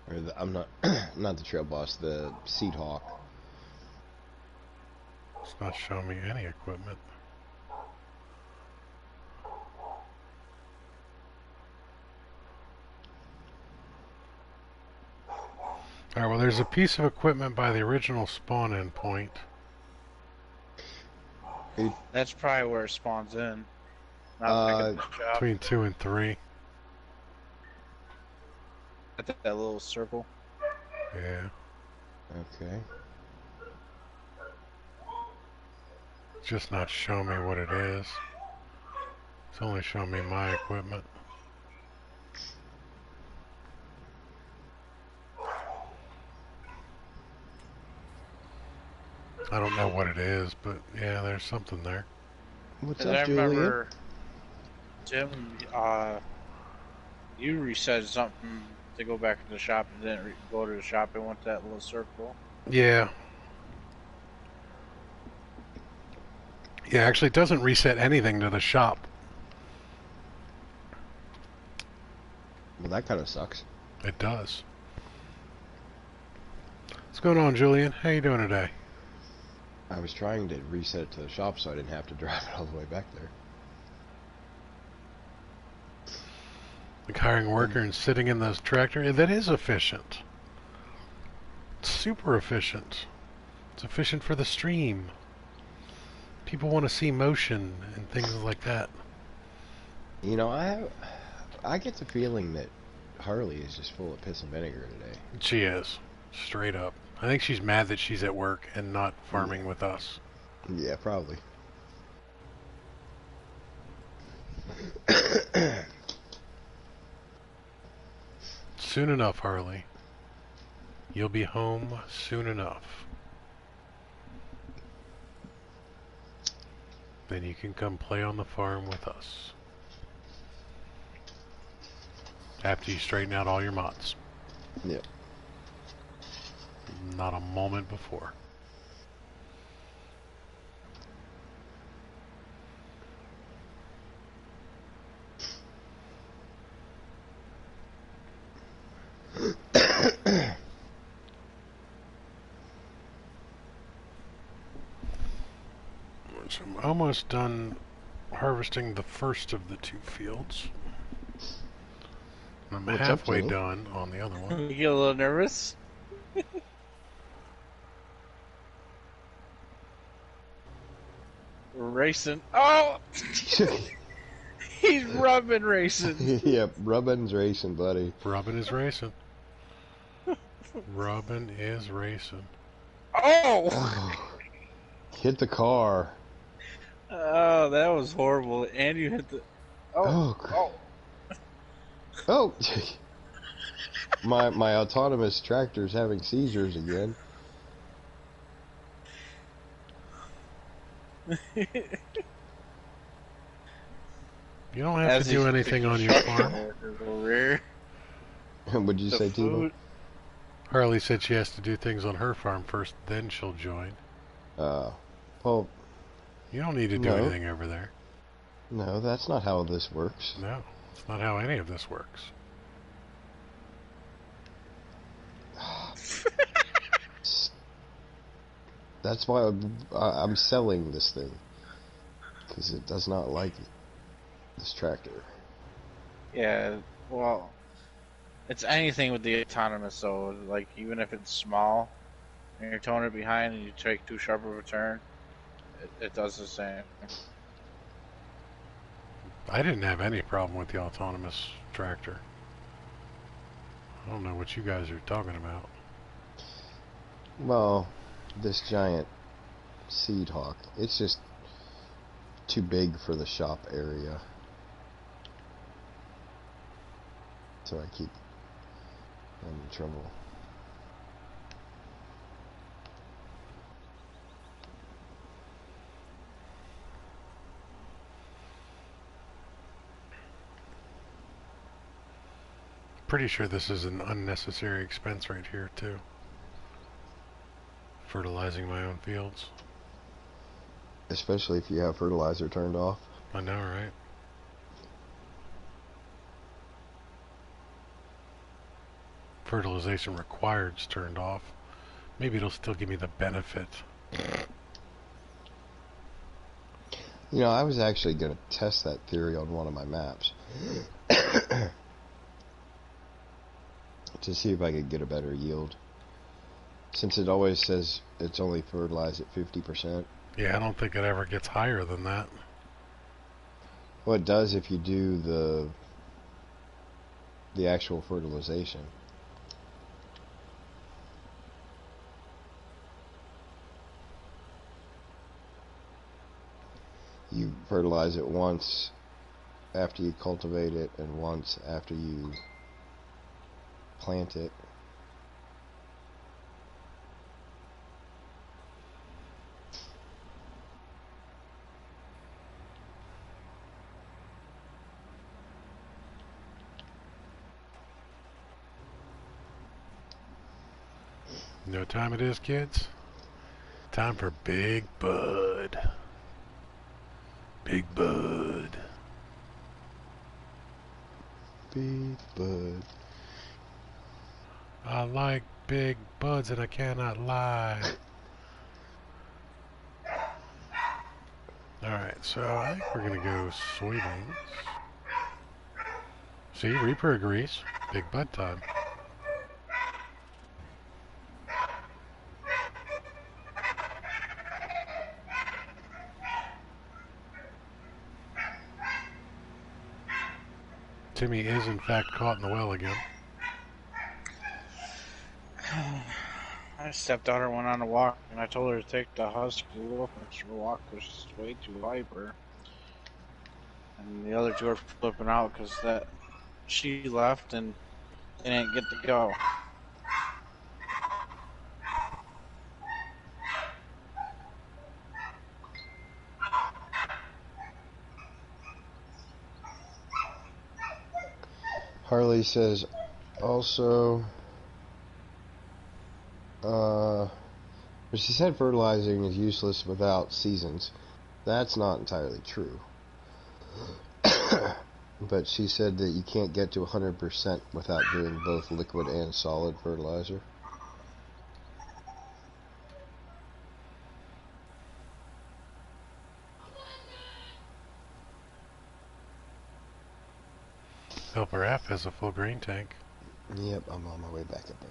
Or I'm not not the Trail Boss, the Seed Hawk. It's not showing me any equipment. Alright, well there's a piece of equipment by the original spawn-in point. That's probably where it spawns in. Not back at the shop. Between 2 and 3. At that little circle. Yeah. Okay. It's just not showing me what it is. It's only showing me my equipment. I don't know what it is, but yeah, there's something there. What's I up, Julian? remember, Tim, you reset something to go back to the shop and didn't go to the shop and went to that little circle. Yeah. Yeah, actually it doesn't reset anything to the shop. Well, that kind of sucks. It does. What's going on, Julian? How you doing today? I was trying to reset it to the shop so I didn't have to drive it all the way back there. Like hiring a worker and sitting in the tractor? That is efficient. It's super efficient. It's efficient for the stream. People want to see motion and things like that. You know, I get the feeling that Harley is just full of piss and vinegar today. She is. Straight up. I think she's mad that she's at work and not farming with us. Yeah, probably. Soon enough, Harley. You'll be home soon enough. Then you can come play on the farm with us. After you straighten out all your mods. Yep. Not a moment before. So I'm almost done harvesting the first of the 2 fields. I'm halfway done on the other one. You get a little nervous? Racing. Oh! He's rubbing racing. Yep, Rubbin's racing, buddy. Rubbin is racing. Rubbin is racing. Oh! Hit the car. Oh, that was horrible. And you hit the... Oh. Oh! My autonomous tractor's having seizures again. You don't have to do anything on your farm. Over here. What'd you say, Tebow? Harley said she has to do things on her farm first, then she'll join. Well... You don't need to do anything over there. No, that's not how this works. No, it's not how any of this works. That's why I'm selling this thing. Because it does not like this tractor. Yeah, well, it's anything with the autonomous, so, like, even if it's small, and you're towing it behind and you take too sharp of a turn, it does the same. I didn't have any problem with the autonomous tractor. I don't know what you guys are talking about. Well, this giant Seed Hawk, it's just too big for the shop area. So I keep in trouble. Pretty sure this is an unnecessary expense right here too. Fertilizing my own fields. Especially if you have fertilizer turned off. I know, right? Fertilization required's turned off. Maybe it'll still give me the benefit. You know, I was actually going to test that theory on one of my maps. To see if I could get a better yield. Since it always says it's only fertilized at 50%. Yeah, I don't think it ever gets higher than that. Well, it does if you do the actual fertilization. You fertilize it once after you cultivate it and once after you plant it. You know what time it is, kids? Time for Big Bud. Big Bud. Big Bud. I like big buds and I cannot lie. Alright, so I think we're going to go soybeans. See, Reaper agrees. Big bud time. Timmy is in fact caught in the well again. I stepped out and went on a walk, and I told her to take the husky a little extra walk because she's way too hyper. And the other two are flipping out because that she left and they didn't get to go. Harley says also, she said fertilizing is useless without seasons. That's not entirely true. But she said that you can't get to 100% without doing both liquid and solid fertilizer. Helper F has a full grain tank. Yep, I'm on my way back up there.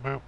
Boop.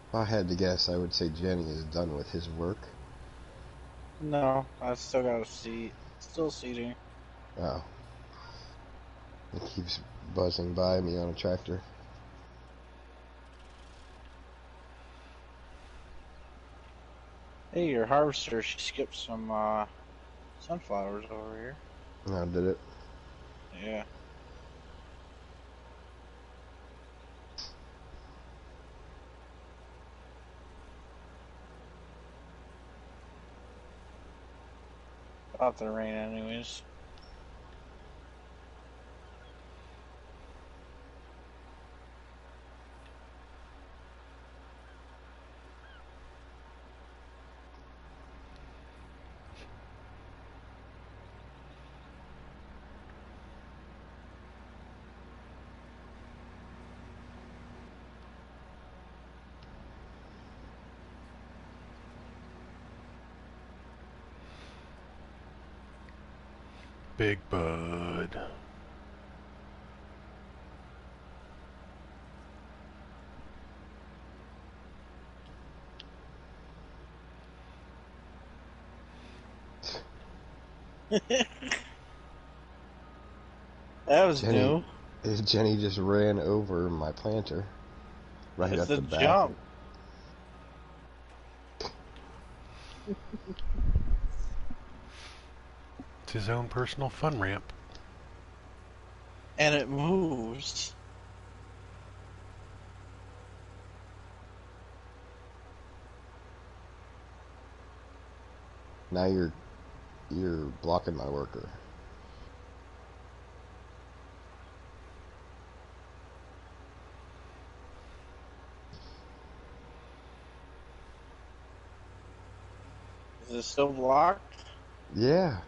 If I had to guess, I would say Jenny is done with his work. No, I still got a seat. Still seating. Oh. It keeps buzzing by me on a tractor. Hey, your harvester, she skipped some sunflowers over here. Oh, did it? Yeah. About to rain anyways. Big Bud. That was new. Jenny just ran over my planter. Right It's at the the back. jump. It's his own personal fun ramp. And it moves. Now you're blocking my worker. Is it still blocked? Yeah.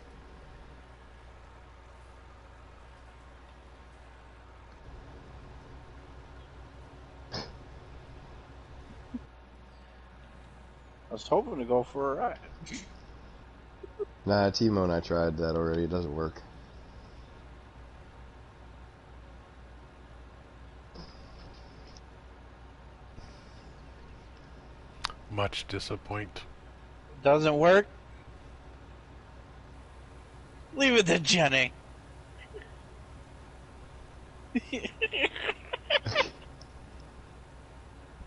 I was hoping to go for a ride. Nah, T-Mone, I tried that already. It doesn't work. Much disappoint. Doesn't work? Leave it to Jenny.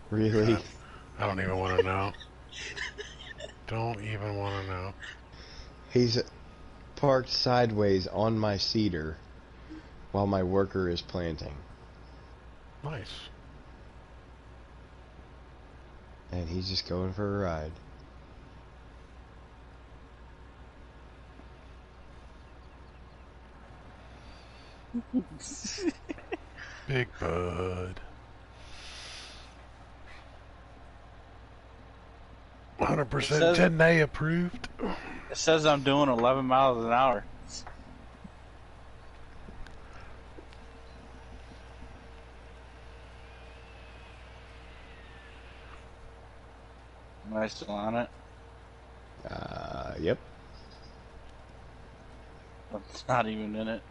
Really? I don't even want to know. Don't even want to know. He's parked sideways on my cedar while my worker is planting. Nice. And he's just going for a ride. Big Bud. 100% 10A approved. It says I'm doing 11 miles an hour. Am I still on it? Yep. It's not even in it.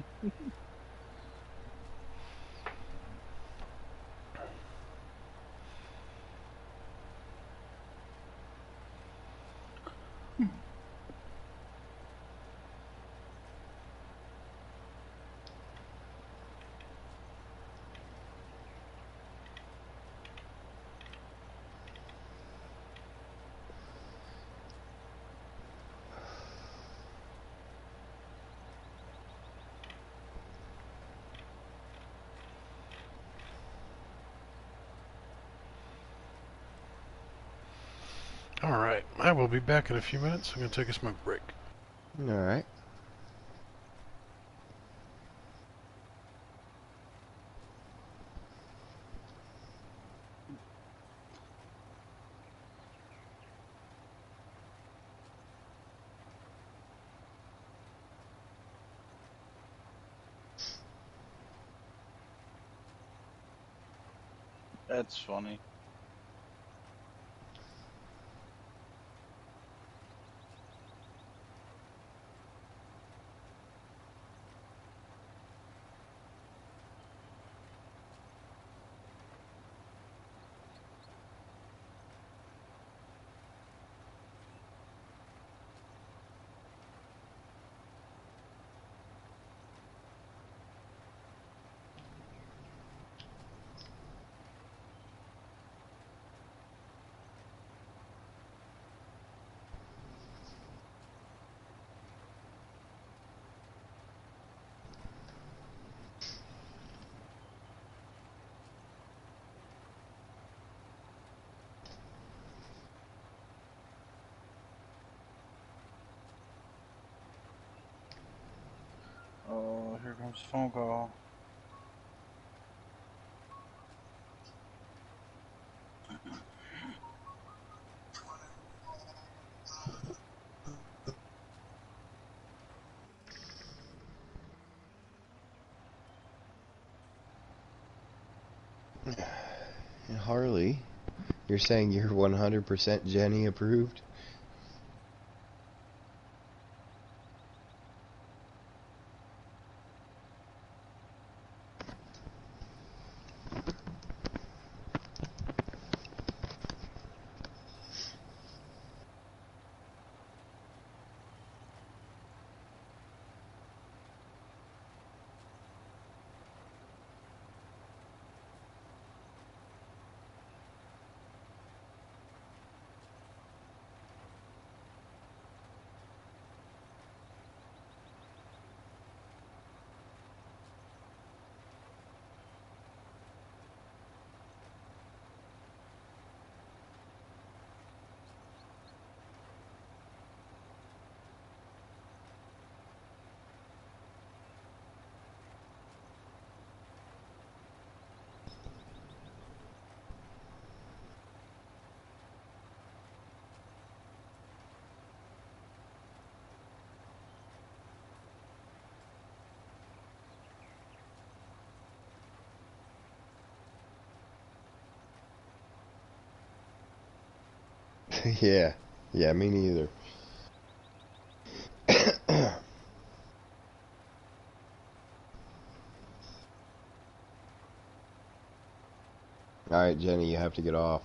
Alright, I will be back in a few minutes. I'm going to take a smoke break. Alright. That's funny. Oh, here comes a phone call. Harley, you're saying you're 100% Jenny approved? Yeah. Yeah, me neither. Alright, Jenny, you have to get off.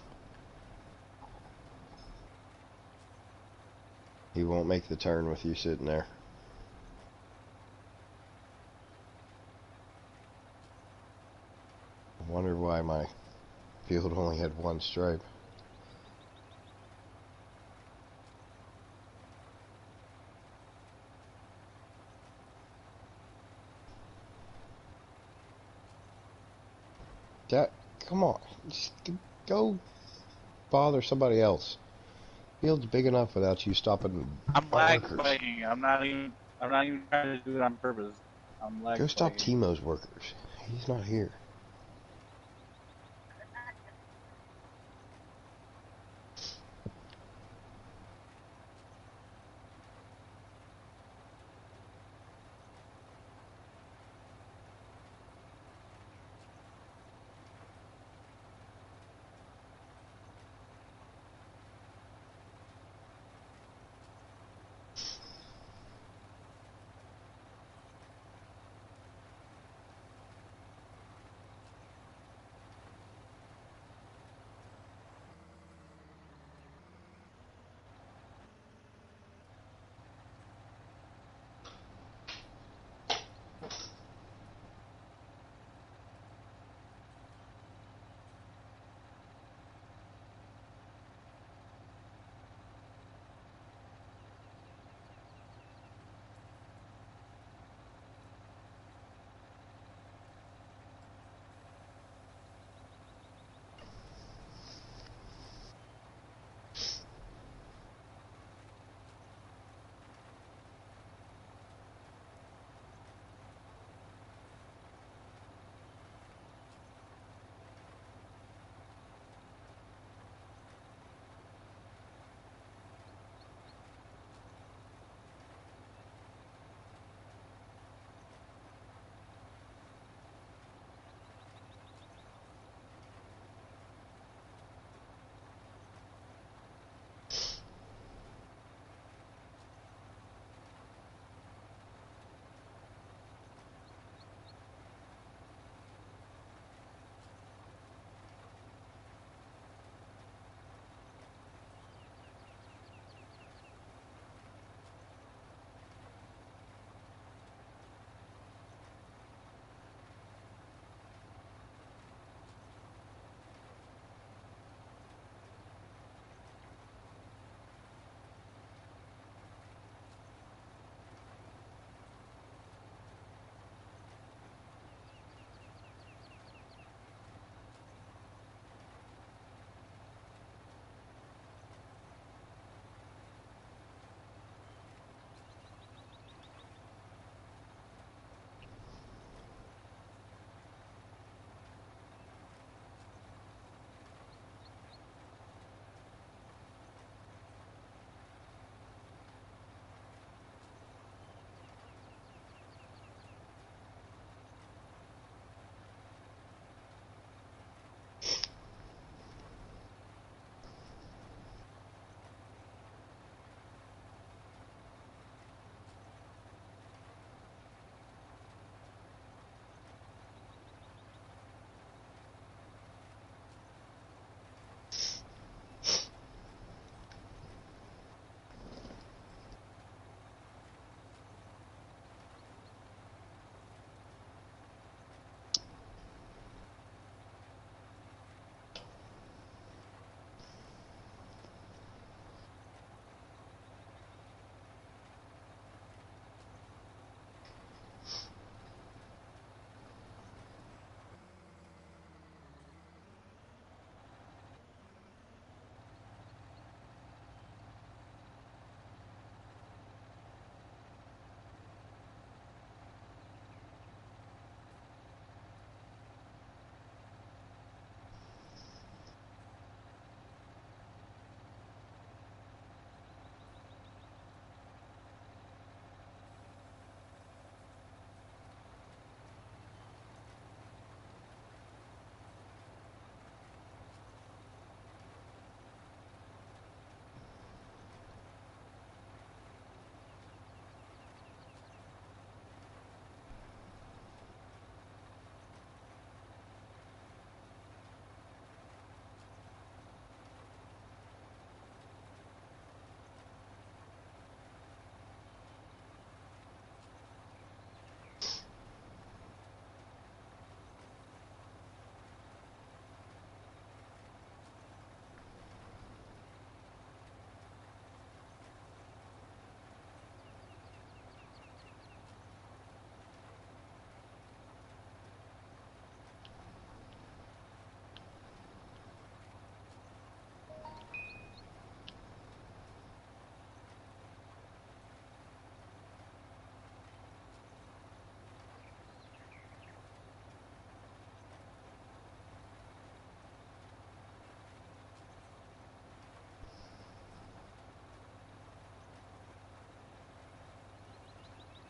He won't make the turn with you sitting there. I wonder why my field only had one stripe. That, come on, just go bother somebody else. Field's big enough without you stopping. I'm lag Workers. fighting. I'm not even trying to do it on purpose. I'm lag Go stop fighting. Timo's workers. He's not here.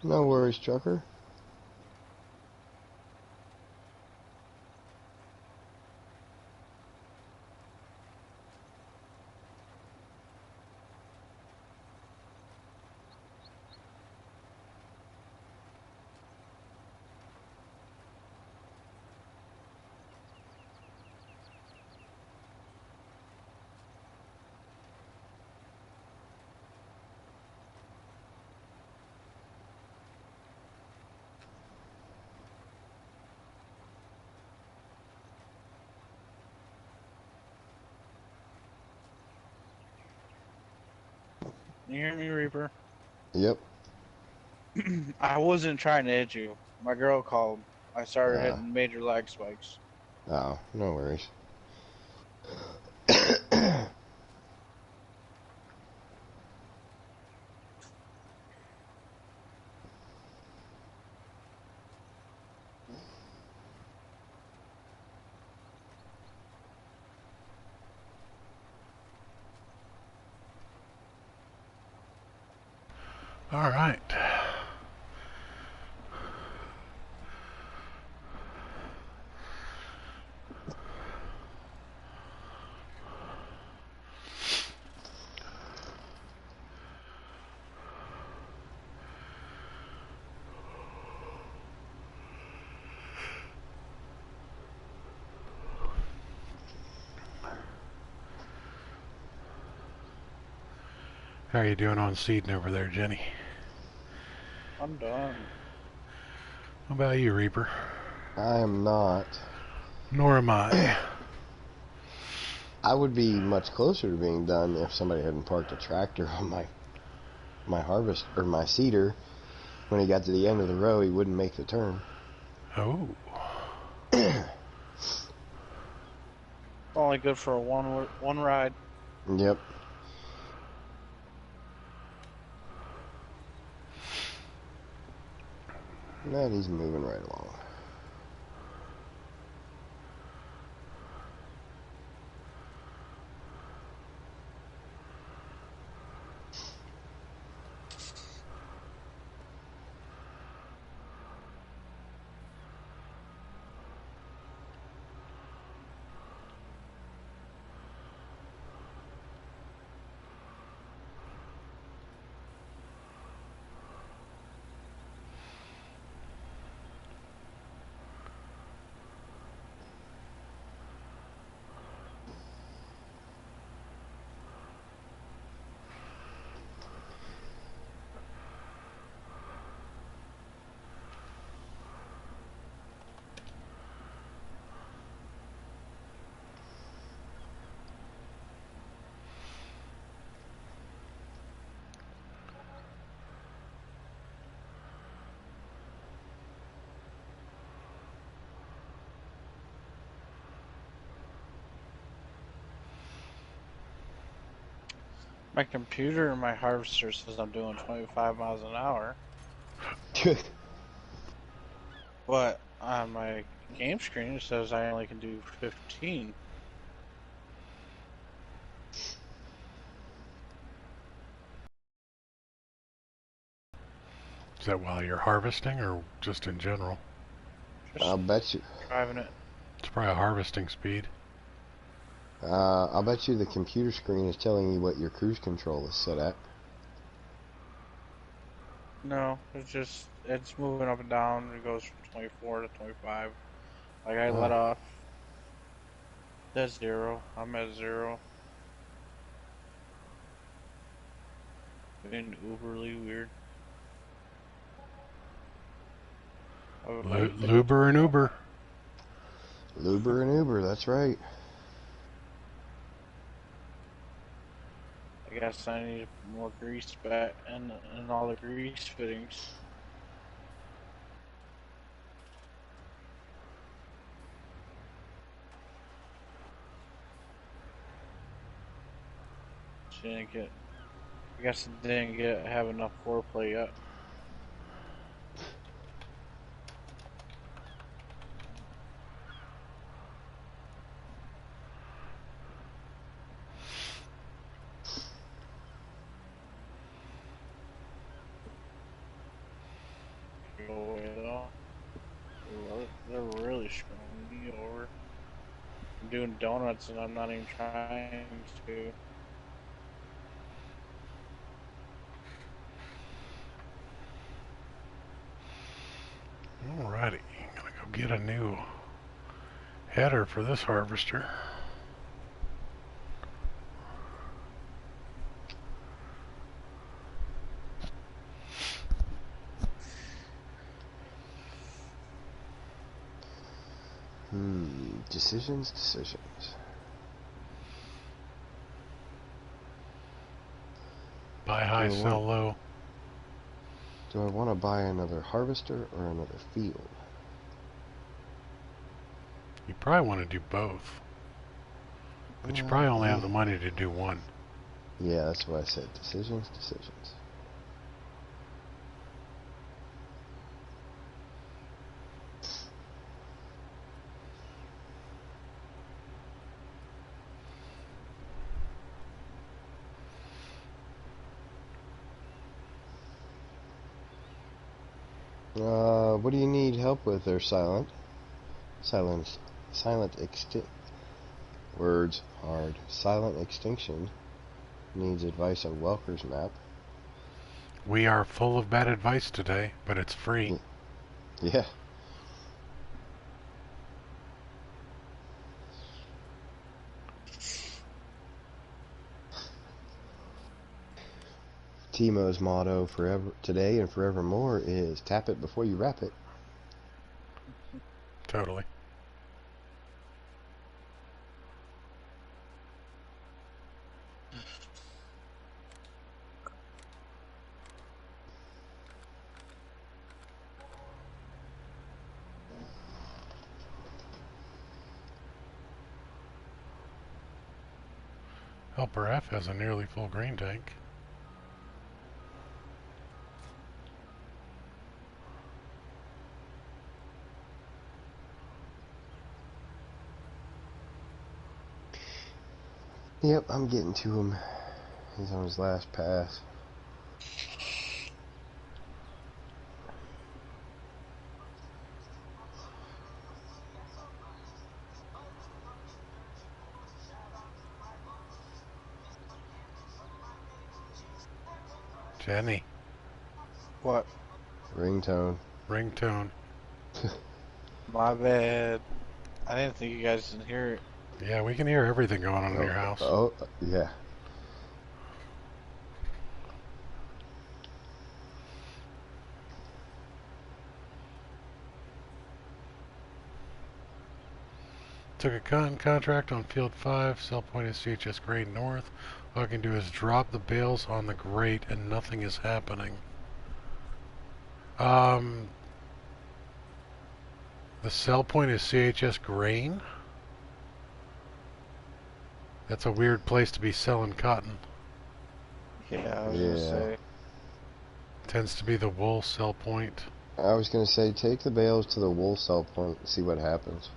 No worries, trucker. You hear me, Reaper? Yep. I wasn't trying to hit you. My girl called. I started hitting major lag spikes. Oh, no worries. All right. How are you doing on seeding over there, Jenny? I'm done. How about you, Reaper? I am not. Nor am I. I would be much closer to being done if somebody hadn't parked a tractor on my harvest or my seeder. When he got to the end of the row, he wouldn't make the turn. Oh. Only good for a one ride. Yep. Now he's moving right along. My computer and my harvester says I'm doing 25 miles an hour. But on my game screen it says I only can do 15. Is that while you're harvesting or just in general? Just I'll bet you. driving it. It's probably a harvesting speed. I'll bet you the computer screen is telling you what your cruise control is set at. No, it's moving up and down. It goes from 24 to 25. Like I let off. That's 0. I'm at 0. Being uberly weird. Luber and Uber. Luber and Uber, that's right. I guess I need more grease back and all the grease fittings. I guess it didn't have enough foreplay yet. I'm doing donuts and I'm not even trying to. Alrighty, gonna go get a new header for this harvester. Decisions. Buy high, sell low. Do I want to buy another harvester or another field? You probably want to do both. But you probably only have the money to do one. Yeah, that's what I said. Decisions. What do you need help with there, Silent? Silent words hard. Silent Extinction needs advice on Welkers map. We are full of bad advice today, but it's free. Yeah. Timo's motto forever today and forevermore is tap it before you wrap it. Totally. Helper F has a nearly full grain tank. Yep, I'm getting to him. He's on his last pass. Jenny. What? Ringtone. My bad. I didn't think you guys didn't hear it. Yeah, we can hear everything going on in your house. Oh, yeah. Took a contract on field 5. Sell point is CHS grade north. All I can do is drop the bales on the grate and nothing is happening. The sell point is CHS grain. That's a weird place to be selling cotton. Yeah, I was gonna say. Tends to be the wool sell point. I was gonna say take the bales to the wool sell point and see what happens.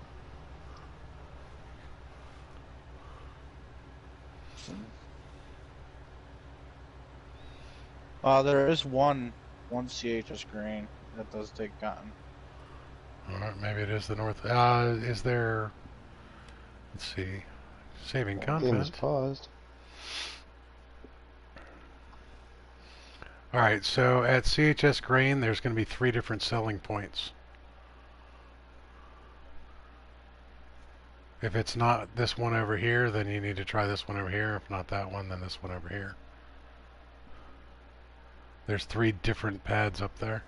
There is one CHS grain that does take cotton. Alright, maybe it is the north. Is there... Let's see. Saving content. Game is paused. Alright, so at CHS grain, there's going to be 3 different selling points. If it's not this one over here, then you need to try this one over here. If not that one, then this one over here. There's 3 different pads up there.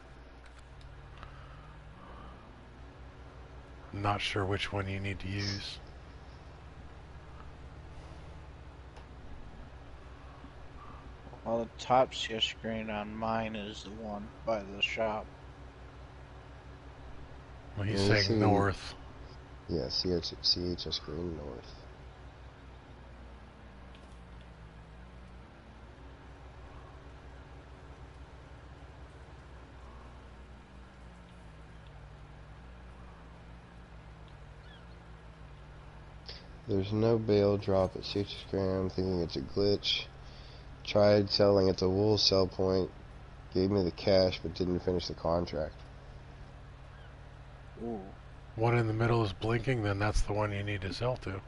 I'm not sure which one you need to use. Well, the top CS grain on mine is the one by the shop. Well, he's saying north. Yeah, CHS grain north. There's no bale drop at CHS grain. I'm thinking it's a glitch. Tried selling at the wool sell point. Gave me the cash but didn't finish the contract. Ooh. one in the middle is blinking, then that's the one you need to sell to.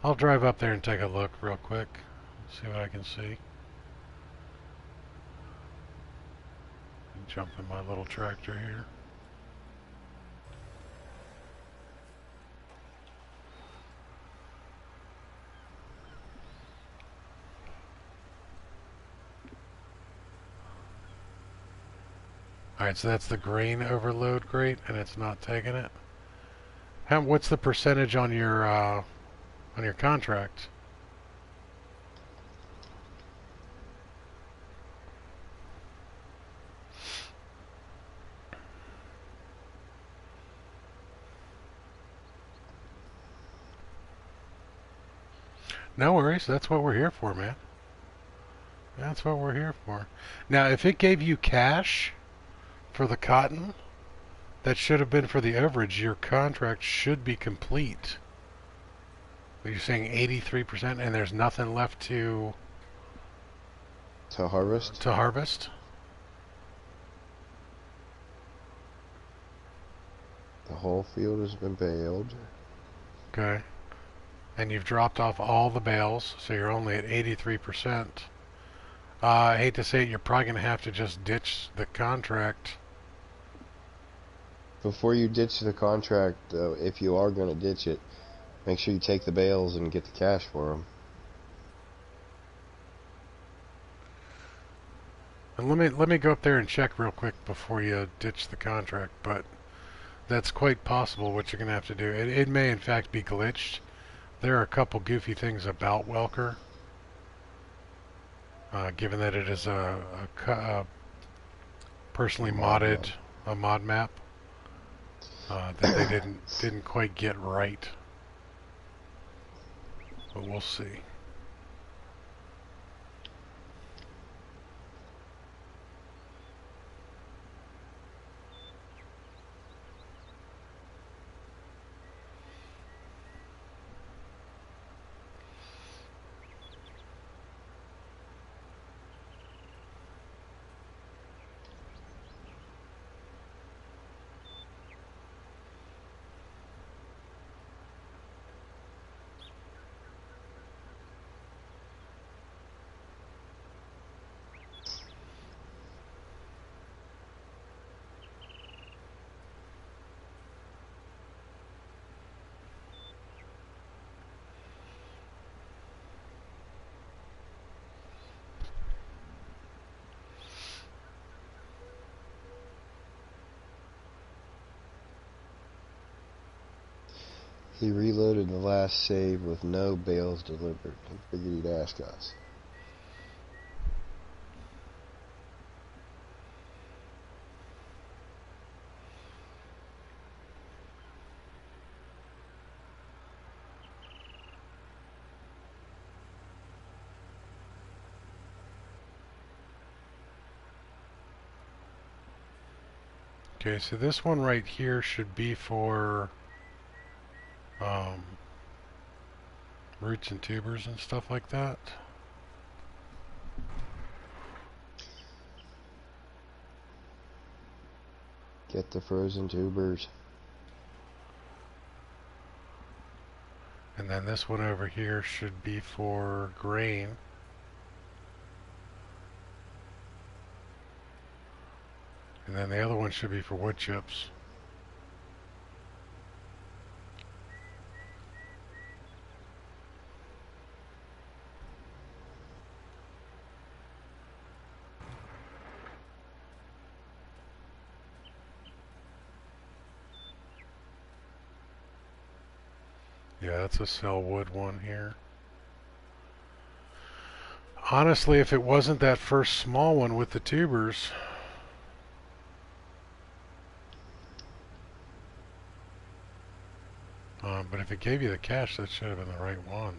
I'll drive up there and take a look real quick, see what I can see. Jump in my little tractor here. Alright, so that's the grain overload grate, and it's not taking it. What's the percentage on your contract? No worries, that's what we're here for, man. That's what we're here for. Now, if it gave you cash for the cotton, that should have been for the overage. Your contract should be complete. But you're saying 83% and there's nothing left to harvest? To harvest? The whole field has been baled. Okay. And you've dropped off all the bales, so you're only at 83%. I hate to say it, you're probably going to have to just ditch the contract. Before you ditch the contract, though, if you are going to ditch it, make sure you take the bales and get the cash for them. And let me go up there and check real quick before you ditch the contract, but that's quite possible what you're going to have to do. It may in fact be glitched. There are a couple goofy things about Welker, given that it is a personally modded mod map that they didn't quite get right. But we'll see. He reloaded the last save with no bales delivered. I figured he'd ask us. Okay, so this one right here should be for roots and tubers and stuff like that. Get the frozen tubers. And then this one over here should be for grain. And then the other one should be for wood chips. Yeah, that's a sell wood one here. Honestly, if it wasn't that first small one with the tubers, but if it gave you the cash, that should have been the right one.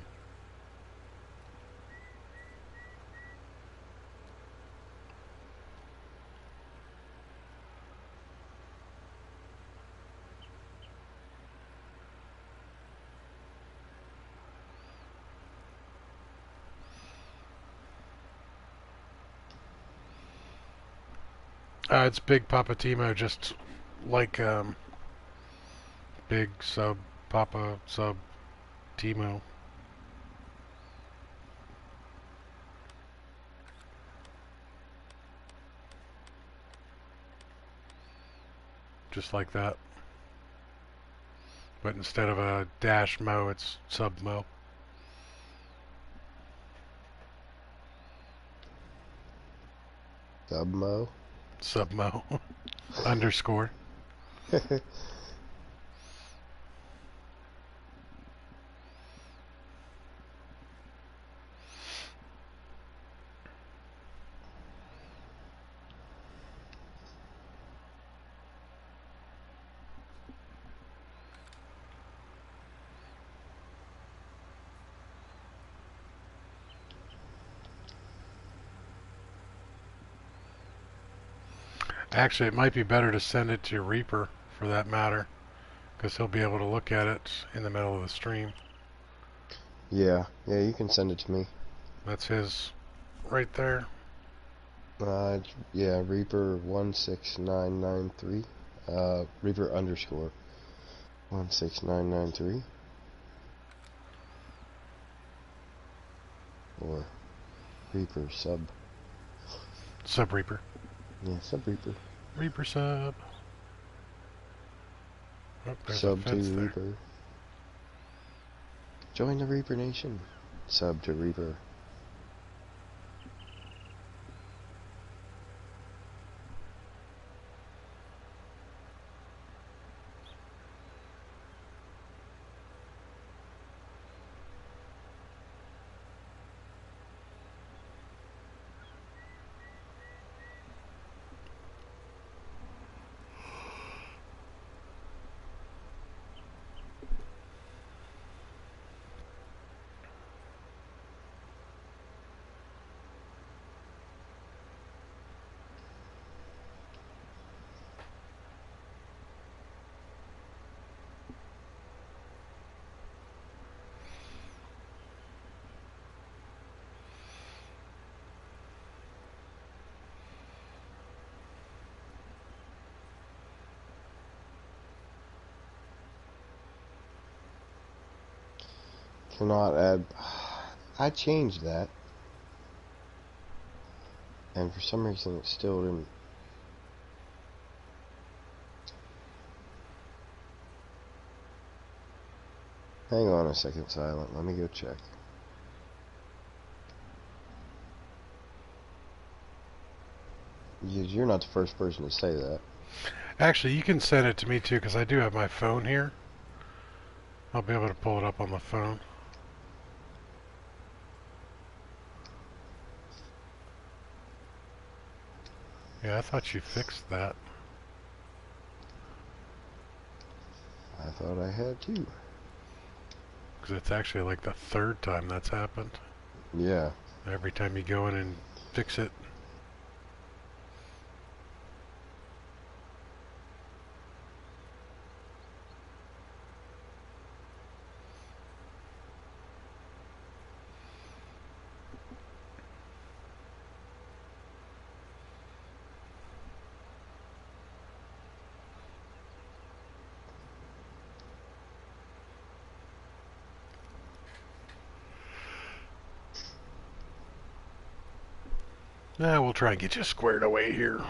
It's Big Papa Timo, just like Big Sub Papa Sub Timo. Just like that. But instead of a dash mo, it's sub mo. Sub mo? Sub mo. Underscore. Actually, it might be better to send it to Reaper, for that matter, because he'll be able to look at it in the middle of the stream. Yeah, you can send it to me. That's his right there. Yeah, Reaper 16993. Reaper underscore 16993. Or Reaper sub. Sub Reaper. Yeah, sub Reaper. Reaper sub. Oh, sub to Reaper. Join the Reaper Nation. Sub to Reaper. Cannot add. I changed that, and for some reason it still didn't. Hang on a second, Silent. Let me go check. You're not the first person to say that. Actually, you can send it to me too, because I do have my phone here. I'll be able to pull it up on the phone. Yeah, I thought you fixed that. I thought I had too. Because it's actually like the third time that's happened. Yeah. Every time you go in and fix it. Nah, we'll try and get you squared away here.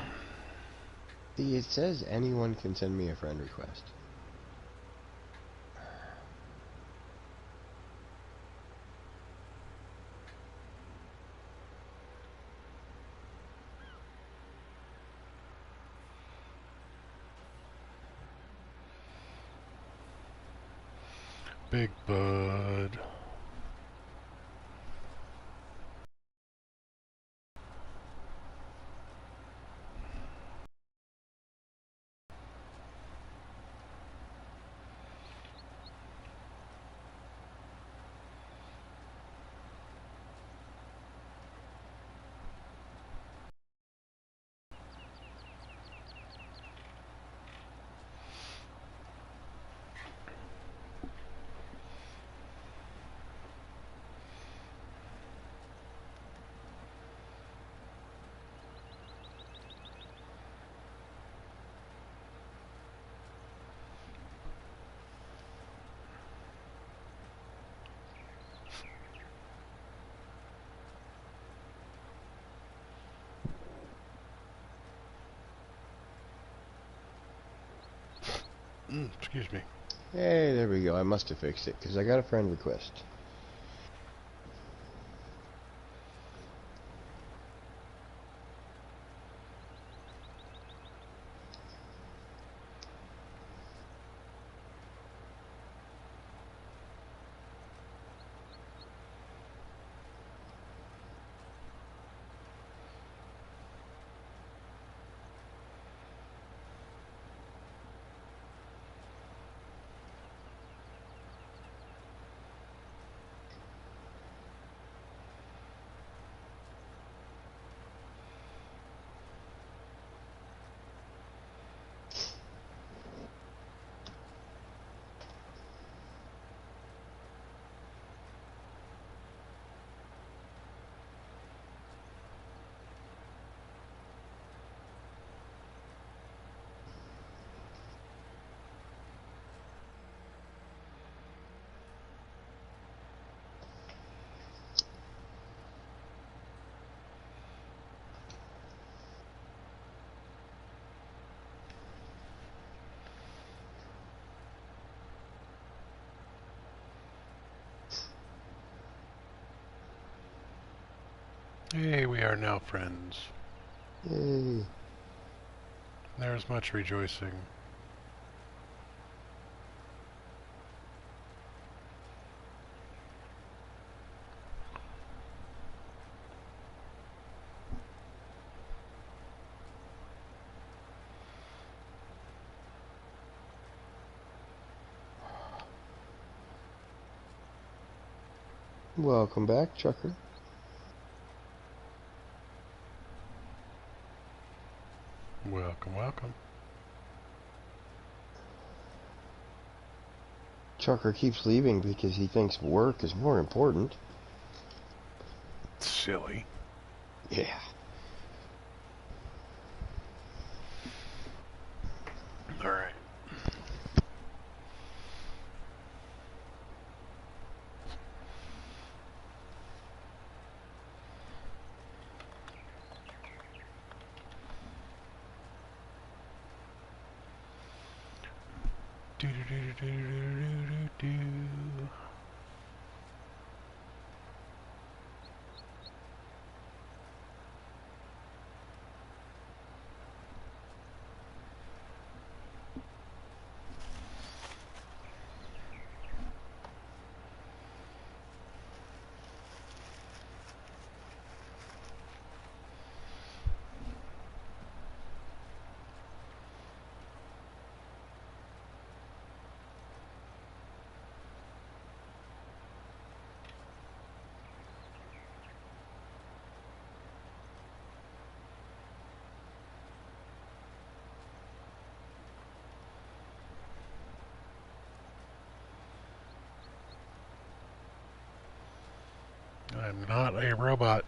See, it says anyone can send me a friend request. Big Bud. Excuse me. Hey, there we go. I must have fixed it, because I got a friend request. Hey, we are now friends. Yay. There's much rejoicing. Welcome back, Chucker. Welcome, welcome. Chucker keeps leaving because he thinks work is more important. Silly. Yeah. All right. Do do do do do do do. I'm not a robot.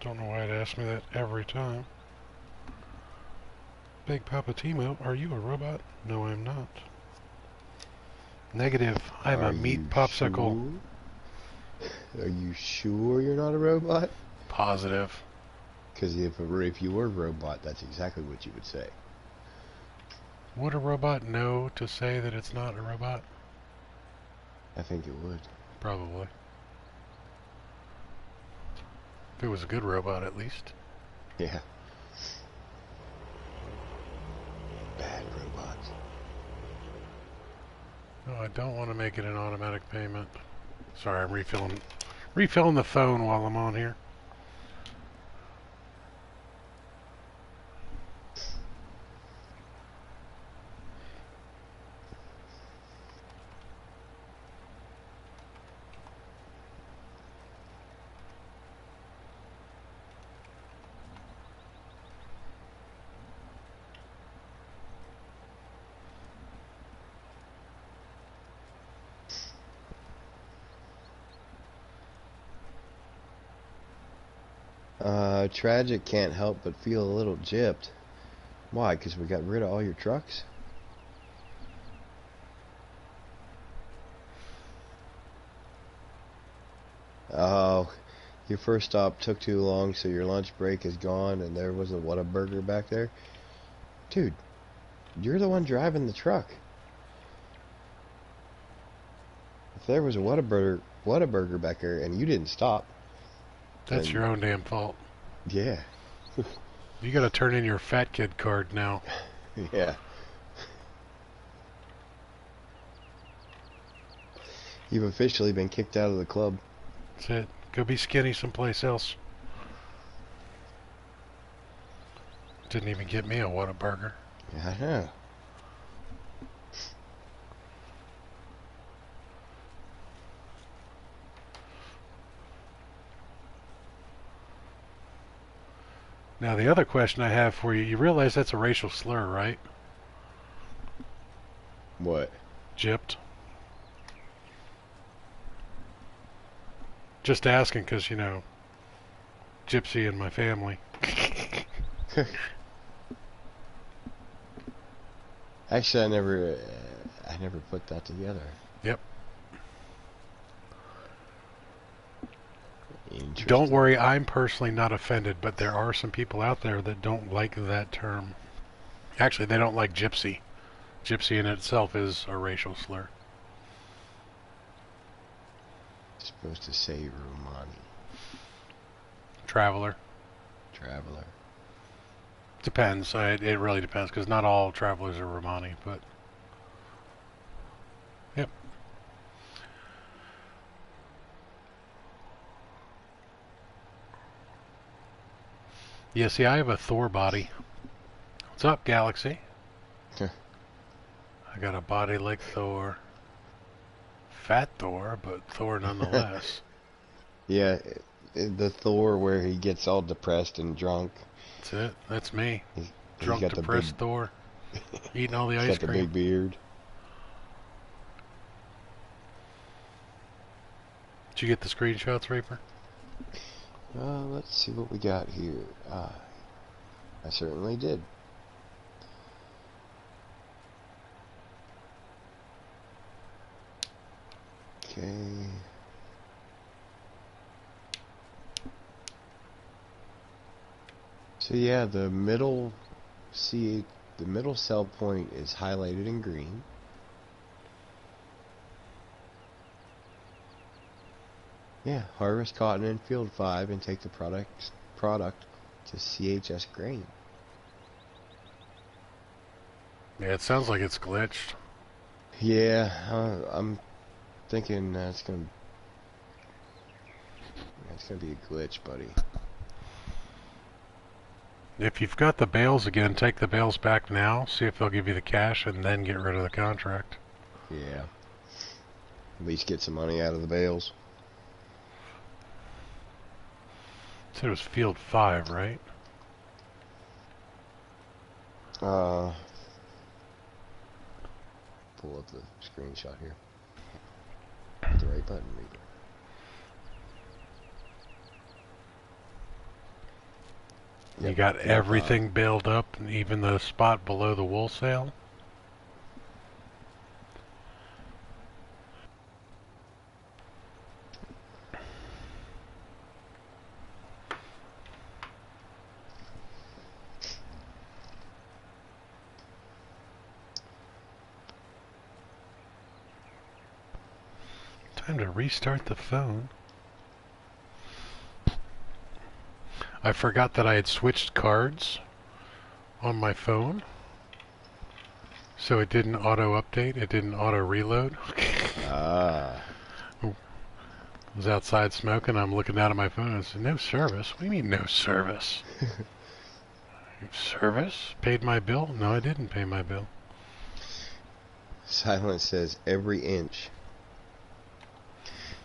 Don't know why it asks me that every time. Big Papa Timo, are you a robot? No, I'm not. Negative. I'm a meat popsicle. Sure? Are you sure you're not a robot? Positive. Because if you were a robot, that's exactly what you would say. Would a robot know to say that it's not a robot? I think it would. Probably. If it was a good robot, at least. Yeah. Bad robots. No, I don't want to make it an automatic payment. Sorry, I'm refilling the phone while I'm on here. Tragic can't help but feel a little gypped. Why? Because we got rid of all your trucks? Oh, Your first stop took too long, so your lunch break is gone, and there was a Whataburger back there. Dude, you're the one driving the truck. If there was a Whataburger back there and you didn't stop, that's your own damn fault. Yeah. You gotta turn in your fat kid card now. Yeah. You've officially been kicked out of the club. That's it. Go be skinny someplace else. Didn't even get me a Whataburger. Yeah, I know. Now the other question I have for you, you realize that's a racial slur, right? What? Gypped. Just asking because, you know, gypsy in my family. Actually, I never put that together. Yep. Don't worry, I'm personally not offended, but there are some people out there that don't like that term. Actually, they don't like gypsy. Gypsy in itself is a racial slur. It's supposed to say Romani. Traveler. Traveler. Depends. It really depends, because not all travelers are Romani, but... Yep. Yeah, see, I have a Thor body. What's up, Galaxy? I got a body like Thor. Fat Thor, but Thor nonetheless. Yeah, the Thor where he gets all depressed and drunk. That's it. That's me. He's Drunk, got depressed Thor. Eating all the ice got the cream. big beard. Did you get the screenshots, Reaper? Let's see what we got here. I certainly did. Okay. So yeah, the middle sell point is highlighted in green. Yeah, harvest cotton in field 5 and take the product to CHS grain. Yeah, it sounds like it's glitched. Yeah, I'm thinking that's gonna be a glitch, buddy. If you've got the bales again, take the bales back now, see if they'll give you the cash, and then get rid of the contract. Yeah. At least get some money out of the bales. Said it was field 5, right? Pull up the screenshot here. Hit the right button, Reaper. You Yep, got everything baled up, and even the spot below the wool sale? Time to restart the phone. I forgot that I had switched cards on my phone, so it didn't auto-update, it didn't auto-reload. Ah. I was outside smoking, I'm looking down at my phone and I said, no service? What do you mean no service? Service? Paid my bill? No, I didn't pay my bill. Silence says every inch.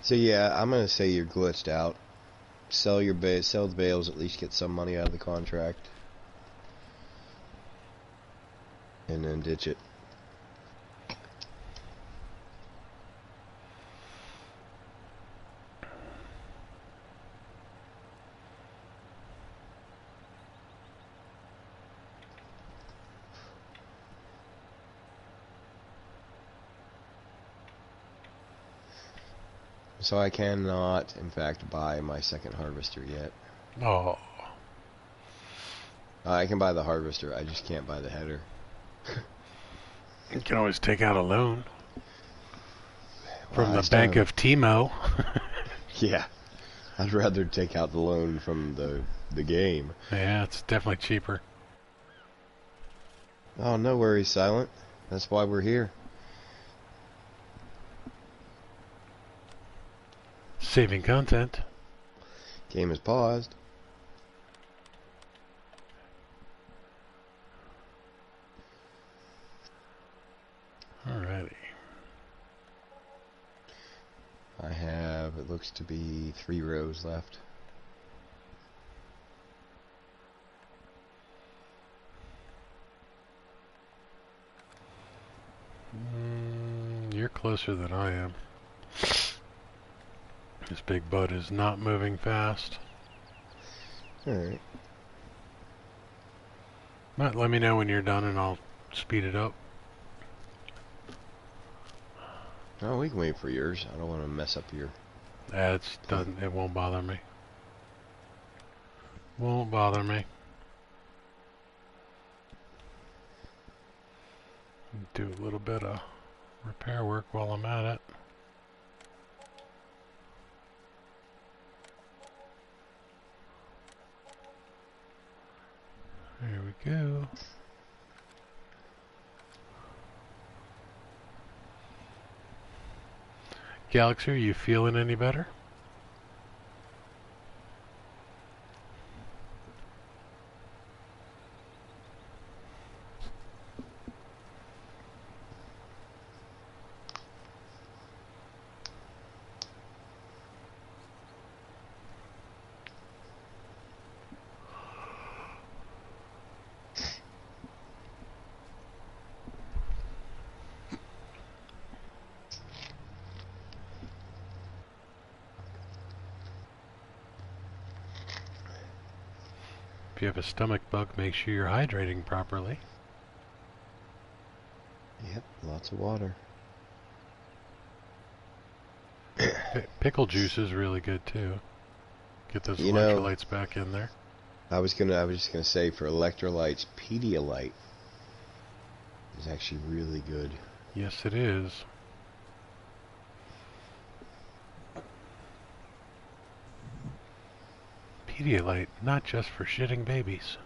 So yeah, I'm gonna say you're glitched out. Sell the bales, at least get some money out of the contract, and then ditch it. So I cannot, in fact, buy my second harvester yet. Oh. I can buy the harvester, I just can't buy the header. You can always take out a loan. Well, From the Bank of Timo. Yeah. I'd rather take out the loan from the game. Yeah, it's definitely cheaper. Oh, no worries, Silent. That's why we're here. Saving content. Game is paused. Alrighty. I have, it looks to be 3 rows left. You're closer than I am. This big bud is not moving fast. Alright. Let me know when you're done and I'll speed it up. Oh, we can wait for yours. I don't want to mess up your... It won't bother me. Won't bother me. Do a little bit of repair work while I'm at it. There we go. Galaxy, are you feeling any better? If you have a stomach bug, make sure you're hydrating properly. Yep, lots of water. Pickle juice is really good too. Get those electrolytes back in there. I was just gonna say, for electrolytes, Pedialyte is actually really good. Yes, it is. Pedialyte, not just for shitting babies.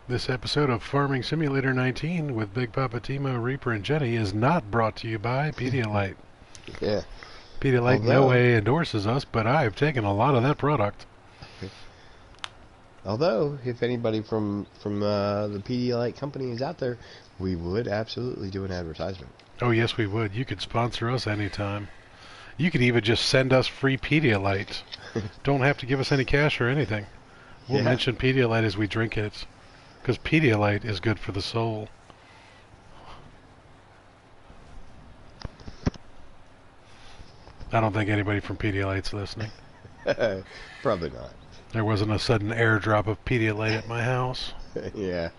This episode of Farming Simulator 19 with Big Papa Timo, Reaper, and Jenny is not brought to you by Pedialyte. Yeah. Pedialyte no way endorses us, but I've taken a lot of that product. Although, if anybody from the Pedialyte company is out there, we would absolutely do an advertisement. Oh, yes, we would. You could sponsor us anytime. You could even just send us free Pedialyte. Don't have to give us any cash or anything. We'll mention Pedialyte as we drink it, because Pedialyte is good for the soul. I don't think anybody from Pedialyte's listening. Probably not. There wasn't a sudden airdrop of Pedialyte at my house. Yeah.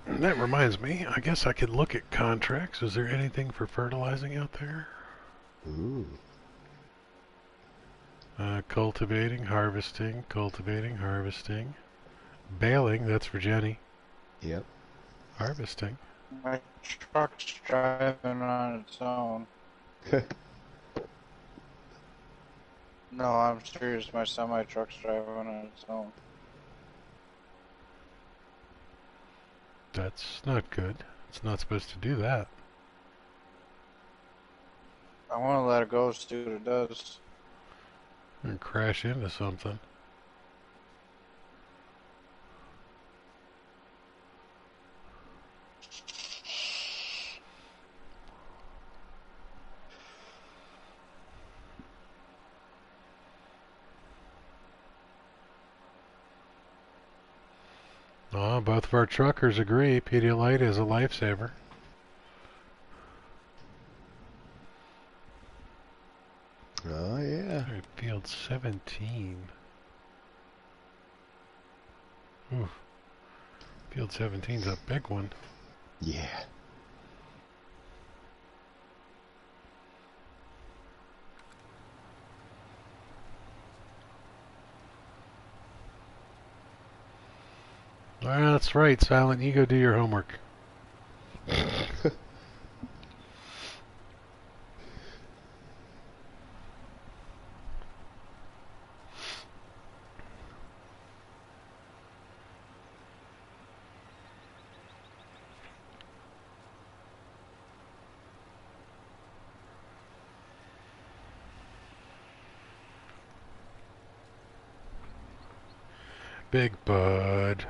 That reminds me, I guess I could look at contracts. Is there anything for fertilizing out there? Ooh. Cultivating, harvesting, baling, that's for Jenny. Yep. Harvesting. My truck's driving on its own. No, I'm serious. My semi-truck's driving on its own. That's not good. It's not supposed to do that. I want to let it go, see what it does. And crash into something. Both of our truckers agree Pedialyte is a lifesaver. Oh, yeah. All right, field 17. Ooh. Field 17's a big one. Yeah. That's right, Silent. You go do your homework. Big Bud.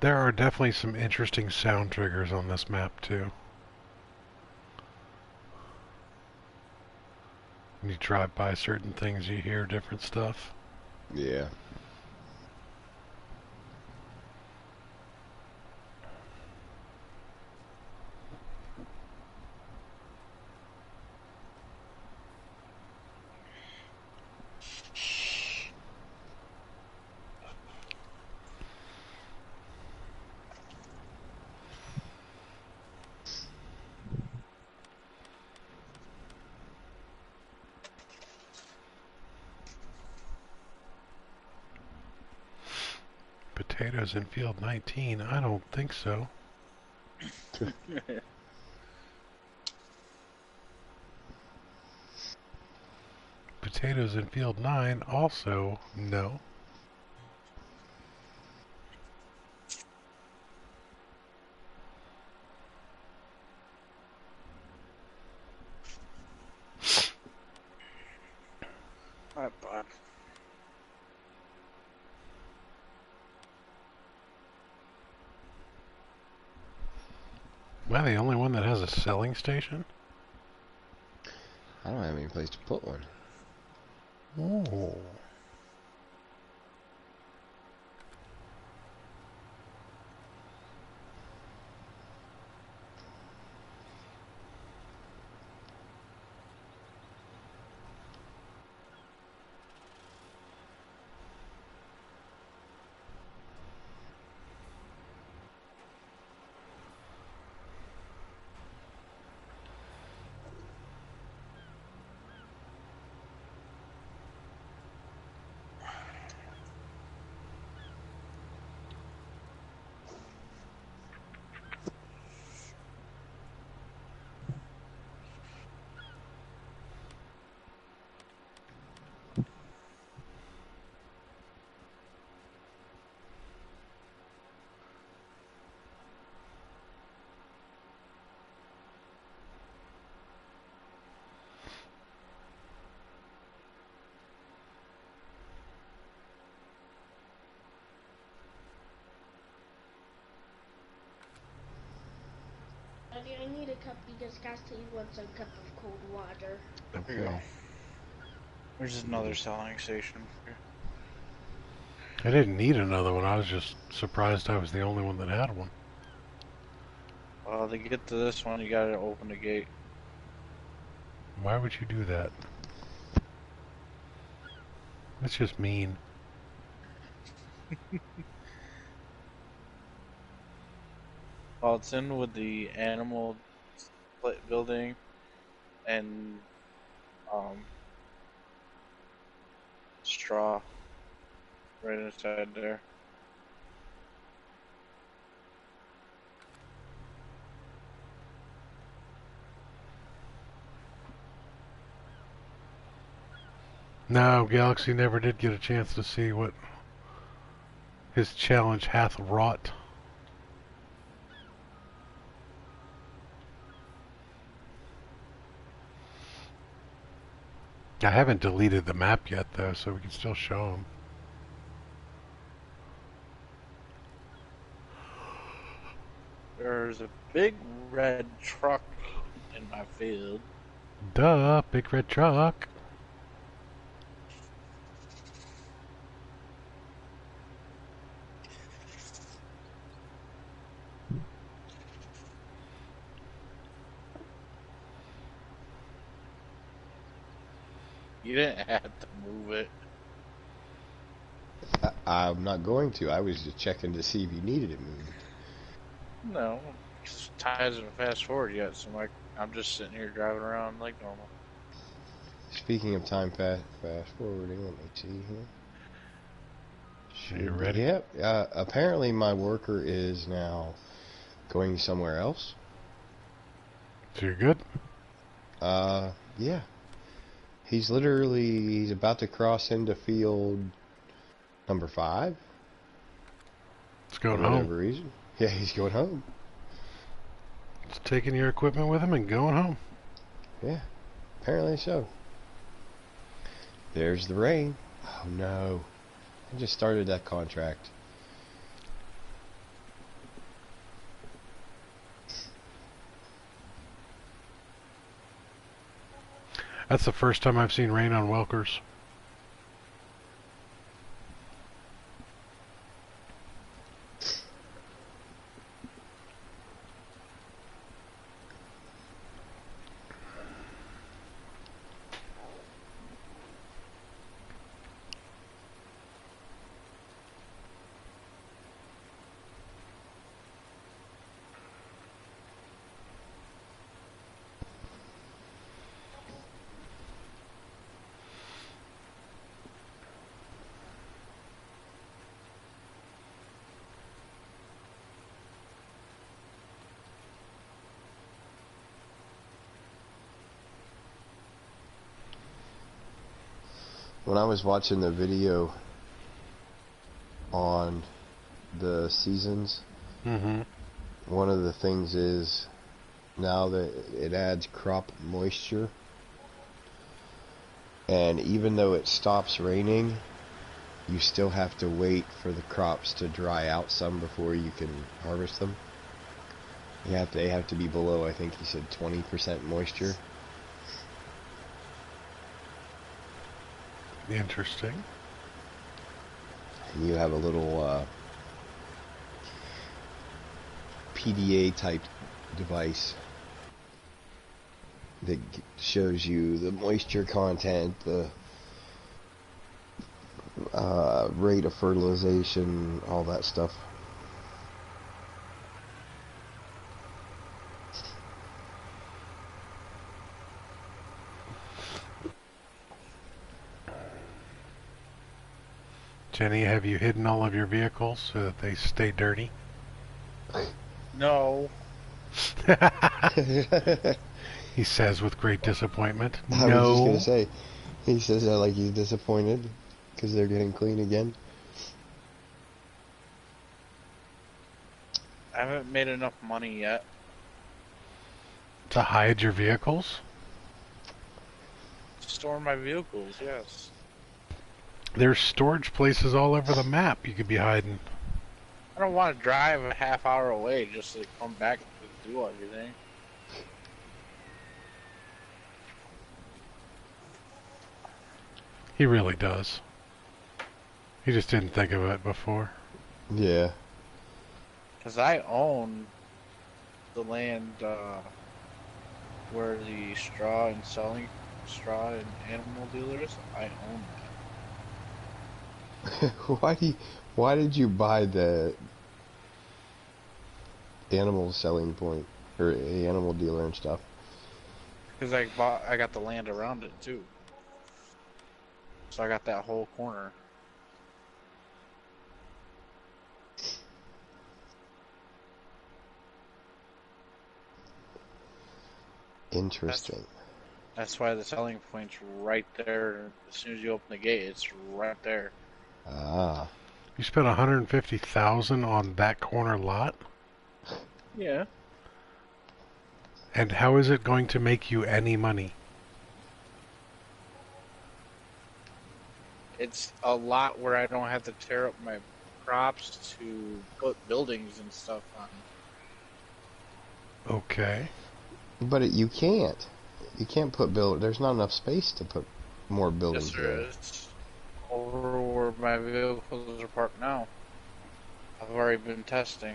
There are definitely some interesting sound triggers on this map, too. When you drive by certain things, you hear different stuff. Yeah. Potatoes in field 19? I don't think so. Potatoes in field 9? Also, no. Alright, bud. Am I the only one that has a selling station? I don't have any place to put one. Oh. Daddy, I need a cup because Cassidy wants a cup of cold water. There you go. There's another selling station. I didn't need another one. I was just surprised I was the only one that had one. To get to this one, you gotta open the gate. Why would you do that? That's just mean. Well, it's in with the animal split building and straw right inside there. No, Galaxy never did get a chance to see what his challenge hath wrought. I haven't deleted the map yet, though, so we can still show him. There's a big red truck in my field. Duh, big red truck. You didn't have to move it. I'm not going to. I was just checking to see if you needed it moved. No, Ty hasn't fast forward yet, so I'm just sitting here driving around like normal. Speaking of time fast forwarding, let me see here. Are you ready? Yep. Apparently my worker is now going somewhere else. So you're good? Yeah. He's about to cross into field number 5. It's going for home. whatever reason. Yeah, he's going home. It's taking your equipment with him and going home. Yeah, apparently so. There's the rain. Oh no. I just started that contract. That's the first time I've seen rain on Welkers. When I was watching the video on the seasons, one of the things is now that it adds crop moisture, and even though it stops raining, you still have to wait for the crops to dry out some before you can harvest them. They have to be below, I think he said 20% moisture. Interesting. And you have a little PDA type device that shows you the moisture content, the rate of fertilization, all that stuff. Jenny, have you hidden all of your vehicles so that they stay dirty? No. He says with great disappointment. I No. was just going to say, he says that like he's disappointed because they're getting clean again. I haven't made enough money yet. To hide your vehicles? Store my vehicles, yes. There's storage places all over the map you could be hiding. I don't want to drive a half hour away just to come back and do everything. He really does. He just didn't think of it before. Yeah. Because I own the land where the straw and selling straw and animal dealers, I own that. Why did you buy the animal selling point or animal dealer and stuff? Because I got the land around it too. So I got that whole corner. Interesting. That's why the selling point's right there. As soon as you open the gate, it's right there. Ah. You spent $150,000 on that corner lot? Yeah. And how is it going to make you any money? It's a lot where I don't have to tear up my props to put buildings and stuff on. Okay. But you can't. You can't put there's not enough space to put more buildings Yes, there there. is. Over where my vehicles are parked now. I've already been testing.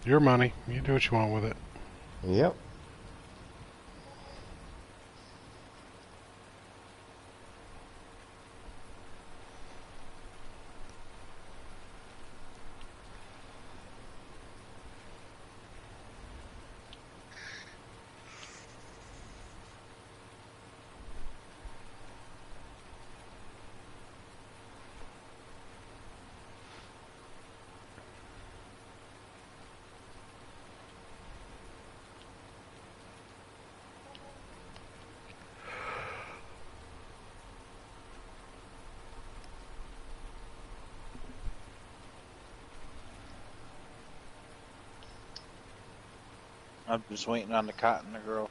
Your money. You do what you want with it. Yep. I'm just waiting on the cotton to grow.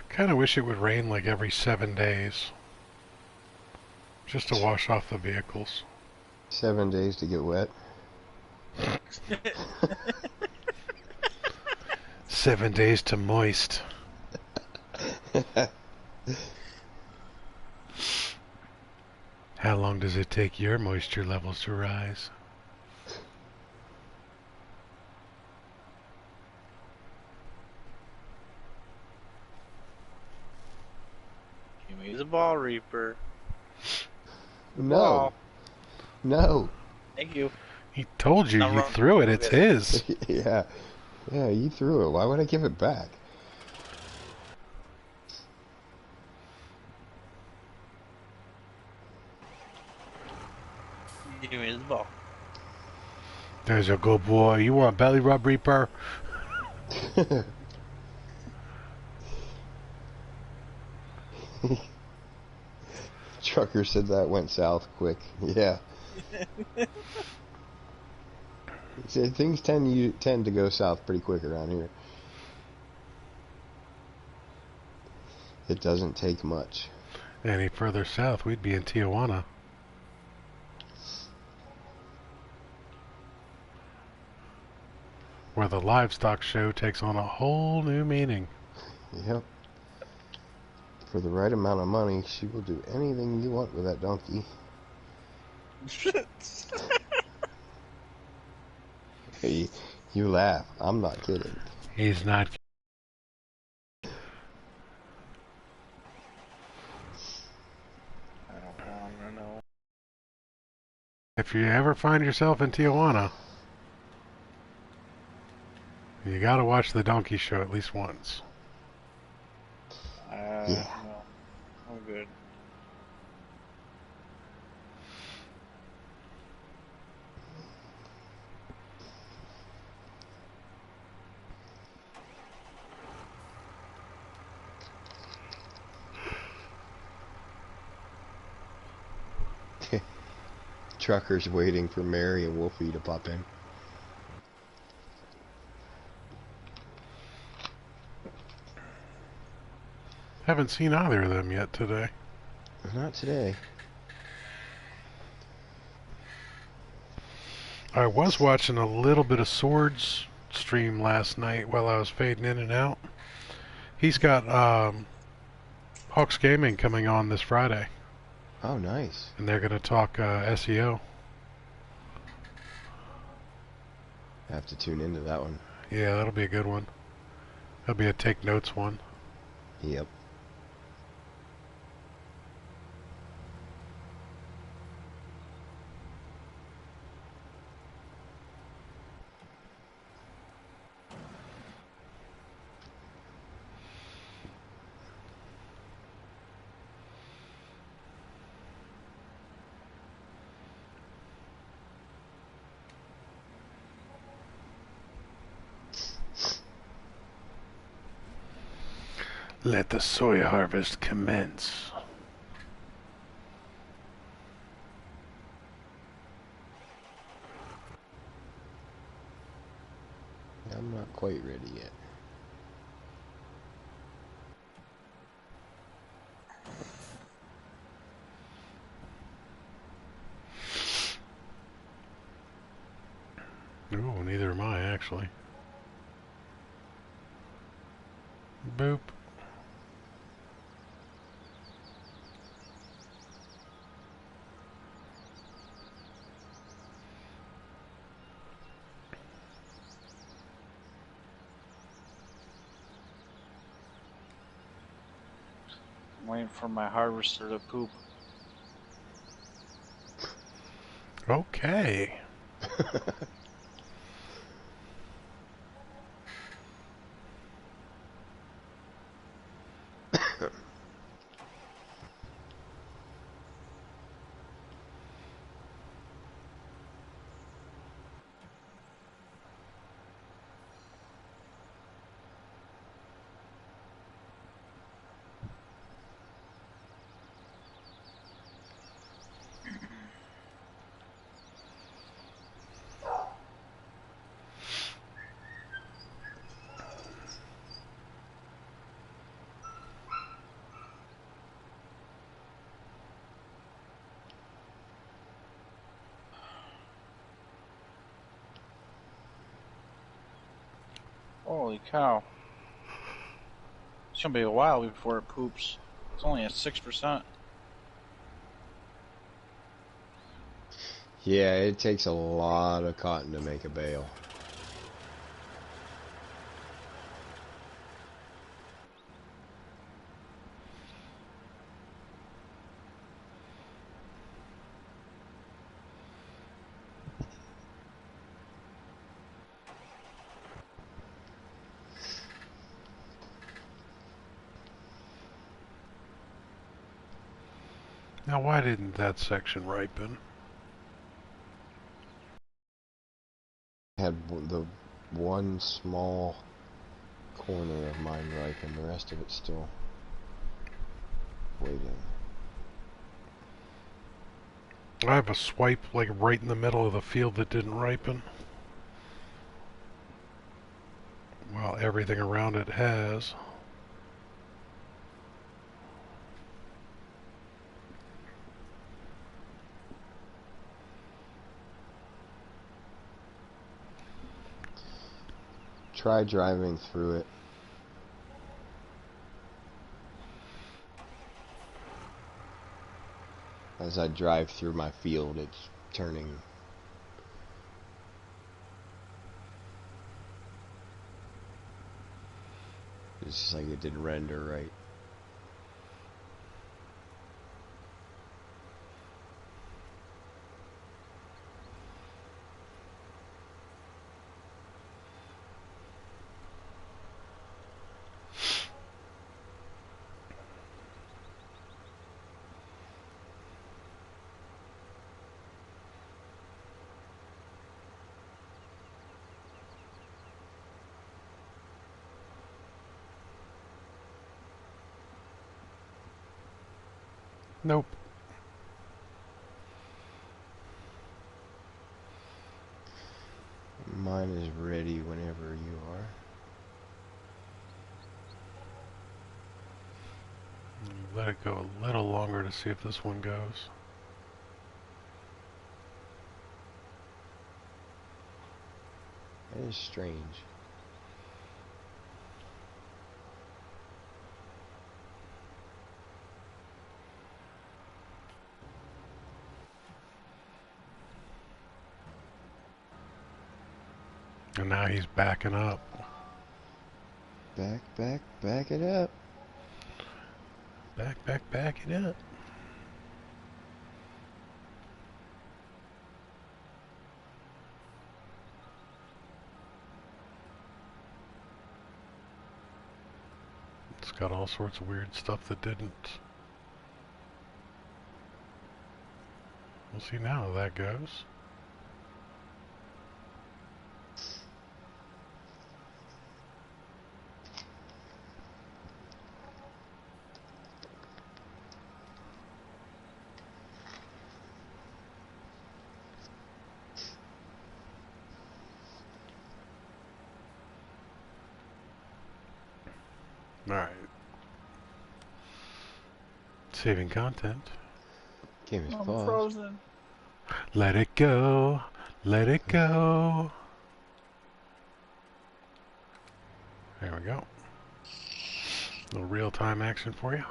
Kind of wish it would rain like every 7 days. Just to wash off the vehicles. 7 days to get wet. 7 days to moist. How long does it take your moisture levels to rise? Give me the ball reaper. No. Ball. No. Thank you. He told you, Not you wrong. threw it, it's his. Yeah. Yeah, you threw it. Why would I give it back? Give me the ball. There's a good boy. You want belly rub, Reaper? Trucker said that went south quick. Yeah. See, things tend to go south pretty quick around here. It doesn't take much. Any further south, we'd be in Tijuana. Where the livestock show takes on a whole new meaning. Yep. For the right amount of money, she will do anything you want with that donkey. Hey, you laugh. I'm not kidding. He's not. I don't want to know. If you ever find yourself in Tijuana, you gotta watch the donkey show at least once. Yeah. No, I'm good. Trucker's waiting for Mary and Wolfie to pop in. Haven't seen either of them yet today. Not today. I was watching a little bit of Swords stream last night while I was fading in and out. He's got Hawks Gaming coming on this Friday. Oh, nice. And they're going to talk SEO. I have to tune into that one. Yeah, that'll be a good one. That'll be a take notes one. Yep. Let the soy harvest commence. I'm not quite ready yet. Ooh, neither am I, actually. Boop. I'm waiting for my harvester to poop. Okay. Holy cow. It's gonna be a while before it poops. It's only at 6%. Yeah, it takes a lot of cotton to make a bale. Now, why didn't that section ripen? I had the one small corner of mine ripen, the rest of it's still waiting. I have a swipe like right in the middle of the field that didn't ripen. Well, everything around it has. Try driving through it. As I drive through my field, it's turning. It's just like it didn't render right. Nope. Mine is ready whenever you are. Let it go a little longer to see if this one goes. That is strange. And now he's backing up. Back it up. Back it up. It's got all sorts of weird stuff that didn't. We'll see now how that goes. Alright. Saving content. Game is I'm paused. frozen. Let it go. Let it go. There we go. A little real-time action for you.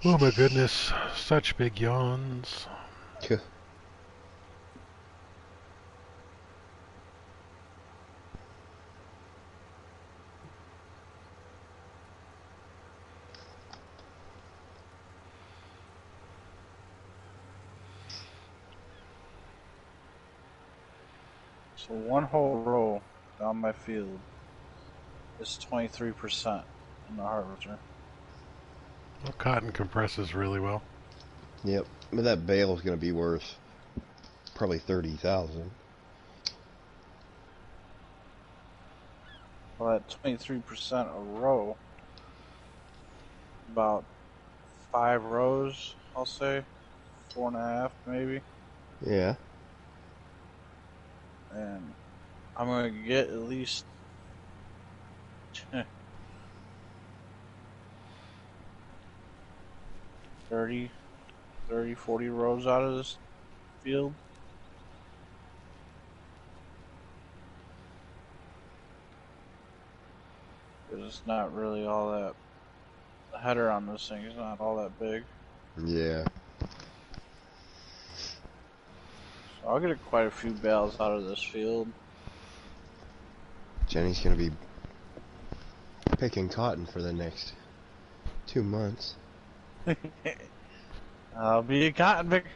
Oh my goodness, such big yawns. So one whole row down my field is 23% in the harvester. Well, cotton compresses really well. Yep, but that bale is going to be worth probably 30,000. Well, at 23% a row, about 5 rows, I'll say, 4.5 maybe. Yeah. And I'm gonna get at least 30, 40 rows out of this field. Because it's not really all that, the header on this thing is not all that big. Yeah. So I'll get quite a few bales out of this field. Jenny's going to be picking cotton for the next 2 months. I'll be a cotton picker.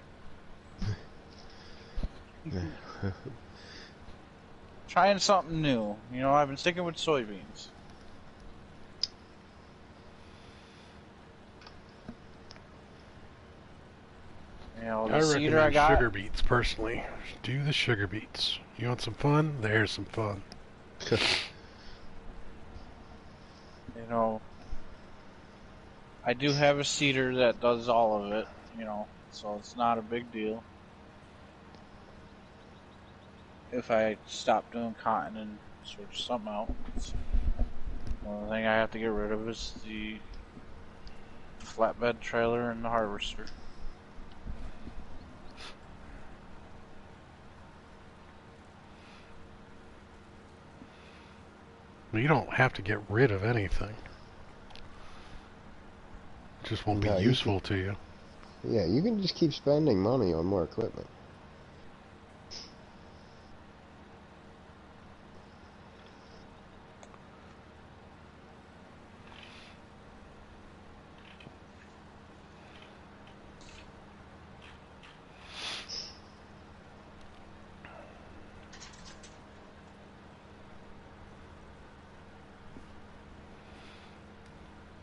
Trying something new. You know, I've been sticking with soybeans. You know, the I cedar recommend I got. sugar beets, personally. Do the sugar beets. You want some fun? There's some fun. You know, I do have a cedar that does all of it, you know, so it's not a big deal. If I stop doing cotton and switch something out, the only thing I have to get rid of is the flatbed trailer and the harvester. You don't have to get rid of anything. It just won't be useful to you. Yeah, you can just keep spending money on more equipment.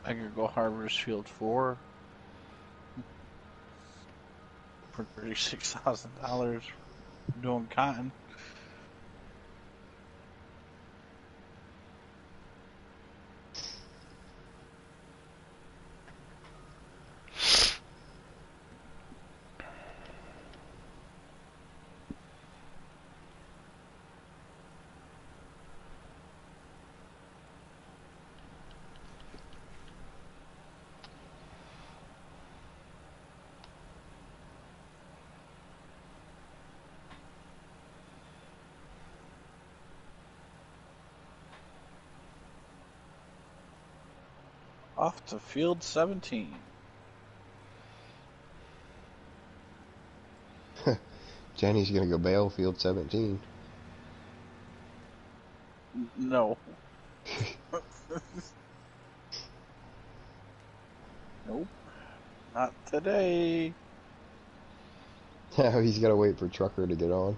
I could go harvest field 4 for $36,000 doing cotton. Off to field 17. Jenny's gonna go bale field 17. No. Nope. Not today. Now he's gotta wait for Trucker to get on.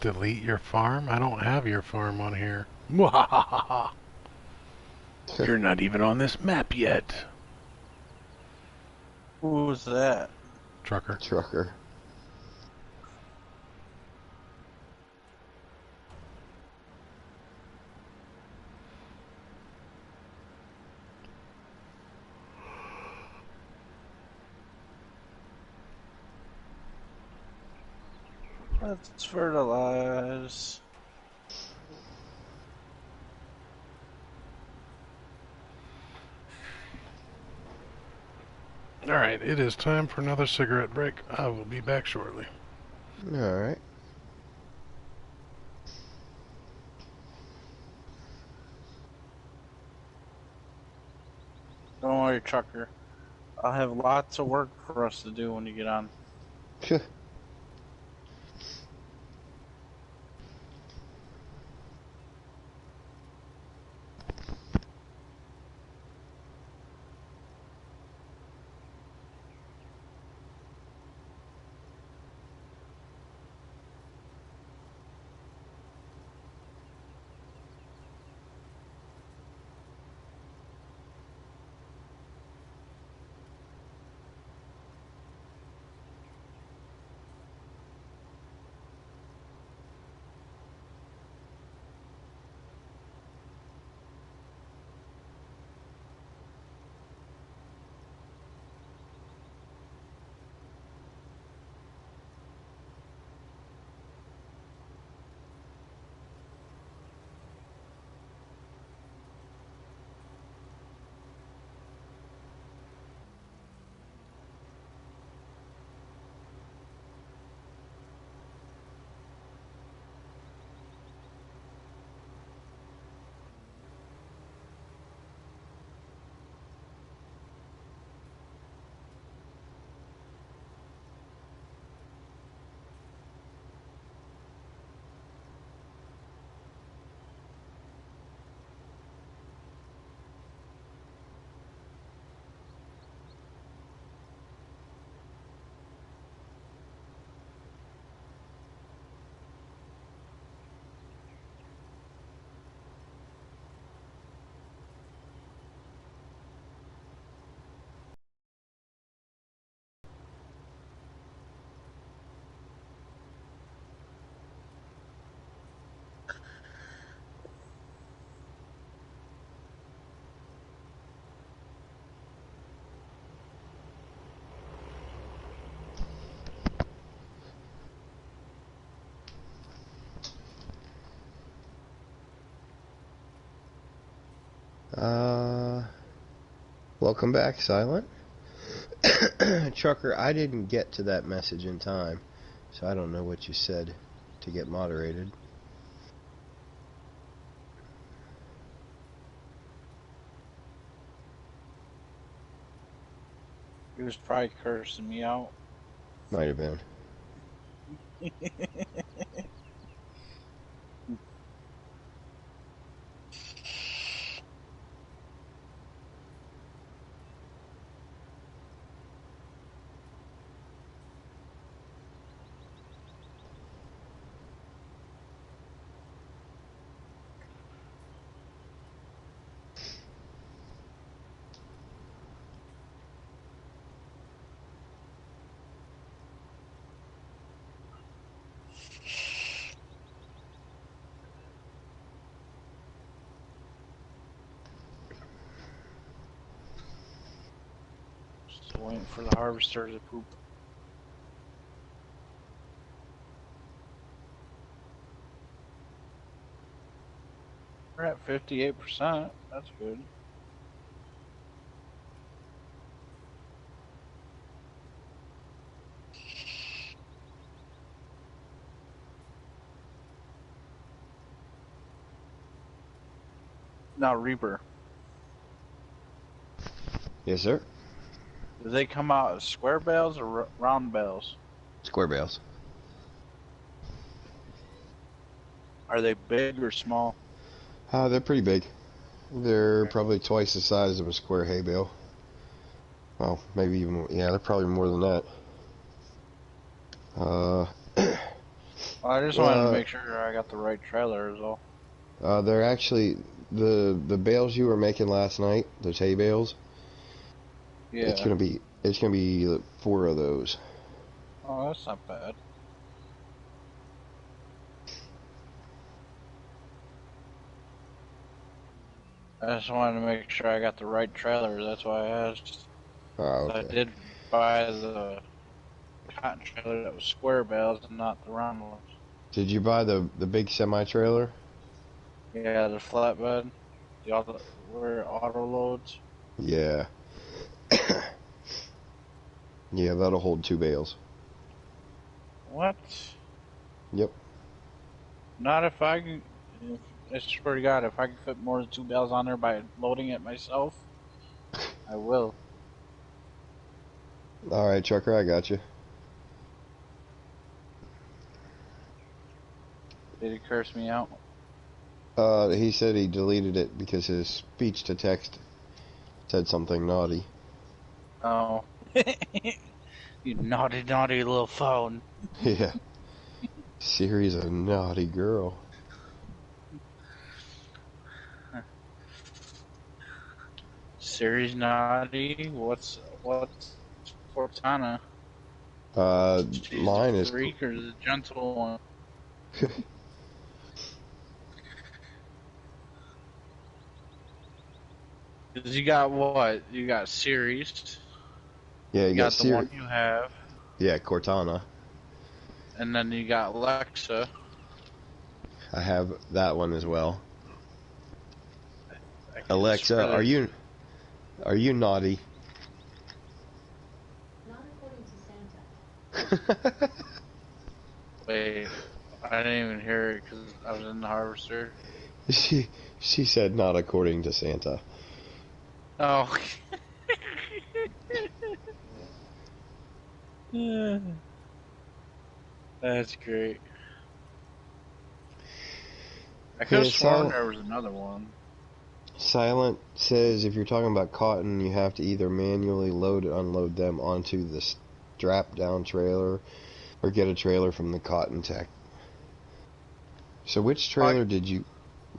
delete your farm? I don't have your farm on here. Mwahaha! You're not even on this map yet. Who was that? Trucker. Let's fertilize. Alright, it is time for another cigarette break. I will be back shortly. Alright. Don't worry, Trucker. I'll have lots of work for us to do when you get on. Welcome back, Silent. Trucker, I didn't get to that message in time, so I don't know what you said to get moderated. He was probably cursing me out. Might have been. Just waiting for the harvester to poop. We're at 58%. That's good. Now, Reaper. Yes, sir. Do they come out as square bales or round bales? Square bales. Are they big or small? They're pretty big. They're probably twice the size of a square hay bale. Well, maybe even more. Yeah, they're probably more than that. I just wanted to make sure I got the right trailer is all. They're actually the bales you were making last night, those hay bales. Yeah. It's gonna be 4 of those. Oh, that's not bad. I just wanted to make sure I got the right trailer. That's why I asked. Oh, okay. I did buy the cotton trailer that was square bales and not the round ones. Did you buy the big semi trailer? Yeah, the flatbed, where auto loads. Yeah. Yeah, that'll hold 2 bales. What? Yep. Not if I can. I swear to God, if I can fit more than 2 bales on there by loading it myself, I will. All right, trucker, I got you. Did he curse me out? He said he deleted it because his speech to text said something naughty. Oh. You naughty, naughty little phone. Yeah. Siri's a naughty girl. Siri's naughty? What's Cortana? She's Mine the is... freak or the gentle one? Cause you got what? You got Siri's. Yeah, You got the one you have. Yeah, Cortana. And then you got Alexa. I have that one as well. Alexa, are you naughty? Not according to Santa. Wait, I didn't even hear it because I was in the harvester. She said not according to Santa. Oh. That's great. I could have sworn there was another one. Silent says if you're talking about cotton, you have to either manually load and unload them onto the strap down trailer or get a trailer from the cotton tech. So which trailer did you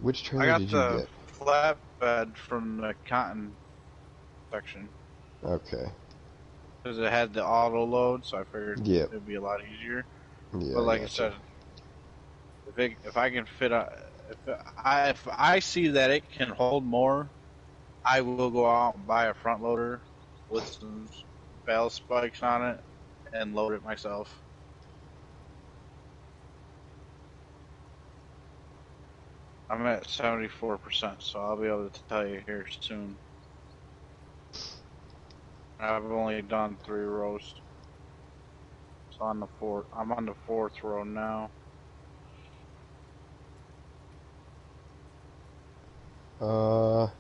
get? I got the flatbed from the cotton section. Okay. Because it had the auto load, so I figured it'd be a lot easier. Yeah, but like I said, if I can fit if I see that it can hold more, I will go out and buy a front loader with some bale spikes on it and load it myself. I'm at 74%, so I'll be able to tell you here soon. I've only done 3 rows. So I'm on the 4th row now. So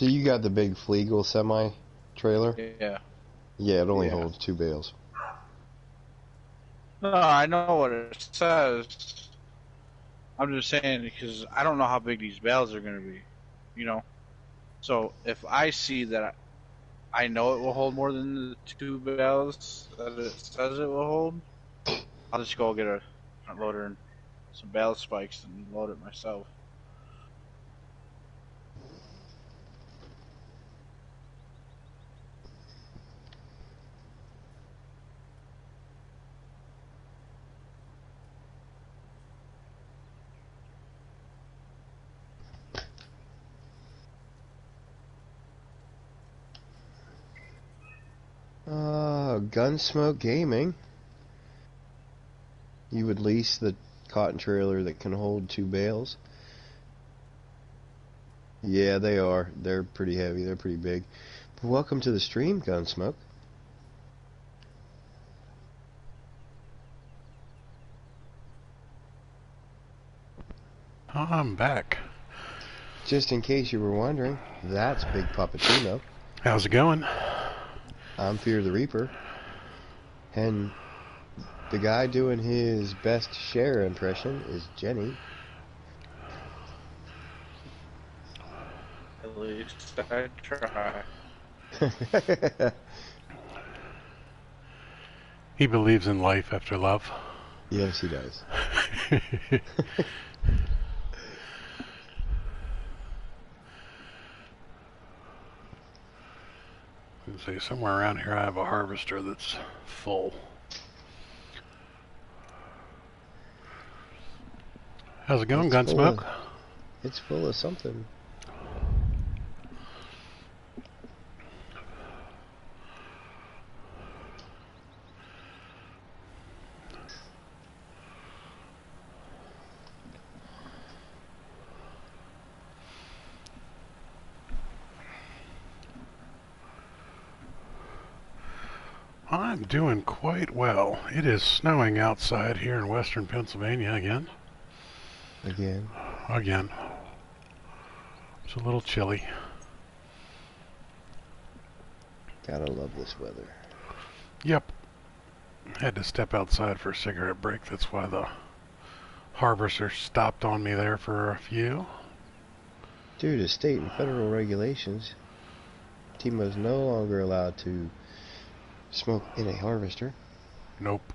you got the big Flegel semi trailer? Yeah. Yeah, it only holds 2 bales. No, I know what it says. I'm just saying because I don't know how big these bales are going to be, you know. So if I see that I know it will hold more than the 2 bales that it says it will hold, I'll just go get a front loader and some bale spikes and load it myself. Gunsmoke Gaming. You would lease the cotton trailer that can hold 2 bales. Yeah, they are. They're pretty heavy. They're pretty big. But welcome to the stream, Gunsmoke. Oh, I'm back. Just in case you were wondering, that's Big Papatino. How's it going? I'm Fear the Reaper. And the guy doing his best Cher impression is Jenny. At least I try. He believes in life after love. Yes, he does. Let's see, somewhere around here I have a harvester that's full. How's it going, Gunsmoke? It's full of something. I'm doing quite well. It is snowing outside here in western Pennsylvania again. Again. It's a little chilly. Gotta love this weather. Yep. Had to step outside for a cigarette break. That's why the harvester stopped on me there for a few. Due to state and federal regulations, Timo's no longer allowed to smoke in a harvester. Nope.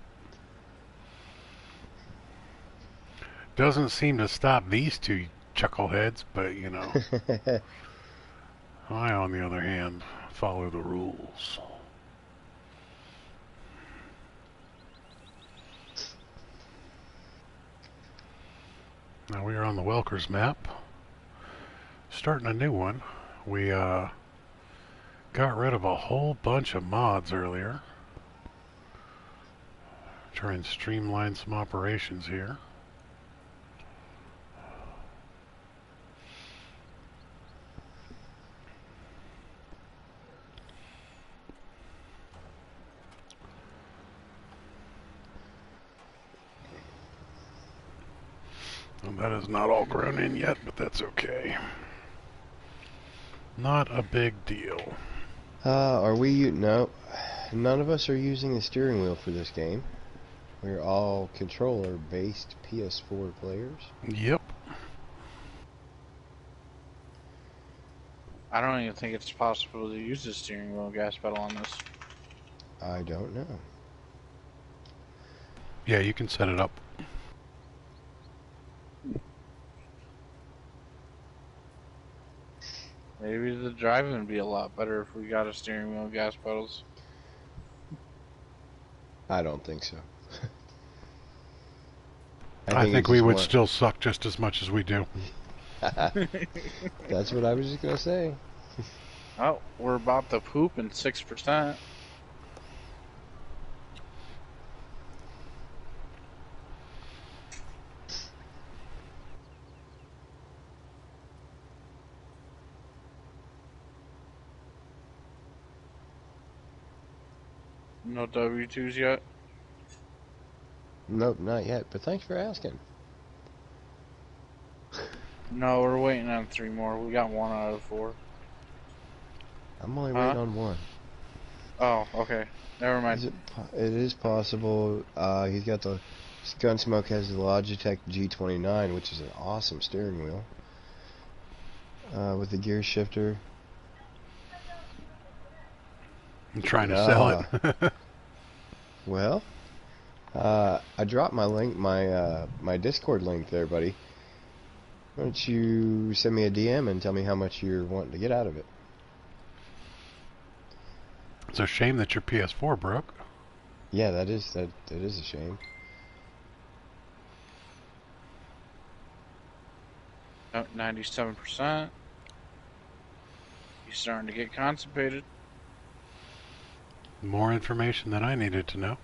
Doesn't seem to stop these two chuckleheads, but you know. I, on the other hand, follow the rules. Now we are on the Welkers map. Starting a new one. We got rid of a whole bunch of mods earlier. Try and streamline some operations here. Well, that is not all grown in yet, but that's okay. Not a big deal. Are we? No, none of us are using the steering wheel for this game. We're all controller-based PS4 players. Yep. I don't even think it's possible to use the steering wheel gas pedal on this. I don't know. Yeah, you can set it up. Maybe the driving would be a lot better if we got a steering wheel and gas pedals. I don't think so. I think we would still suck just as much as we do. That's what I was just going to say. Oh, we're about to poop in 6%. No W2s yet? Nope, not yet, but thanks for asking. No, we're waiting on 3 more. We got 1 out of 4. I'm only waiting on 1. Oh, okay. Never mind. It is possible. He's got the Gunsmoke has the Logitech G29, which is an awesome steering wheel. With the gear shifter. I'm trying to sell it. Well, I dropped my link, my Discord link there, buddy. Why don't you send me a DM and tell me how much you're wanting to get out of it? It's a shame that your PS4 broke. Yeah, that is a shame. Oh, 97%. He's starting to get constipated. More information than I needed to know.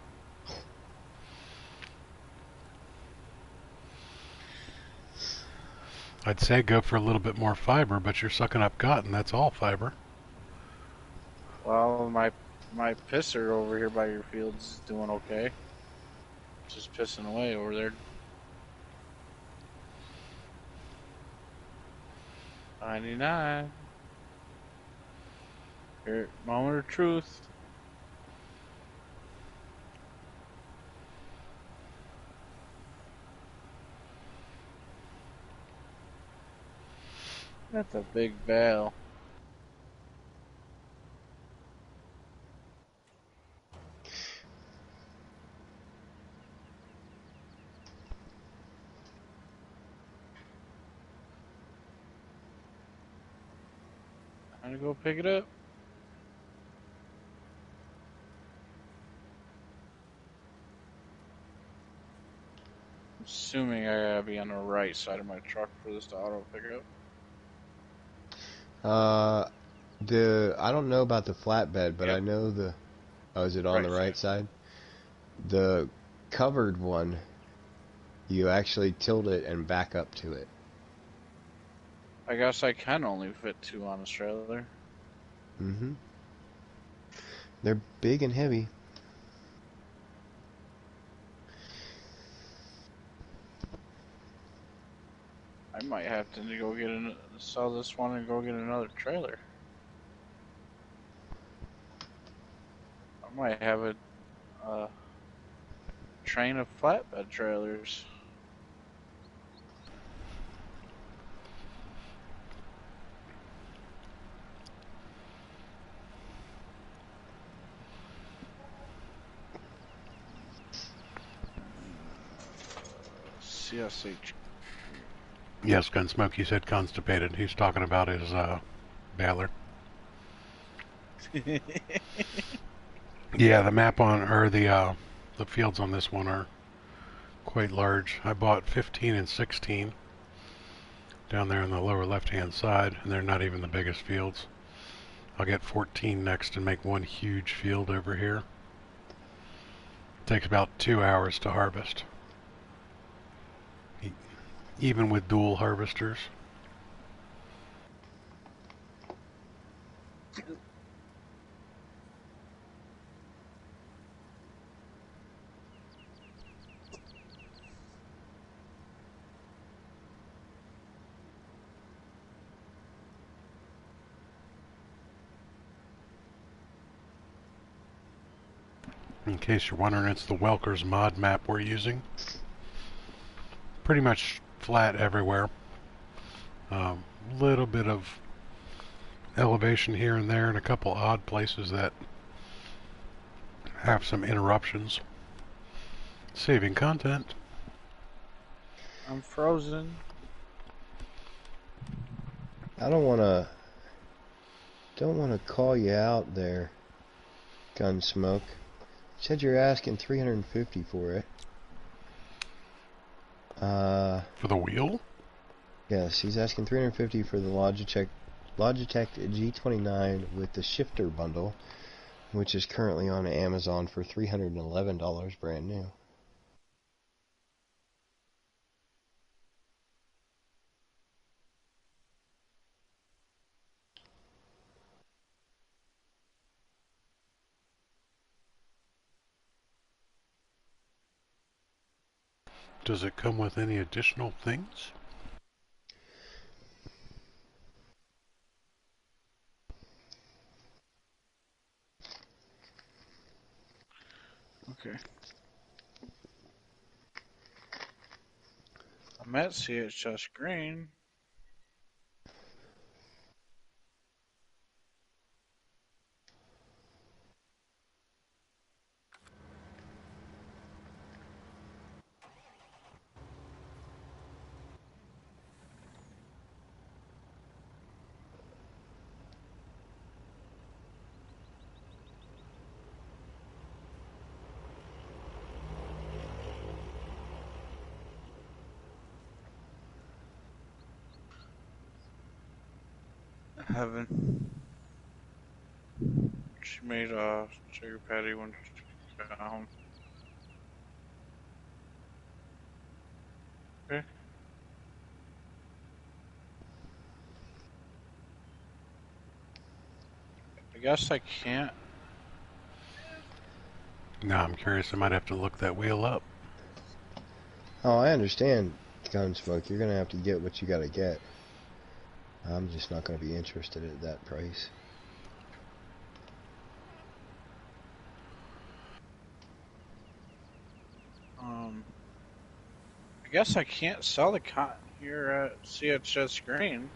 I'd say go for a little bit more fiber, but you're sucking up cotton. That's all fiber. Well, my pisser over here by your fields is doing okay. Just pissing away over there. 99. Here, moment of truth. That's a big bale. I'm gonna go pick it up. Assuming I gotta be on the right side of my truck for this to auto pick up. I don't know about the flatbed, but Yep. I know the. Oh, is it on the right side? The covered one, you actually tilt it and back up to it. I guess I can only fit 2 on this trailer. Mm-hmm. They're big and heavy. I might have to go sell this one and go get another trailer. I might have a train of flatbed trailers. CSH. Yes, Gunsmoke, he said constipated. He's talking about his baler. Yeah, the map on, or the fields on this one are quite large. I bought 15 and 16 down there on the lower left-hand side, and they're not even the biggest fields. I'll get 14 next and make one huge field over here. It takes about 2 hours to harvest, even with dual harvesters. In case you're wondering, it's the Welkers mod map we're using. Pretty much flat everywhere. Little bit of elevation here and there, and a couple odd places that have some interruptions. Saving content. I'm frozen. I don't wanna call you out there, Gunsmoke. You said you're asking $350 for it. For the wheel? Yes, he's asking $350 for the Logitech G29 with the shifter bundle, which is currently on Amazon for $311 brand new. Does it come with any additional things? Okay. I'm at CHS Green. Heaven. She made a sugar patty when she got home. Okay. I guess I can't. No, I'm curious. I might have to look that wheel up. Oh, I understand, Gunsmoke. You're gonna have to get what you gotta get. I'm just not gonna be interested at that price. I guess I can't sell the cotton here at CHS Green.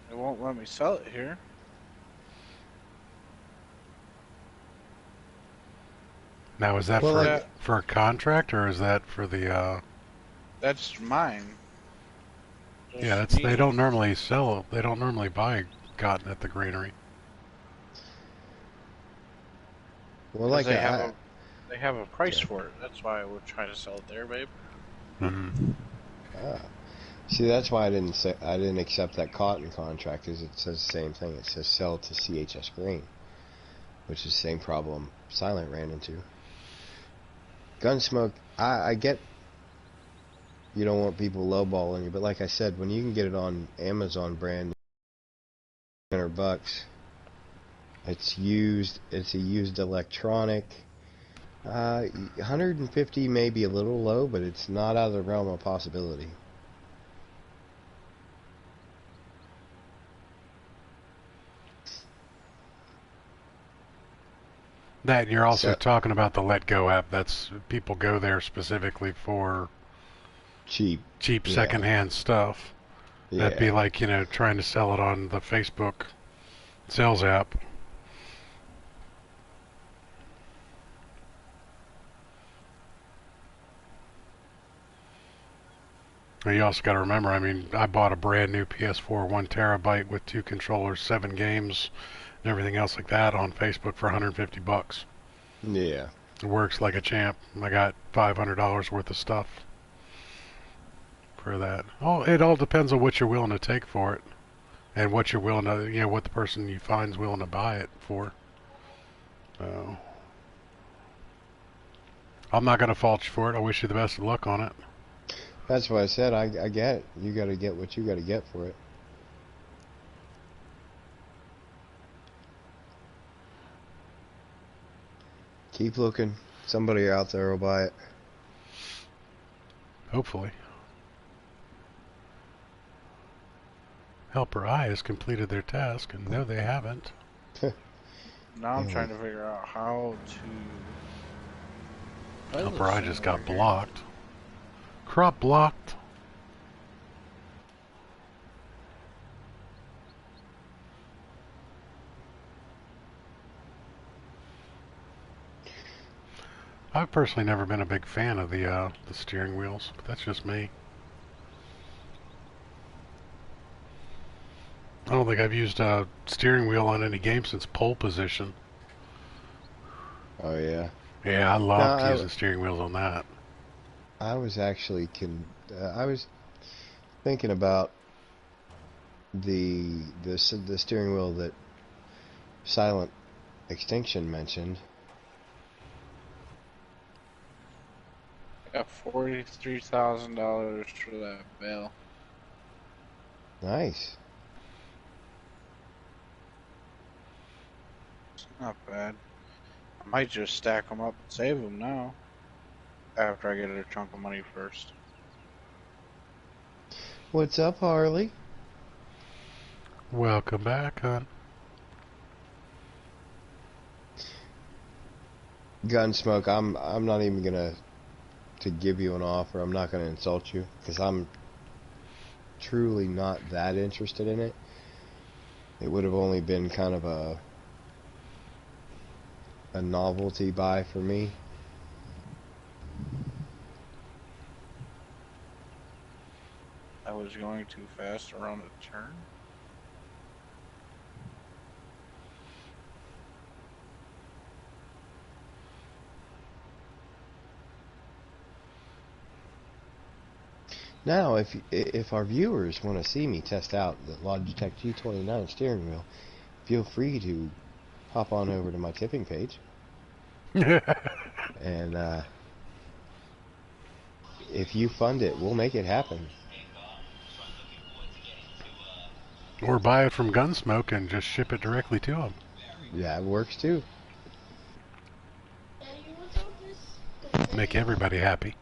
It won't let me sell it here. Now, is that for a contract, or is that for the, That's mine. Yeah, Just that's they me. don't normally sell. They don't normally buy cotton at the granary. Well, Because like they have a price yeah. for it. That's why I would try to sell it there, babe. Mm-hmm. See, that's why I didn't accept that cotton contract, because it says the same thing. It says sell to CHS Grain, which is the same problem Silent ran into. Gunsmoke, I get you don't want people lowballing you, but like I said, when you can get it on Amazon brand, $100, it's a used electronic. 150 may be a little low, but it's not out of the realm of possibility. That you're also So talking about the Let Go app. That's people go there specifically for cheap. cheap Yeah. secondhand stuff. That'd be Yeah. like, trying to sell it on the Facebook sales app. And you also got to remember, I mean, I bought a brand new PS4 1 terabyte with 2 controllers, 7 games, and everything else like that on Facebook for $150. Yeah. It works like a champ. I got $500 worth of stuff for that. Oh, it all depends on what you're willing to take for it, and what you're willing to, what the person you find's willing to buy it for. So, I'm not gonna fault you for it. I wish you the best of luck on it. That's what I said. I get it. You got to get what you got to get for it. Keep looking. Somebody out there will buy it. Hopefully. Helper I has completed their task, and no, they haven't. Now I'm Yeah. trying to figure out how to. Helper I just got blocked. Crop blocked. I've personally never been a big fan of the steering wheels, but that's just me. I don't think I've used a steering wheel on any game since pole position. Oh yeah. Yeah, I loved No, using steering wheels on that. I was actually I was thinking about the steering wheel that Silent Extinction mentioned. I got $43,000 for that bale. Nice. It's not bad. I might just stack them up and save them now. After I get a chunk of money first. What's up, Harley? Welcome back, hon. Gunsmoke, I'm not even gonna to give you an offer. I'm not gonna insult you because I'm truly not that interested in it. It would have only been kind of a novelty buy for me. I was going too fast around a turn. Now, if our viewers want to see me test out the Logitech G29 steering wheel, feel free to hop on over to my tipping page. And if you fund it, we'll make it happen. Or buy it from Gunsmoke and just ship it directly to them. Yeah, it works too. Daddy, what's all this? Make everybody happy.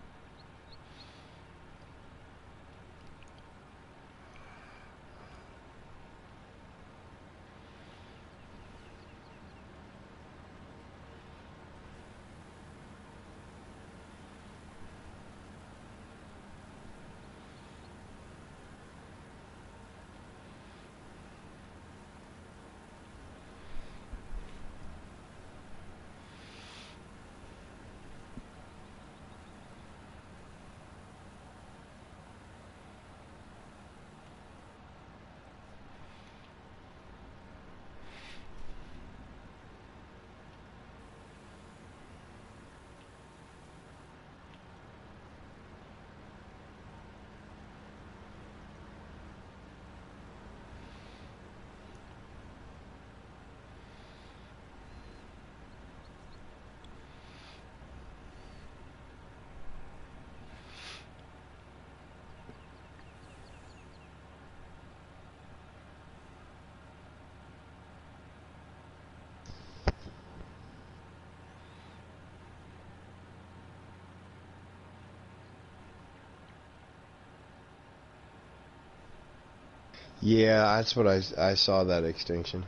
Yeah, that's what I saw, that extension.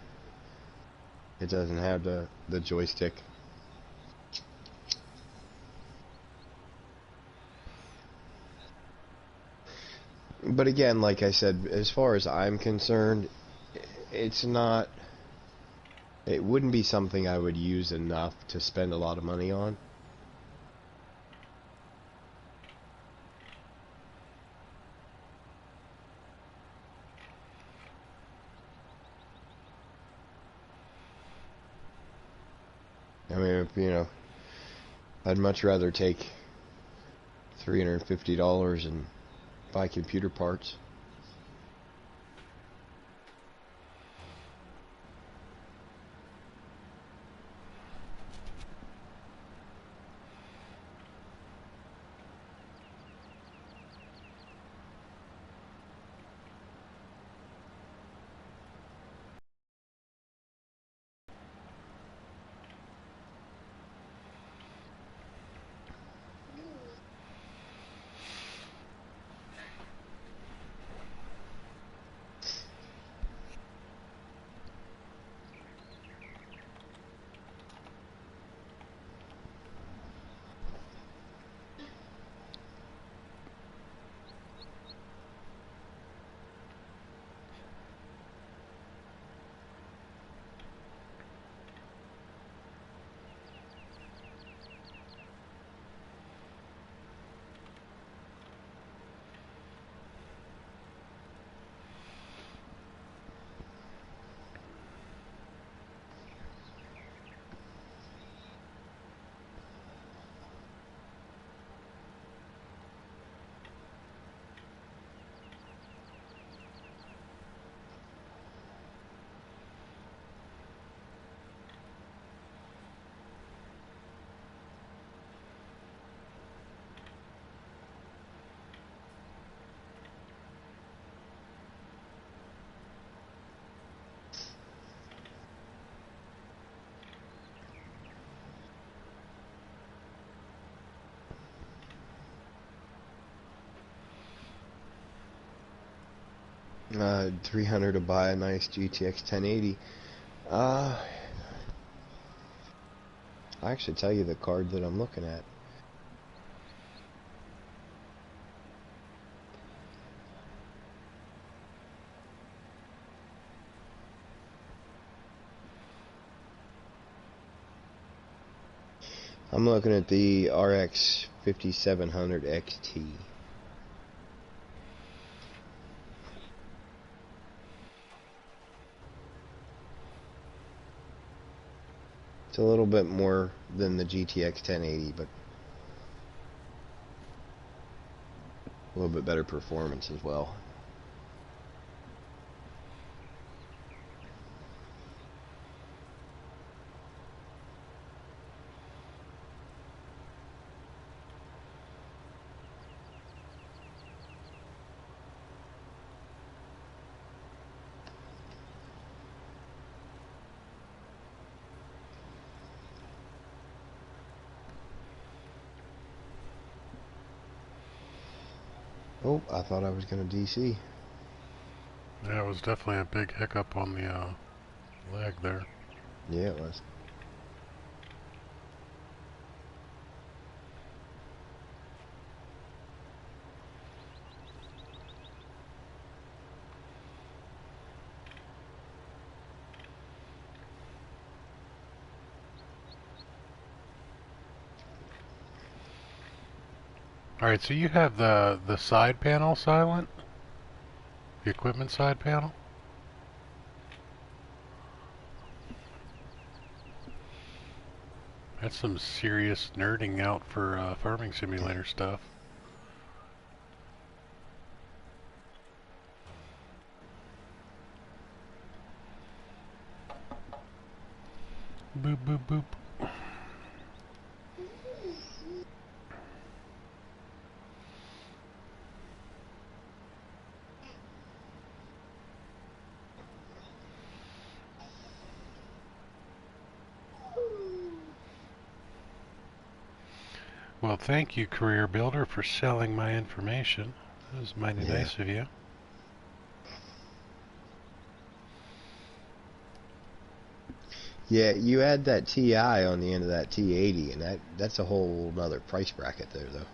It doesn't have the joystick. But again, like I said, as far as I'm concerned, it's not... It wouldn't be something I would use enough to spend a lot of money on. I mean, if, you know, I'd much rather take $350 and buy computer parts. $300 to buy a nice GTX 1080. I actually tell you the card that I'm looking at. I'm looking at the RX 5700 XT. It's a little bit more than the GTX 1080, but a little bit better performance as well. Oh, I thought I was going to DC. Yeah, it was definitely a big hiccup on the lag there. Yeah, it was. Alright, so you have the side panel silent? The equipment side panel? That's some serious nerding out for farming simulator stuff. Boop, boop, boop. Well, thank you, Career Builder, for selling my information. That was mighty nice of you. Yeah, you add that TI on the end of that T80, and that's a whole nother price bracket there, though.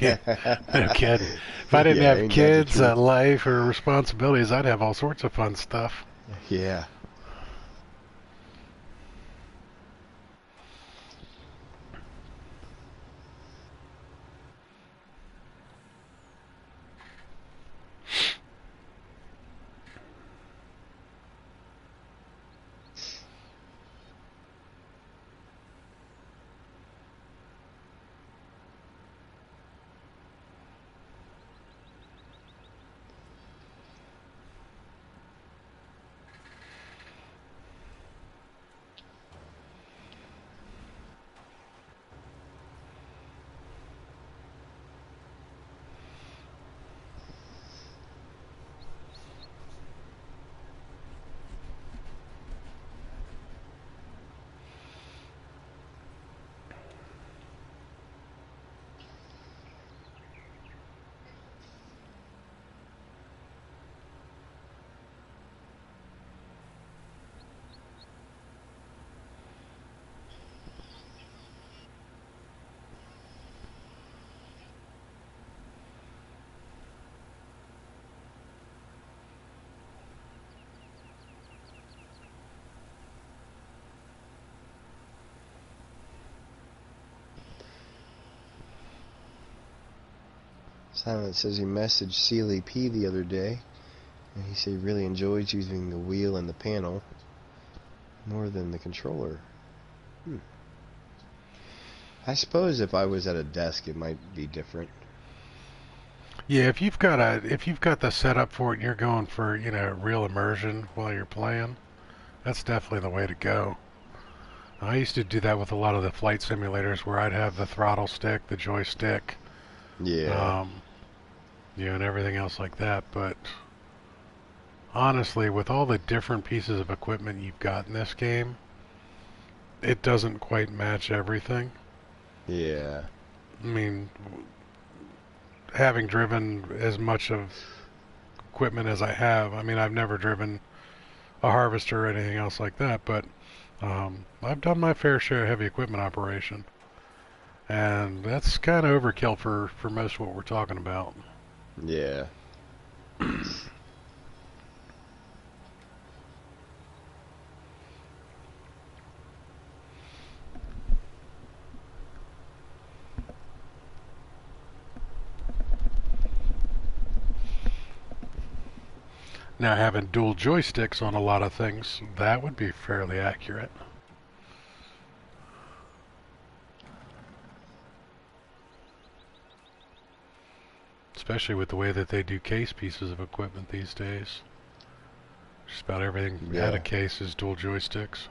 Yeah, no kidding. If I didn't have kids, life, or responsibilities, I'd have all sorts of fun stuff. Yeah. Silent says he messaged Sealy P the other day, and he said he really enjoys using the wheel and the panel more than the controller. I suppose if I was at a desk, it might be different. Yeah, if you've got the setup for it, and you're going for real immersion while you're playing, that's definitely the way to go. I used to do that with a lot of the flight simulators, where I'd have the throttle stick, the joystick, Yeah. and everything else like that. But honestly, with all the different pieces of equipment you've got in this game, it doesn't quite match everything. Yeah. I mean, having driven as much of equipment as I have, I mean, I've never driven a harvester or anything else like that, but I've done my fair share of heavy equipment operation, and that's kind of overkill for most of what we're talking about. Yeah. Now, having dual joysticks on a lot of things, that would be fairly accurate. Especially with the way that they do case pieces of equipment these days. Just about everything out of case is dual joysticks.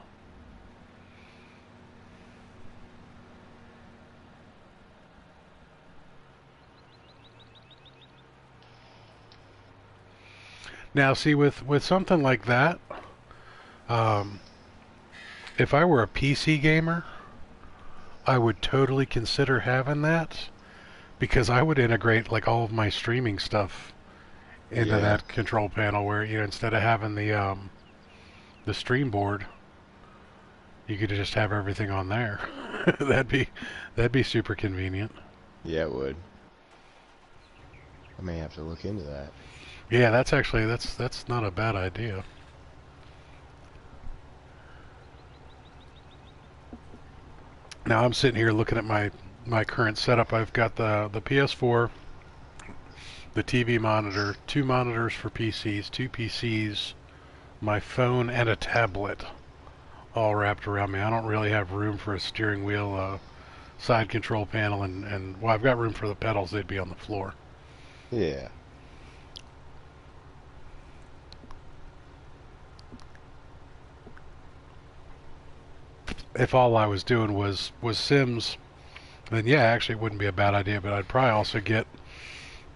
Now, see, with something like that, if I were a PC gamer, I would totally consider having that, because I would integrate like all of my streaming stuff into that control panel, where instead of having the stream board, you could just have everything on there. that'd be super convenient. Yeah, it would. I may have to look into that. Yeah, that's not a bad idea. Now I'm sitting here looking at my current setup. I've got the PS4, the TV monitor, 2 monitors for PCs, 2 PCs, my phone, and a tablet all wrapped around me. I don't really have room for a steering wheel, side control panel, and well, I've got room for the pedals. They'd be on the floor. Yeah. If all I was doing was Sims, then yeah, actually it wouldn't be a bad idea, but I'd probably also get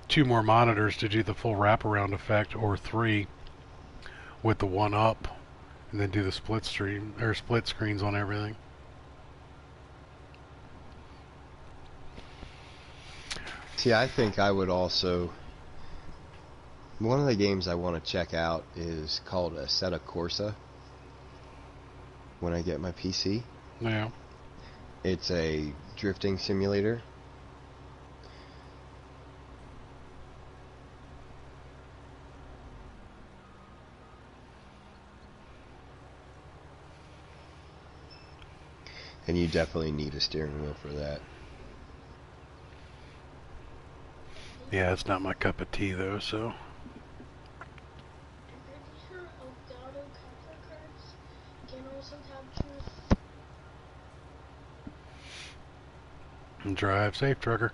2 more monitors to do the full wraparound effect, or 3 with the one up, and then do the split stream or split screens on everything. See, I think I would also. One of the games I want to check out is called COARSE. When I get my PC, Yeah. it's a drifting simulator. And you definitely need a steering wheel for that. Yeah, it's not my cup of tea though, so. I'm pretty sure Elgato capture cards can also capture. And drive safe, trucker.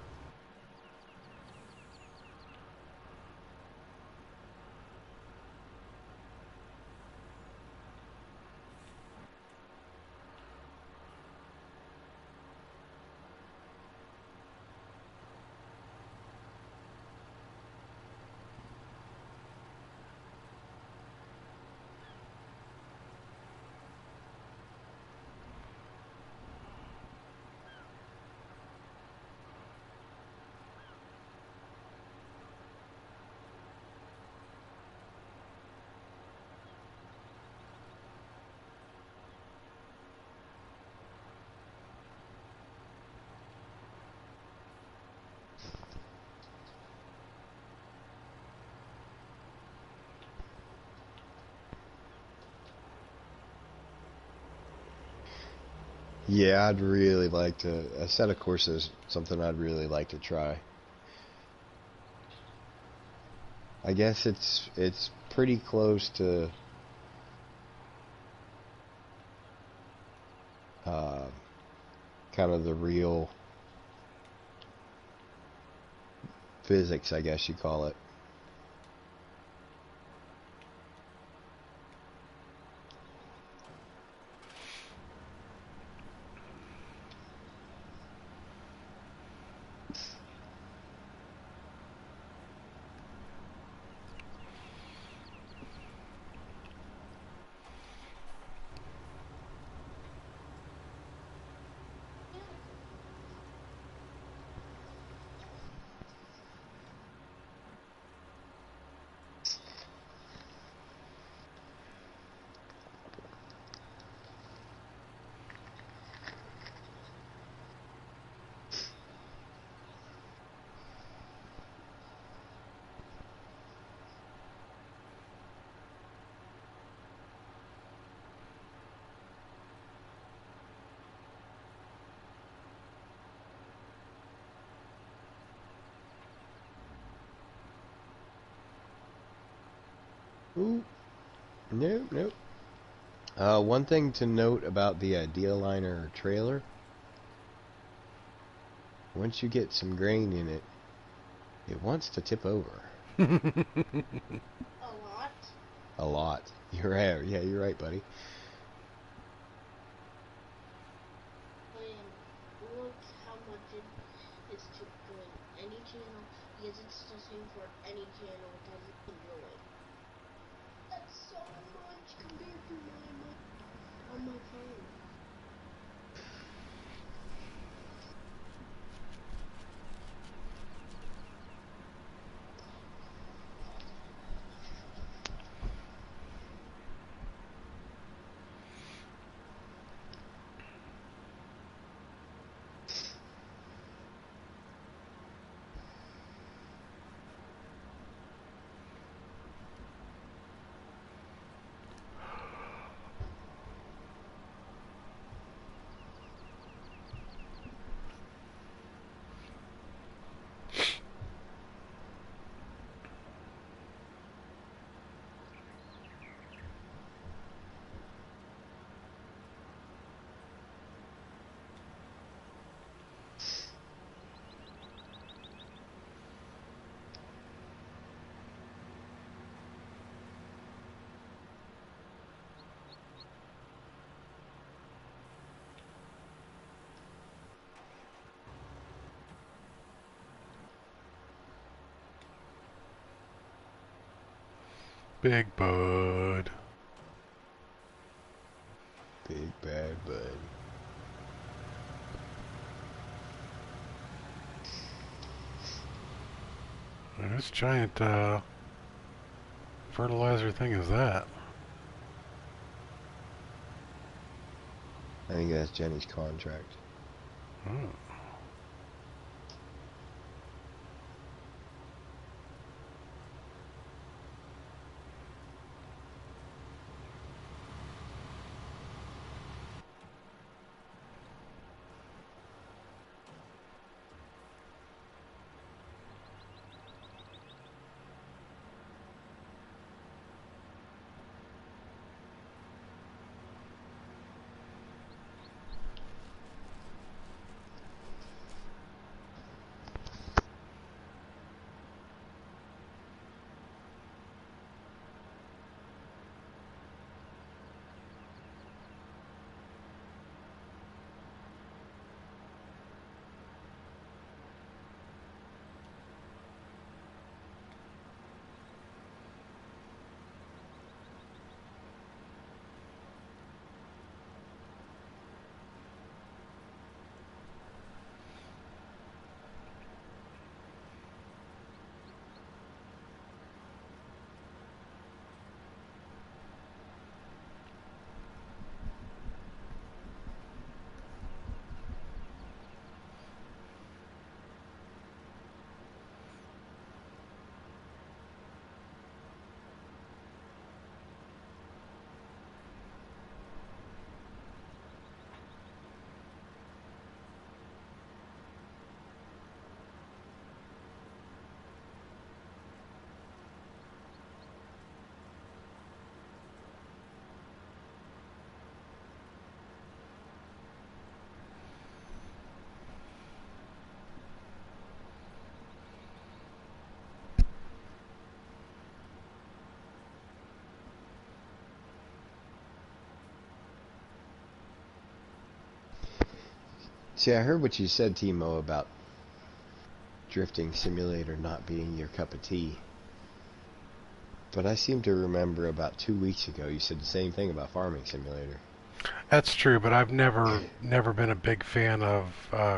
Yeah, I'd really like to. A set of courses, something I'd really like to try. I guess it's pretty close to uh, kind of the real physics, I guess you call it. Ooh, nope, nope. One thing to note about the D-liner trailer, once you get some grain in it, it wants to tip over. A lot? A lot. You're right. Yeah, you're right, buddy. And look how much it is to join any channel, because it's the same for any channel that you can join. That's so much compared to on my phone. Big Bud. Big bad bud. Whose giant fertilizer thing is that? I think that's Jenny's contract. Oh. See, I heard what you said, Timo, about drifting simulator not being your cup of tea. But I seem to remember about 2 weeks ago you said the same thing about farming simulator. That's true, but I've never been a big fan of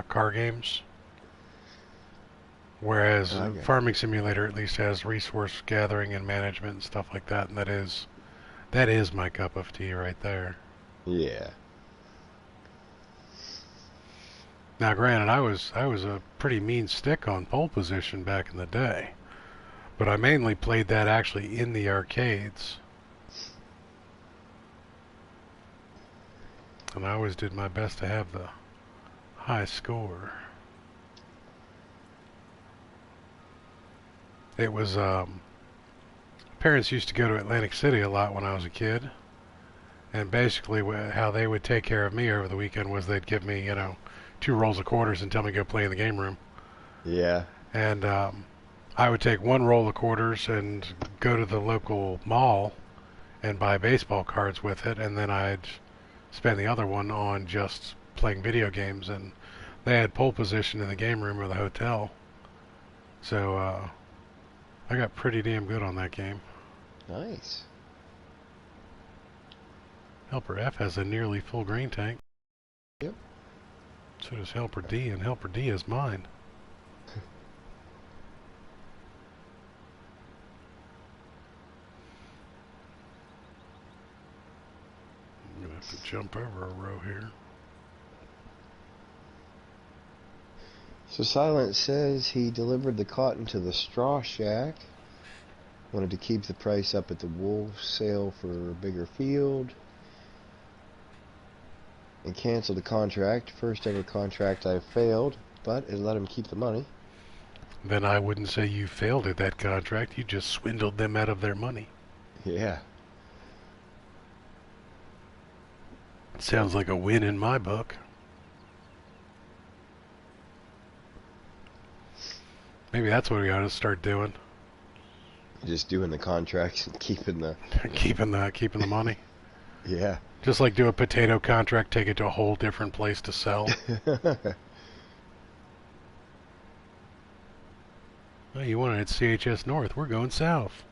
car games. Whereas Okay. Farming Simulator at least has resource gathering and management and stuff like that, and that is my cup of tea right there. Yeah. Now, granted, I was a pretty mean stick on pole position back in the day, but I mainly played that actually in the arcades, and I always did my best to have the high score. It was parents used to go to Atlantic City a lot when I was a kid, and basically how they would take care of me over the weekend was they'd give me 2 rolls of quarters and tell me to go play in the game room. Yeah. And I would take 1 roll of quarters and go to the local mall and buy baseball cards with it, and then I'd spend the other one on just playing video games. And they had pole position in the game room of the hotel, so I got pretty damn good on that game. Nice. Helper F has a nearly full grain tank. Yep. So does Helper D, and Helper D is mine. I'm going to have to jump over a row here. So Silent says he delivered the cotton to the straw shack. Wanted to keep the price up at the wool sale for a bigger field. And canceled the contract. First ever contract I failed, but it let him keep the money. Then I wouldn't say you failed at that contract. You just swindled them out of their money. Yeah. Sounds like a win in my book. Maybe that's what we ought to start doing. Just doing the contracts and keeping the... keeping the money. Yeah. Just like do a potato contract, take it to a whole different place to sell. Oh, you want it at CHS North. We're going south.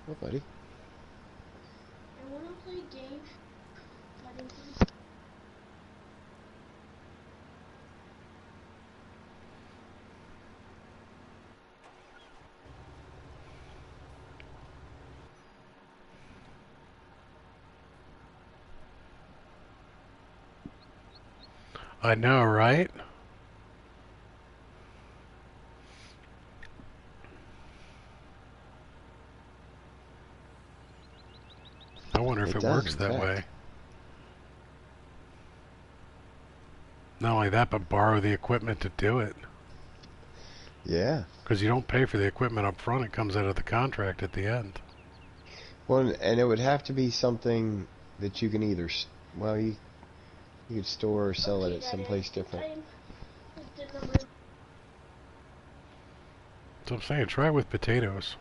What, buddy? I want to play a game. I know, right? I wonder if it works that way. Not only that, but borrow the equipment to do it. Yeah. Because you don't pay for the equipment up front, it comes out of the contract at the end. Well, and it would have to be something that you can either, well, you could store or sell it at someplace different. So I'm saying, try it with potatoes.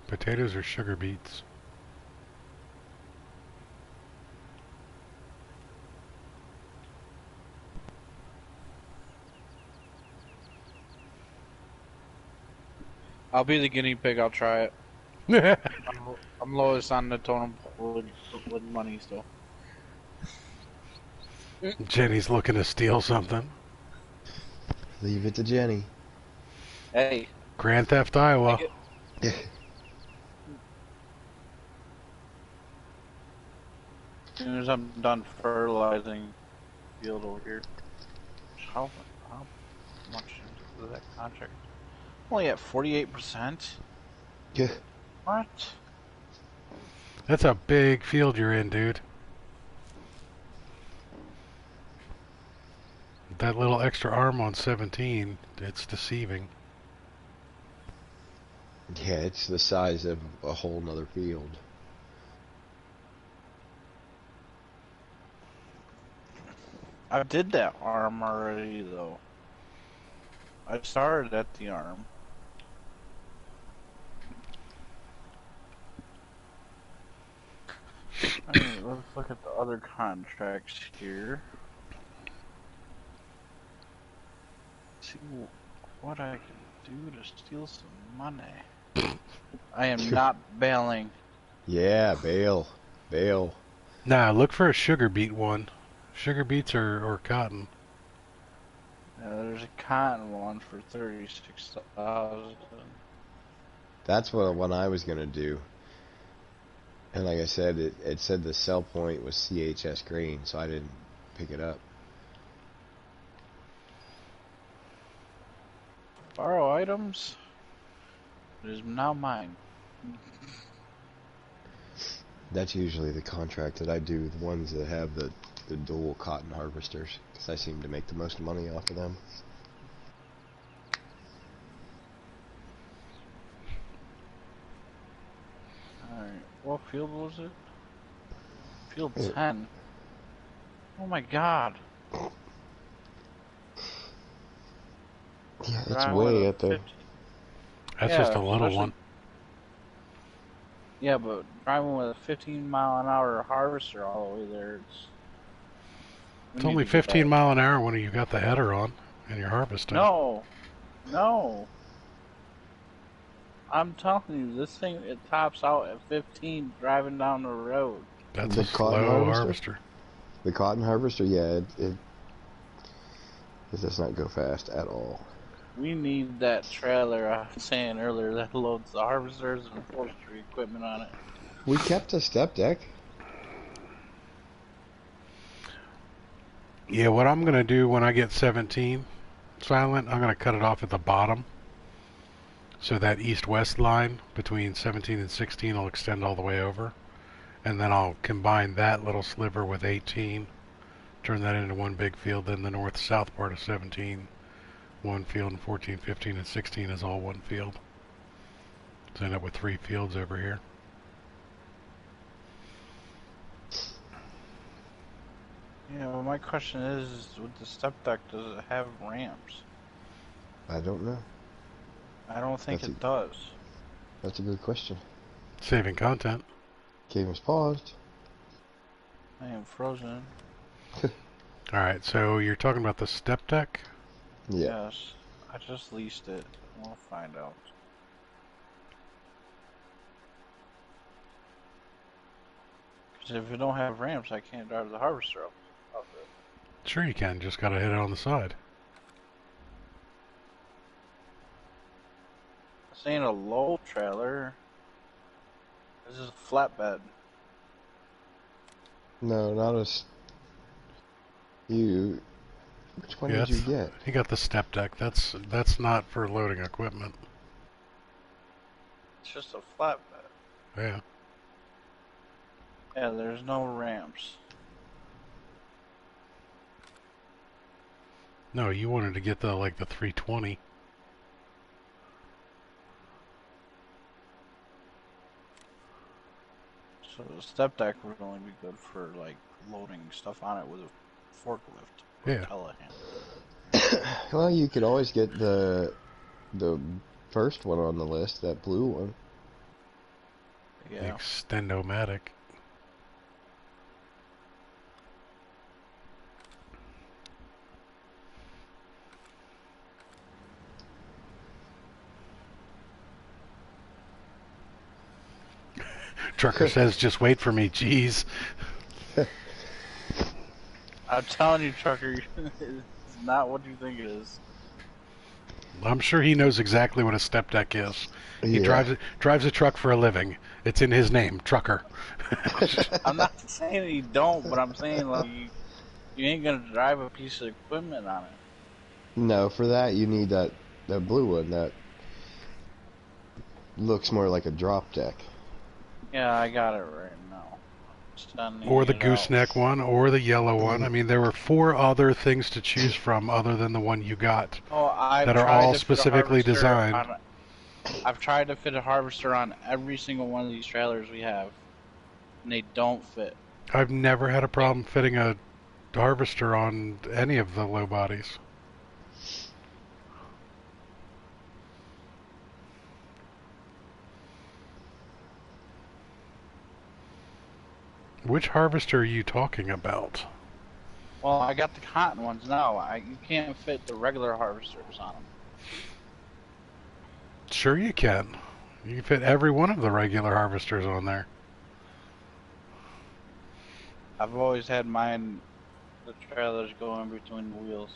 Potatoes or sugar beets. I'll be the guinea pig. I'll try it. I'm lowest on the totem pole with money still. Jenny's looking to steal something. Leave it to Jenny. Hey. Grand Theft Iowa. Yeah. As soon as I'm done fertilizing the field over here. How much is that contract? Only at 48%? Yeah. What? That's a big field you're in, dude. That little extra arm on 17, it's deceiving. Yeah, it's the size of a whole nother field. I did that arm already, though. I started at the arm. Alright, let's look at the other contracts here. See what I can do to steal some money. I am not bailing. Yeah, bail. Bail. Nah, look for a sugar beet one. Sugar beets or cotton. There's a cotton one for 36,000. That's what one I was gonna do. And like I said, it said the sell point was CHS green, so I didn't pick it up. Borrow items. It is now mine. That's usually the contract that I do, the ones that have the dual cotton harvesters, because I seem to make the most money off of them. Alright, what field was it? Field 10. Oh my god. Yeah, it's way up there. That's just a little one. Yeah, but driving with a 15-mile-an-hour harvester all the way there, it's only 15 mile an hour when you got the header on and you're harvesting. No. I'm telling you, this thing, it tops out at 15 driving down the road. That's a slow harvester. The cotton harvester, yeah, it does not go fast at all. We need that trailer I was saying earlier that loads the harvesters and forestry equipment on it. We kept a step deck. Yeah, what I'm going to do when I get 17 silent, I'm going to cut it off at the bottom. So that east-west line between 17 and 16 will extend all the way over. And then I'll combine that little sliver with 18, turn that into one big field. Then the north-south part of 17, one field, and 14, 15, and 16 is all one field. So end up with 3 fields over here. Yeah, well, my question is with the step deck, does it have ramps? I don't know. I don't think it does. That's a good question. Saving content. Game is paused. I am frozen. Alright, so you're talking about the step deck? Yeah. Yes. I just leased it. We'll find out. if you don't have ramps, I can't drive the harvester up it. Sure you can, just gotta hit it on the side. This ain't a low trailer. This is a flatbed. No, not you. Which one did you get? He got the step deck. That's not for loading equipment. It's just a flatbed. Yeah. Yeah, there's no ramps. No, you wanted to get the 320. So the step deck would only be good for loading stuff on it with a forklift. Yeah. Telehandler. Well, you could always get the first one on the list, that blue one. Yeah. The Extend-O-Matic. Trucker says, just wait for me, jeez. I'm telling you, Trucker, it's not what you think it is. I'm sure he knows exactly what a step deck is. He Yeah. drives a truck for a living. It's in his name, Trucker. I'm not saying that you don't, but I'm saying you ain't gonna drive a piece of equipment on it. No, for that you need that blue one that looks more like a drop deck. Yeah, I got it right now. Or the gooseneck one, or the yellow one. I mean, there were 4 other things to choose from other than the one you got that are all specifically designed. I've tried to fit a harvester on every single one of these trailers we have, and they don't fit. I've never had a problem fitting a harvester on any of the low bodies. Which harvester are you talking about? Well, I got the cotton ones now. You can't fit the regular harvesters on them. Sure you can. You can fit every one of the regular harvesters on there. I've always had mine, the trailers go in between the wheels.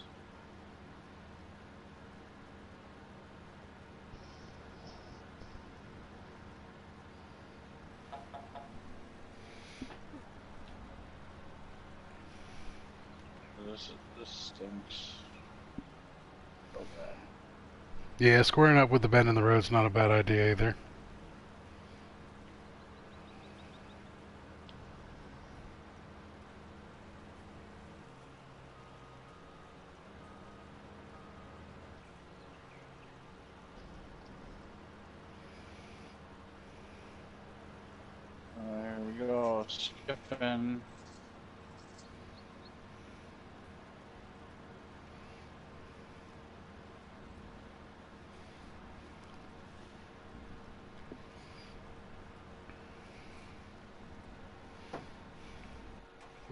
This stinks. So bad. Yeah, squaring up with the bend in the road's not a bad idea either. There we go, skipping.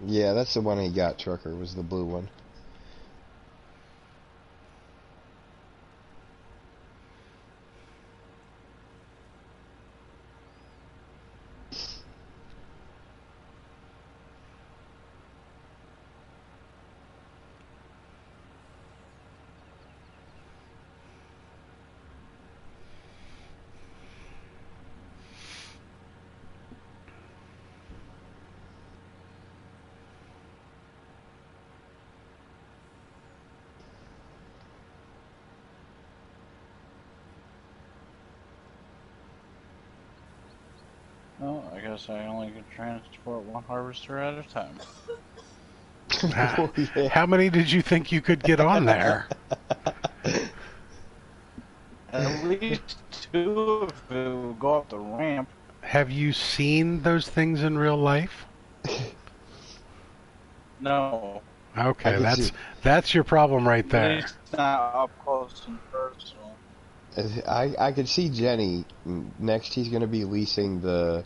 Yeah, that's the one he got, Trucker, was the blue one. Well, I guess I only can transport one harvester at a time. Yeah. How many did you think you could get on there? At least 2 if it would go up the ramp. Have you seen those things in real life? No. Okay, that's your problem right At there. least not up close and personal. I could see Jenny next. He's going to be leasing the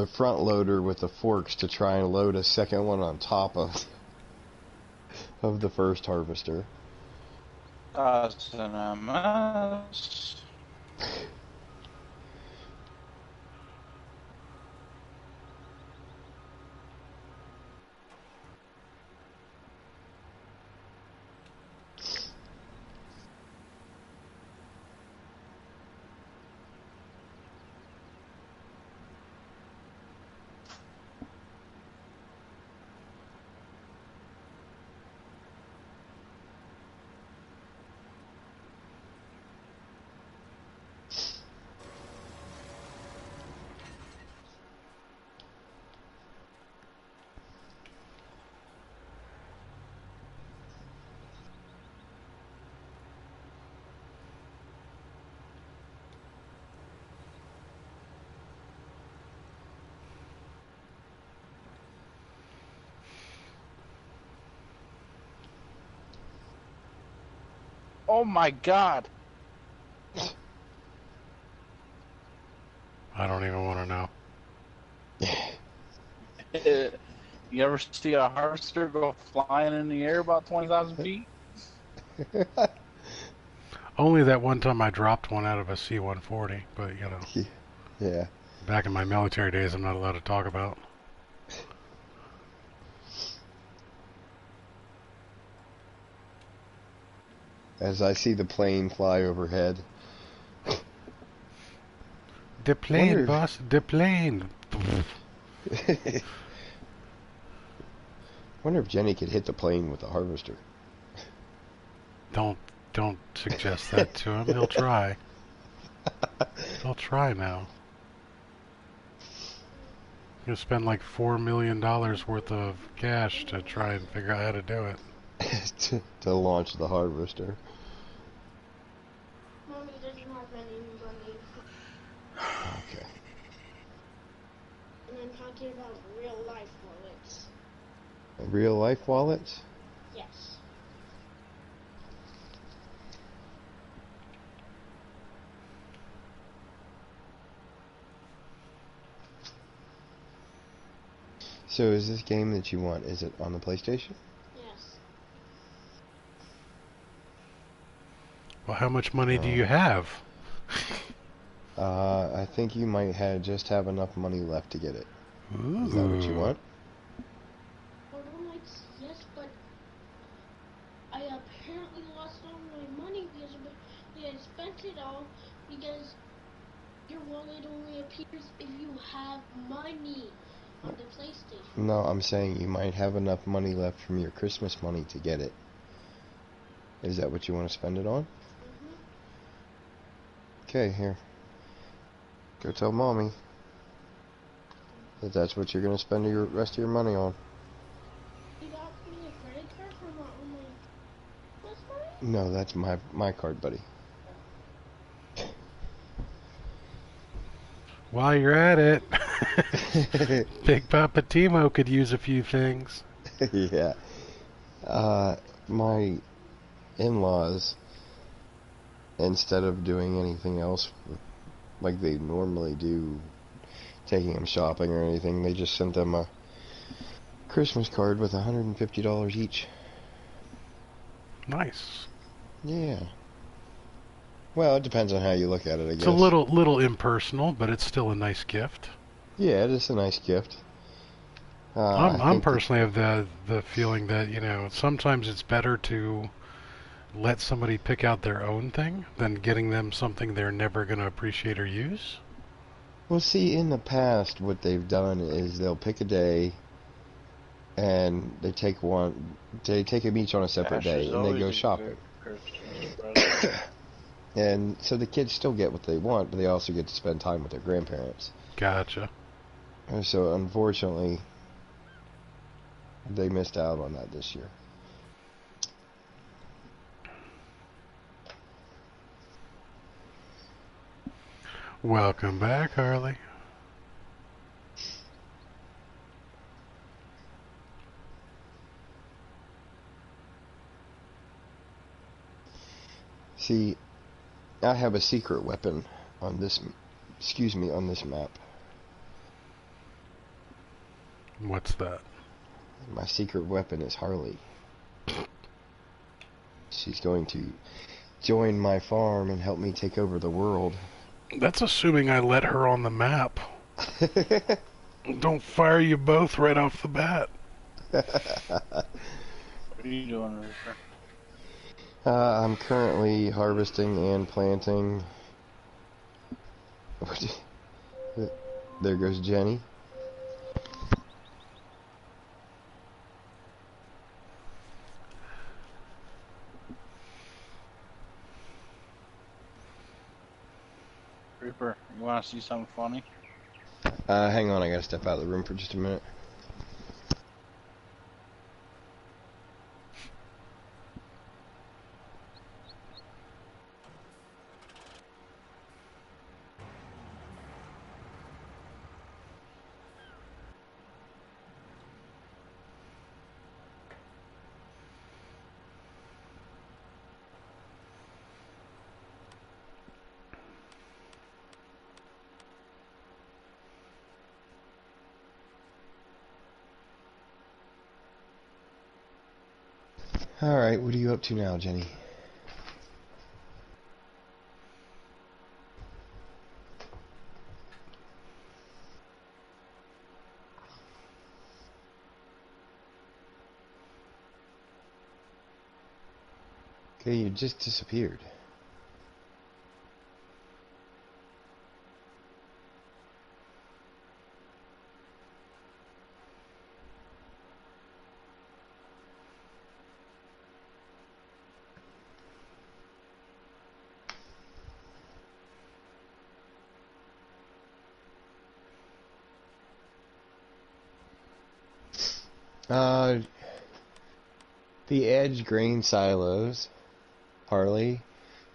front loader with the forks to try and load a second one on top of the first harvester. NMS. Oh my god. I don't even want to know. You ever see a harvester go flying in the air about 20,000 feet? Only that one time I dropped one out of a C-140, but you know. Yeah. Back in my military days, I'm not allowed to talk about. As I see the plane fly overhead. The plane, boss, the plane. Wonder if Jenny could hit the plane with a harvester. Don't suggest that to him. He'll try. He'll try now. He'll spend like $4 million worth of cash to try and figure out how to do it. to launch the harvester. Mommy doesn't have any money. Okay. And I'm talking about real life wallets. Real life wallets? Yes. So is this game that you want, is it on the PlayStation? Yes. Well, how much money do you have? I think you might just have enough money left to get it. Ooh. Is that what you want? Yes, but I apparently lost all my money because I spent it all because your wallet only appears if you have money on the PlayStation. No, I'm saying you might have enough money left from your Christmas money to get it. Is that what you want to spend it on? Mm-hmm. Okay, here. Go tell Mommy that that's what you're going to spend your rest of your money on. You got me a credit card for my Christmas money? No, that's my card, buddy. While you're at it, Big Papa Timo could use a few things. Yeah. My in-laws, instead of doing anything else like they normally do, taking them shopping or anything, they just sent them a Christmas card with $150 each. Nice. Yeah. Well, it depends on how you look at it, I guess. It's a little impersonal, but it's still a nice gift. Yeah, it is a nice gift. I'm personally of the feeling that, you know, sometimes it's better to let somebody pick out their own thing than getting them something they're never going to appreciate or use. Well, see, in the past, what they've done is they'll pick a day, and they take them each on a separate day, and they go shopping. And so the kids still get what they want, but they also get to spend time with their grandparents. Gotcha. And so, unfortunately, they missed out on that this year. Welcome back, Harley. See, I have a secret weapon on this, on this map. What's that? My secret weapon is Harley. She's going to join my farm and help me take over the world. That's assuming I let her on the map. Don't fire you both right off the bat. What are you doing, Rooster? I'm currently harvesting and planting. There goes Jenny. Reaper, you want to see something funny? Hang on, I gotta step out of the room for just a minute. Alright, what are you up to now, Jenny? Okay, you just disappeared. The edge grain silos, Harley.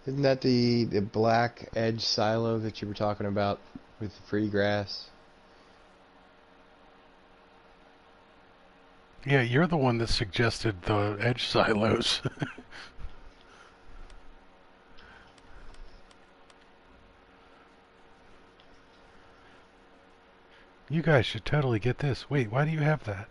Isn't that the black edge silo that you were talking about with the free grass? Yeah, you're the one that suggested the edge silos. You guys should totally get this. Wait, why do you have that?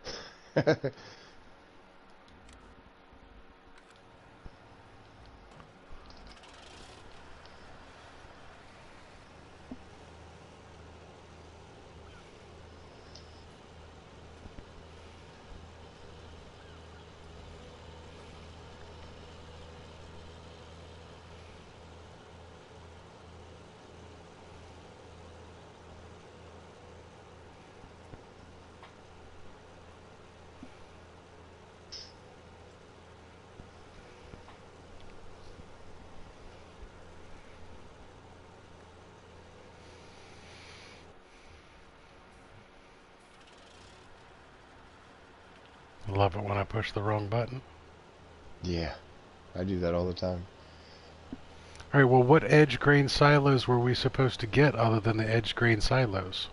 I love it when I push the wrong button. Yeah, I do that all the time. Alright, well, what edge grain silos were we supposed to get other than the edge grain silos?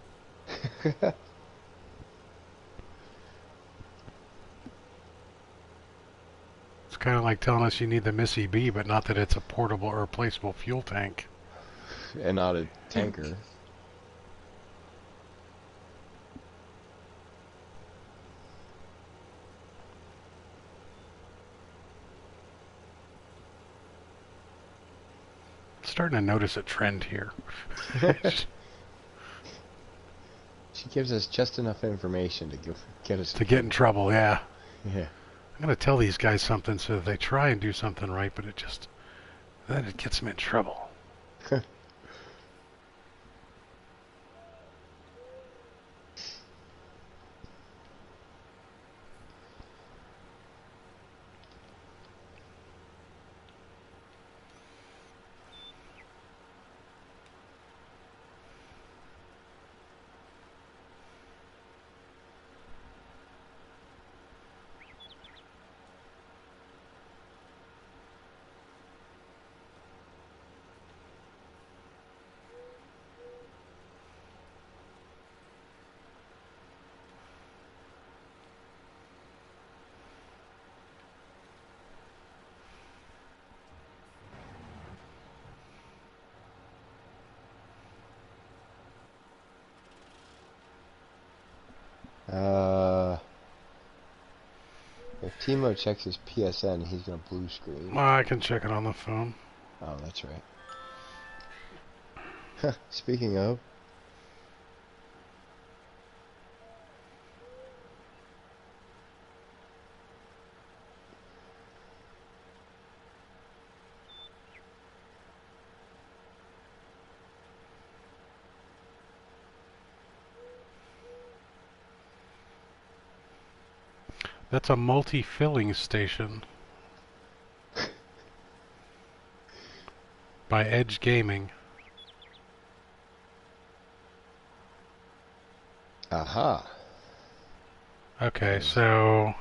It's kind of like telling us you need the Missy B, but not that it's a portable or replaceable fuel tank. And not a tanker. Starting to notice a trend here. She gives us just enough information to get us to get in trouble, yeah. Yeah. I'm going to tell these guys something so that they try and do something right, but then it gets them in trouble. If Timo checks his PSN, he's gonna blue screen. Well, I can check it on the phone. Oh, that's right. Speaking of. That's a multi-filling station by Edge Gaming. Aha. Okay, so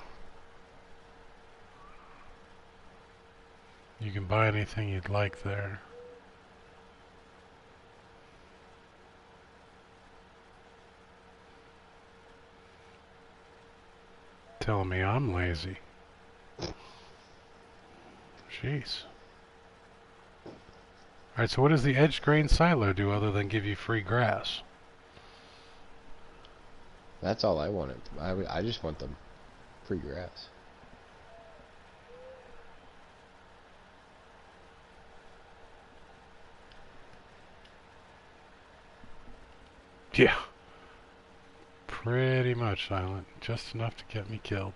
you can buy anything you'd like there. Telling me I'm lazy. Jeez. Alright, so what does the edge grain silo do other than give you free grass? That's all I wanted. I just want the free grass. Pretty much silent. Just enough to get me killed.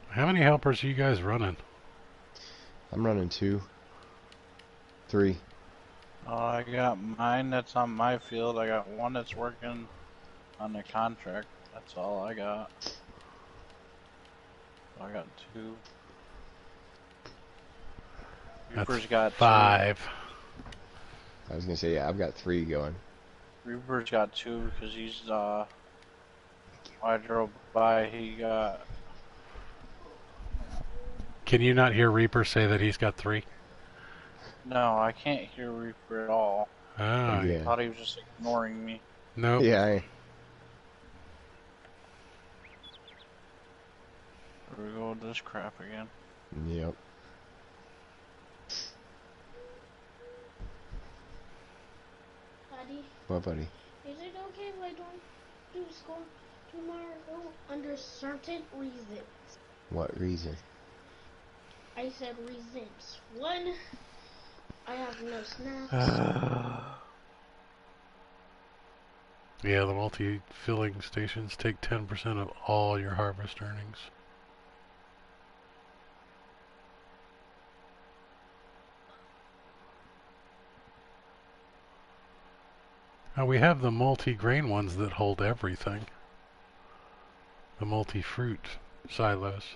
How many helpers are you guys running? I'm running 2. 3. I got mine that's on my field. I got one that's working on the contract. That's all I got. I got 2. Reaper's That's got 5. 2. I was gonna say, yeah, I've got 3 going. Reaper's got 2 because he's I drove by. He got. Can you not hear Reaper say that he's got 3? No, I can't hear Reaper at all. Ah, Yeah. I thought he was just ignoring me. nope. Yeah. Here we go with this crap again. Yep. Buddy, What, buddy? is it okay if I don't do school tomorrow under certain reasons? What reason? I said reasons. 1, I have no snacks. Yeah, the multi-filling stations take 10% of all your harvest earnings. Now we have the multi-grain ones that hold everything. The multi-fruit silos.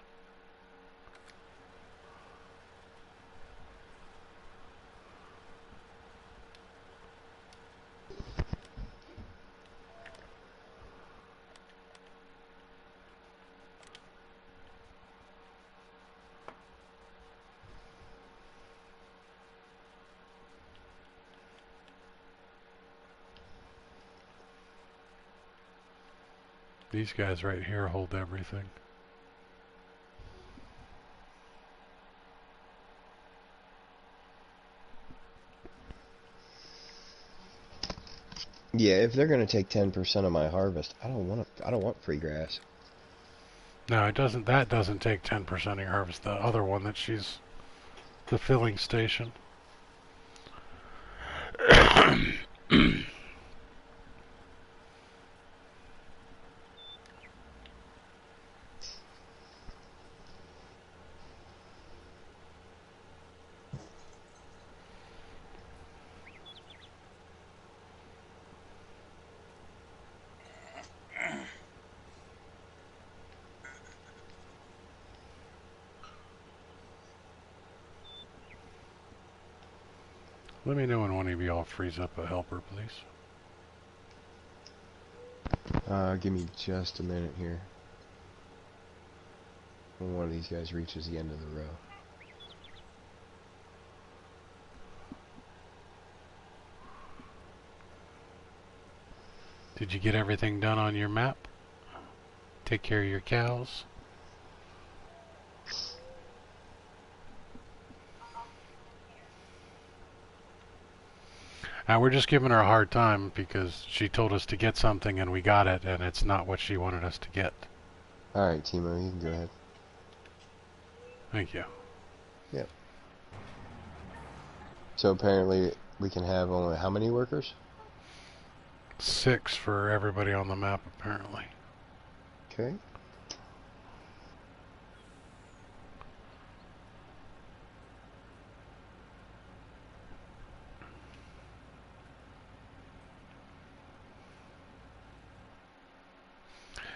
These guys right here hold everything. Yeah, if they're gonna take 10% of my harvest, I don't want free grass. No, it doesn't. That doesn't take 10% of your harvest. The other one that she's the filling station. Let me know when one of y'all frees up a helper, please. Give me just a minute here. When one of these guys reaches the end of the row. Did you get everything done on your map? Take care of your cows? We're just giving her a hard time because she told us to get something and we got it, and it's not what she wanted us to get. Alright, Timo, you can go ahead. Thank you. Yep. So apparently we can have only how many workers? 6 for everybody on the map, apparently. Okay.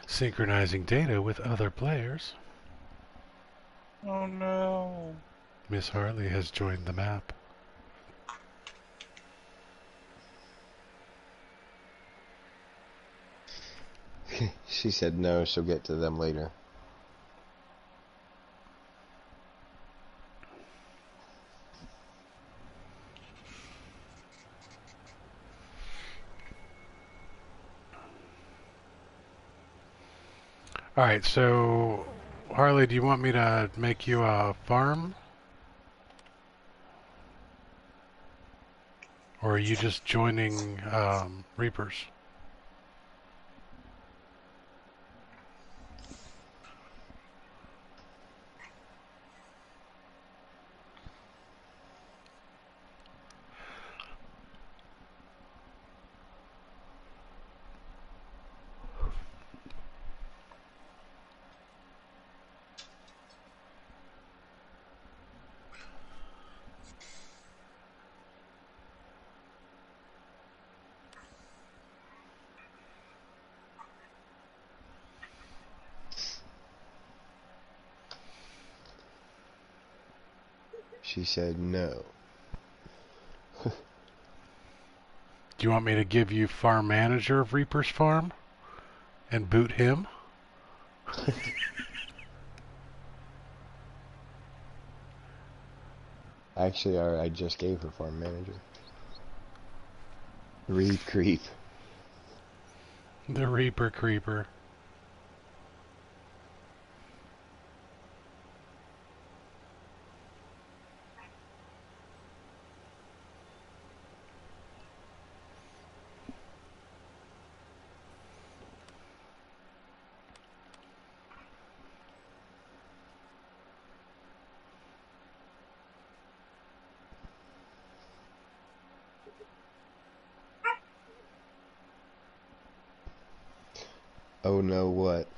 Synchronizing data with other players. Oh no. Miss Harley has joined the map. She said no, she'll get to them later. Alright, so Harley, do you want me to make you a farm? Or are you just joining Reapers? She said no. Do you want me to give you farm manager of Reaper's Farm and boot him? Actually, I just gave her farm manager. Reap creep. The Reaper Creeper. Oh no, what?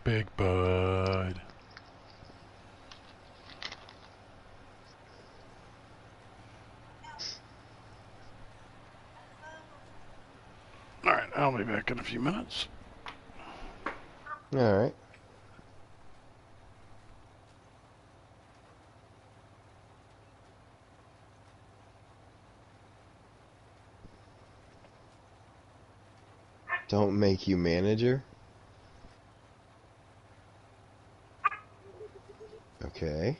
Big Bud. Alright, I'll be back in a few minutes. Alright. Don't make you manager? Okay.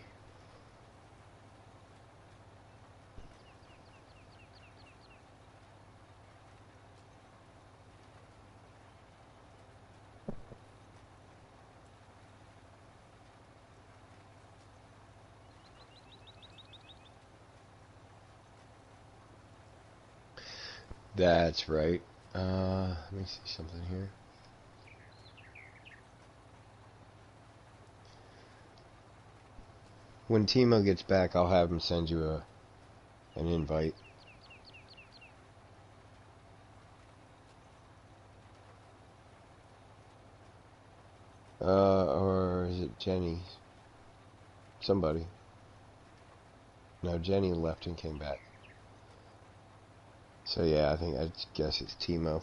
That's right. Let me see something here. When Timo gets back, I'll have him send you an invite. Or is it Jenny? Somebody. No, Jenny left and came back. So yeah, I guess it's Timo.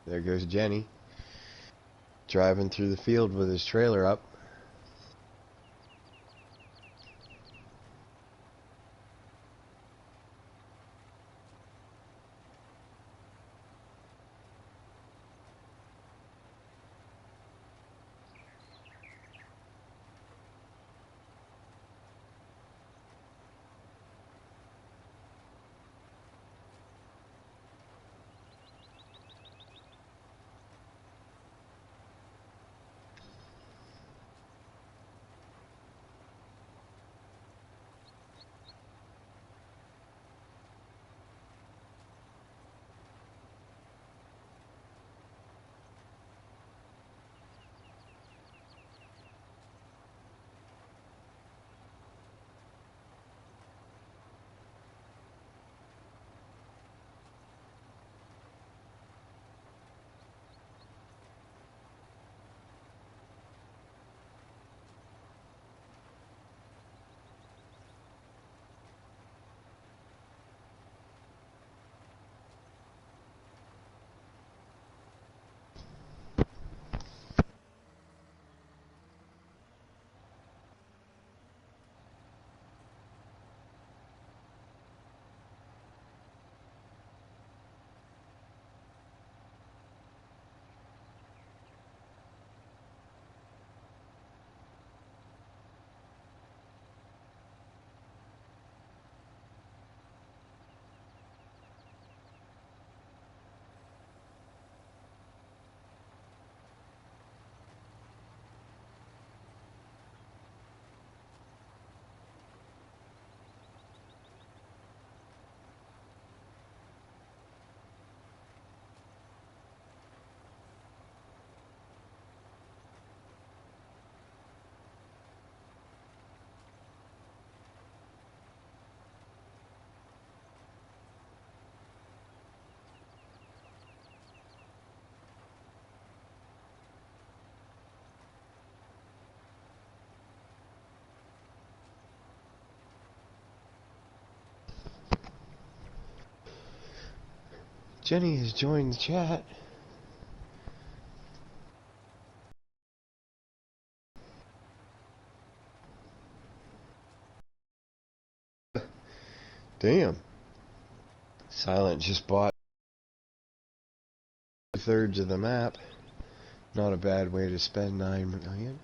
There goes Jenny. Driving through the field with his trailer up. Jenny has joined the chat. Damn. Silent just bought 2/3 of the map. Not a bad way to spend 9 million.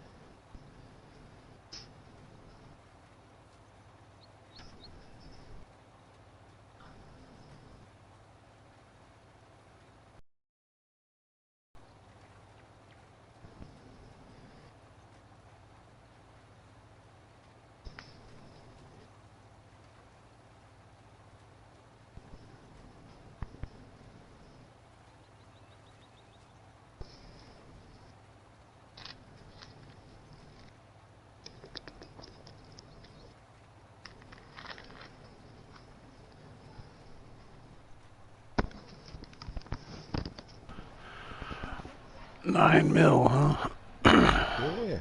$9 million, huh? Yeah.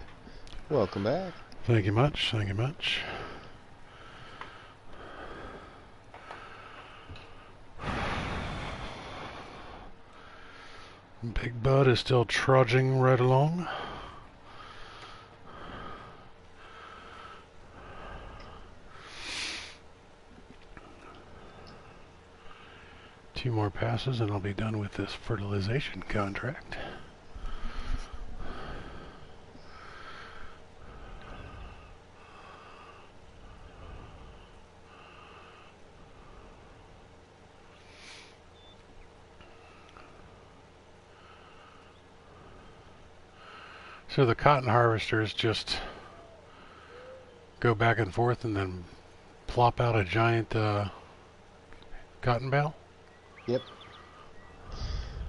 Welcome back. Thank you much. Thank you much. Big Bud is still trudging right along. Two more passes and I'll be done with this fertilization contract. So the cotton harvesters just go back and forth and then plop out a giant cotton bale? Yep.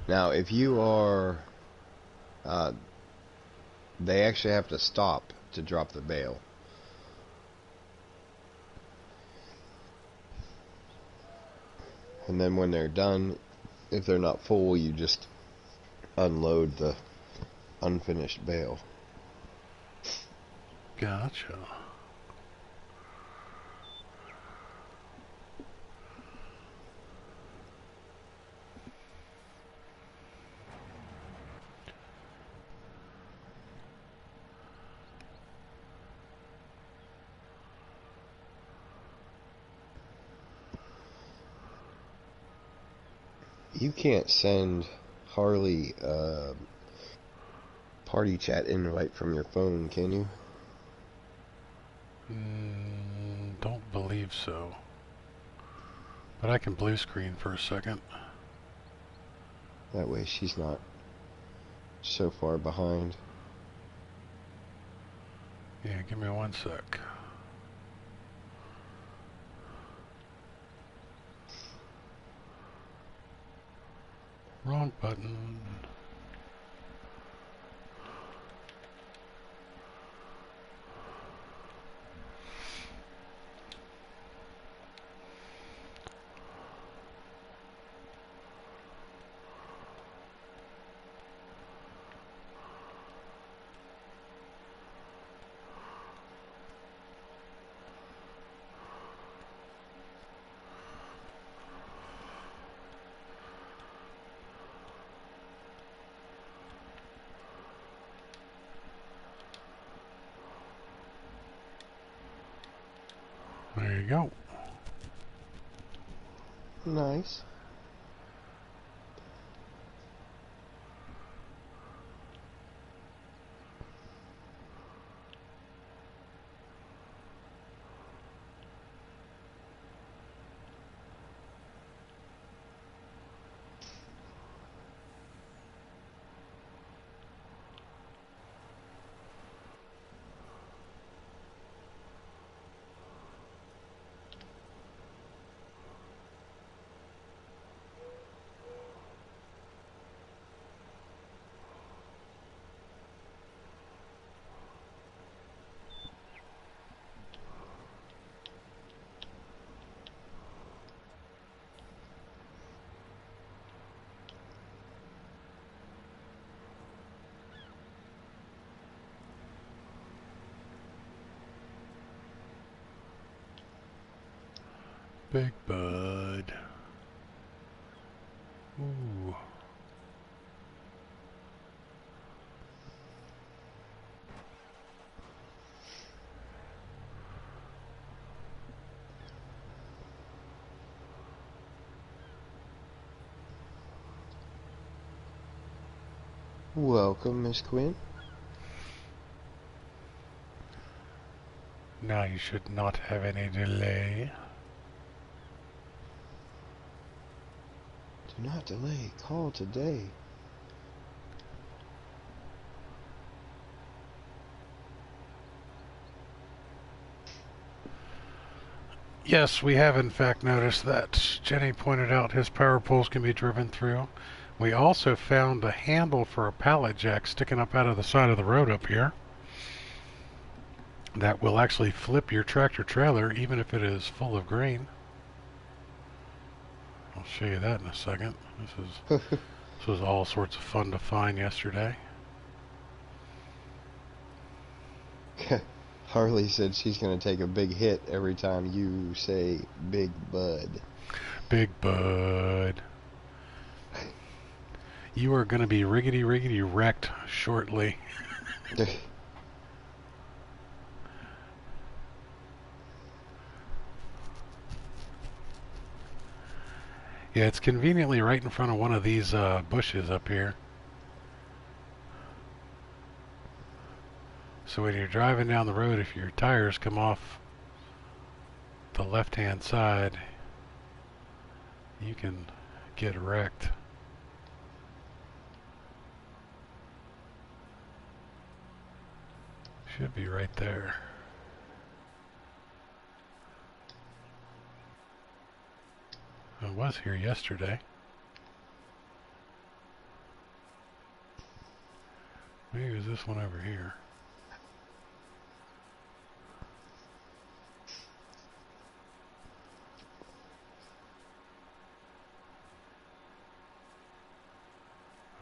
Now, if you are... they actually have to stop to drop the bale. And then when they're done, if they're not full, you just unload the unfinished bale. Gotcha. You can't send Harley party chat invite from your phone, can you? Don't believe so. But I can blue screen for a second. That way she's not so far behind. Yeah, give me 1 sec. Wrong button. There you go. Nice. Big Bud. Ooh. Welcome, Miss Quinn. Now you should not have any delay. Do not delay. Call today. Yes, we have in fact noticed that. Jenny pointed out his power poles can be driven through. We also found a handle for a pallet jack sticking up out of the side of the road up here. That will actually flip your tractor trailer even if it is full of grain. I'll show you that in a second. This was all sorts of fun to find yesterday. Harley said she's going to take a big hit every time you say Big Bud. Big Bud. You are going to be riggedy wrecked shortly. Yeah, it's conveniently right in front of one of these bushes up here. So when you're driving down the road, if your tires come off the left-hand side, you can get wrecked. Should be right there. It was here yesterday. Maybe it was this one over here.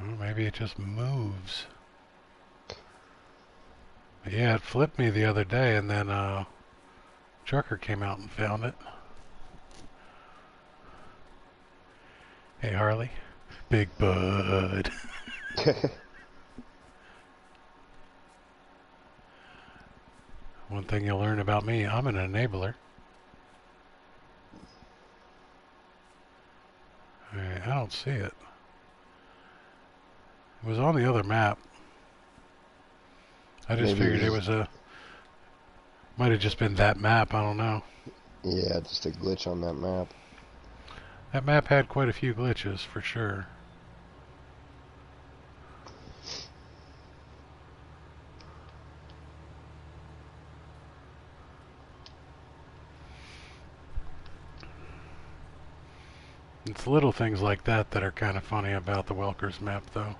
Well, maybe it just moves. But yeah, it flipped me the other day, and then trucker came out and found it. Hey Harley, Big Bud. One thing you'll learn about me, I'm an enabler. Alright, I don't see it. It was on the other map. I just figured it was a... Might have just been that map, I don't know. Yeah, just a glitch on that map. That map had quite a few glitches, for sure. It's little things like that that are kind of funny about the Welkers map, though.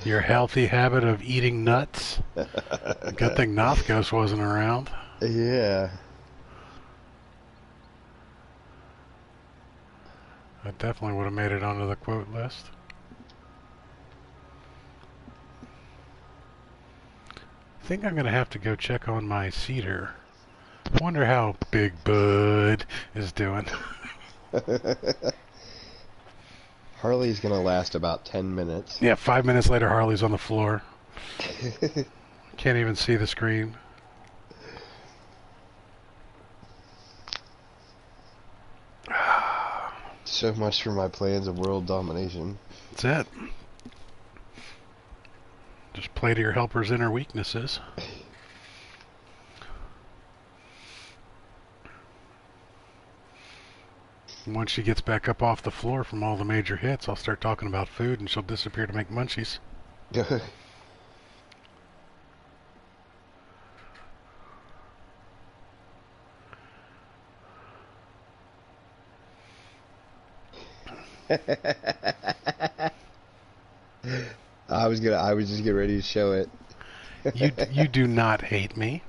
Your healthy habit of eating nuts. Good thing Nothgos wasn't around. Yeah. I definitely would have made it onto the quote list. I think I'm going to have to go check on my cedar. I wonder how Big Bud is doing. Harley's going to last about 10 minutes. Yeah, 5 minutes later, Harley's on the floor. Can't even see the screen. So much for my plans of world domination. That's it. Just play to your helper's inner weaknesses. Once she gets back up off the floor from all the major hits, I'll start talking about food and she'll disappear to make munchies. I was just getting ready to show it. You do not hate me.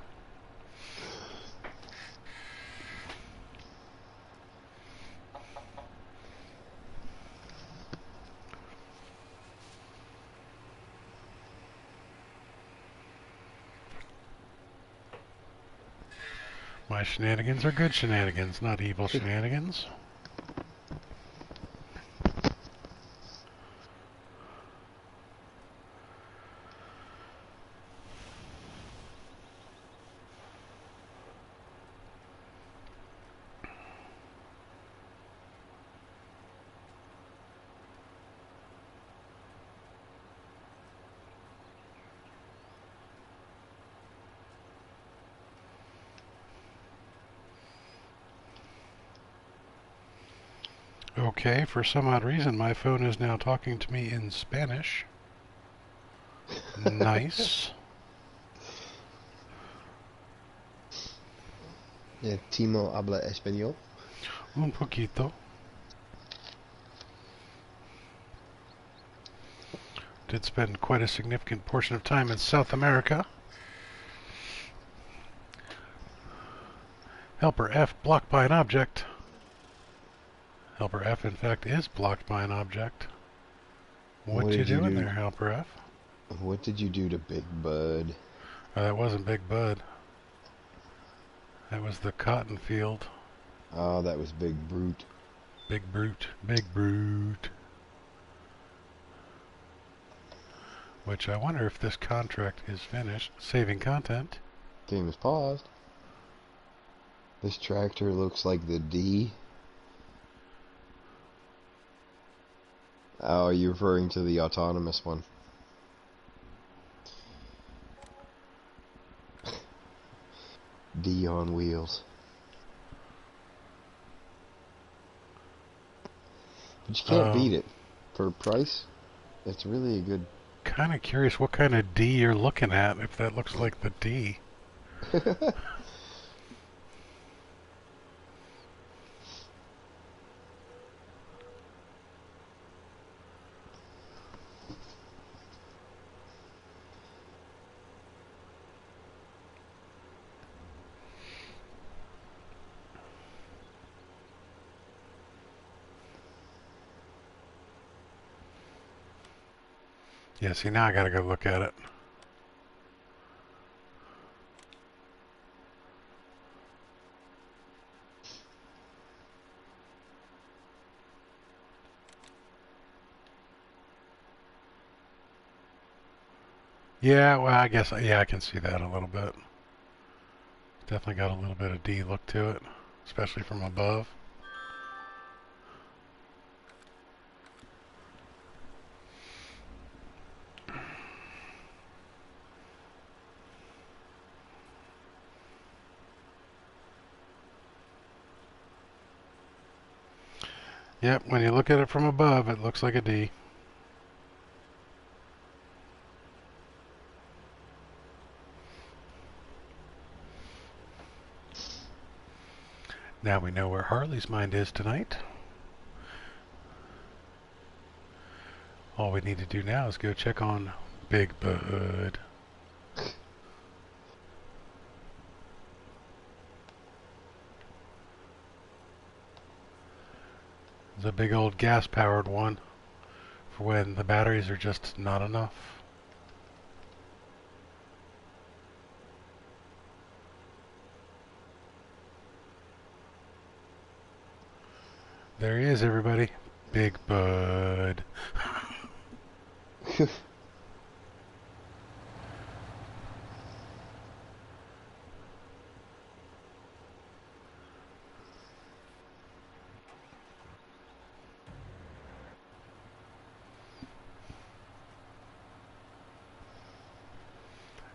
My shenanigans are good shenanigans, not evil shenanigans. Okay, for some odd reason, my phone is now talking to me in Spanish. Nice. Yeah, Timo habla español. Un poquito. Did spend quite a significant portion of time in South America. Helper F blocked by an object. Helper F, in fact, is blocked by an object. What you doing there, Helper F? What did you do to Big Bud? Oh, that wasn't Big Bud. That was the cotton field. Oh, that was Big Brute. Big Brute. Big Brute. Which I wonder if this contract is finished. Saving content. Game is paused. This tractor looks like the D. Oh, you're referring to the autonomous one. D on wheels. But you can't beat it. For price, it's really a good... Kind of curious what kind of D you're looking at, if that looks like the D. Yeah, see, now I gotta go look at it. Yeah, well, I guess, yeah, I can see that a little bit. Definitely got a little bit of D look to it, especially from above. Yep, when you look at it from above, it looks like a D. Now we know where Harley's mind is tonight. All we need to do now is go check on Big Bud. The big old gas-powered one for when the batteries are just not enough. There he is, everybody. Big Bud.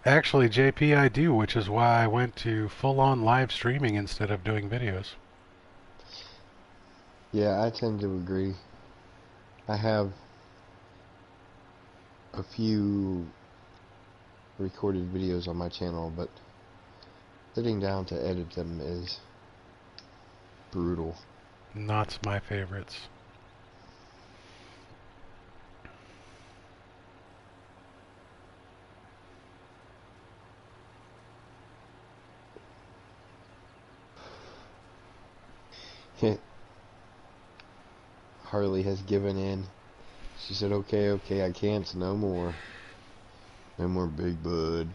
Actually, JP, I do, which is why I went to full-on live streaming instead of doing videos. Yeah, I tend to agree. I have a few recorded videos on my channel, but sitting down to edit them is brutal. Not my favorites. Harley has given in. She said, okay, I can't, no more. No more Big Bud.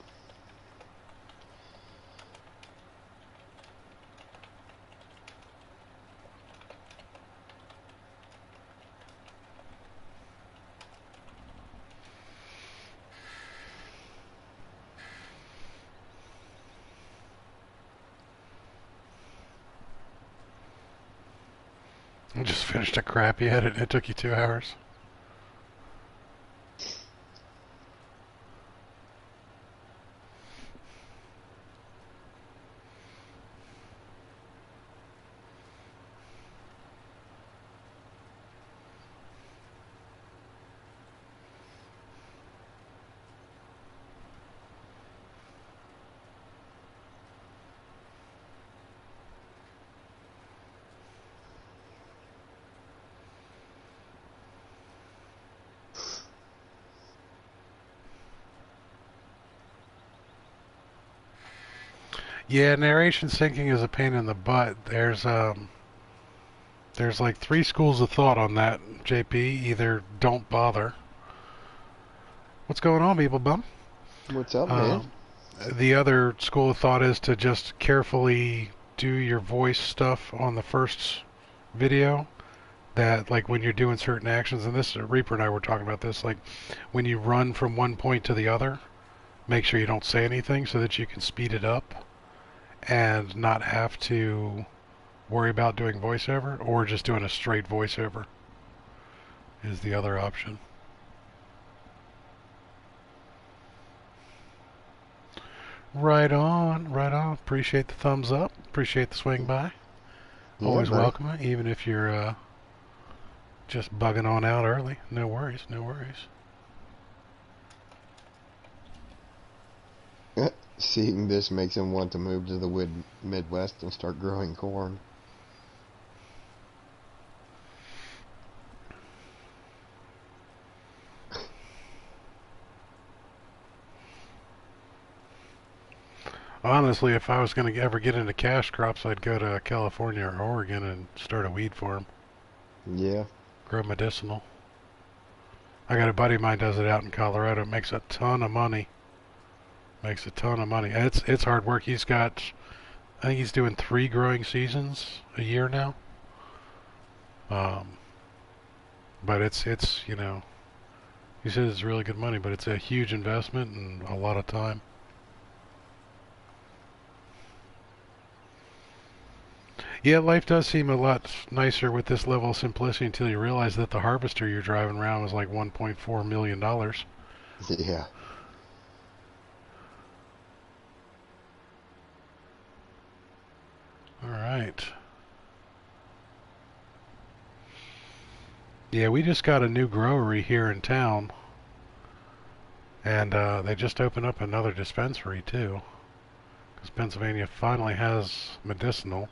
I just finished a crappy edit and it took you 2 hours. Yeah, narration syncing is a pain in the butt. There's like 3 schools of thought on that, JP. Either don't bother. What's going on, people bum? What's up, man? The other school of thought is to just carefully do your voice stuff on the first video. That, like, when you're doing certain actions, and this, Reaper and I were talking about this, like, when you run from one point to the other, make sure you don't say anything so that you can speed it up and not have to worry about doing voiceover, or just doing a straight voiceover is the other option. Right on, right on. Appreciate the thumbs up. Appreciate the swing by. Yeah, Always buddy. welcome, even if you're just bugging on out early. No worries, no worries. Seeing this makes him want to move to the Midwest and start growing corn. Honestly, if I was going to ever get into cash crops, I'd go to California or Oregon and start a weed farm. Yeah. Grow medicinal. I got a buddy of mine does it out in Colorado. It makes a ton of money. Makes a ton of money. And it's hard work. He's got, I think he's doing 3 growing seasons a year now. But it's you know, he says it's really good money, but it's a huge investment and a lot of time. Yeah, life does seem a lot nicer with this level of simplicity until you realize that the harvester you're driving around was like $1.4 million. Yeah. All right. Yeah, we just got a new growery here in town. And they just opened up another dispensary, too. Because Pennsylvania finally has medicinal.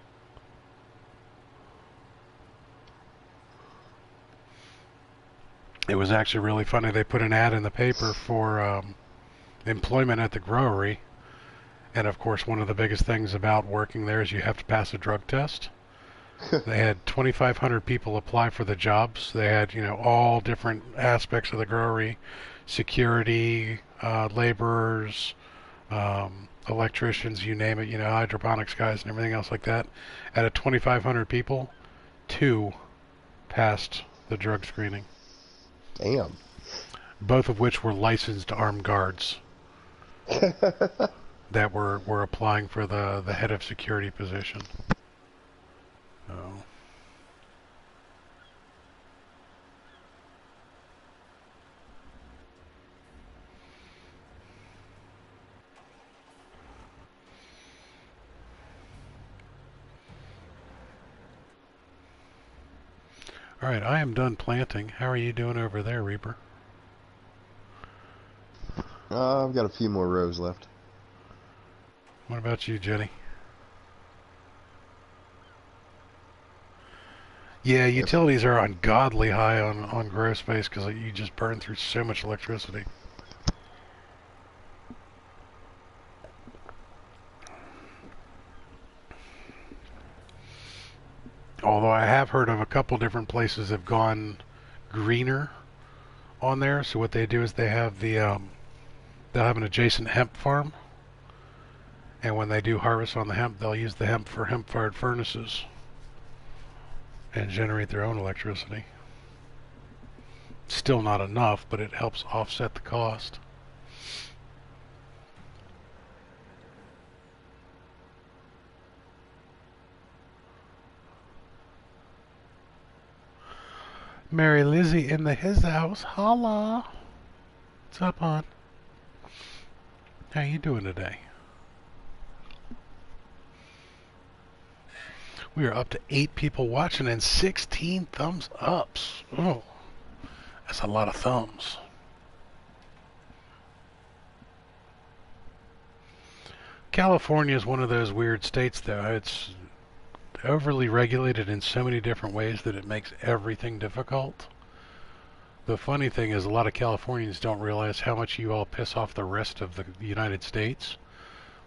It was actually really funny. They put an ad in the paper for employment at the growery. And, of course, one of the biggest things about working there is you have to pass a drug test. They had 2,500 people apply for the jobs. They had, all different aspects of the brewery, security, laborers, electricians, you name it, hydroponics guys and everything else like that. Out of 2,500 people, 2 passed the drug screening. Damn. Both of which were licensed armed guards that were applying for the head of security position. Oh. Alright, I am done planting. How are you doing over there, Reaper? I've got a few more rows left. What about you, Jenny? Yeah, utilities are ungodly high on grow space because you just burn through so much electricity. Although I have heard of a couple different places have gone greener on there. So what they do is they have they'll have an adjacent hemp farm, and when they do harvest on the hemp, they'll use the hemp for hemp-fired furnaces and generate their own electricity. Still not enough, but it helps offset the cost. Mary Lizzie in the his house. Holla. What's up, hon? How you doing today? We are up to 8 people watching and 16 thumbs ups. Oh, that's a lot of thumbs. California is one of those weird states, though. It's overly regulated in so many different ways that it makes everything difficult. The funny thing is a lot of Californians don't realize how much you all piss off the rest of the United States.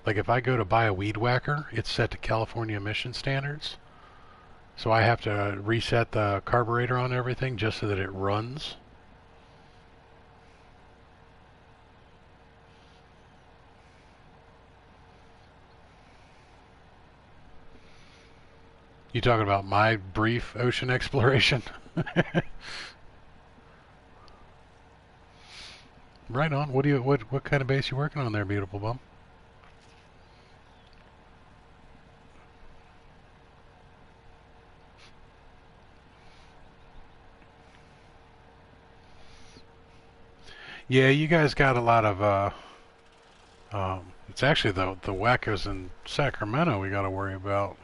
Like if I go to buy a weed whacker, it's set to California emission standards. So I have to reset the carburetor on everything just so that it runs. You talking about my brief ocean exploration? Right on. What kind of base you working on there, beautiful bum? Yeah, you guys got a lot of it's actually the wackos in Sacramento we got to worry about.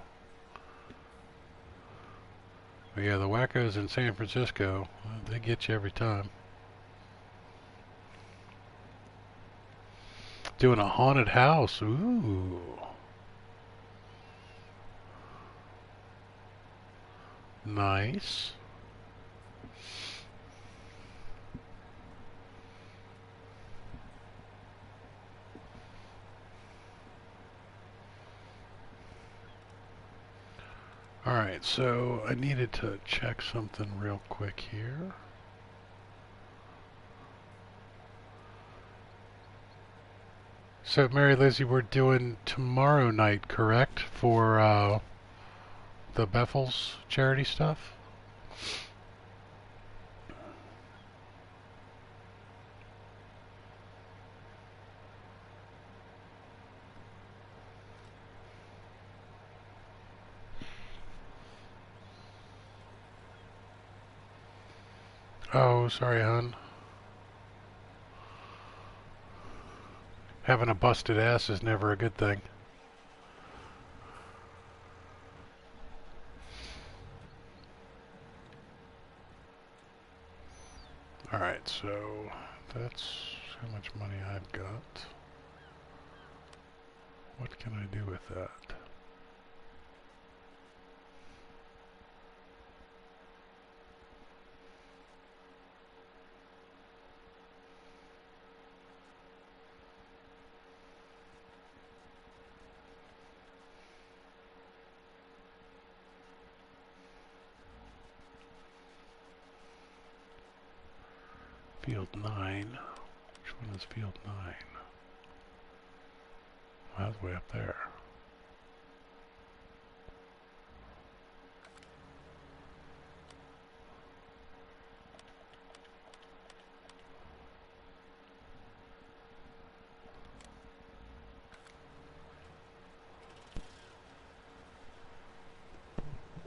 But yeah, the wackos in San Francisco, they get you every time. Doing a haunted house. Ooh. Nice. Alright, so I needed to check something real quick here. So, Mary Lizzie, we're doing tomorrow night, correct? For the Bethels charity stuff? Oh, sorry, hon. Having a busted ass is never a good thing. Alright, so that's how much money I've got. What can I do with that? Field 9. Which one is field 9? Well, that's way up there.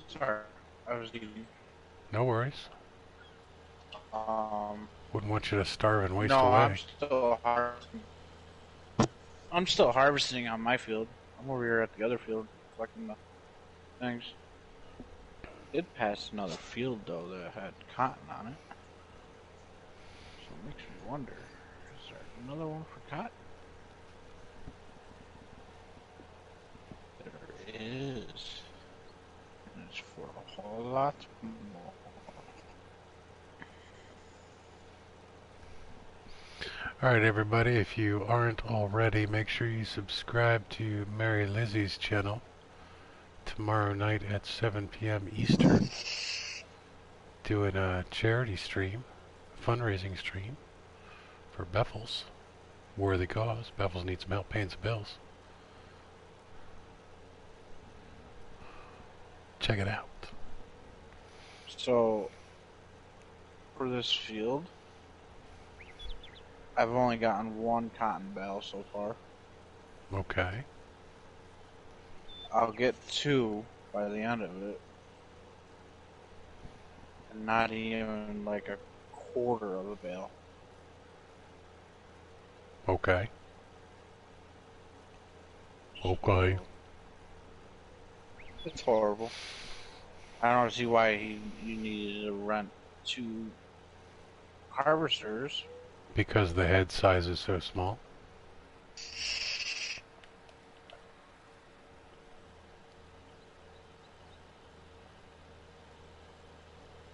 Sorry, I was eating. No worries. Wouldn't want you to starve and waste no, away. I'm still harvesting on my field. I'm over here at the other field collecting the things. Did pass another field though that had cotton on it. So it makes me wonder, is there another one for cotton? There is. And it's for a whole lot more. Alright everybody, if you aren't already, make sure you subscribe to Mary Lizzie's channel tomorrow night at 7 p.m. Eastern. Doing a charity stream, fundraising stream for Beffels. Worthy cause. Beffels needs some help paying some bills. Check it out. So, for this field, I've only gotten one cotton bale so far. Okay. I'll get 2 by the end of it. And not even like a quarter of a bale. Okay. Okay. It's horrible. I don't see why you needed to rent 2 harvesters. Because the head size is so small.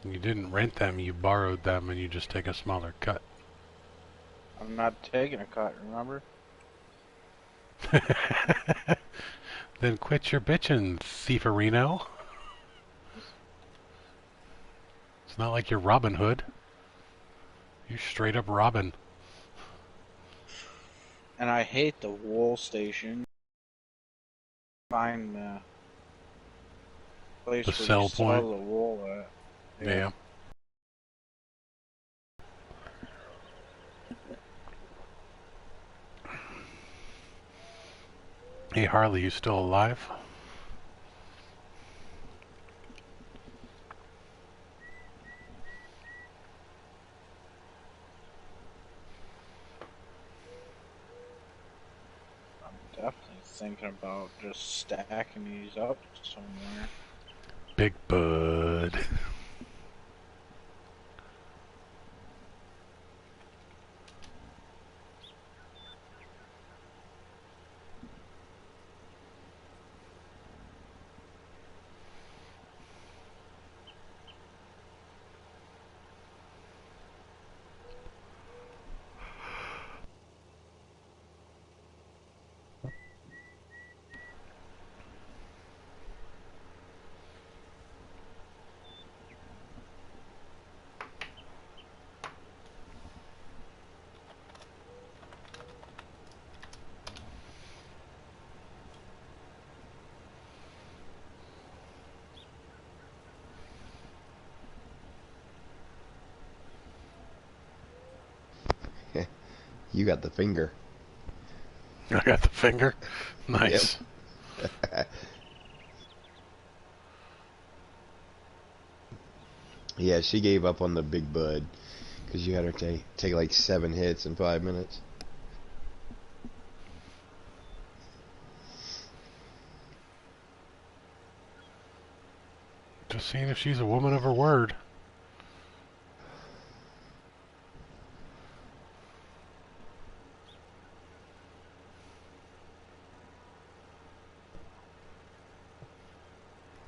You didn't rent them, you borrowed them, and you just take a smaller cut. I'm not taking a cut, remember? Then quit your bitching, Thieferino. It's not like you're Robin Hood. You're straight up Robin. And I hate the wool station. Find the place The where sell you point. sell the wool at. Yeah. Hey Harley, you still alive? I'm definitely thinking about just stacking these up somewhere. Big Bud. You got the finger. I got the finger. Nice. Yep. Yeah, she gave up on the big bud because you had her take like 7 hits in 5 minutes. Just seeing if she's a woman of her word.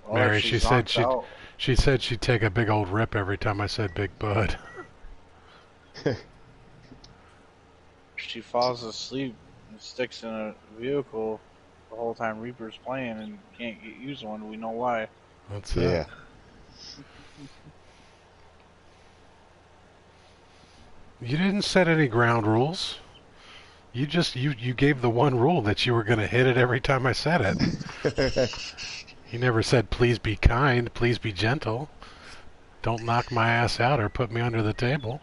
Well, Mary, if she's knocked out, she said she'd take a big old rip every time I said big bud. she falls asleep and sticks in a vehicle the whole time Reaper's playing and can't get used one. We know why. That's Yeah. it. You didn't set any ground rules. You just you gave the one rule that you were going to hit it every time I said it. You never said please be kind, please be gentle. Don't knock my ass out or put me under the table.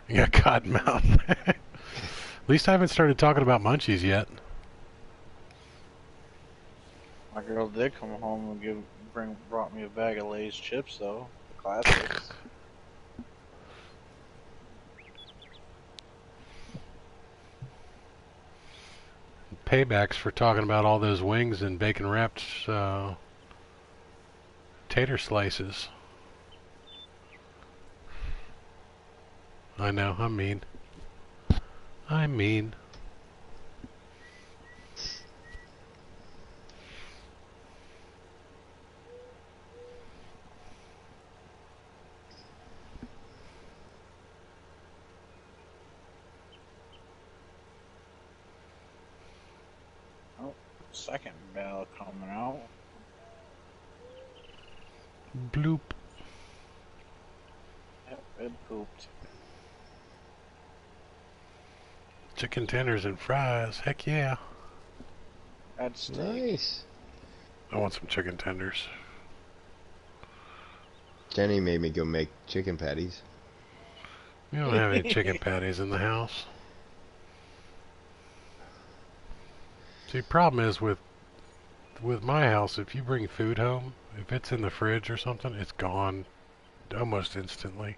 You got cotton mouth. At least I haven't started talking about munchies yet. My girl did come home and brought me a bag of Lay's chips though, the classics. Paybacks for talking about all those wings and bacon wrapped tater slices. I know, I'm mean. I'm mean. Oh, second bell coming out. Bloop. Yep, it pooped. Chicken tenders and fries. Heck yeah. That's steak. Nice. I want some chicken tenders. Jenny made me go make chicken patties. We don't have any chicken patties in the house. See, problem is with my house, if you bring food home, if it's in the fridge or something, it's gone almost instantly.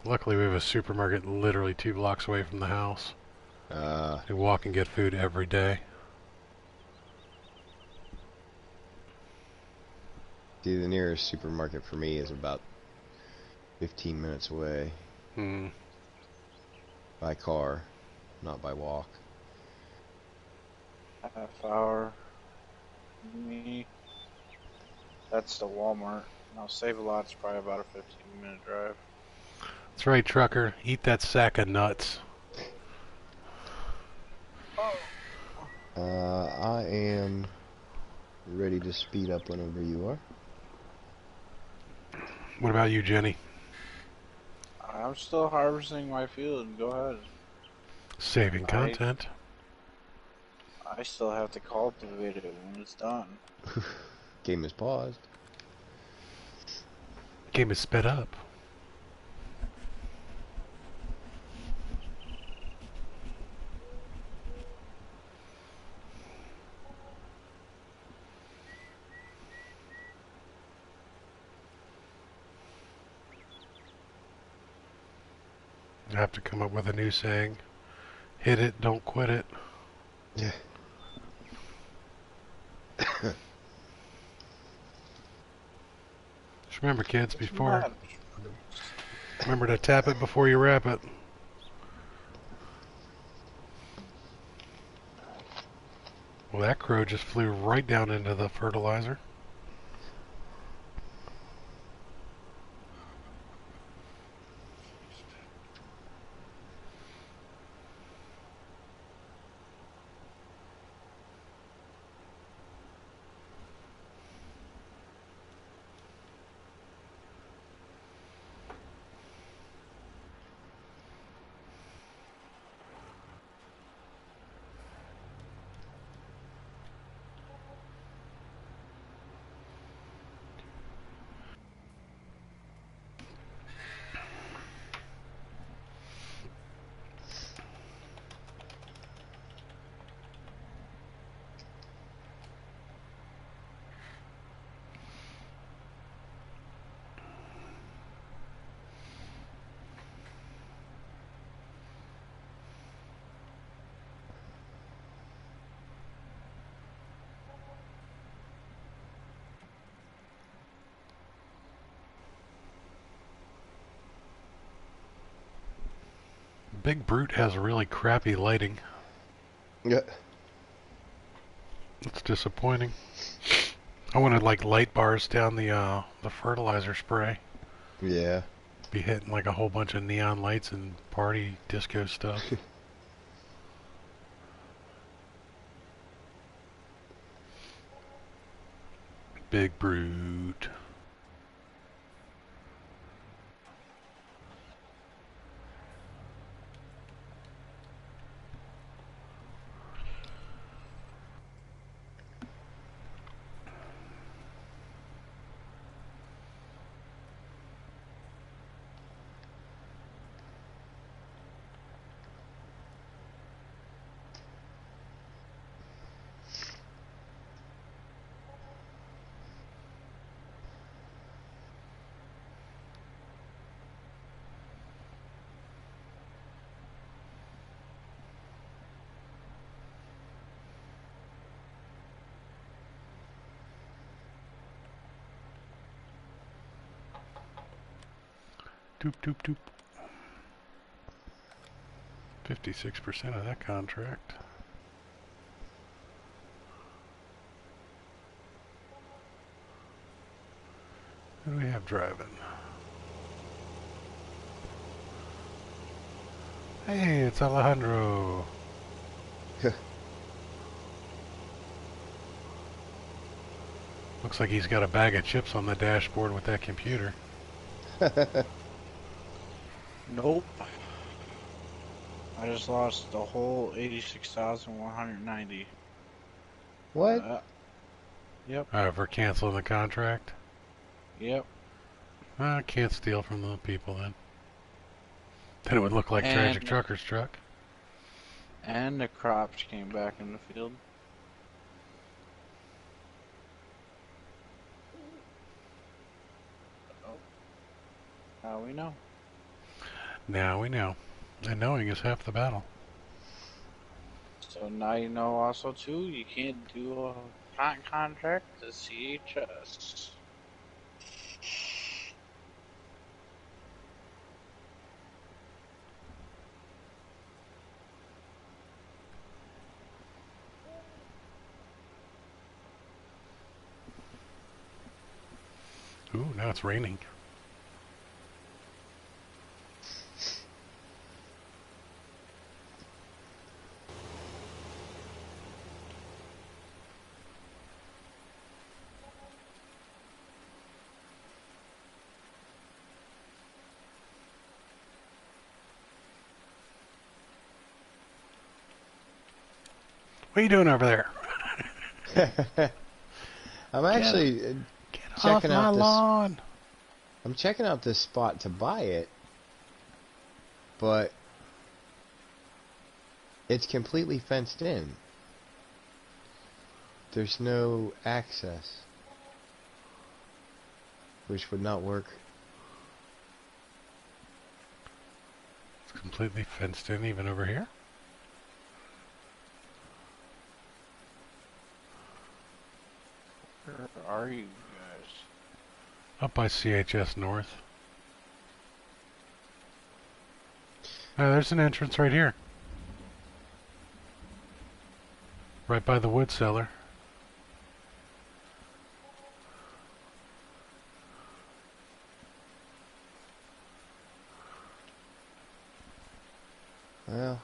Luckily, we have a supermarket literally 2 blocks away from the house. We walk and get food every day. See, the nearest supermarket for me is about 15 minutes away. By car, not by walk. Half hour. Me. That's the Walmart. Now Save-A-Lot's probably about a 15-minute drive. That's right, trucker. Eat that sack of nuts. I am ready to speed up whenever you are. What about you, Jenny? I'm still harvesting my field. Go ahead. Saving content. I still have to cultivate it when it's done. Game is paused. Game is sped up. I have to come up with a new saying. Hit it, don't quit it. Yeah. Just remember, kids, remember to tap it before you wrap it. Well, that crow just flew right down into the fertilizer. Big Brute has really crappy lighting. Yeah. It's disappointing. I wanted like light bars down the fertilizer spray. Yeah. Be hitting like a whole bunch of neon lights and party disco stuff. Big Brute. Doop doop doop. 56% of that contract. Who do we have driving? Hey, it's Alejandro. Looks like he's got a bag of chips on the dashboard with that computer. Nope. I just lost the whole 86,190. What? Yep. For canceling the contract? Yep. Can't steal from the people then. Then it would look like Tragic Trucker's truck. And the crops came back in the field. Now we know. Now we know. And knowing is half the battle. So now you know also too, you can't do a cotton contract to CHS. Ooh, now it's raining. What are you doing over there? I'm actually checking out this lawn. I'm checking out this spot to buy it, but it's completely fenced in. There's no access, which would not work. It's completely fenced in even over here? Where are you guys? Up by CHS North. There's an entrance right here. Right by the wood cellar. Well,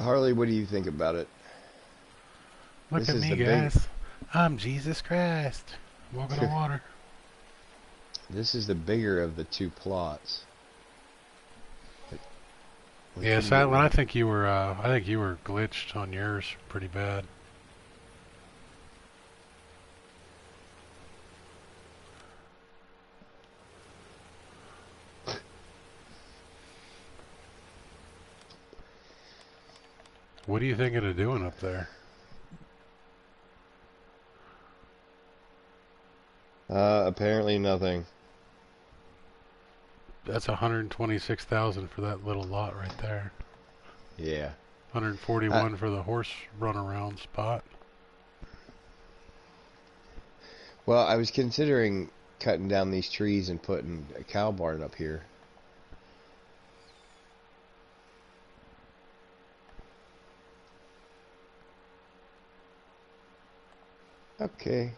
Harley, what do you think about it? Look at me, guys. I'm Jesus Christ. Walking on water. This is the bigger of the two plots. Yeah, Silent, I think you were glitched on yours pretty bad. What are you thinking of doing up there? Apparently nothing. That's 126,000 for that little lot right there. Yeah. 141 for the horse runaround spot. Well, I was considering cutting down these trees and putting a cow barn up here. Okay.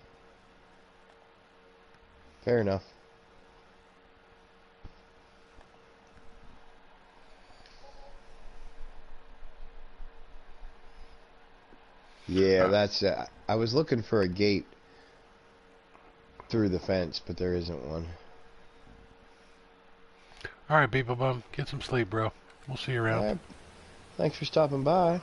Fair enough. Yeah, that's I was looking for a gate through the fence, but there isn't one. Alright, Beeple Bum, get some sleep, bro. We'll see you around. Thanks for stopping by.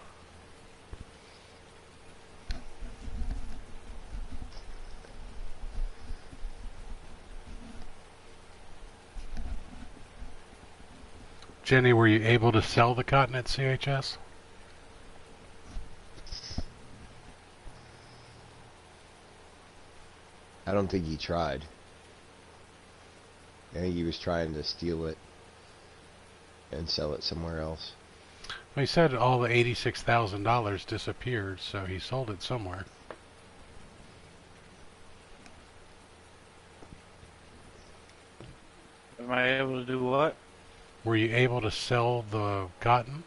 Jenny, were you able to sell the cotton at CHS? I don't think he tried. I think he was trying to steal it and sell it somewhere else. Well, he said all the $86,000 disappeared, so he sold it somewhere. Am I able to do what? Were you able to sell the cotton?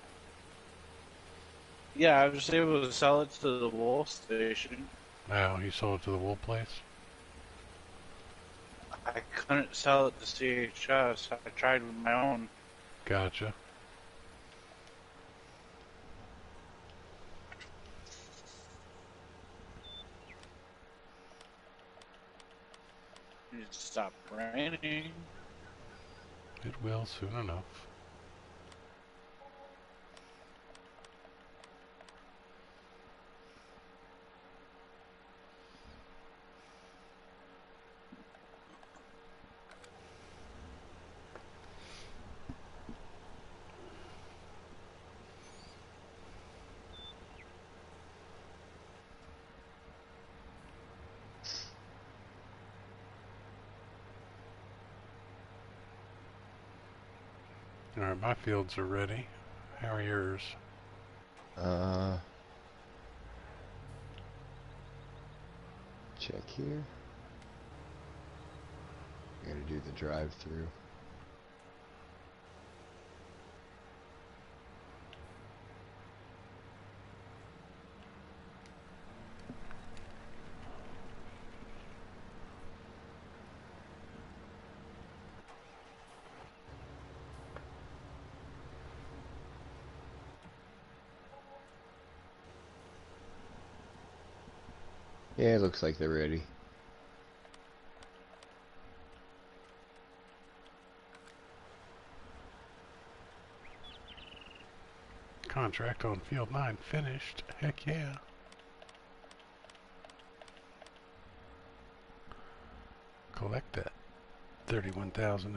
Yeah, I was able to sell it to the wool station. No, he sold it to the wool place. I couldn't sell it to CHS. I tried with my own. Gotcha. It stopped raining. It will soon enough. Alright, my fields are ready. How are yours? Check here. Gotta do the drive-through. Yeah, it looks like they're ready. Contract on field 9 finished. Heck yeah. Collect that $31,000.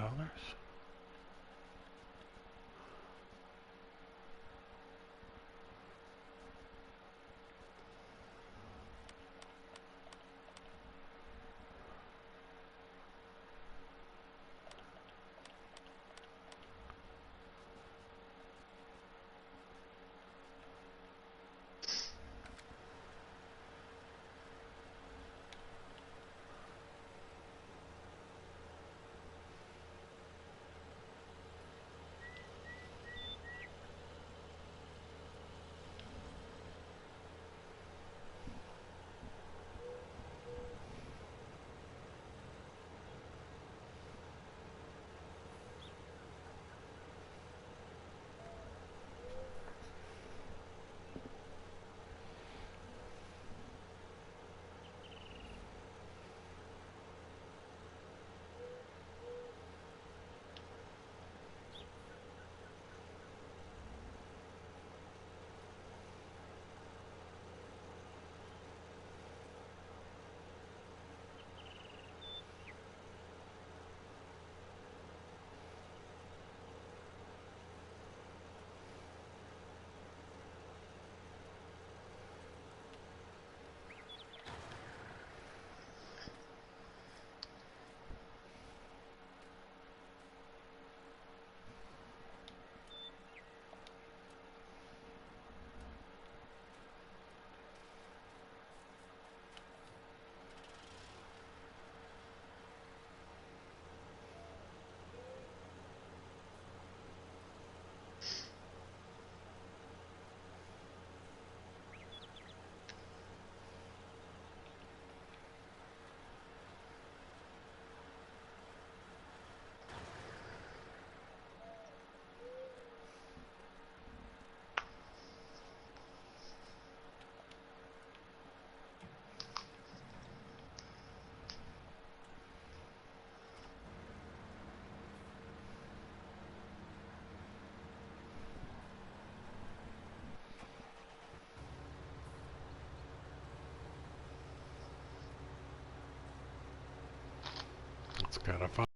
God, I found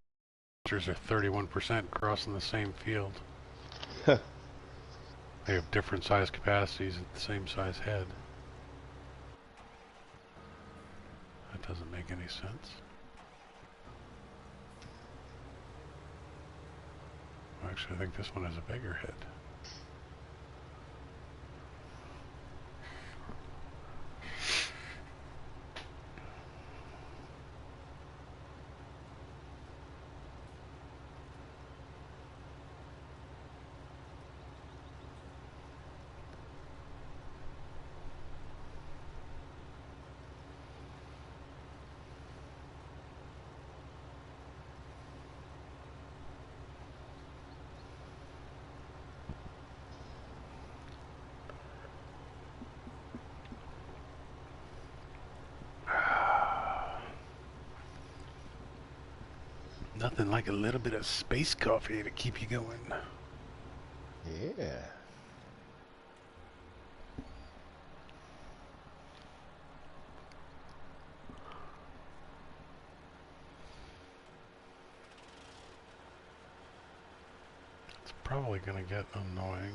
monsters are 31% crossing the same field. They have different size capacities at the same size head. That doesn't make any sense. Actually, I think this one has a bigger head. Nothing like a little bit of space coffee to keep you going. Yeah. It's probably going to get annoying.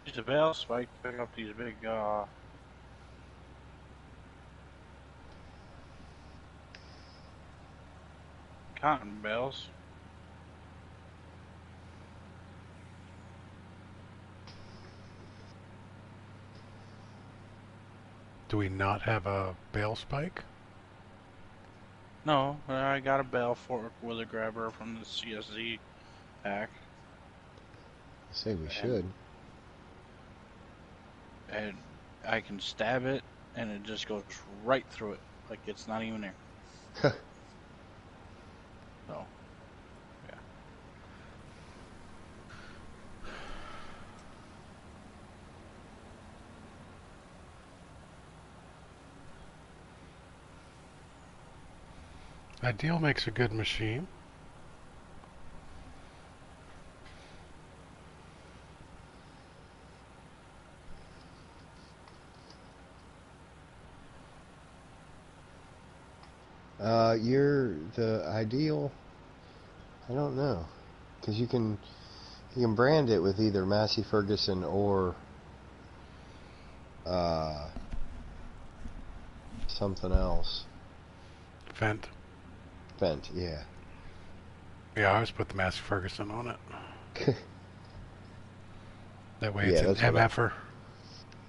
Use a bell spike to pick up these big cotton bales. Do we not have a bale spike? No, I got a bale fork with a grabber from the CSZ pack. I say we should. And I can stab it, and it just goes right through it, like it's not even there. So, yeah. Ideal makes a good machine. You're the ideal. I don't know, because you can brand it with either Massey Ferguson or something else. Fent. Fent, yeah. Yeah, I always put the Massey Ferguson on it. That way it's Yeah, an MFer.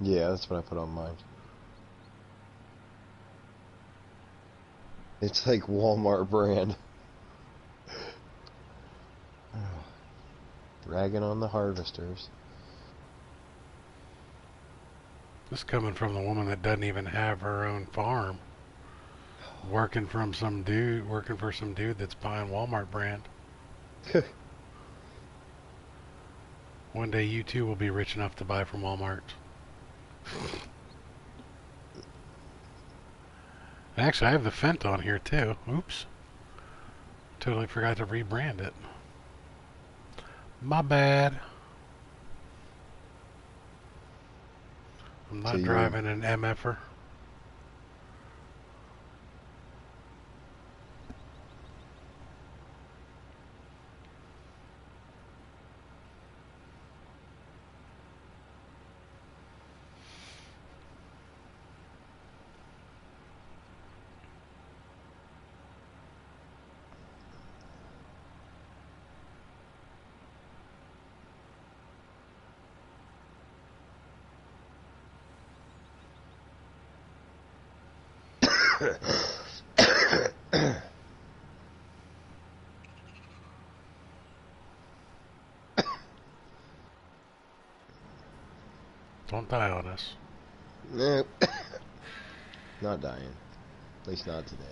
Yeah, that's what I put on mine. It's like Walmart brand. Dragging on the harvesters. This coming from the woman that doesn't even have her own farm. Working for some dude that's buying Walmart brand. One day you too will be rich enough to buy from Walmart. Actually, I have the Fent on here too. Oops. Totally forgot to rebrand it. My bad. I'm So not you driving an MFer. Don't die on us. Nope. Not dying. At least not today.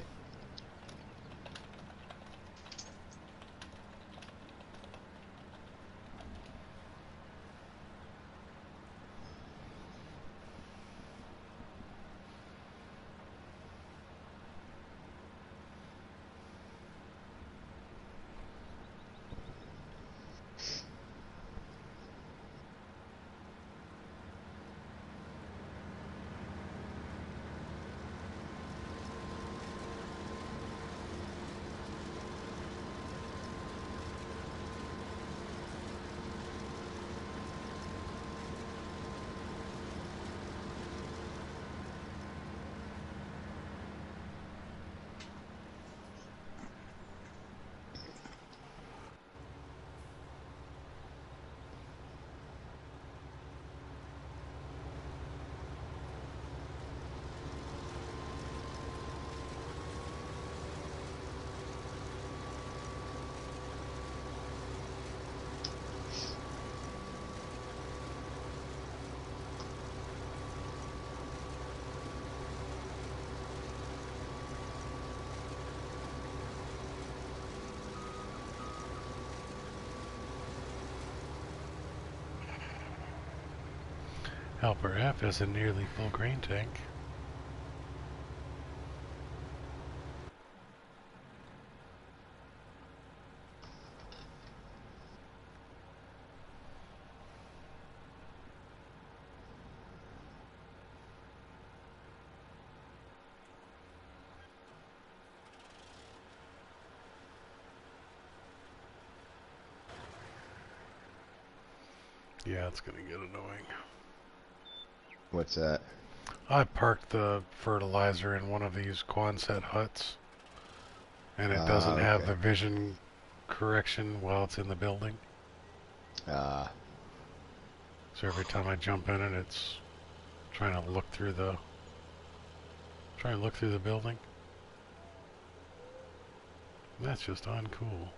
Helper F has a nearly full grain tank. Yeah, it's gonna get annoying. What's that? I parked the fertilizer in one of these Quonset huts, and it doesn't have Okay. the vision correction while it's in the building. Ah. So every time I jump in it, it's trying to look through the building. That's just uncool.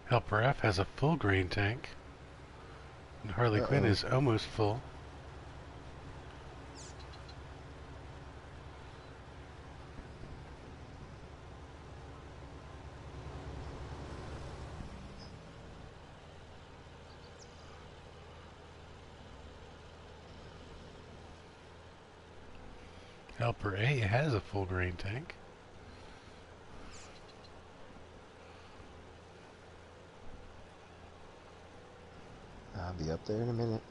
Helper F has a full grain tank, and Harley Quinn Uh-oh. is almost full. Helper A has a full grain tank. be up there in a minute.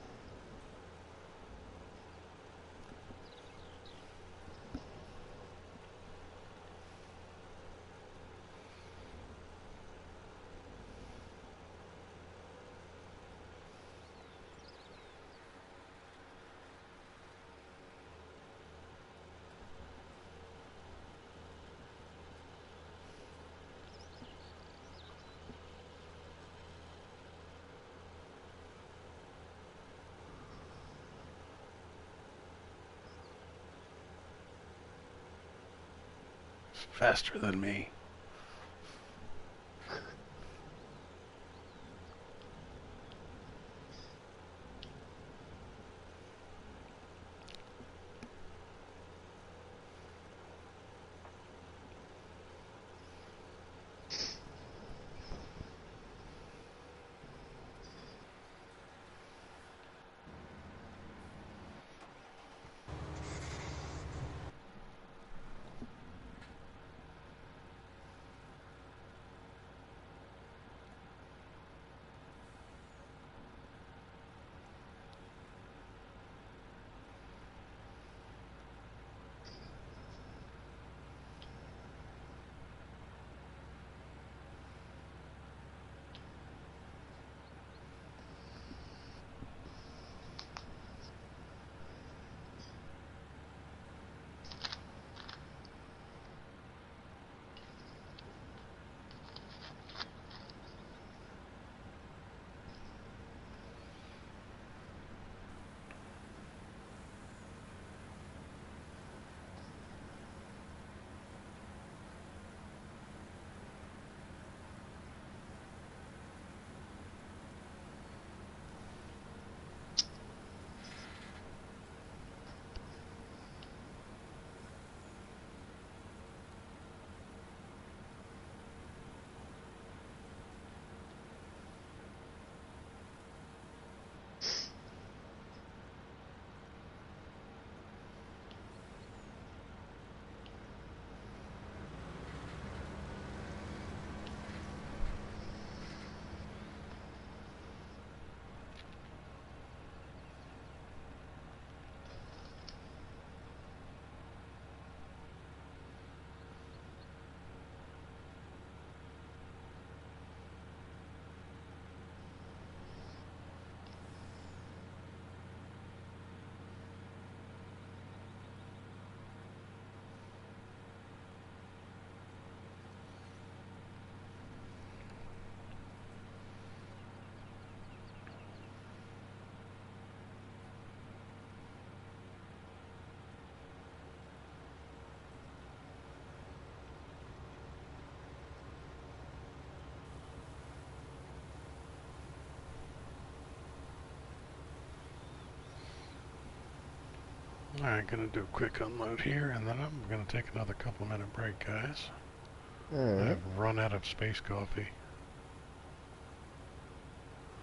Faster than me. Alright, gonna do a quick unload here, and then I'm gonna take another couple-minute break, guys. Alright. I've run out of space coffee.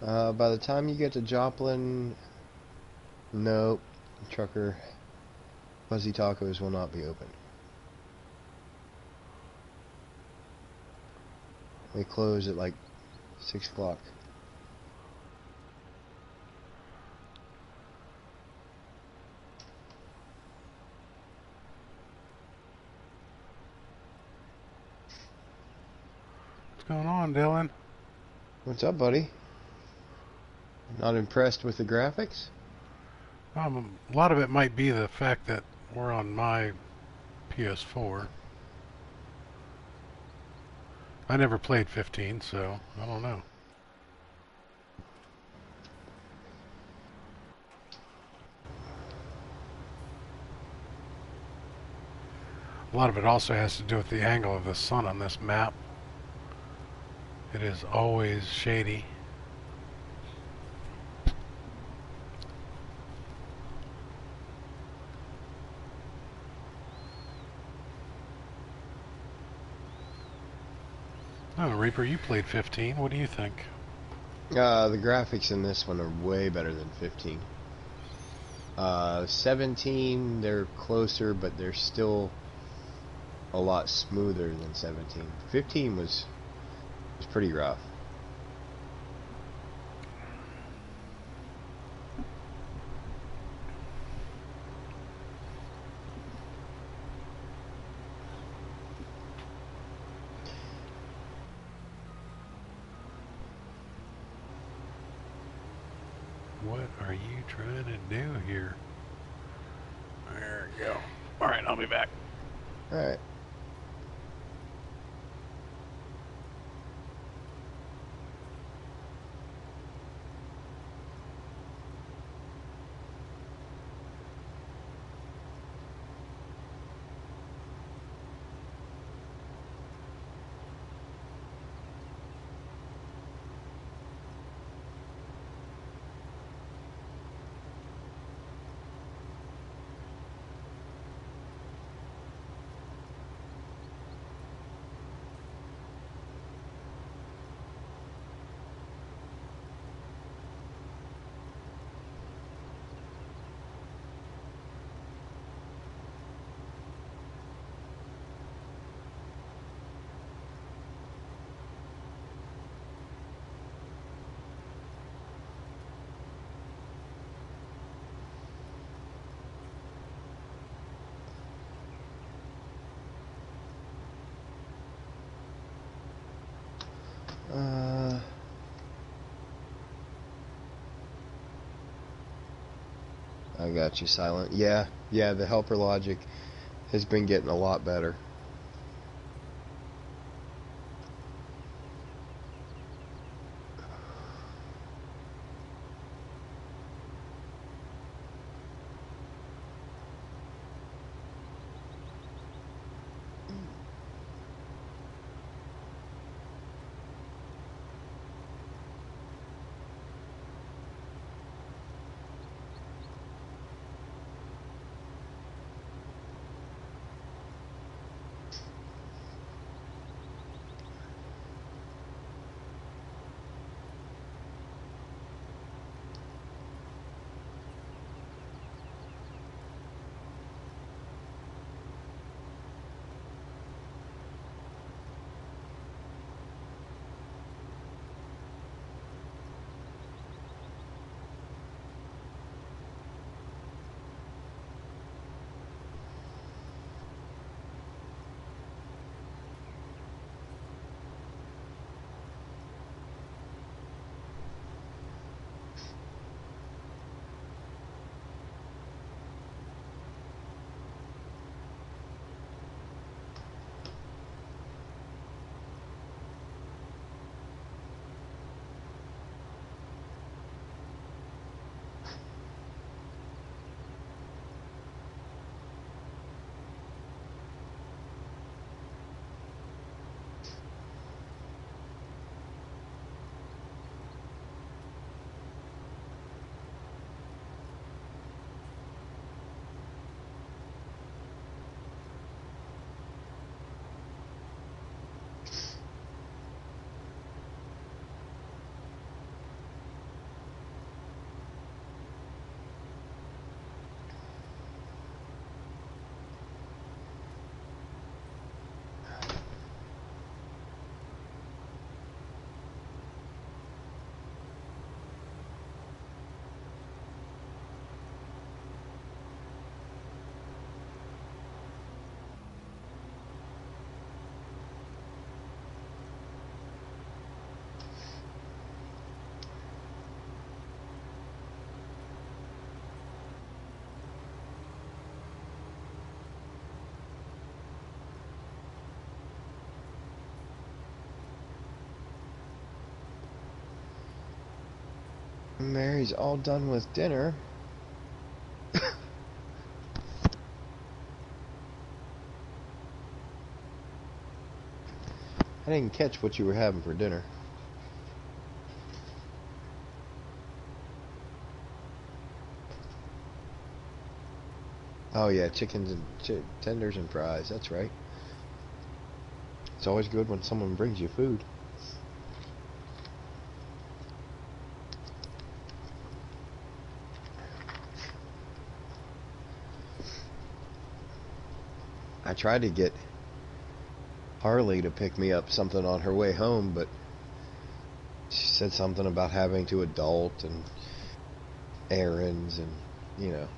By the time you get to Joplin, nope, Trucker Fuzzy Tacos will not be open. They close at like 6 o'clock. What's going on, Dylan? What's up, buddy? Not impressed with the graphics? A lot of it might be the fact that we're on my PS4. I never played 15, so I don't know. A lot of it also has to do with the angle of the sun on this map. It is always shady. Oh, Reaper, you played 15. What do you think? The graphics in this one are way better than 15. 17, they're closer, but they're still a lot smoother than 17. 15 was pretty rough. are you trying to do here? There we go. Alright, I'll be back. Alright. I got you, Silent. Yeah, the helper logic has been getting a lot better. Mary's all done with dinner. I didn't catch what you were having for dinner. Oh yeah, chickens and tenders and fries, that's right. It's always good when someone brings you food. I tried to get Harley to pick me up something on her way home, but she said something about having to adult and errands and, you know.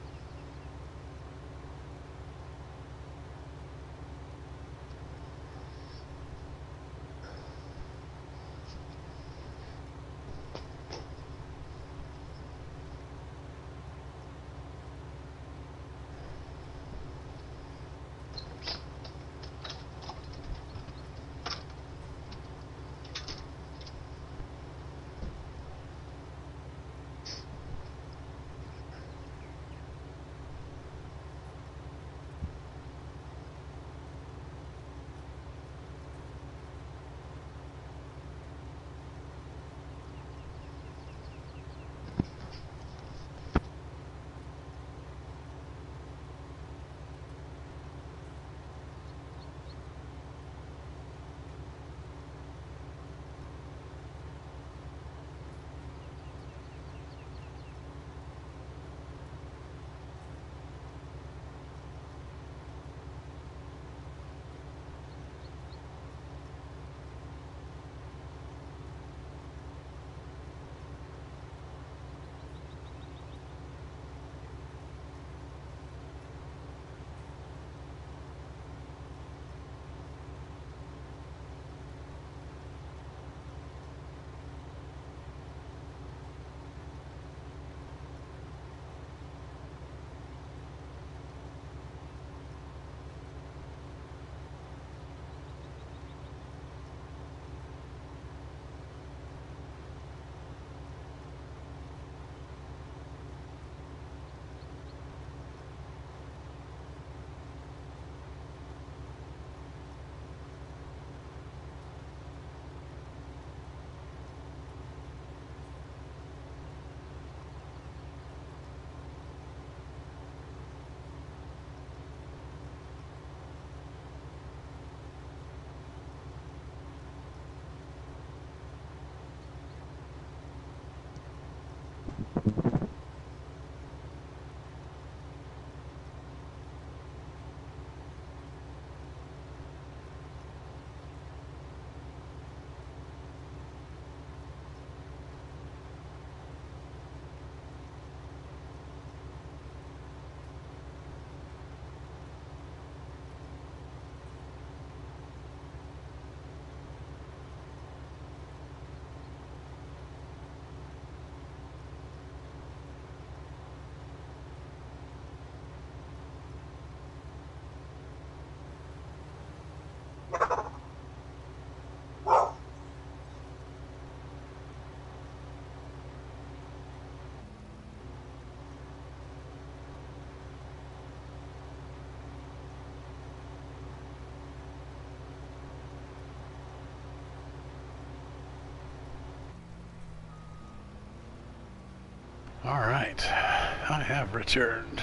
Alright, I have returned.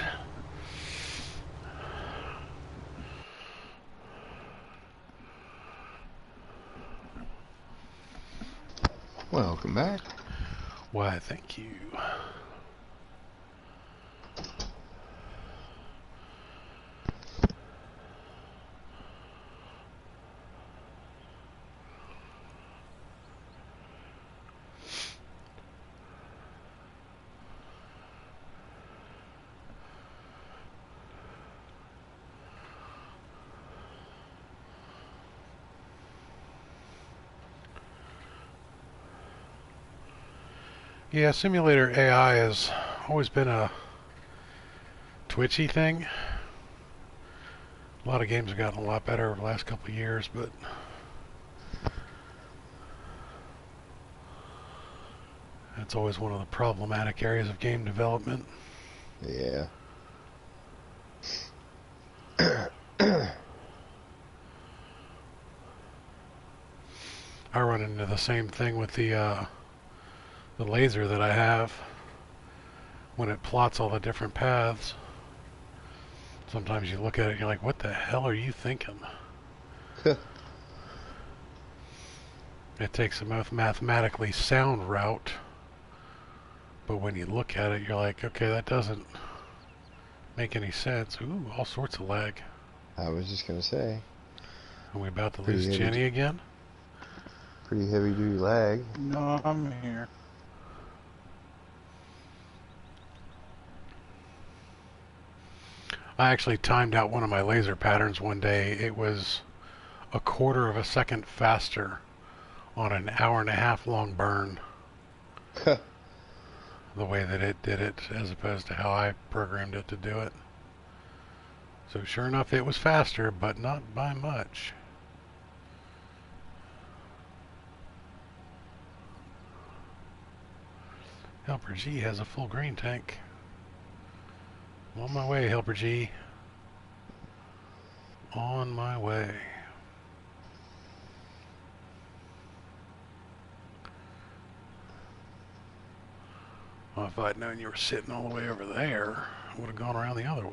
Welcome back. Why, thank you. Yeah, simulator AI has always been a twitchy thing. A lot of games have gotten a lot better over the last couple of years, but that's always one of the problematic areas of game development. Yeah. I run into the same thing with the laser that I have when it plots all the different paths. Sometimes you look at it and you're like, what the hell are you thinking? It takes a mathematically sound route, but when you look at it, you're like, okay, that doesn't make any sense. Ooh, all sorts of lag. I was just gonna say. Are we about to lose Jenny again? Pretty heavy duty lag. No, I'm here. I actually timed out one of my laser patterns one day. It was a quarter of a second faster on an hour-and-a-half long burn. The way that it did it, as opposed to how I programmed it to do it. So sure enough, it was faster, but not by much. Helper G has a full green tank. I'm on my way, Helper G. On my way. Well, if I'd known you were sitting all the way over there, I would have gone around the other way.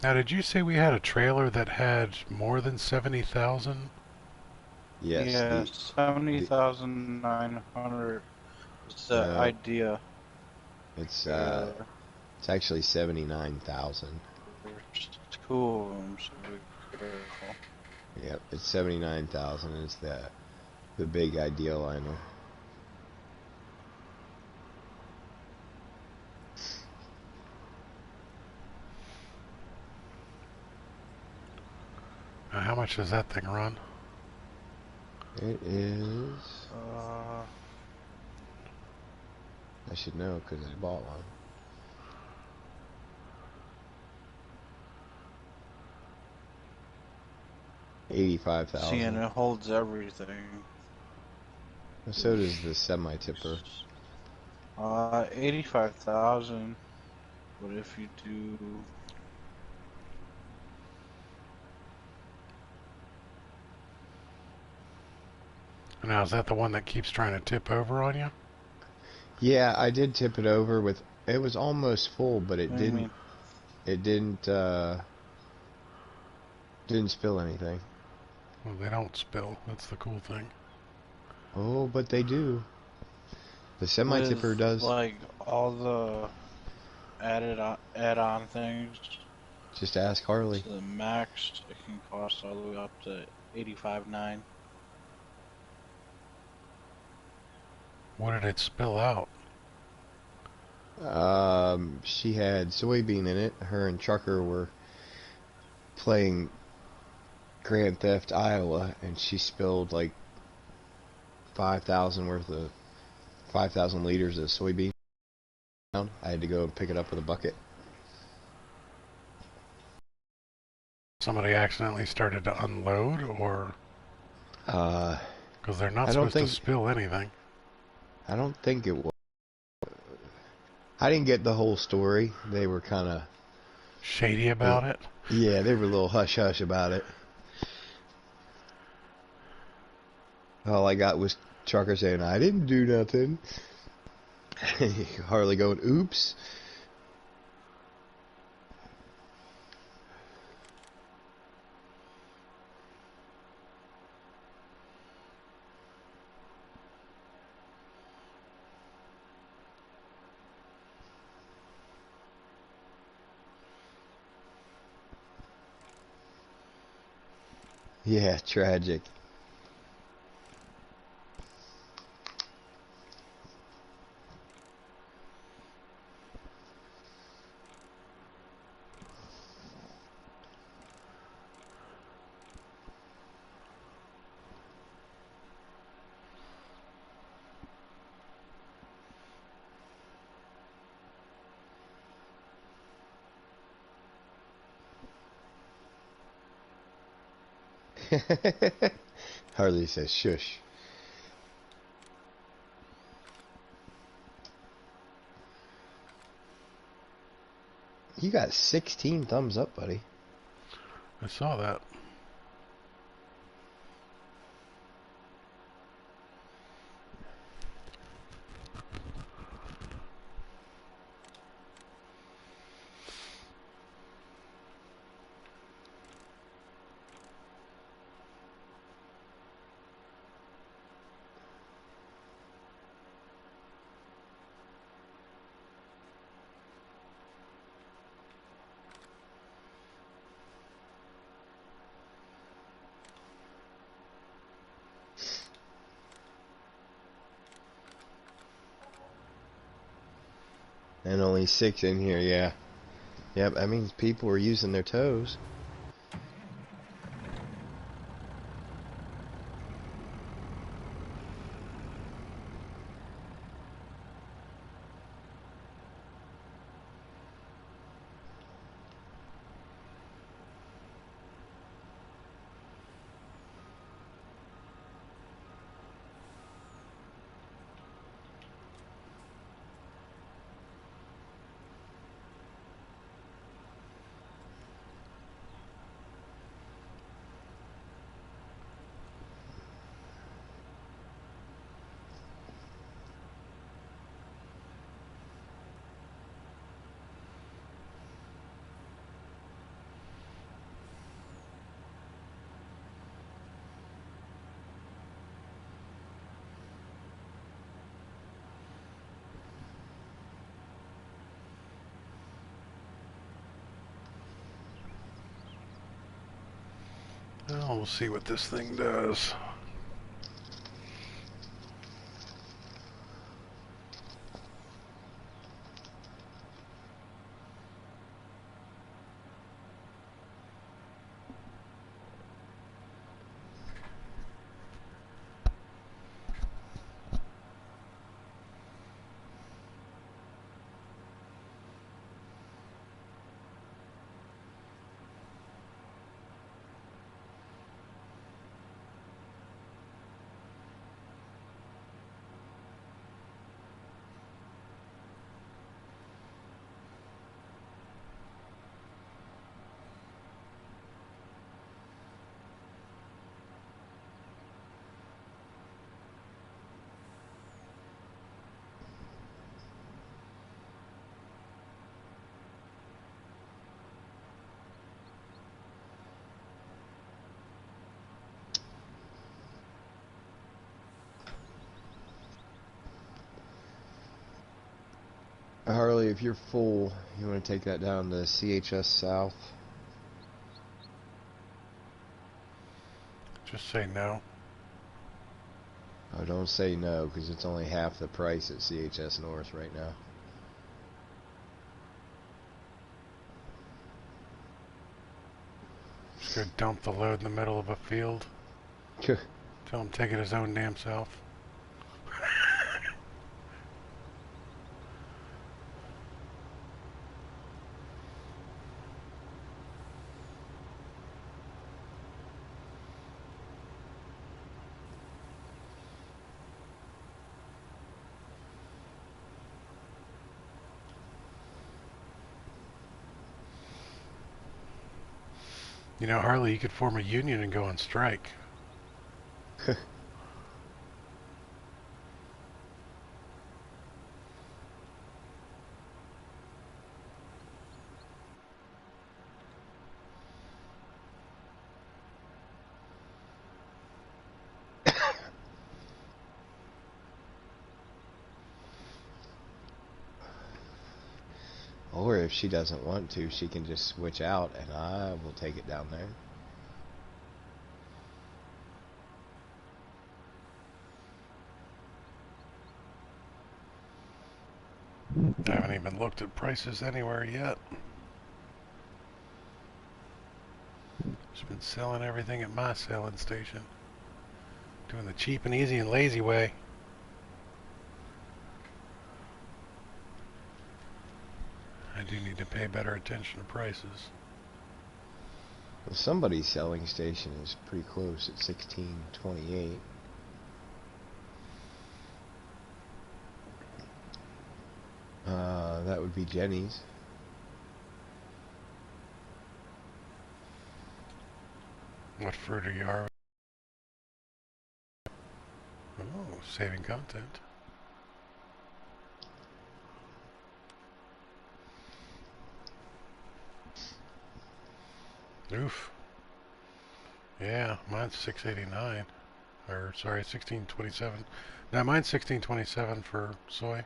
Now, did you say we had a trailer that had more than 70,000? Yes. Yeah, 70,900 is the idea. It's actually 79,000. There's two of them, so be careful. Yep, it's 79,000 is the big ideal liner. How much does that thing run? It is... I should know because I bought one. $85,000. See, and it holds everything. So does the semi-tipper. 85,000. But if you do... Now, is that the one that keeps trying to tip over on you? Yeah, I did tip it over with... It was almost full, but it didn't... It didn't spill anything. Well, they don't spill. That's the cool thing. Oh, but they do. The semi-tipper does. Like all the add-on things. Just ask Harley. To the max, it can cost all the way up to $85,900. What did it spill out? She had soybean in it. Her and Trucker were playing Grand Theft Iowa, and she spilled like 5,000 liters of soybean. I had to go and pick it up with a bucket. somebody accidentally started to unload, or because they're not supposed to spill anything. I don't think it was. I didn't get the whole story. They were kind of shady about it. Yeah, they were a little hush-hush about it. All I got was Trucker saying, I didn't do nothing. Harley going, oops. Yeah, tragic. Harley says, shush. You got 16 thumbs up, buddy. I saw that. And only 6 in here, yeah. Yep, that means people are using their toes. Well, we'll see what this thing does. Harley, if you're full, you want to take that down to CHS South? Just say no. Oh, don't say no, because it's only half the price at CHS North right now. Just go dump the load in the middle of a field. Tell him to take it his own damn self. You know, Harley, you could form a union and go on strike. Or if she doesn't want to, she can just switch out and I will take it down there. I haven't even looked at prices anywhere yet. Just been selling everything at my selling station. Doing the cheap and easy and lazy way. I do need to pay better attention to prices. Well, somebody's selling station is pretty close at 1628. That would be Jenny's. What fruit are you are? Oh, saving content. Oof. Yeah, mine's 689. Or, sorry, 1627. Now, mine's 1627 for soy.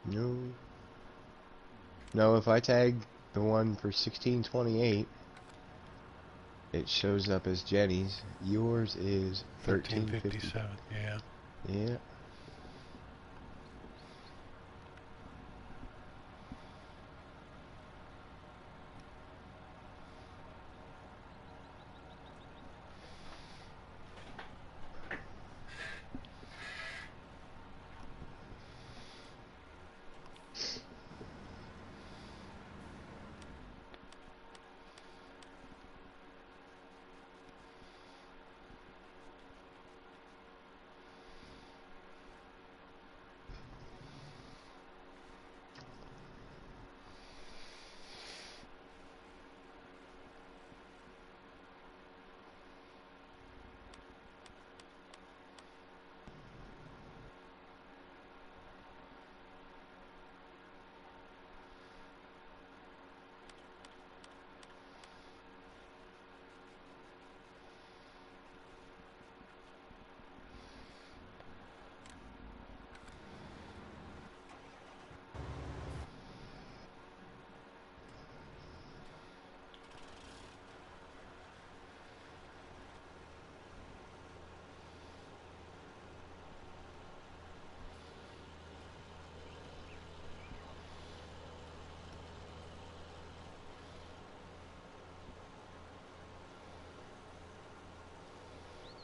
No. No, if I tag the one for 1628, it shows up as Jenny's. Yours is 1357. Yeah. Yeah.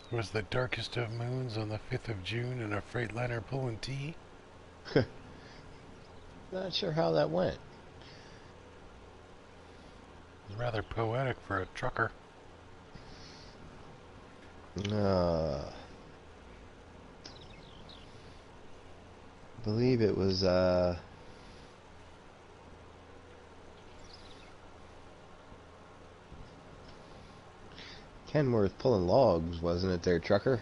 It was the darkest of moons on the 5th of June in a Freightliner pulling tea. Not sure how that went. It was rather poetic for a trucker. I believe it was, Kenworth pulling logs, wasn't it there, trucker?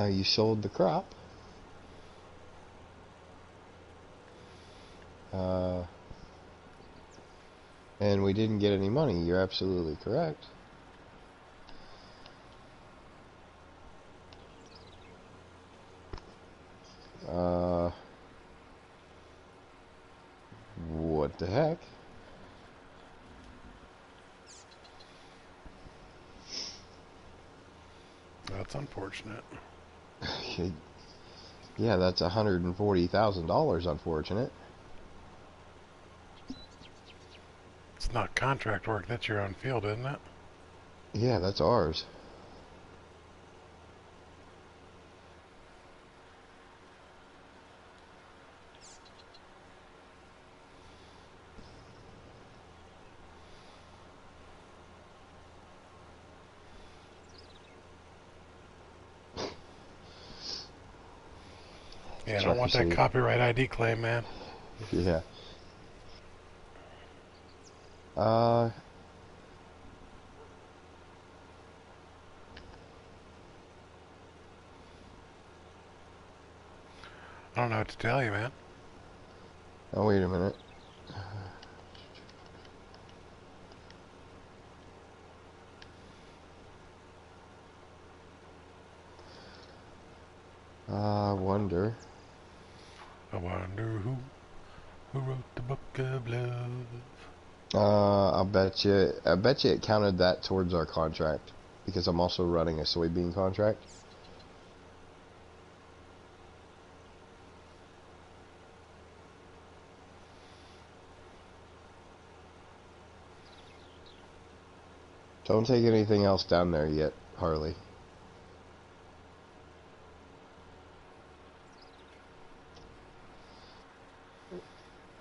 You sold the crop. And we didn't get any money. You're absolutely correct. What the heck? That's unfortunate. Yeah, that's $140,000 unfortunate. It's not contract work. That's your own field, isn't it? Yeah, that's ours. Yeah, I don't want that copyright ID claim, man. Yeah. I don't know what to tell you, man. Oh, wait a minute. I wonder who wrote the book of love. I bet you it counted that towards our contract because I'm also running a soybean contract. Don't take anything else down there yet, Harley.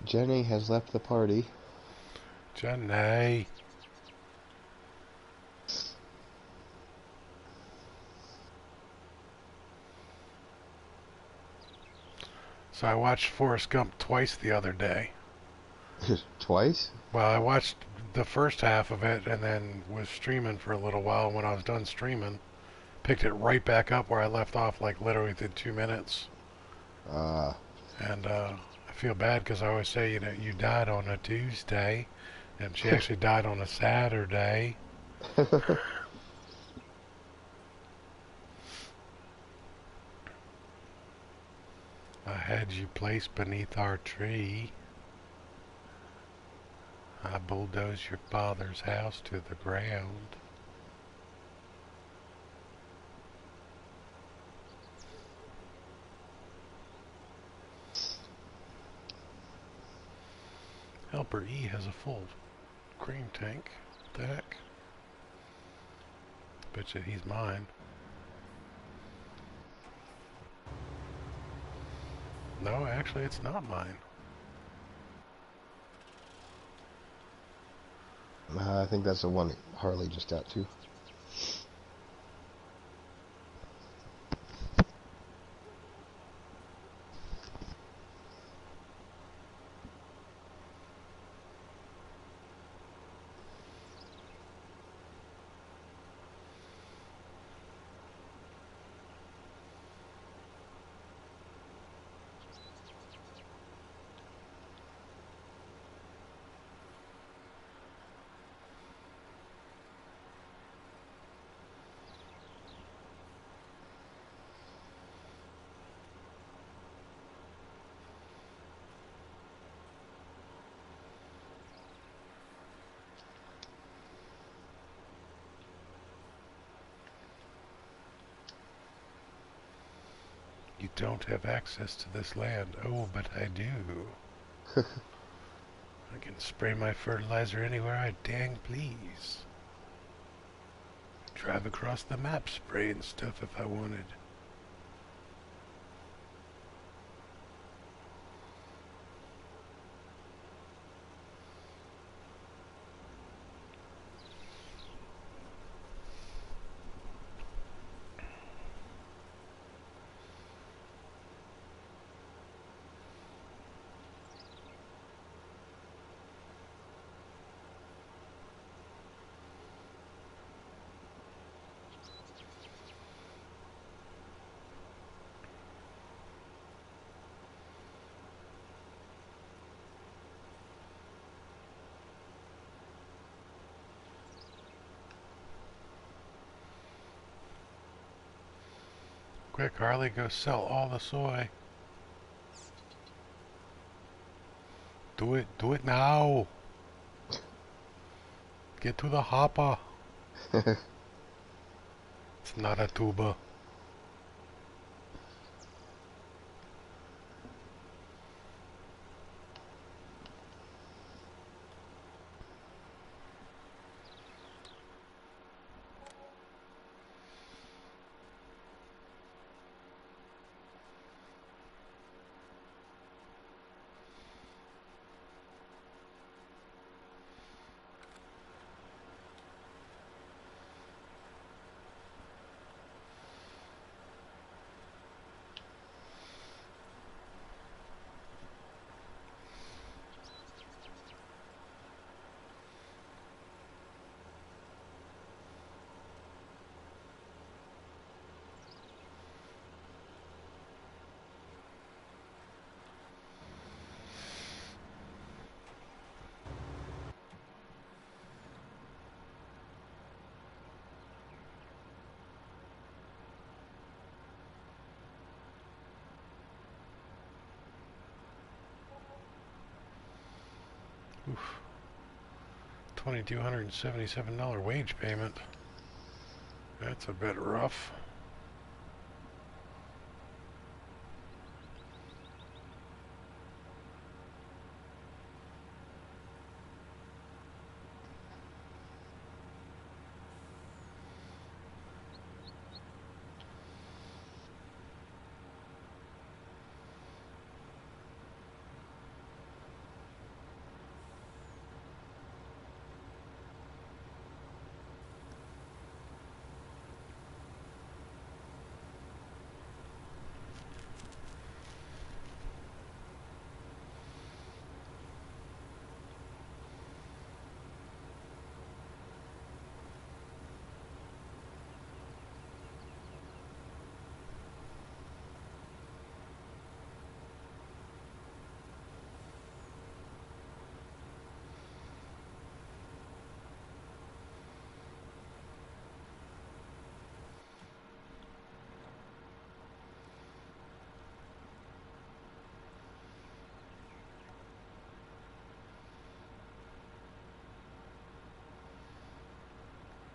Jenny has left the party. Jenny. So I watched Forrest Gump twice the other day. Twice? Well, I watched the first half of it and then was streaming for a little while. When I was done streaming, picked it right back up where I left off, like literally within 2 minutes. And I feel bad because I always say, you know, you died on a Tuesday, and she actually died on a Saturday. I had you placed beneath our tree. I bulldozed your father's house to the ground. Helper E has a full cream tank. What the heck? Bet you he's mine. No, actually it's not mine. I think that's the one Harley just got to. You don't have access to this land. Oh, but I do. I can spray my fertilizer anywhere I dang please. Drive across the map spraying stuff if I wanted. Quick, Harley, go sell all the soy. Do it now. Get to the hopper. It's not a tuba. Oof. $2,277 wage payment. That's a bit rough.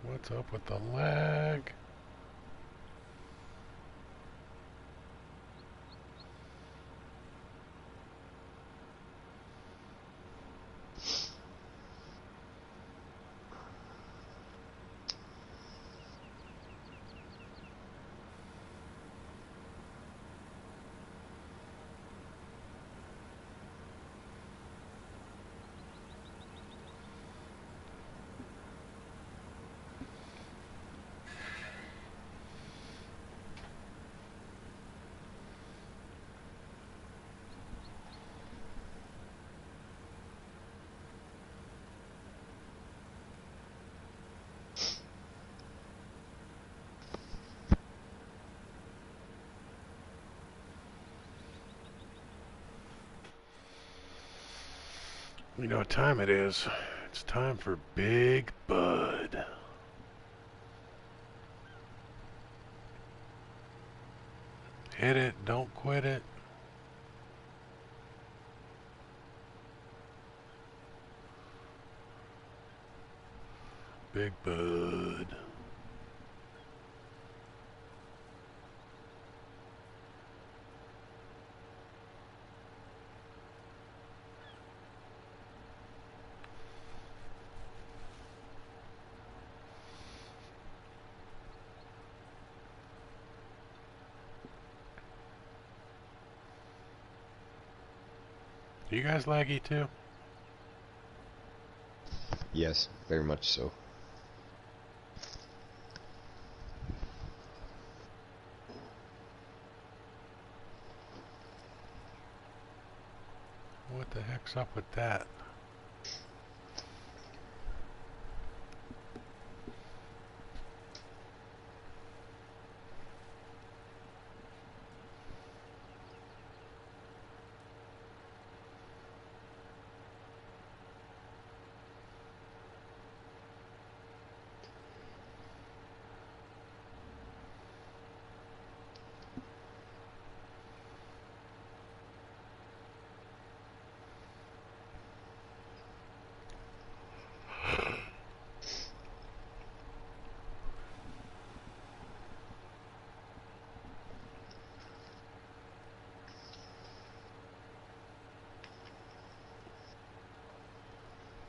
What's up with the lag? You know what time it is. It's time for Big Bud. Hit it, don't quit it. Big Bud. You guys laggy too? Yes, very much so. What the heck's up with that?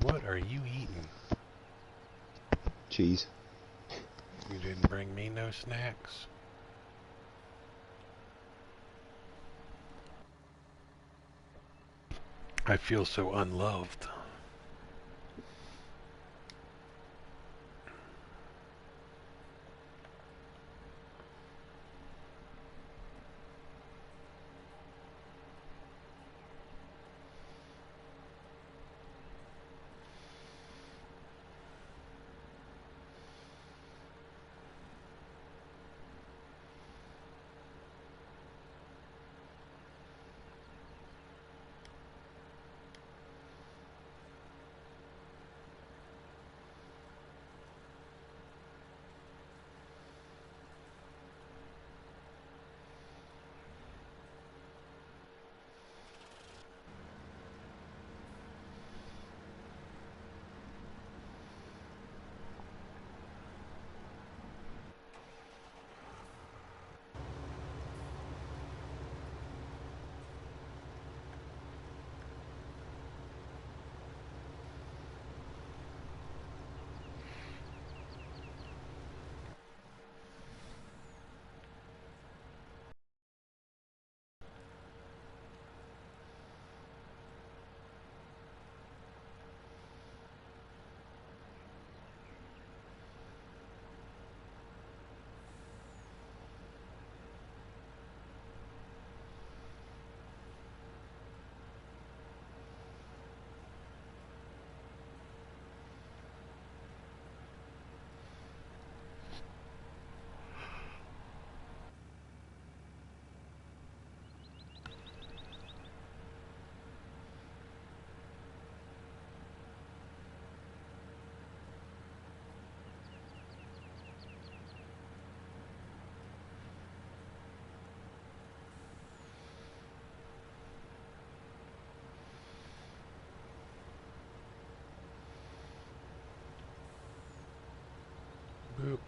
What are you eating? Cheese. You didn't bring me no snacks? I feel so unloved. Boop.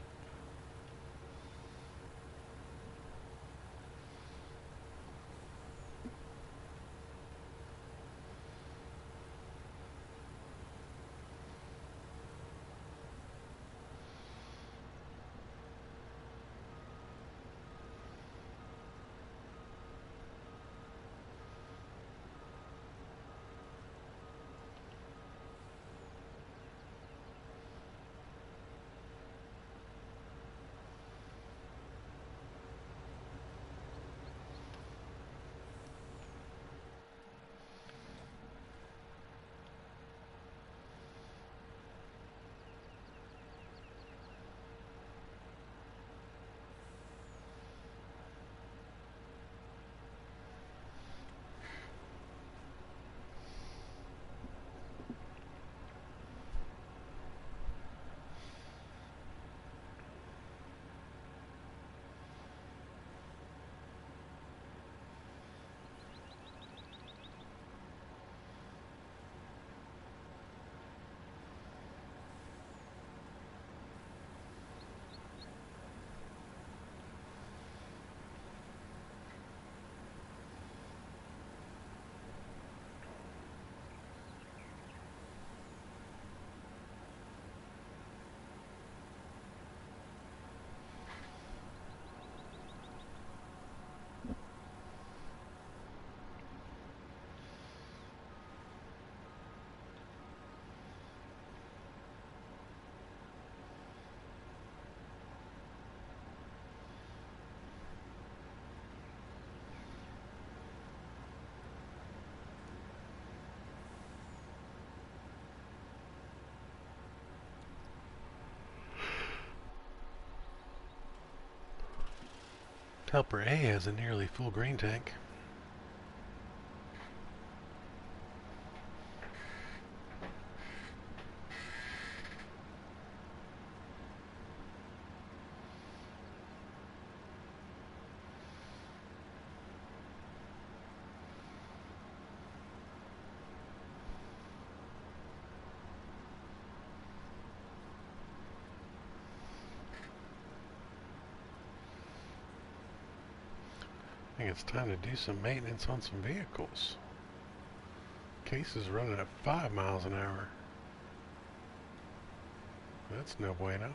Helper A has a nearly full grain tank. I think it's time to do some maintenance on some vehicles. Case is running at 5 miles an hour. That's no bueno.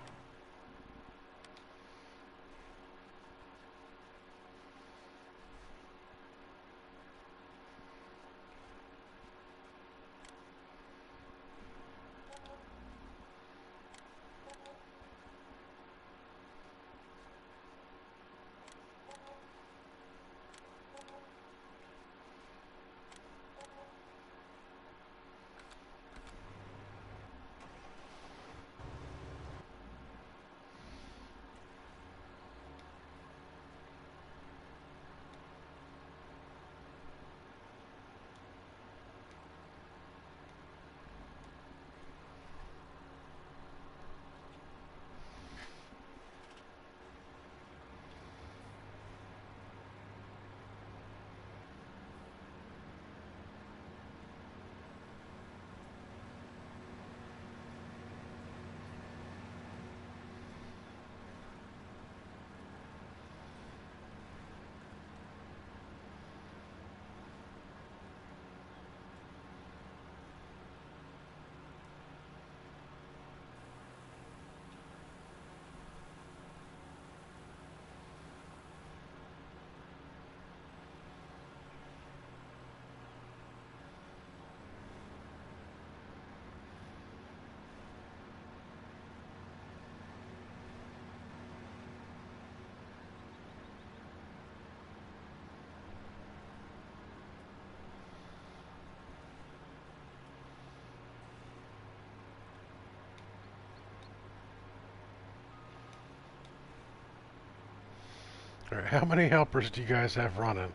All right, how many helpers do you guys have running?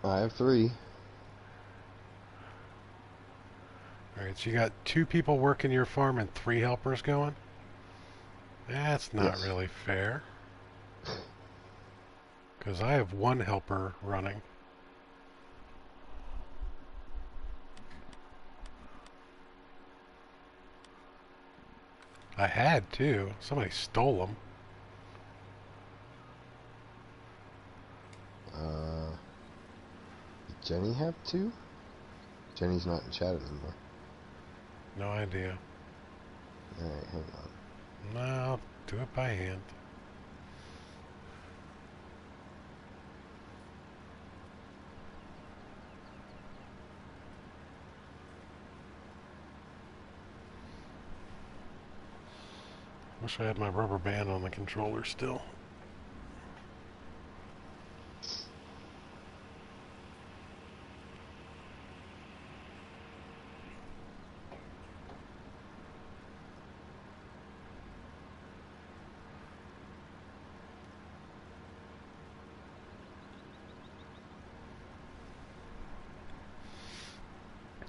I have 3. All right, so you got 2 people working your farm and 3 helpers going? That's not Yes. really fair. Because I have 1 helper running. I had 2. Somebody stole them. Did Jenny have 2? Jenny's not in chat anymore. No idea. Alright, hang on. No, I'll do it by hand. Wish I had my rubber band on the controller still.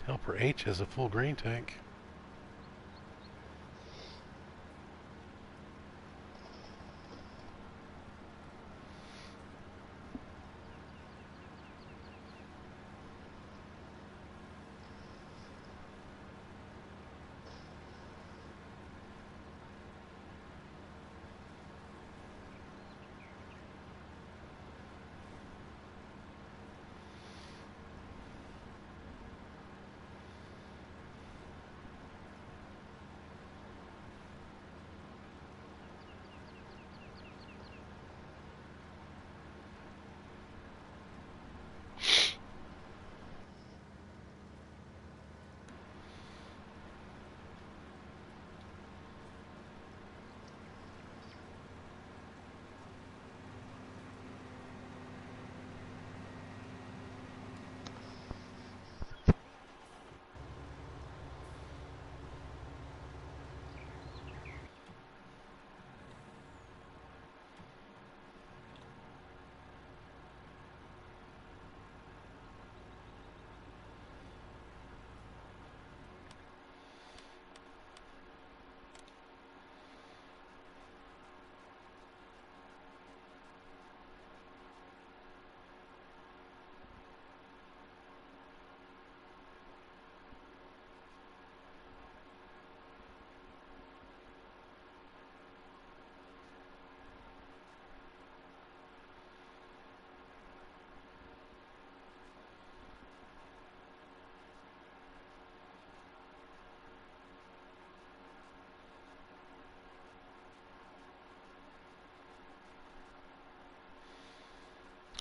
Helper H has a full grain tank.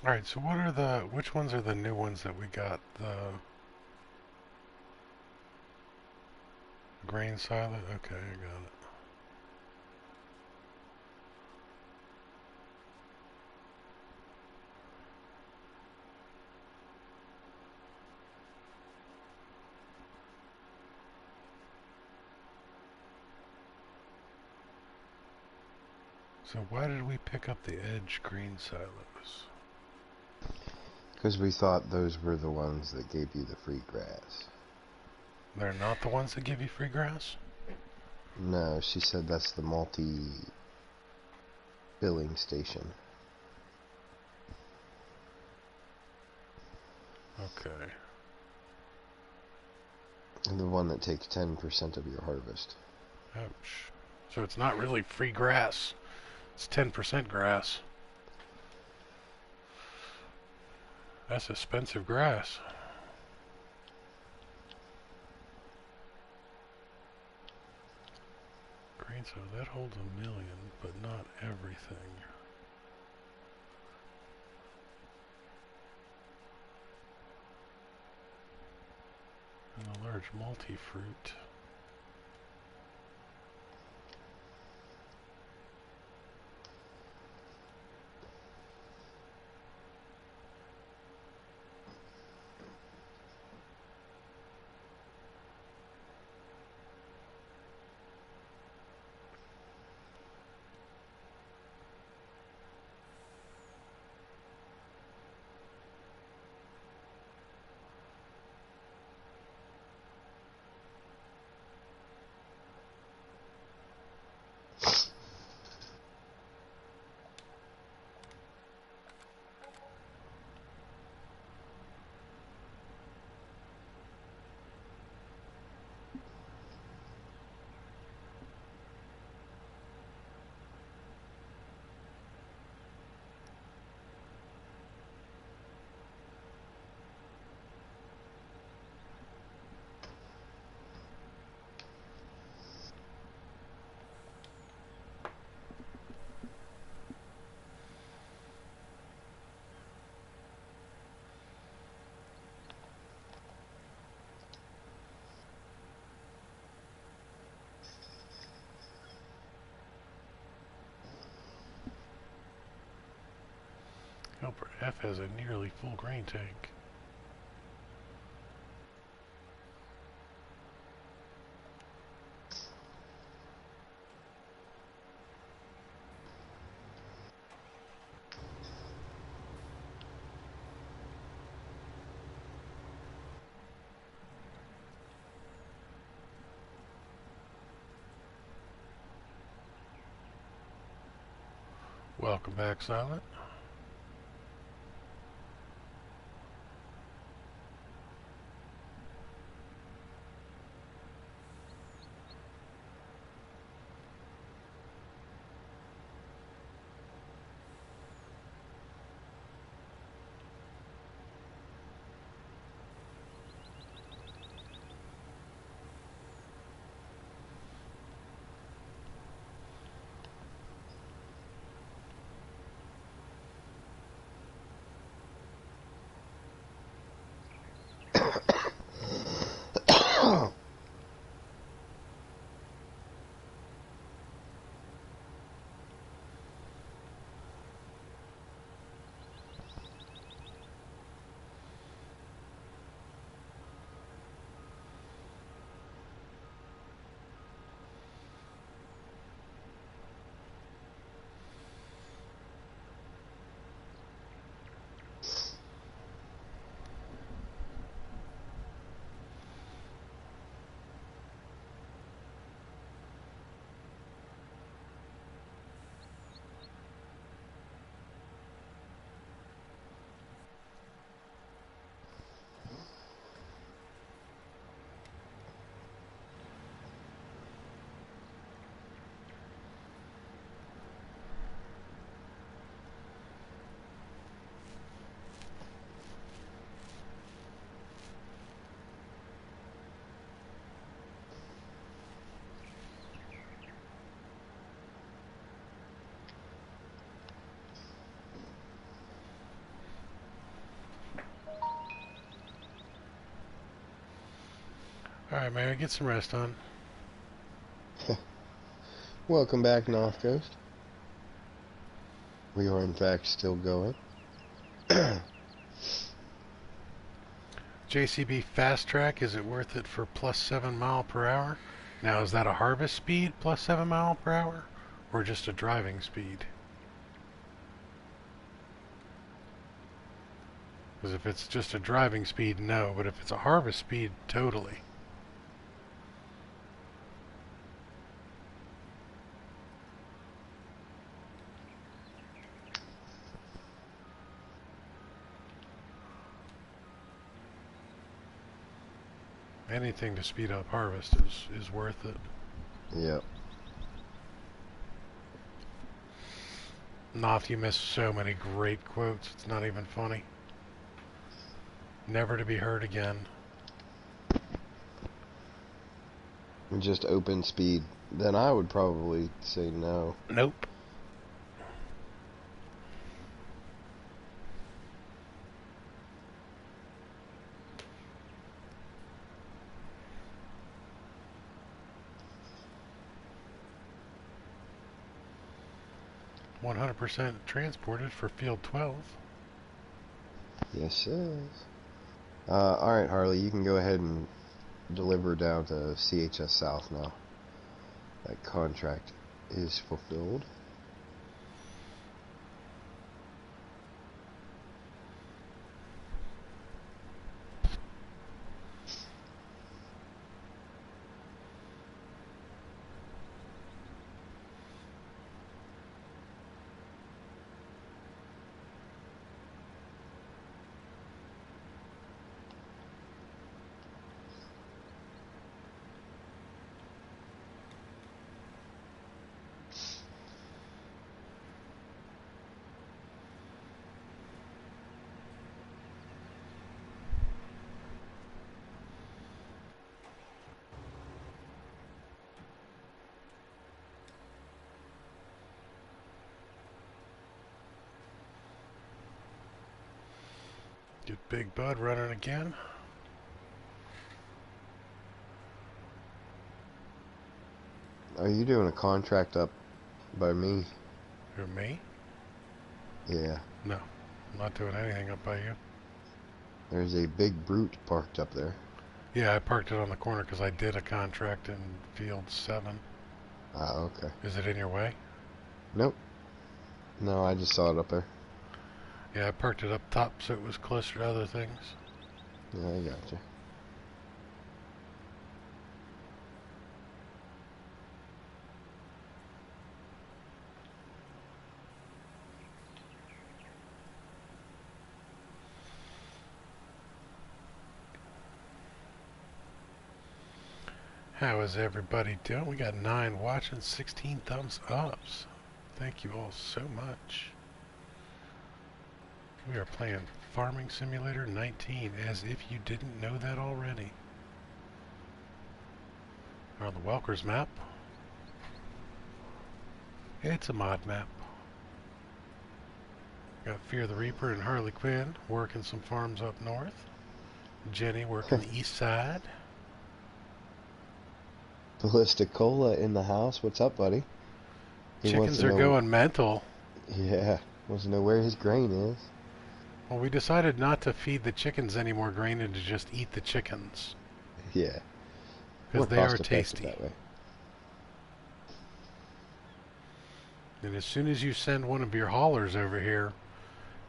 Alright, so what are which ones are the new ones that we got? The grain silo? Okay, I got it. So why did we pick up the edge grain silos? Because we thought those were the ones that gave you the free grass. They're not the ones that give you free grass? No, she said that's the multi-billing station. Okay. And the one that takes 10% of your harvest. Ouch. So it's not really free grass. It's 10% grass. That's expensive grass. Grain, so that holds 1 million, but not everything. And a large multi-fruit. Helper F has a nearly full grain tank. Welcome back, Silent. Alright, man, get some rest on. Welcome back, North Coast. We are, in fact, still going. JCB Fast Track, is it worth it for plus 7 mile per hour? Now, is that a harvest speed plus 7 mile per hour? Or just a driving speed? Because if it's just a driving speed, no. But if it's a harvest speed, totally. Anything to speed up harvest is worth it. Yep. Noth, you missed so many great quotes, it's not even funny. Never to be heard again. Just open speed. Then I would probably say no. Nope. %, transported for field 12. Yes, it is. Alright, Harley, you can go ahead and deliver down to CHS South now. That contract is fulfilled. Get Big Bud running again. Are you doing a contract up by me? Who, me? Yeah. No, I'm not doing anything up by you. There's a big brute parked up there. Yeah, I parked it on the corner because I did a contract in field 7. Ah, okay. Is it in your way? Nope. No, I just saw it up there. Yeah, I parked it up top so it was closer to other things. Yeah, I gotcha. How is everybody doing? We got 9 watching, 16 thumbs ups. Thank you all so much. We are playing Farming Simulator 19, as if you didn't know that already. We're on the Welkers map. It's a mod map. Got Fear the Reaper and Harley Quinn working some farms up north. Jenny working the east side. Ballistic Cola in the house. What's up, buddy? Chickens are going mental. Yeah, wants to know where his grain is. Well, we decided not to feed the chickens any more grain and to just eat the chickens. Yeah. Because they are tasty. That way. And as soon as you send one of your haulers over here,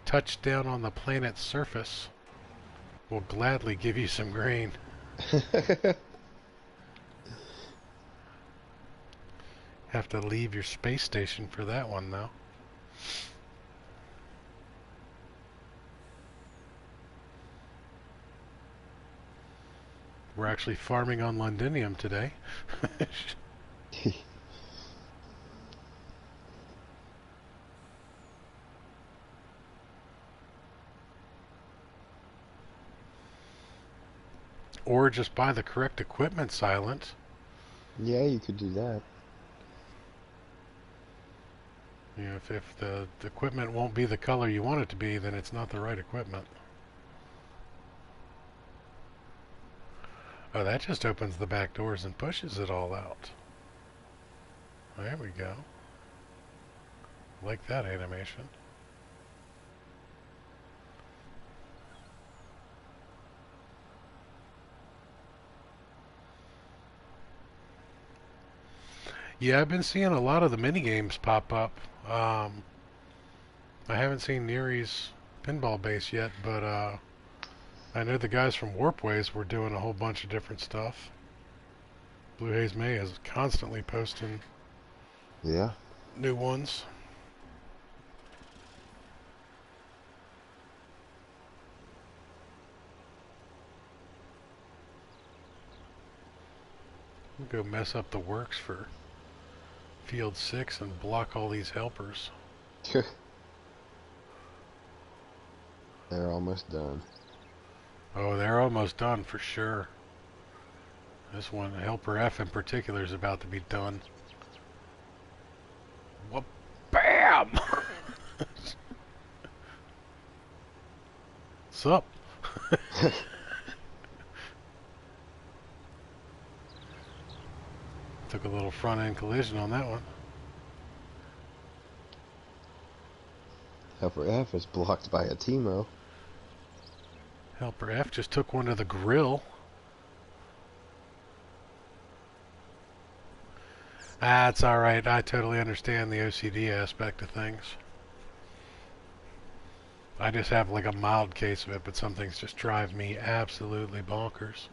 touch down on the planet's surface, we'll gladly give you some grain. Have to leave your space station for that one, though. We're actually farming on Londinium today. Or just buy the correct equipment, Silent. Yeah, you could do that. You know, if the equipment won't be the color you want it to be, then it's not the right equipment. Oh, that just opens the back doors and pushes it all out. There we go. Like that animation. Yeah, I've been seeing a lot of the mini games pop up. I haven't seen Neri's pinball base yet, but I know the guys from Warpways were doing a whole bunch of different stuff. Blue Haze May is constantly posting new ones. We'll go mess up the works for Field 6 and block all these helpers. They're almost done. Oh, they're almost done for sure. This one, Helper F in particular, is about to be done. Well, BAM! What's up? Took a little front end collision on that one. Helper F is blocked by a Timo. Helper F just took one to the grill. That's alright. I totally understand the OCD aspect of things. I just have like a mild case of it, but some things just drive me absolutely bonkers.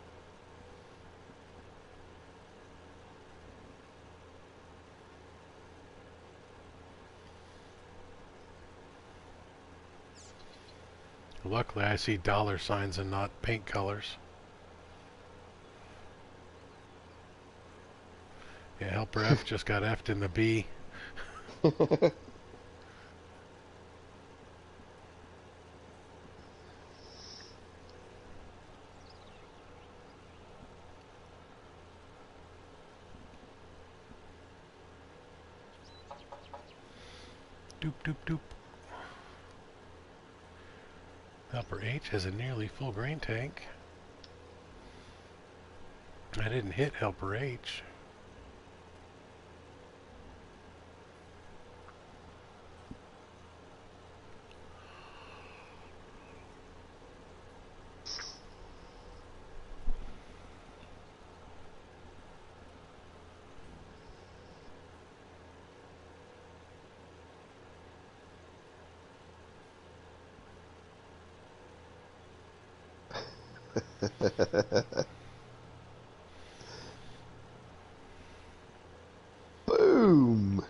Luckily, I see dollar signs and not paint colors. Yeah, Helper F just got F'd in the B. Doop, doop, doop. Helper H has a nearly full grain tank. I didn't hit Helper H. Boom!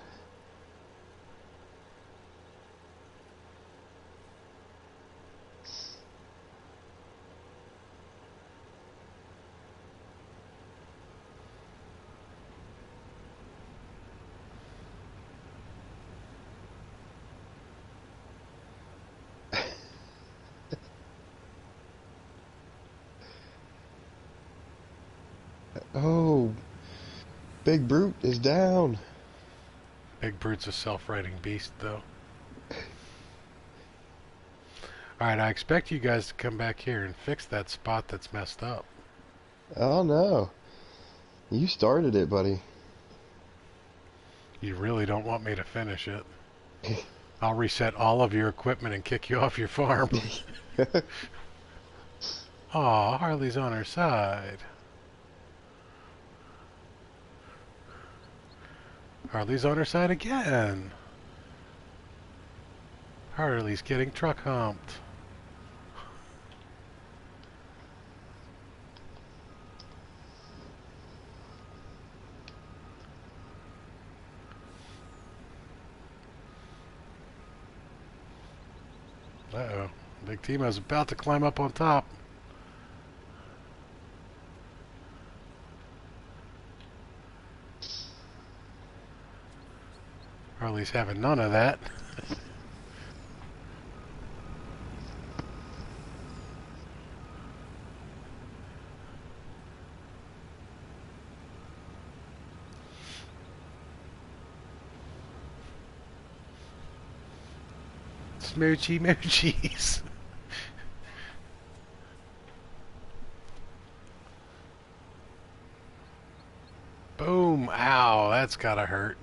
Oh, Big Brute is down. Big Brute's a self-righting beast, though. Alright, I expect you guys to come back here and fix that spot that's messed up. Oh no. You started it, buddy. You really don't want me to finish it. I'll reset all of your equipment and kick you off your farm. Aw, Harley's on her side. Harley's on her side again. Harley's getting truck humped. Uh-oh. Big Timo's about to climb up on top. Harley's having none of that. Smoochy moochies. Boom! Ow, that's gotta hurt.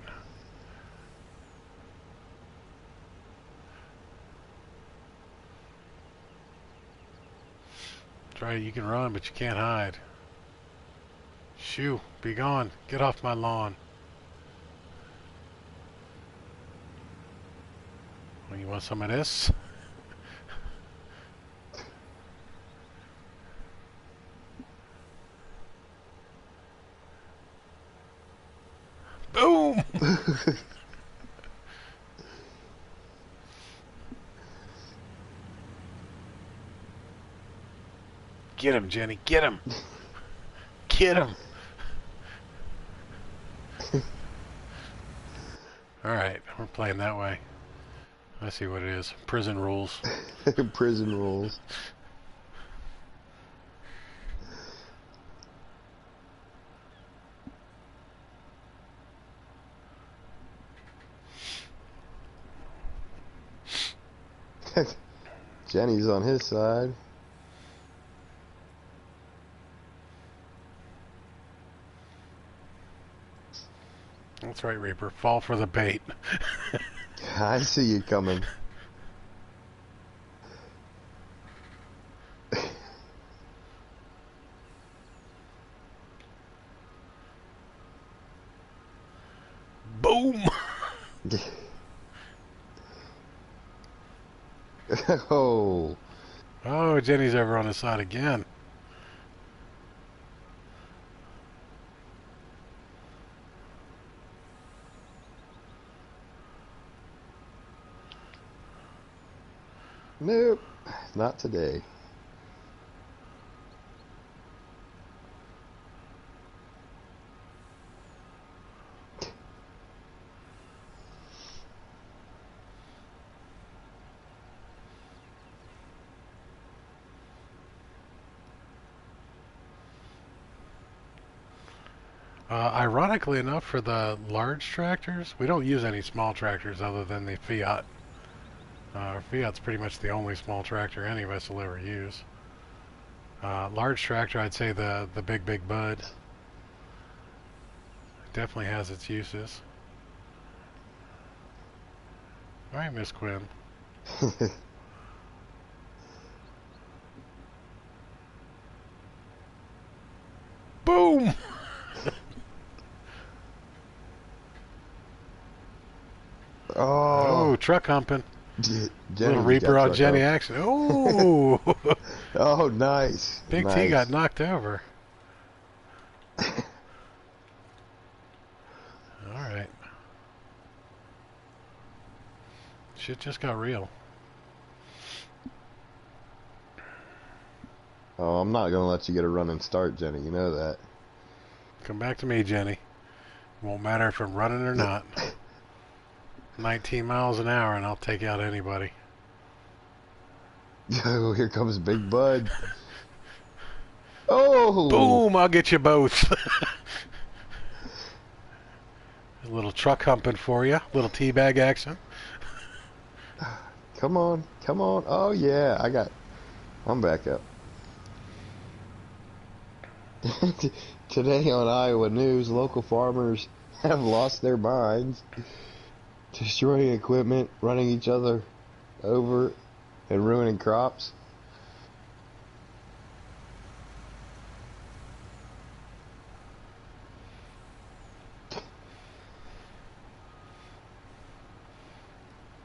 That's right, you can run, but you can't hide. Shoo, be gone. Get off my lawn. Well, you want some of this? Boom! Get him, Jenny. Get him. Get him. Alright, we're playing that way. I see what it is. Prison rules. Prison rules. Jenny's on his side. That's right, Reaper. Fall for the bait. I see you coming. Boom! Oh. Oh, Jenny's over on his side again. Nope. Not today. Ironically enough, for the large tractors, we don't use any small tractors other than the Fiat. Fiat's pretty much the only small tractor any of us will ever use. Large tractor, I'd say the Big Bud. Definitely has its uses. Alright, Miss Quinn. Boom! Oh, truck humping. Little Reaper on Jenny action. Oh! Oh, nice. Big nice. T got knocked over. Alright. Shit just got real. Oh, I'm not going to let you get a running start, Jenny. You know that. Come back to me, Jenny. Won't matter if I'm running or not. 19 miles an hour and I'll take out anybody. Oh, here comes Big Bud. Oh! Boom! I'll get you both. A little truck humping for you. Little teabag action. Come on. Come on. Oh, yeah. I'm back up. Today on Iowa News, local farmers have lost their minds, destroying equipment, running each other over, and ruining crops.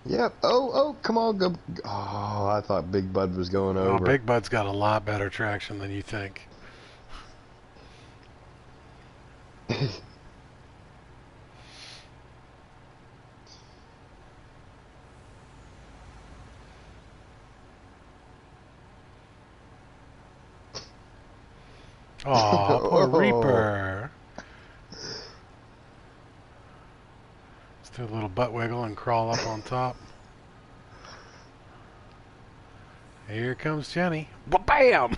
Yep. Oh, come on. Go. Oh, I thought Big Bud was going over. Oh, Big Bud's got a lot better traction than you think. Aw, poor Reaper. Let's do a little butt wiggle and crawl up on top. Here comes Jenny. Bam!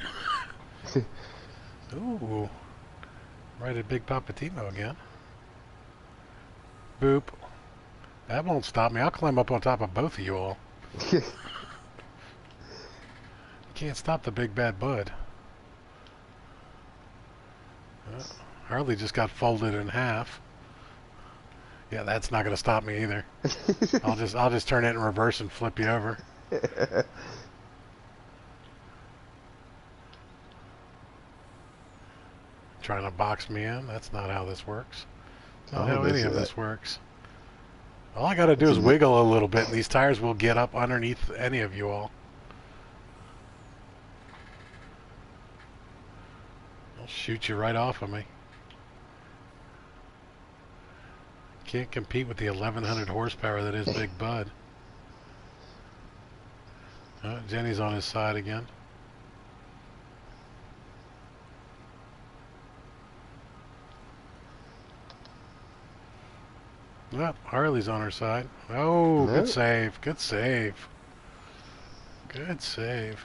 Ooh. Right at Big Papa Timo again. Boop. That won't stop me. I'll climb up on top of both of you all. Can't stop the big bad Bud. Harley just got folded in half. Yeah, that's not going to stop me either. I'll just turn it in reverse and flip you over. Trying to box me in? That's not how this works. Not how any of this works. All I got to do is wiggle a little bit, and these tires will get up underneath any of you all. I'll shoot you right off of me. Can't compete with the 1100 horsepower that is Big Bud. Jenny's on his side again. Well, Harley's on her side. Oh, good save. Good save. Good save.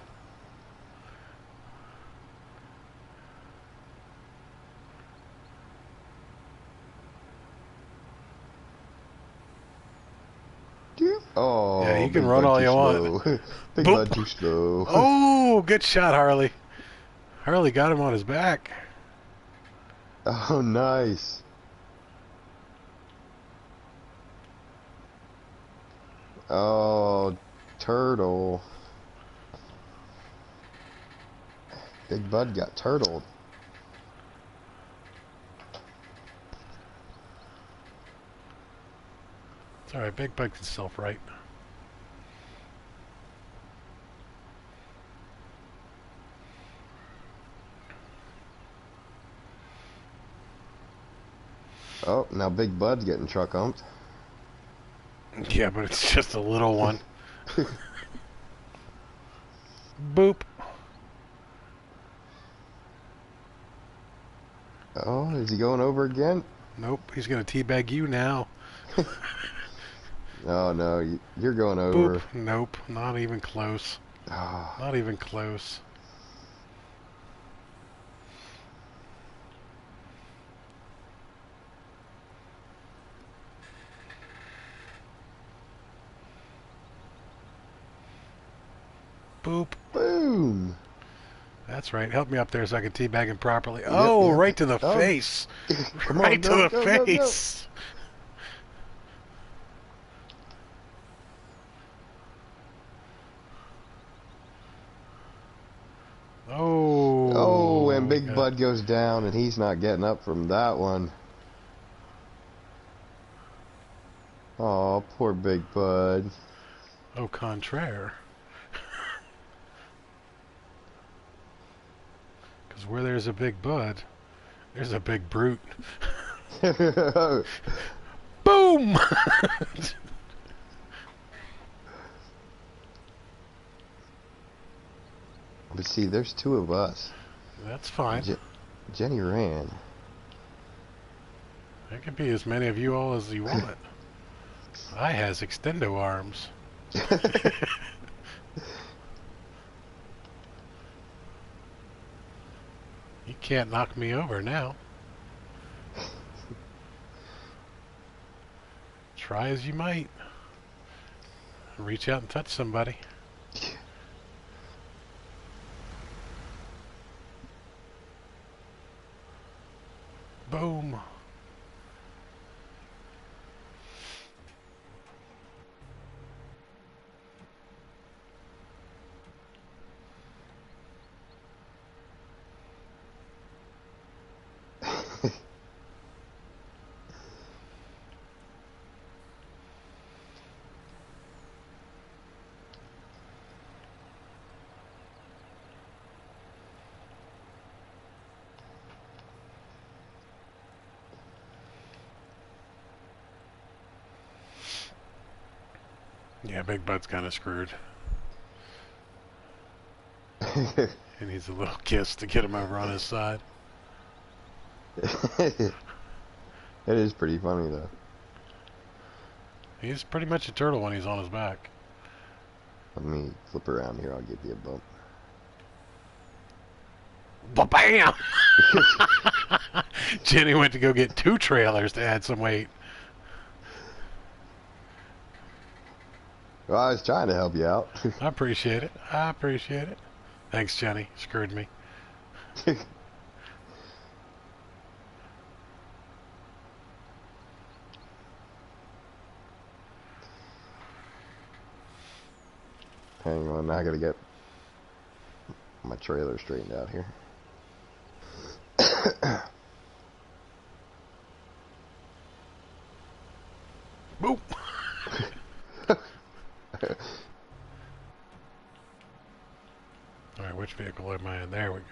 Oh, yeah, you can run all you want. Big Bud too slow. Oh, good shot, Harley. Harley got him on his back. Oh, nice. Oh, turtle. Big Bud got turtled. It's alright, Big Bud can self-right. Oh, now Big Bud's getting truck humped. Yeah, but it's just a little one. Boop. Oh, is he going over again? Nope, he's going to teabag you now. Oh, no, you're going over. Boop. Nope, not even close. Oh. Not even close. Boop. Boom. That's right. Help me up there so I can teabag him properly. Oh, right to the face. Come right on, to the face. Oh. Oh, and Big Bud goes down, and he's not getting up from that one. Oh, poor Big Bud. Au contraire. Because where there's a Big Bud, there's a big brute. Boom! But see, there's two of us. That's fine. Jenny ran. There can be as many of you all as you want. I has extendo arms. You can't knock me over now. Try as you might. Reach out and touch somebody. Boom. Yeah, Big Bud's kind of screwed. He needs a little kiss to get him over on his side. It is pretty funny, though. He's pretty much a turtle when he's on his back. Let me flip around here. I'll give you a bump. Ba-bam! Jenny went to go get 2 trailers to add some weight. Well, I was trying to help you out. I appreciate it. I appreciate it. Thanks, Jenny. Screwed me. Hang on, I gotta get my trailer straightened out here. Boop. Alright, which vehicle am I in? There we go.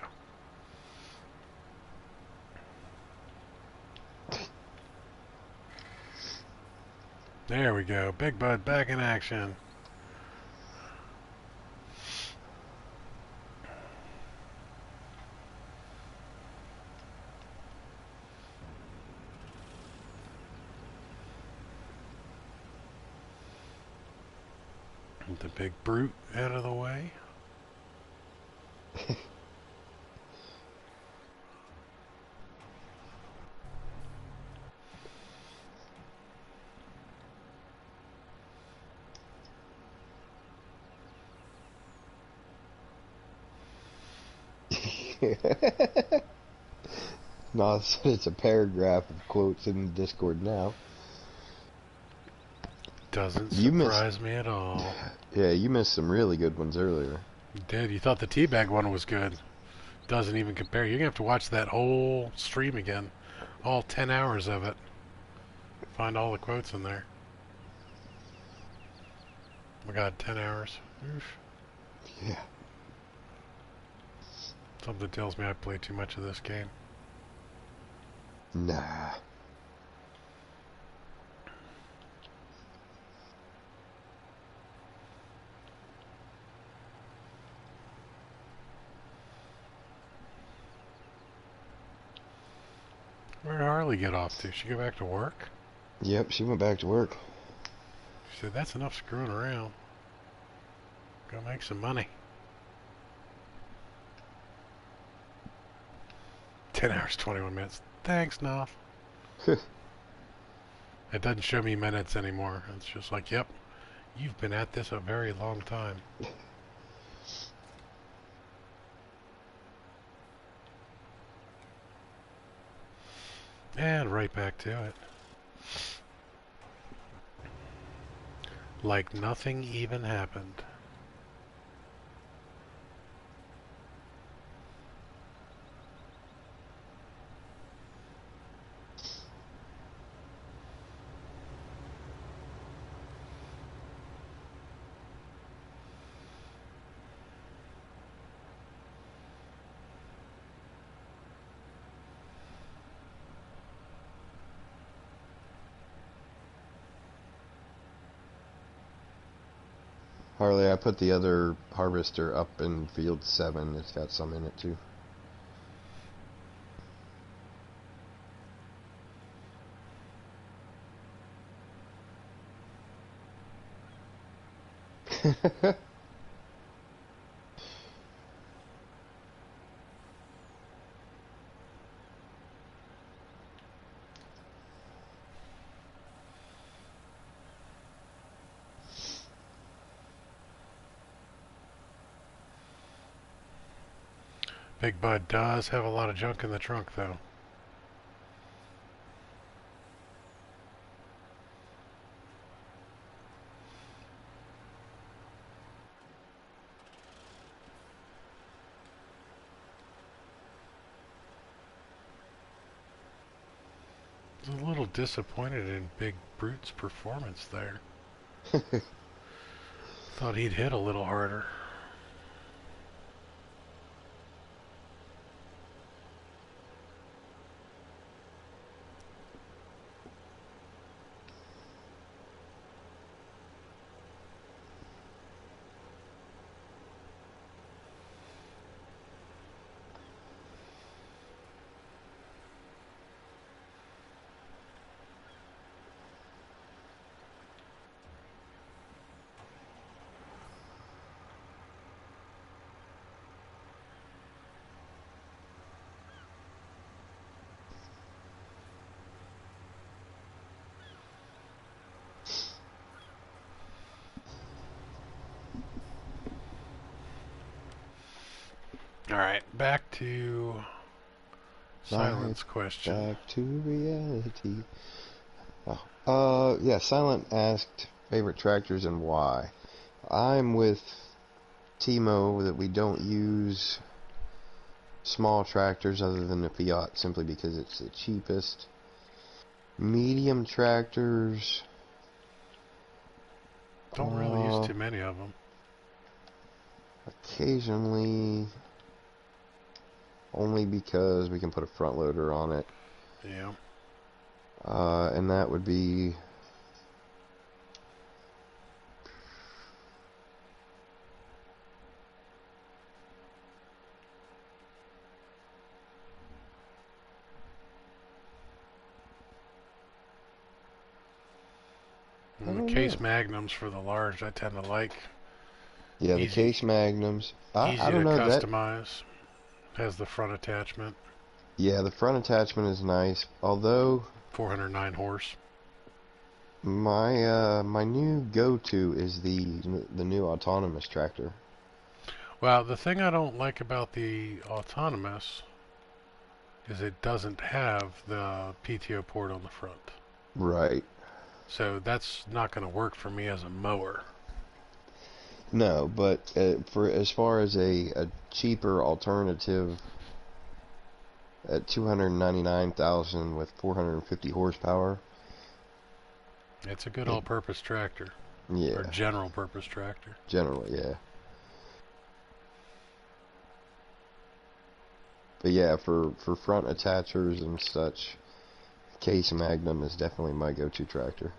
There we go. Big Bud back in action. The big brute out of the way. No, it's a paragraph of quotes in Discord now. Doesn't surprise me at all. Yeah, you missed some really good ones earlier. You did. You thought the teabag one was good. Doesn't even compare. You're going to have to watch that whole stream again. All 10 hours of it. Find all the quotes in there. Oh my god, 10 hours. Oof. Yeah. Something tells me I played too much of this game. Nah. Where did Harley get off to? She go back to work? Yep, she went back to work. She said, that's enough screwing around. Go make some money. 10 hours, 21 minutes. Thanks, Knopf. It doesn't show me minutes anymore. It's just like, yep, you've been at this a very long time. And right back to it. Like nothing even happened. Harley, I put the other harvester up in field 7. It's got some in it too. Big Bud does have a lot of junk in the trunk, though. I was a little disappointed in Big Brute's performance there. Thought he'd hit a little harder. Alright, back to Silent's question. Back to reality. Oh. Yeah, Silent asked favorite tractors and why. I'm with Timo that we don't use small tractors other than the Fiat simply because it's the cheapest. Medium tractors. Don't really use too many of them. Occasionally, only because we can put a front loader on it. Yeah. And that would be and the case magnums for the large I tend to like. Yeah, the case magnums. I don't know, easy to customize. Has the front attachment. Yeah, the front attachment is nice. Although 409 horse. my new go-to is the new autonomous tractor. Well, the thing I don't like about the autonomous is it doesn't have the PTO port on the front. Right. So that's not going to work for me as a mower. No, but for as far as a cheaper alternative at 299,000 with 450 horsepower, it's a good all-purpose tractor. Yeah. Or general-purpose tractor. Generally, yeah. But yeah, for front attachers and such, Case Magnum is definitely my go-to tractor.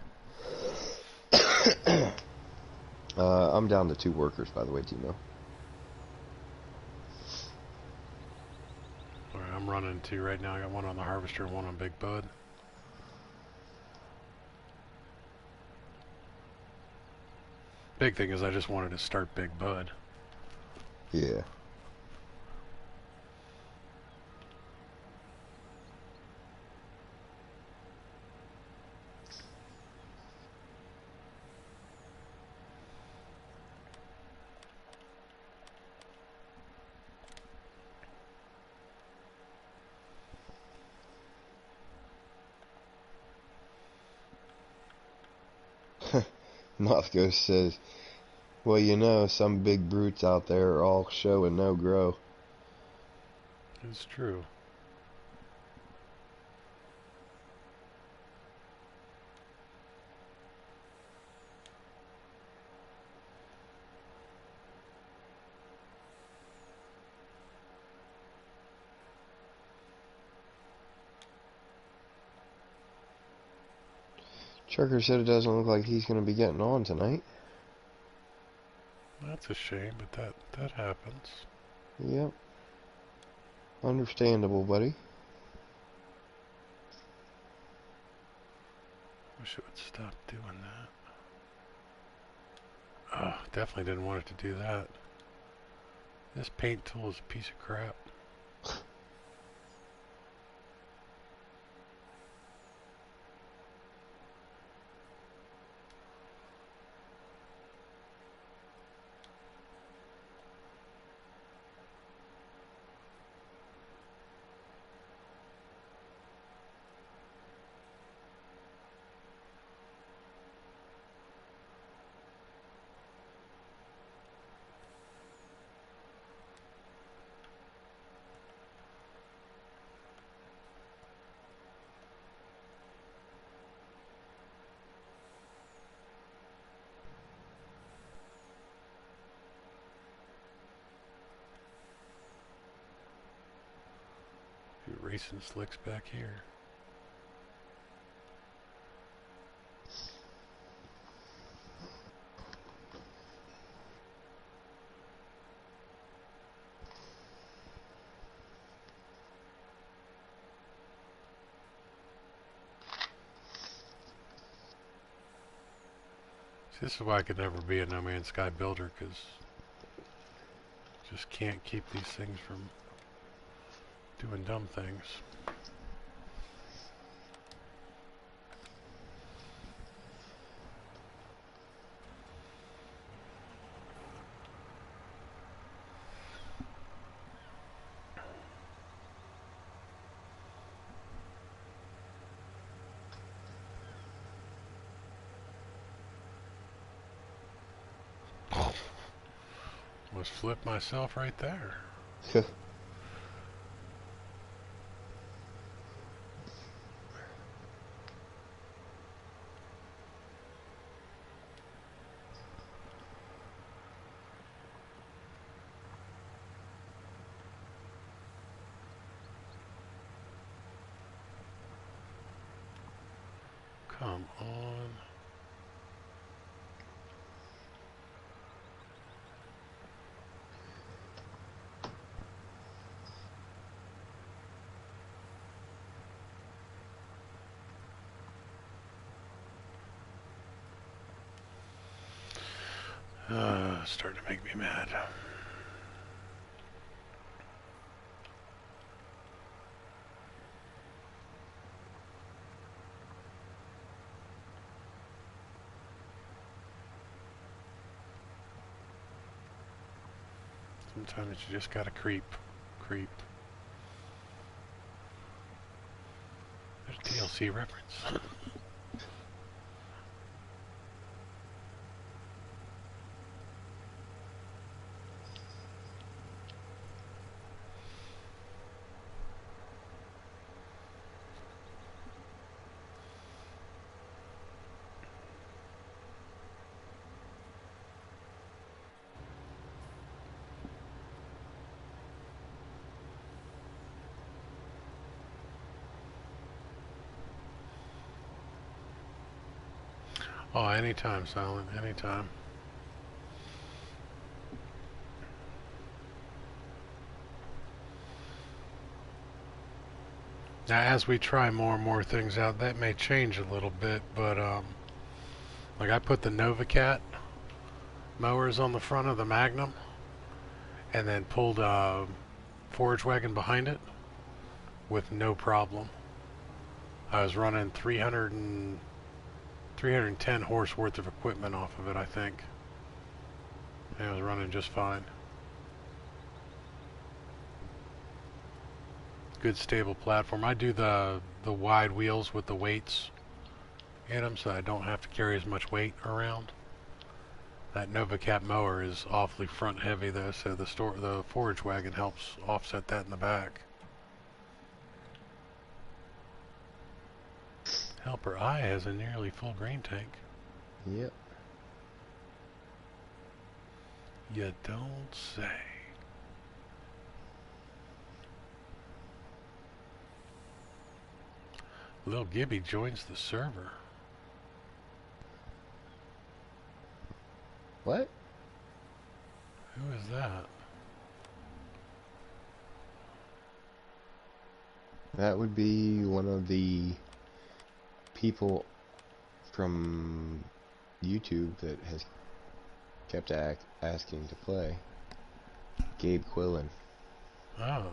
I'm down to 2 workers, by the way, Timo. Alright, I'm running 2 right now. I got one on the harvester and one on Big Bud. Big thing is I just wanted to start Big Bud. Yeah. Mothgo says, well, you know, some big brutes out there are all show and no grow. It's true. Trucker said it doesn't look like he's going to be getting on tonight. That's a shame, but that happens. Yep. Understandable, buddy. Wish it would stop doing that. Oh, definitely didn't want it to do that. This paint tool is a piece of crap. Racing slicks back here. See, this is why I could never be a No Man's Sky builder, because just can't keep these things from doing dumb things. Was flip myself right there. Come on. Starting to make me mad. Sometimes you just gotta creep. There's DLC reference. Oh, anytime, Silent. Anytime. Now, as we try more and more things out, that may change a little bit, but, like I put the NovaCat mowers on the front of the Magnum, and then pulled a forage wagon behind it with no problem. I was running 310 horse worth of equipment off of it, I think. And it was running just fine. Good stable platform. I do the wide wheels with the weights in them so I don't have to carry as much weight around. That NovaCat mower is awfully front heavy though, so the forage wagon helps offset that in the back. Helper I has a nearly full grain tank. Yep. You don't say. Lil Gibby joins the server. What? Who is that? That would be one of the people from YouTube that has kept asking to play. Gabe Quillen. Oh.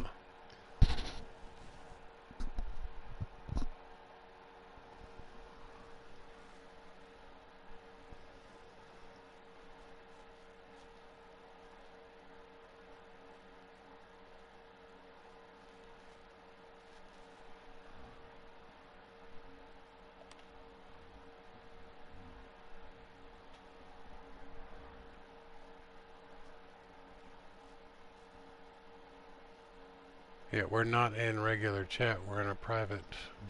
Yeah, we're not in regular chat. We're in a private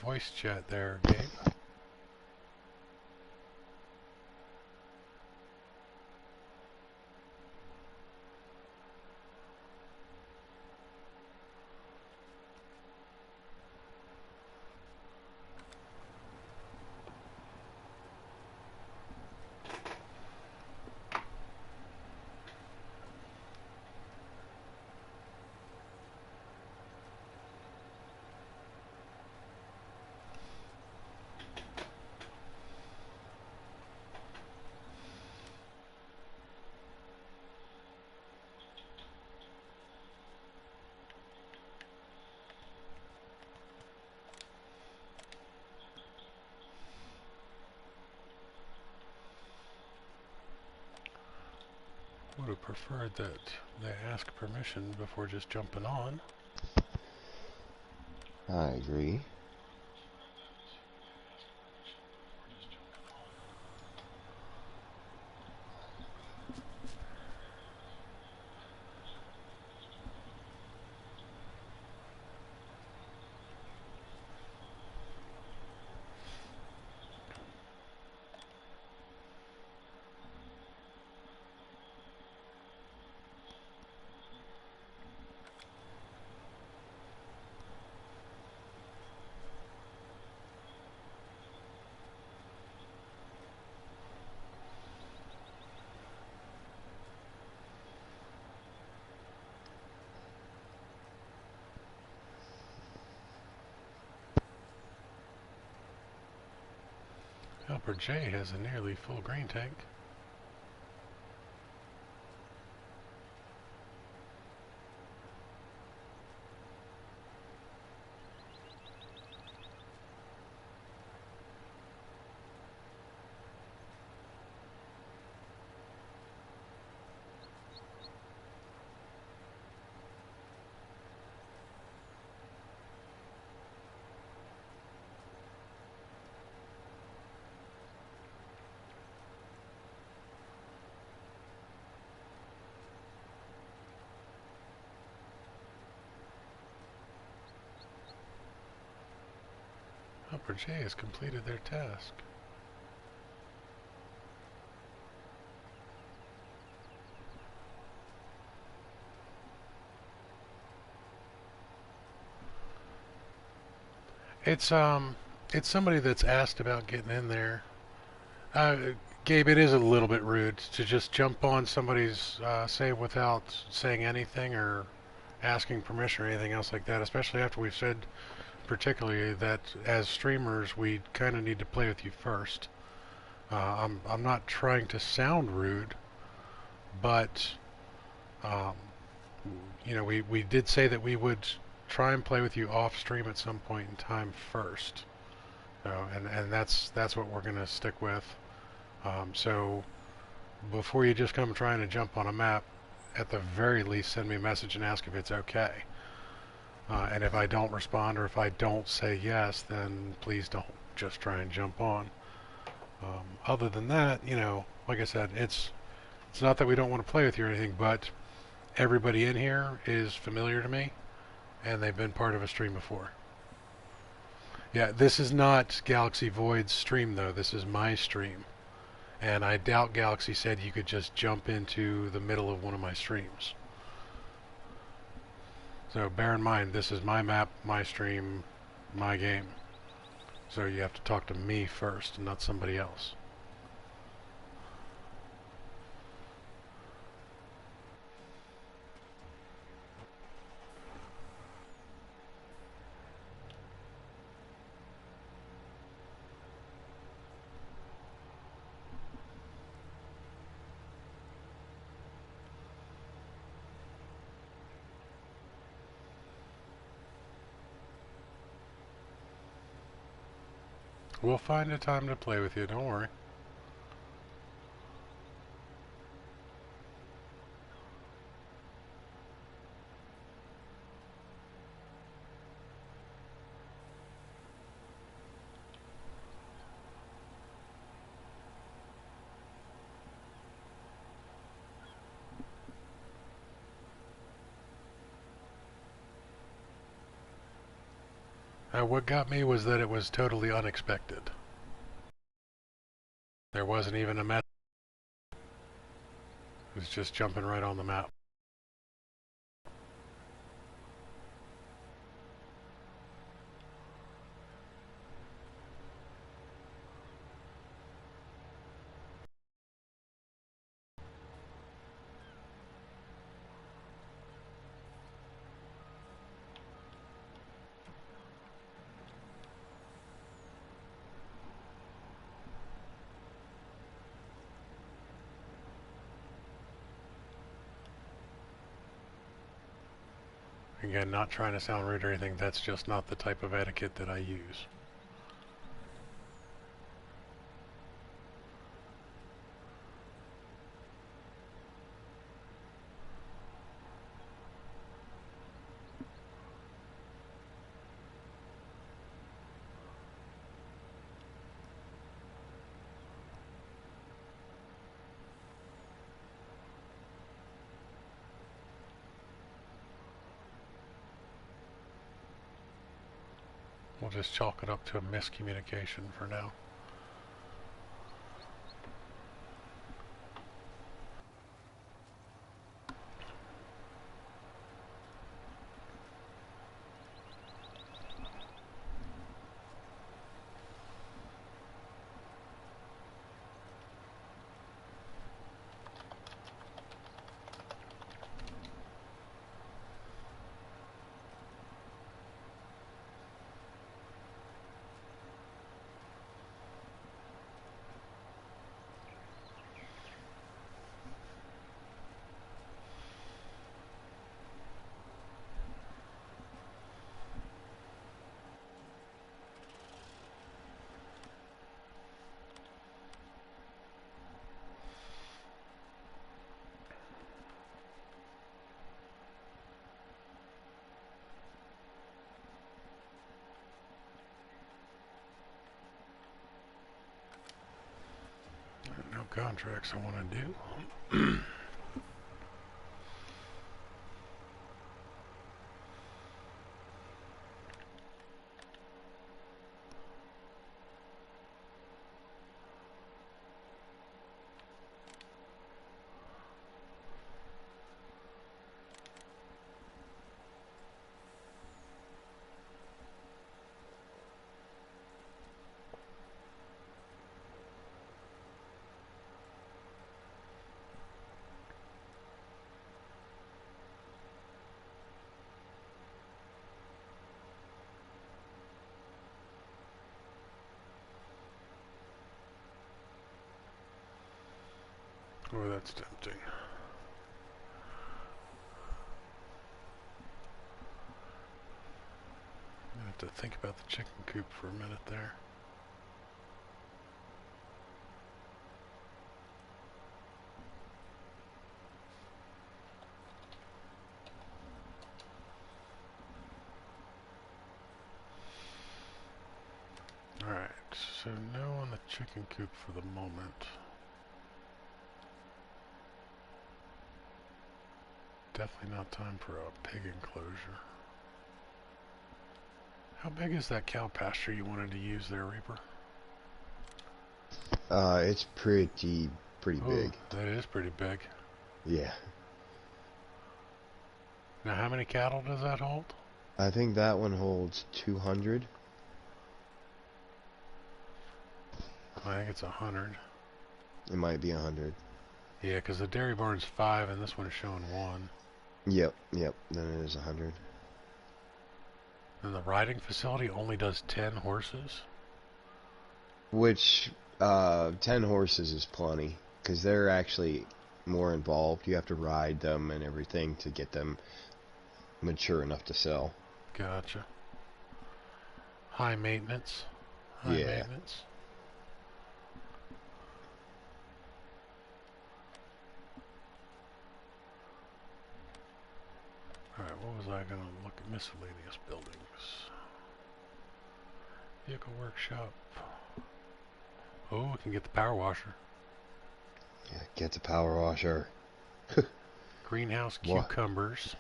voice chat there, Gabe. Would have preferred that they ask permission before just jumping on. I agree. Helper J has a nearly full grain tank. Helper J has completed their task. It's somebody that's asked about getting in there. Gabe, it is a little bit rude to just jump on somebody's save without saying anything or asking permission or anything else like that, especially after we've said particularly that as streamers we kind of need to play with you first. I'm not trying to sound rude, but you know, we did say that we would try and play with you off stream at some point in time first. So, and that's what we're going to stick with. So before you just come trying to jump on a map, at the very least send me a message and ask if it's okay. And if I don't respond or if I don't say yes, then please don't just try and jump on. Other than that, you know, like I said, it's not that we don't want to play with you or anything, but everybody in here is familiar to me, and they've been part of a stream before. Yeah, this is not Galaxy Void's stream, though. This is my stream. And I doubt Galaxy said you could just jump into the middle of one of my streams. So bear in mind, this is my map, my stream, my game. So you have to talk to me first, and not somebody else. We'll find a time to play with you, don't worry. What got me was that it was totally unexpected. There wasn't even a message. It was just jumping right on the map. Again, not trying to sound rude or anything, that's just not the type of etiquette that I use. We'll just chalk it up to a miscommunication for now. contracts I want to do. Oh, that's tempting. I have to think about the chicken coop for a minute there. Alright, so no on the chicken coop for the moment. Definitely not time for a pig enclosure. How big is that cow pasture you wanted to use there, Reaper? It's pretty big. That is pretty big. Yeah. Now, how many cattle does that hold? I think that one holds 200. I think it's 100. It might be 100. Yeah, because the dairy barn's 5 and this one's showing 1. Yep. Then it is 100. And the riding facility only does 10 horses? Which, 10 horses is plenty, because they're actually more involved. You have to ride them and everything to get them mature enough to sell. Gotcha. High maintenance? Yeah. Maintenance. Alright, what was I going to look at? Miscellaneous buildings. Vehicle workshop. Oh, we can get the power washer. Yeah, get the power washer. Greenhouse cucumbers.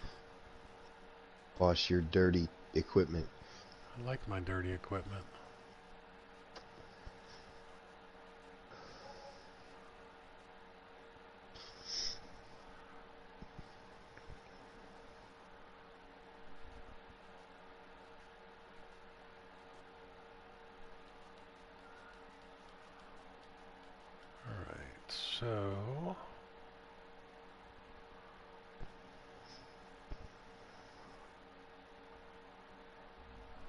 Wash your dirty equipment. I like my dirty equipment. So,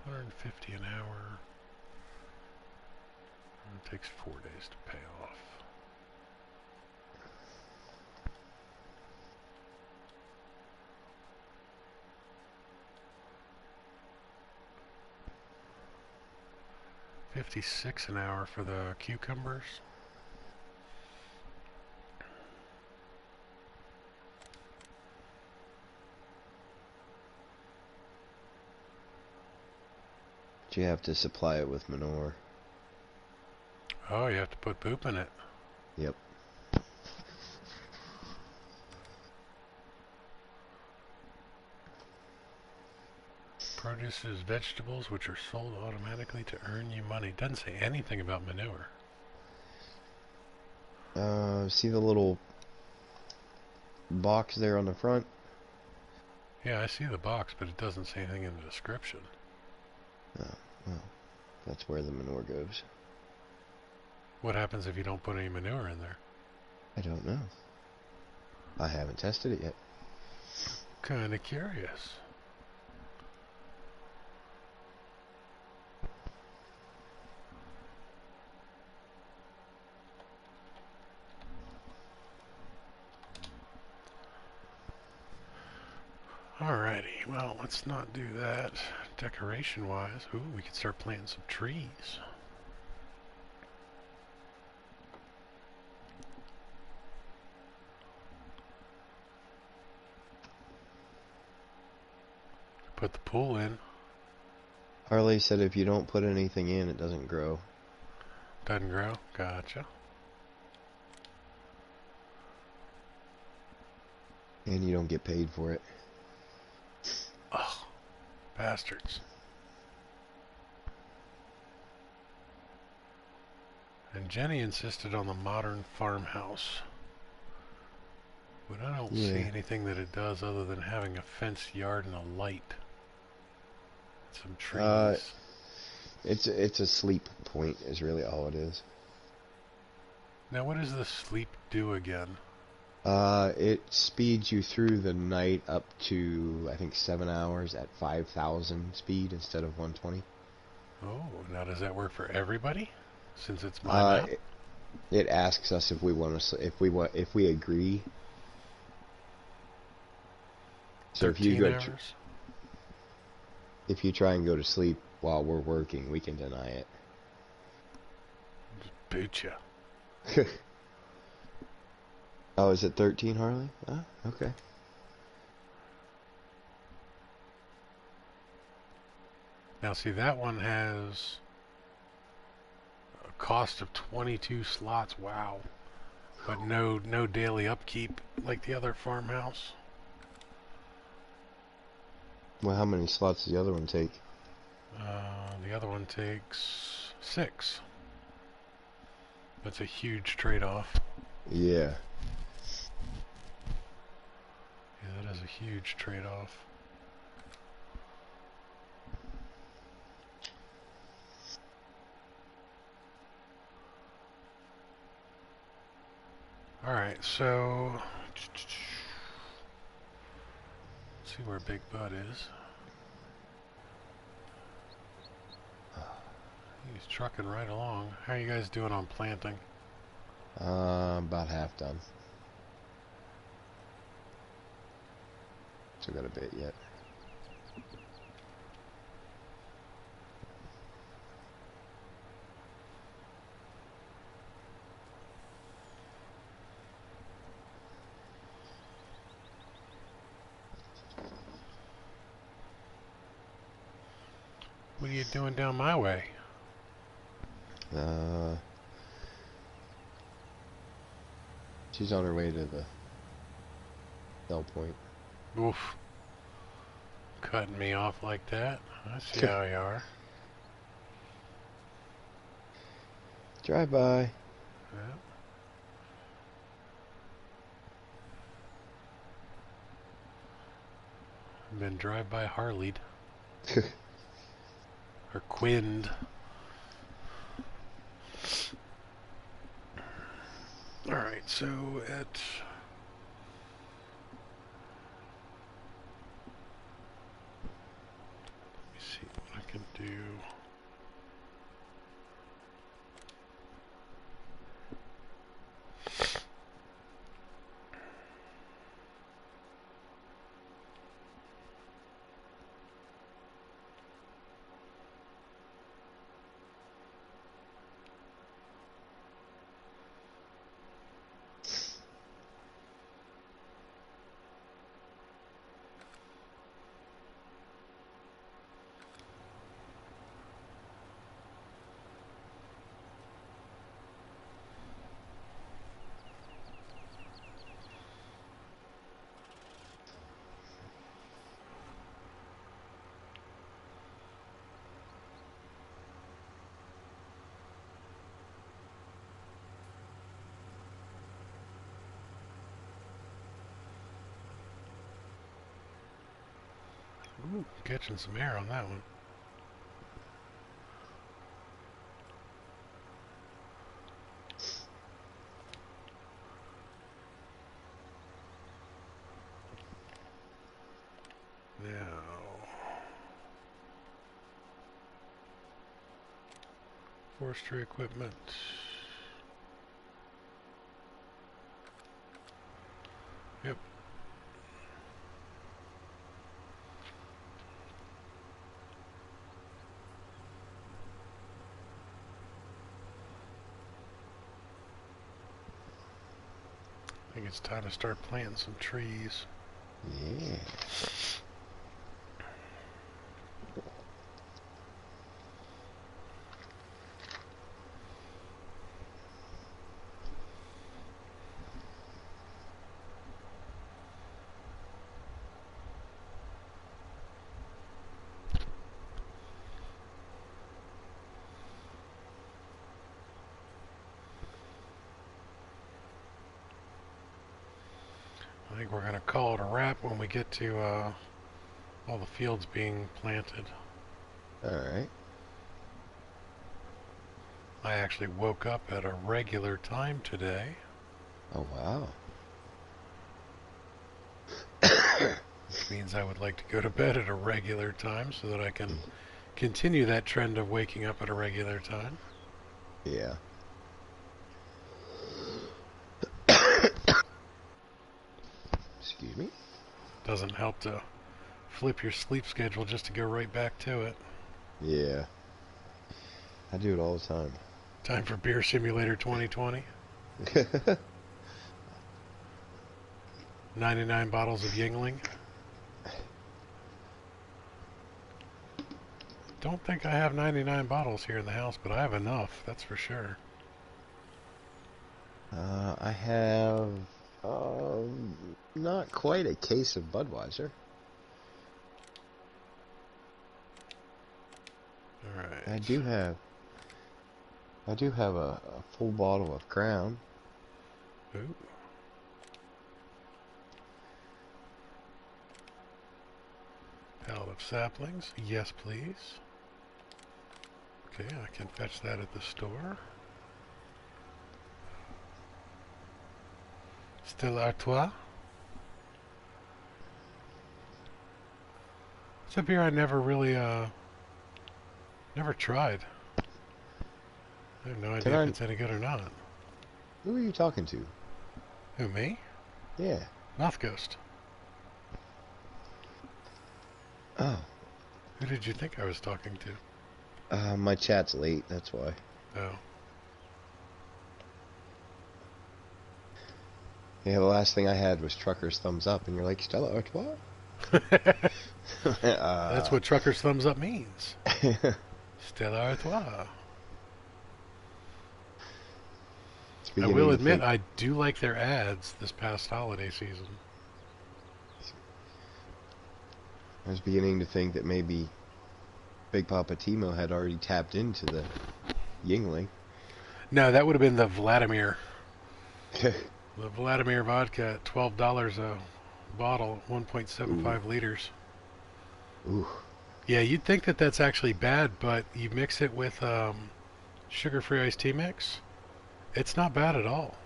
$150 an hour. And it takes 4 days to pay off. $56 an hour for the cucumbers. You have to supply it with manure. Oh, you have to put poop in it. Yep. Produces vegetables which are sold automatically to earn you money. Doesn't say anything about manure. See the little box there on the front? Yeah, I see the box, but it doesn't say anything in the description. Oh, well, that's where the manure goes. What happens if you don't put any manure in there? I don't know. I haven't tested it yet. Kinda curious. Alrighty, well, let's not do that decoration-wise. Ooh, we could start planting some trees. Put the pool in. Harley said if you don't put anything in, it doesn't grow. Doesn't grow? Gotcha. And you don't get paid for it. Ugh, bastards. And Jenny insisted on the modern farmhouse. But I don't see anything that it does other than having a fenced yard and a light. Some trees. It's a sleep point is really all it is. Now what does the sleep do again? It speeds you through the night up to, I think, 7 hours at 5,000 speed instead of 120. Oh, now does that work for everybody? Since it's my map? It asks us if we want to, if we agree. So if you go, if you try and go to sleep while we're working, we can deny it. Just boot ya. Oh, is it 13, Harley? Ah, okay. Now see, that one has a cost of 22 slots, wow. But no daily upkeep like the other farmhouse. Well, how many slots does the other one take? The other one takes 6. That's a huge trade-off. Yeah. Yeah, that is a huge trade-off. Alright, so... let's see where Big Bud is. He's trucking right along. How are you guys doing on planting? About half done. Still got a bit yet. What are you doing down my way? She's on her way to the sell point. Oof. Cutting me off like that. I see how you are. Drive by. Yep. Been drive by Harley'd. Or Quinned. Alright, so at... let me see what I can do. Ooh, catching some air on that one. Now, forestry equipment. Yep. I think it's time to start planting some trees. Yeah. think we're going to call it a wrap when we get to all the fields being planted. Alright. I actually woke up at a regular time today. Oh, wow. Which means I would like to go to bed at a regular time so that I can continue that trend of waking up at a regular time. Yeah. Excuse me? Doesn't help to flip your sleep schedule just to go right back to it. Yeah. I do it all the time. Time for Beer Simulator 2020. 99 bottles of Yingling. Don't think I have 99 bottles here in the house, but I have enough, that's for sure. I have not quite a case of Budweiser. Alright. I do have a full bottle of Crown. Ooh. Pallet of saplings. Yes, please. Okay, I can fetch that at the store. Still Artois. It's a beer I never really, never tried. I have no idea if it's any good or not. Who are you talking to? Who, me? Yeah. Mouth Ghost. Oh. Who did you think I was talking to? My chat's late, that's why. Oh. Yeah, the last thing I had was Trucker's thumbs up, and you're like, Stella Artois? That's what Trucker's thumbs up means. Stella Artois. I will admit, I do like their ads this past holiday season. I was beginning to think that maybe Big Papa Timo had already tapped into the Yingling. No, that would have been the Vladimir. The Vladimir vodka at $12 a bottle, 1.75 liters. Ooh. Yeah, you'd think that that's actually bad, but you mix it with sugar-free iced tea mix, it's not bad at all.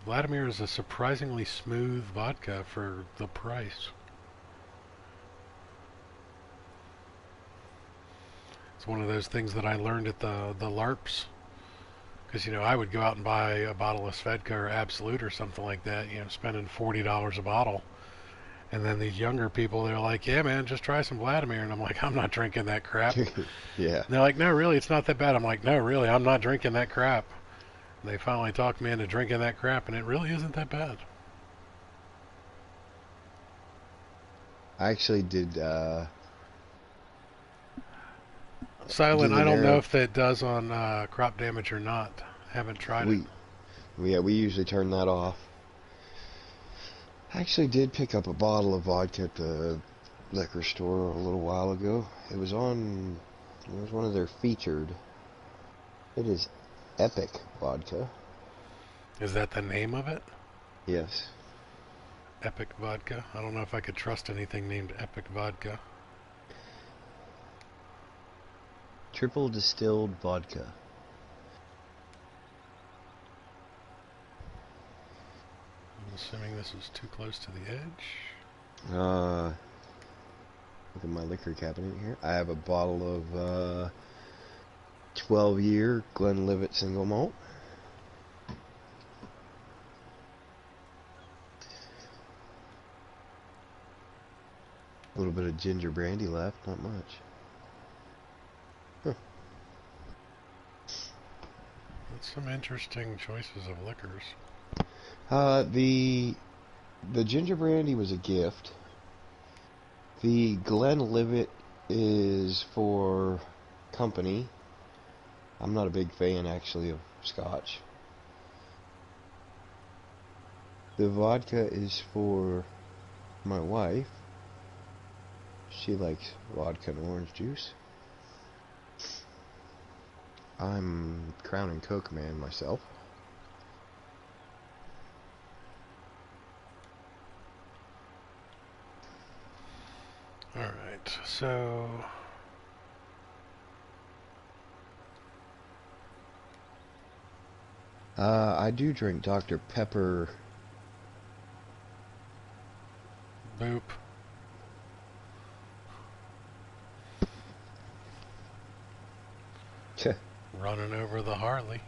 Vladimir is a surprisingly smooth vodka for the price. It's one of those things that I learned at the LARPs. Because, you know, I would go out and buy a bottle of Svedka or Absolute or something like that, you know, spending $40 a bottle. And then these younger people, they're like, yeah, man, just try some Vladimir. And I'm like, I'm not drinking that crap. Yeah. And they're like, no, really, it's not that bad. I'm like, no, really, I'm not drinking that crap. And they finally talked me into drinking that crap, and it really isn't that bad. I actually did, Silent, I don't know if that does on crop damage or not. Haven't tried it. Yeah, we usually turn that off. I actually did pick up a bottle of vodka at the liquor store a little while ago. It was one of their featured. It is Epic Vodka. Is that the name of it? Yes. Epic Vodka? I don't know if I could trust anything named Epic Vodka. Triple distilled vodka. I'm assuming this is too close to the edge. Look at my liquor cabinet here. I have a bottle of 12-year Glenlivet single malt. A little bit of ginger brandy left, not much. Huh. That's some interesting choices of liquors. The ginger brandy was a gift. The Glenlivet is for company. I'm not a big fan, actually, of Scotch. The vodka is for my wife. She likes vodka and orange juice. I'm Crown and Coke man myself. Alright, so... I do drink Dr. Pepper. Boop. Running over the Harley.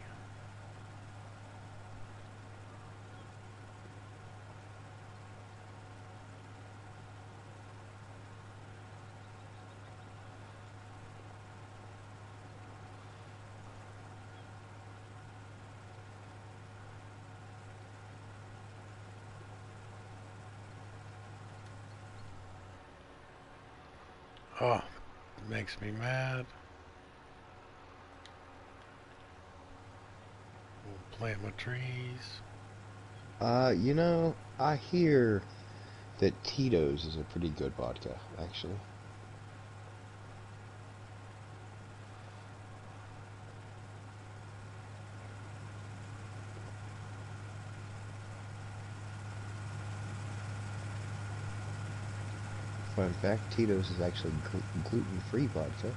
Oh, it makes me mad. We'll plant my trees. You know, I hear that Tito's is a pretty good vodka, actually. Fun fact, Tito's is actually gluten-free vodka.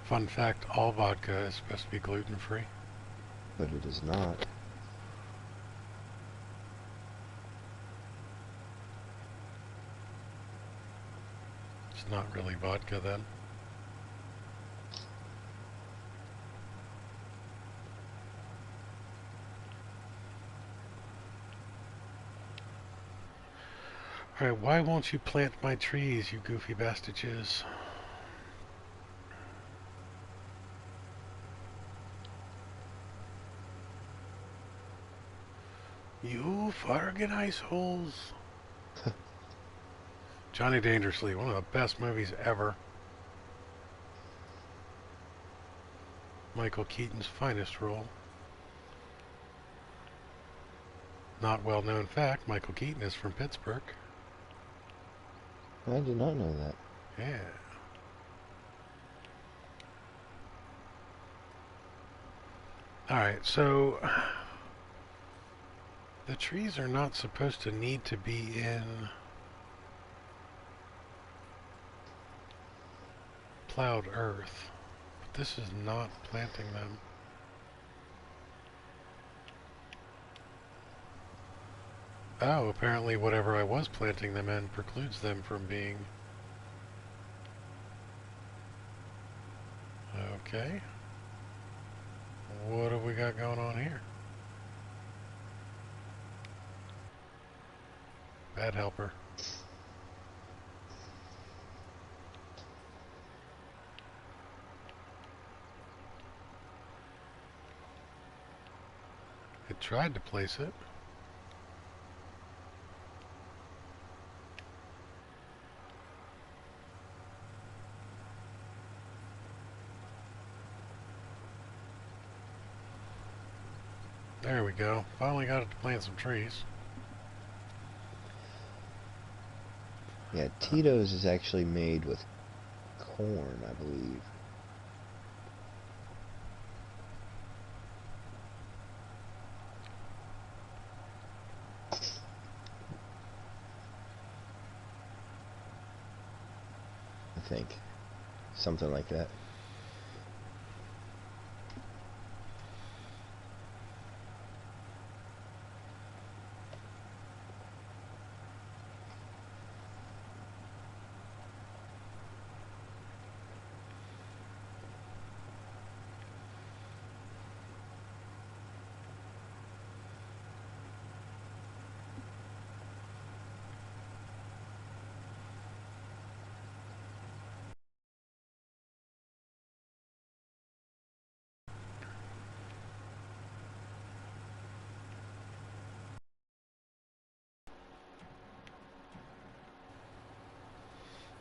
Fun fact, all vodka is supposed to be gluten-free. But it is not. It's not really vodka then. Alright, why won't you plant my trees, you goofy bastages? You fargan ice holes. Johnny Dangerously, one of the best movies ever. Michael Keaton's finest role. Not well known fact, Michael Keaton is from Pittsburgh. I did not know that. Yeah. Alright, so the trees are not supposed to need to be in plowed earth, but this is not planting them. Oh, apparently whatever I was planting them in precludes them from being... Okay. What have we got going on here? Bad helper. It tried to place it. There we go. Finally got it to plant some trees. Yeah, Tito's is actually made with corn, I believe. I think. Something like that.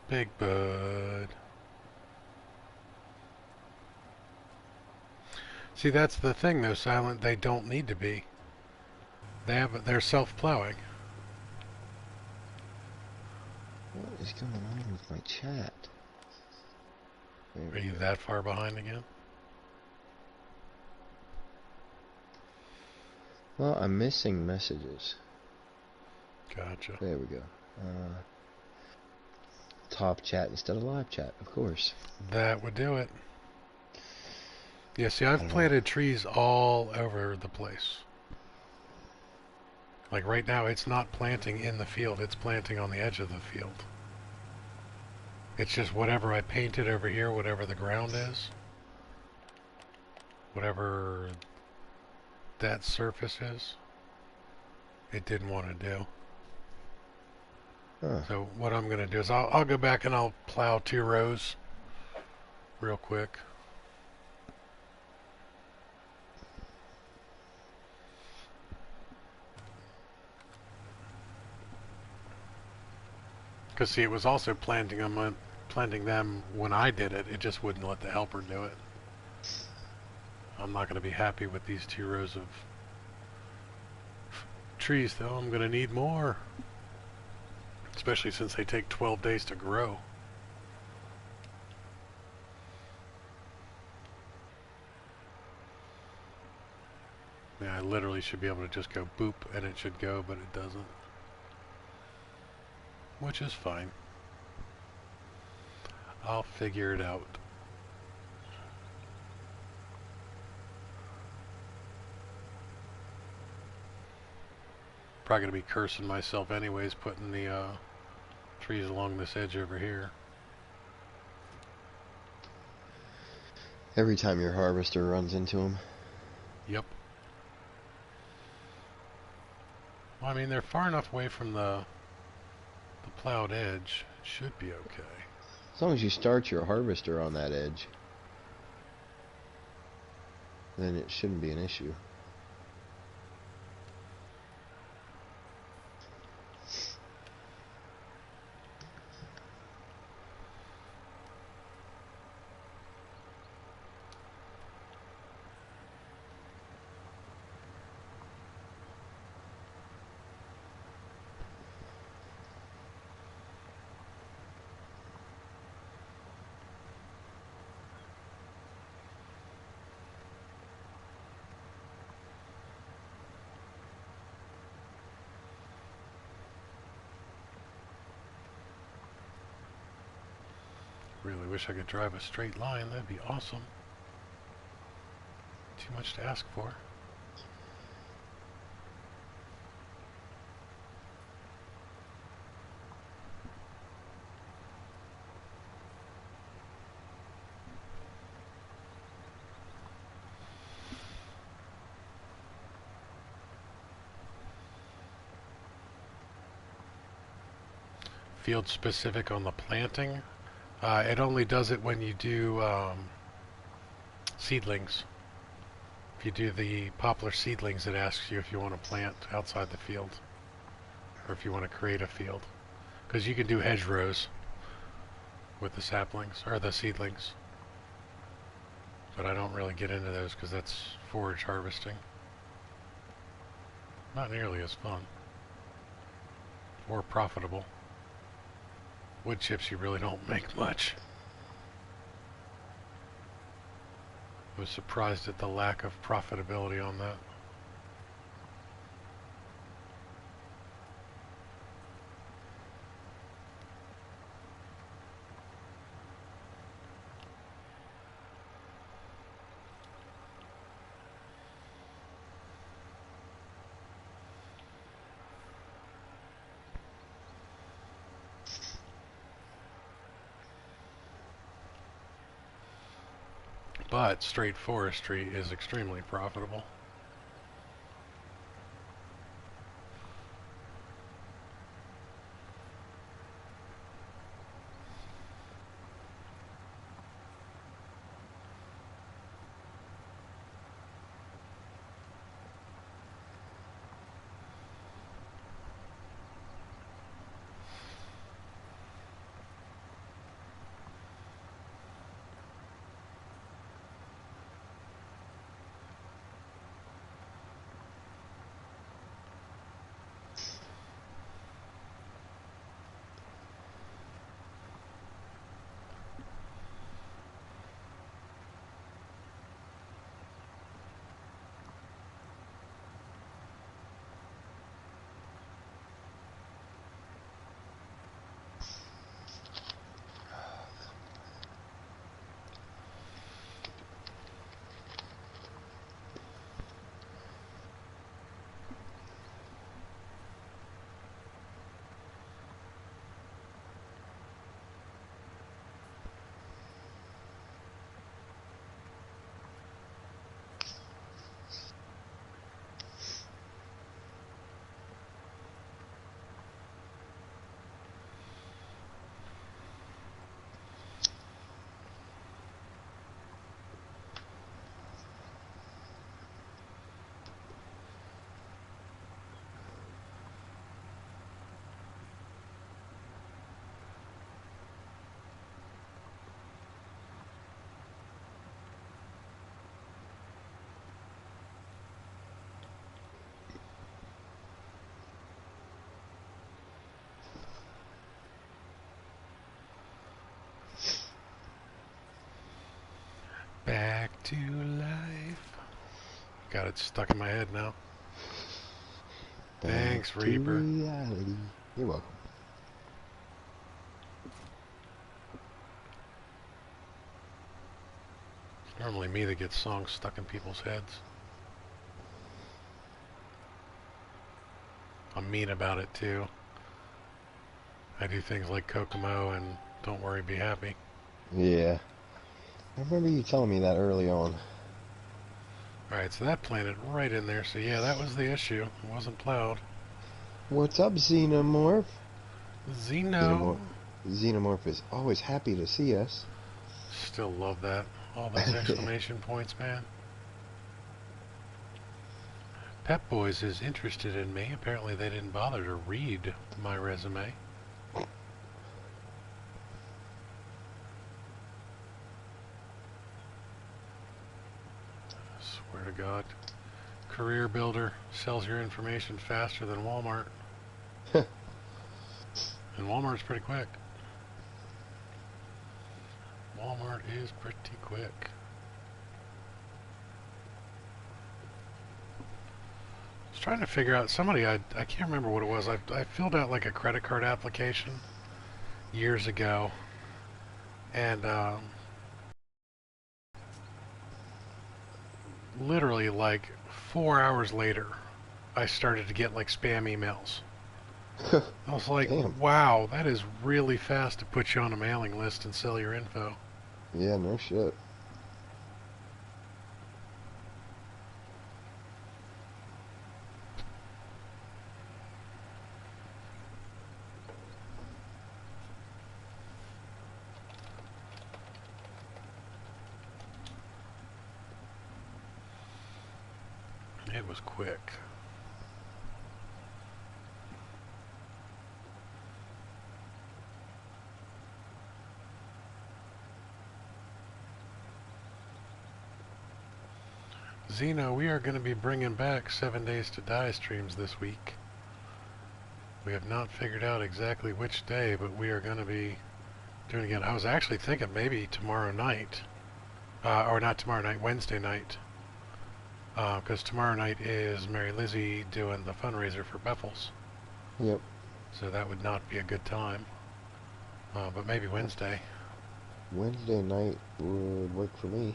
Big Bud. See, that's the thing though, Silent. They don't need to be. They're self-plowing. What is going on with my chat? Are you that far behind again? Well, I'm missing messages. Gotcha. There we go. pop chat instead of live chat, of course. That would do it. Yeah, see, I've I don't planted trees all over the place. Like right now, it's not planting in the field, it's planting on the edge of the field. It's just whatever I painted over here, whatever the ground is, whatever that surface is, it didn't want to do. Huh. So what I'm going to do is I'll go back and I'll plow 2 rows real quick. Because see, it was also planting them when I did it. It just wouldn't let the helper do it. I'm not going to be happy with these 2 rows of trees, though. I'm going to need more. Especially since they take 12 days to grow. Yeah, I literally should be able to just go boop and it should go, but it doesn't. Which is fine. I'll figure it out. Probably going to be cursing myself anyways, putting the trees along this edge over here. Every time your harvester runs into them. Yep. Well, I mean, they're far enough away from the plowed edge. It should be okay. As long as you start your harvester on that edge, then it shouldn't be an issue. Really wish I could drive a straight line. That'd be awesome. Too much to ask for. Field specific on the planting. It only does it when you do seedlings. If you do the poplar seedlings, it asks you if you want to plant outside the field, or if you want to create a field. Because you can do hedgerows with the saplings, or the seedlings. But I don't really get into those because that's forage harvesting. Not nearly as fun. Or profitable. Wood chips you really don't make much. I was surprised at the lack of profitability on that. But straight forestry is extremely profitable. to life. Got it stuck in my head now. Thanks, Back Reaper. to reality. You're welcome. It's normally me that gets songs stuck in people's heads. I'm mean about it too. I do things like Kokomo and Don't Worry, Be Happy. Yeah. I remember you telling me that early on. Alright, so that planted right in there. So yeah, that was the issue. It wasn't plowed. What's up, Xenomorph? Xeno. Xenomorph is always happy to see us. Still love that. All those exclamation points, man. Pep Boys is interested in me. Apparently they didn't bother to read my resume. Swear to God. Career Builder sells your information faster than Walmart. And Walmart's pretty quick. Walmart is pretty quick. I was trying to figure out, somebody, I can't remember what it was. I filled out like a credit card application years ago. And literally like 4 hours later, I started to get like spam emails. I was like, Damn. wow, that is really fast to put you on a mailing list and sell your info. Yeah, no shit. It was quick. Xeno, we are going to be bringing back 7 Days to Die streams this week. We have not figured out exactly which day, but we are going to be doing it again. I was actually thinking maybe tomorrow night. Or not tomorrow night, Wednesday night. Because tomorrow night is Mary Lizzie doing the fundraiser for Beffels. Yep. So that would not be a good time. But maybe Wednesday. Wednesday night would work for me.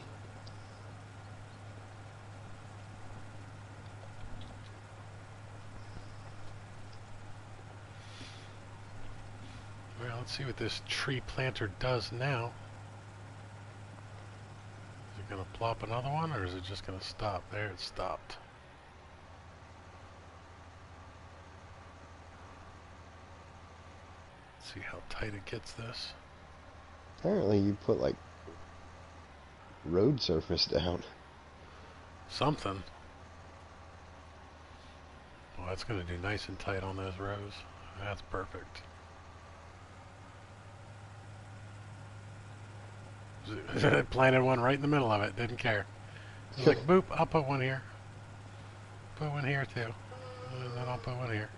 Well, let's see what this tree planter does now. Is it going to plop another one, or is it just going to stop? There, it stopped. Let's see how tight it gets this. Apparently you put like road surface down. Something. Well, that's going to do nice and tight on those rows. That's perfect. Planted one right in the middle of it. Didn't care. It was like, boop, I'll put one here. Put one here too. And then I'll put one here.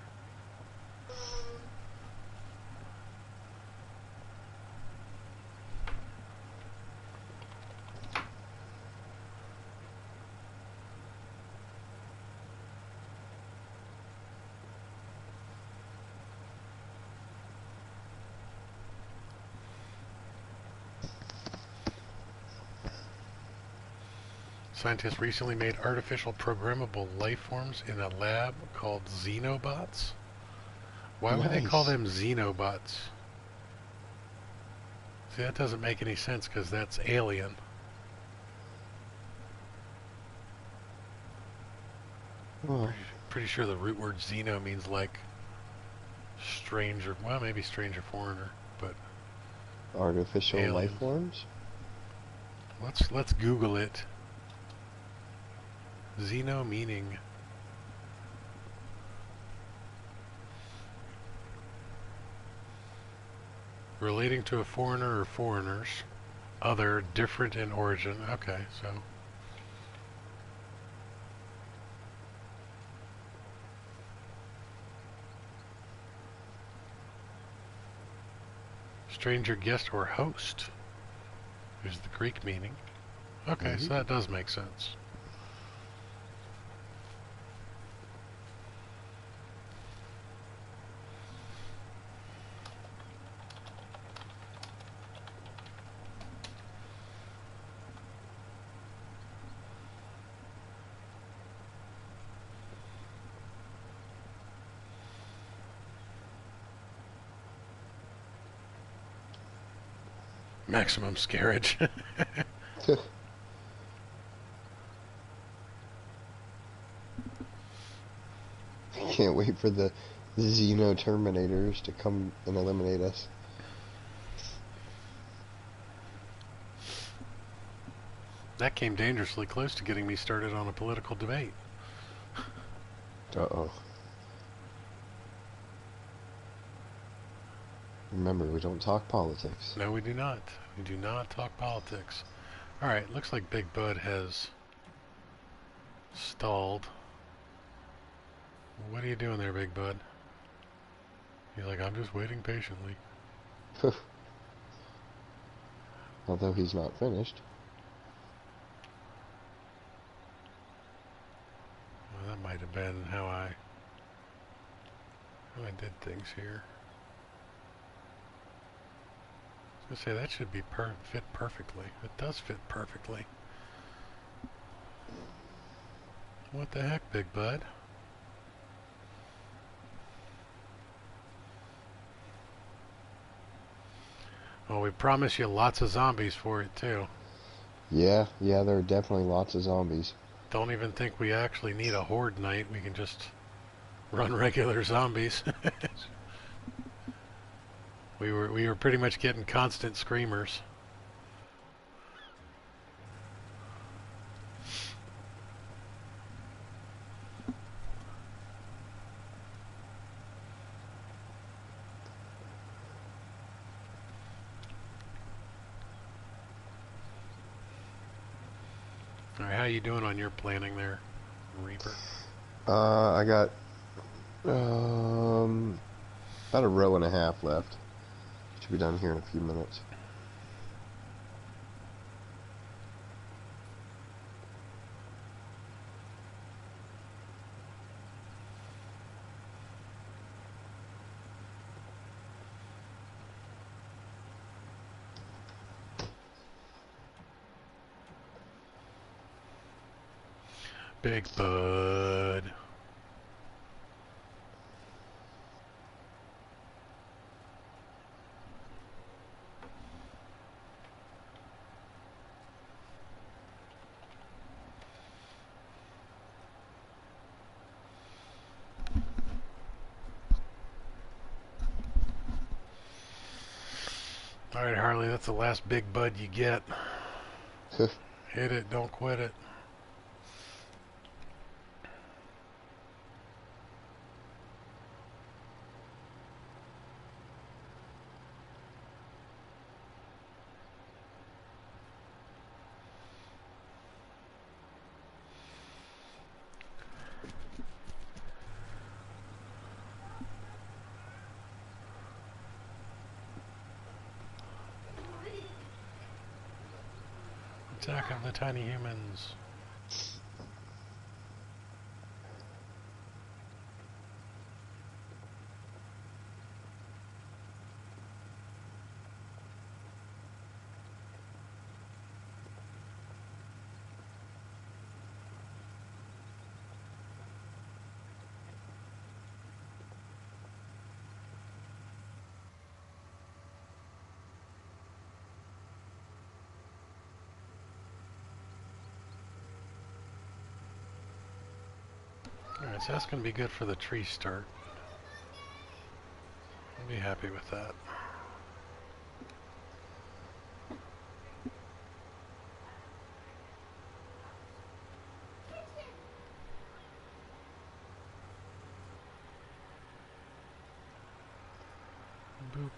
Scientists recently made artificial programmable life forms in a lab called xenobots. Why would they call them xenobots? See, that doesn't make any sense because that's alien. Oh. Pretty sure the root word xeno means like stranger, well, maybe stranger foreigner, but Artificial alien. life forms? Let's Google it. Xeno meaning relating to a foreigner or foreigners, other, different in origin. Okay, so stranger, guest, or host is the Greek meaning. Okay, so that does make sense. Maximum scarage. Can't wait for the Xeno Terminators to come and eliminate us. That came dangerously close to getting me started on a political debate. Uh-oh. Remember, we don't talk politics. No, we do not. We do not talk politics. Alright, looks like Big Bud has stalled. What are you doing there, Big Bud? He's like, I'm just waiting patiently. Although he's not finished. Well, that might have been how I did things here. I was going to say, that should be fit perfectly. It does fit perfectly. What the heck, Big Bud? Well, we promise you lots of zombies for it, too. Yeah, there are definitely lots of zombies. Don't even think we actually need a horde night. We can just run regular zombies. We were pretty much getting constant screamers. All right, how you doing on your planning there, Reaper? I got about a row and a half left. Should be done here in a few minutes. Big Bud. All right, Harley, that's the last Big Bud you get. Hit it, don't quit it. Attack of the tiny humans. Alright, so that's going to be good for the tree start. I'll be happy with that. Boop.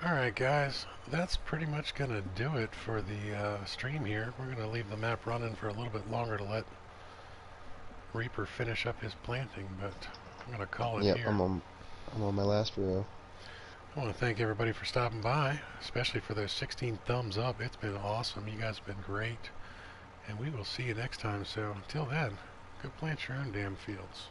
Alright guys, that's pretty much going to do it for the stream here. We're going to leave the map running for a little bit longer to let Reaper finish up his planting, but I'm going to call it here. I'm I'm on my last row. I want to thank everybody for stopping by, especially for those 16 thumbs up. It's been awesome. You guys have been great. And we will see you next time. So until then, go plant your own damn fields.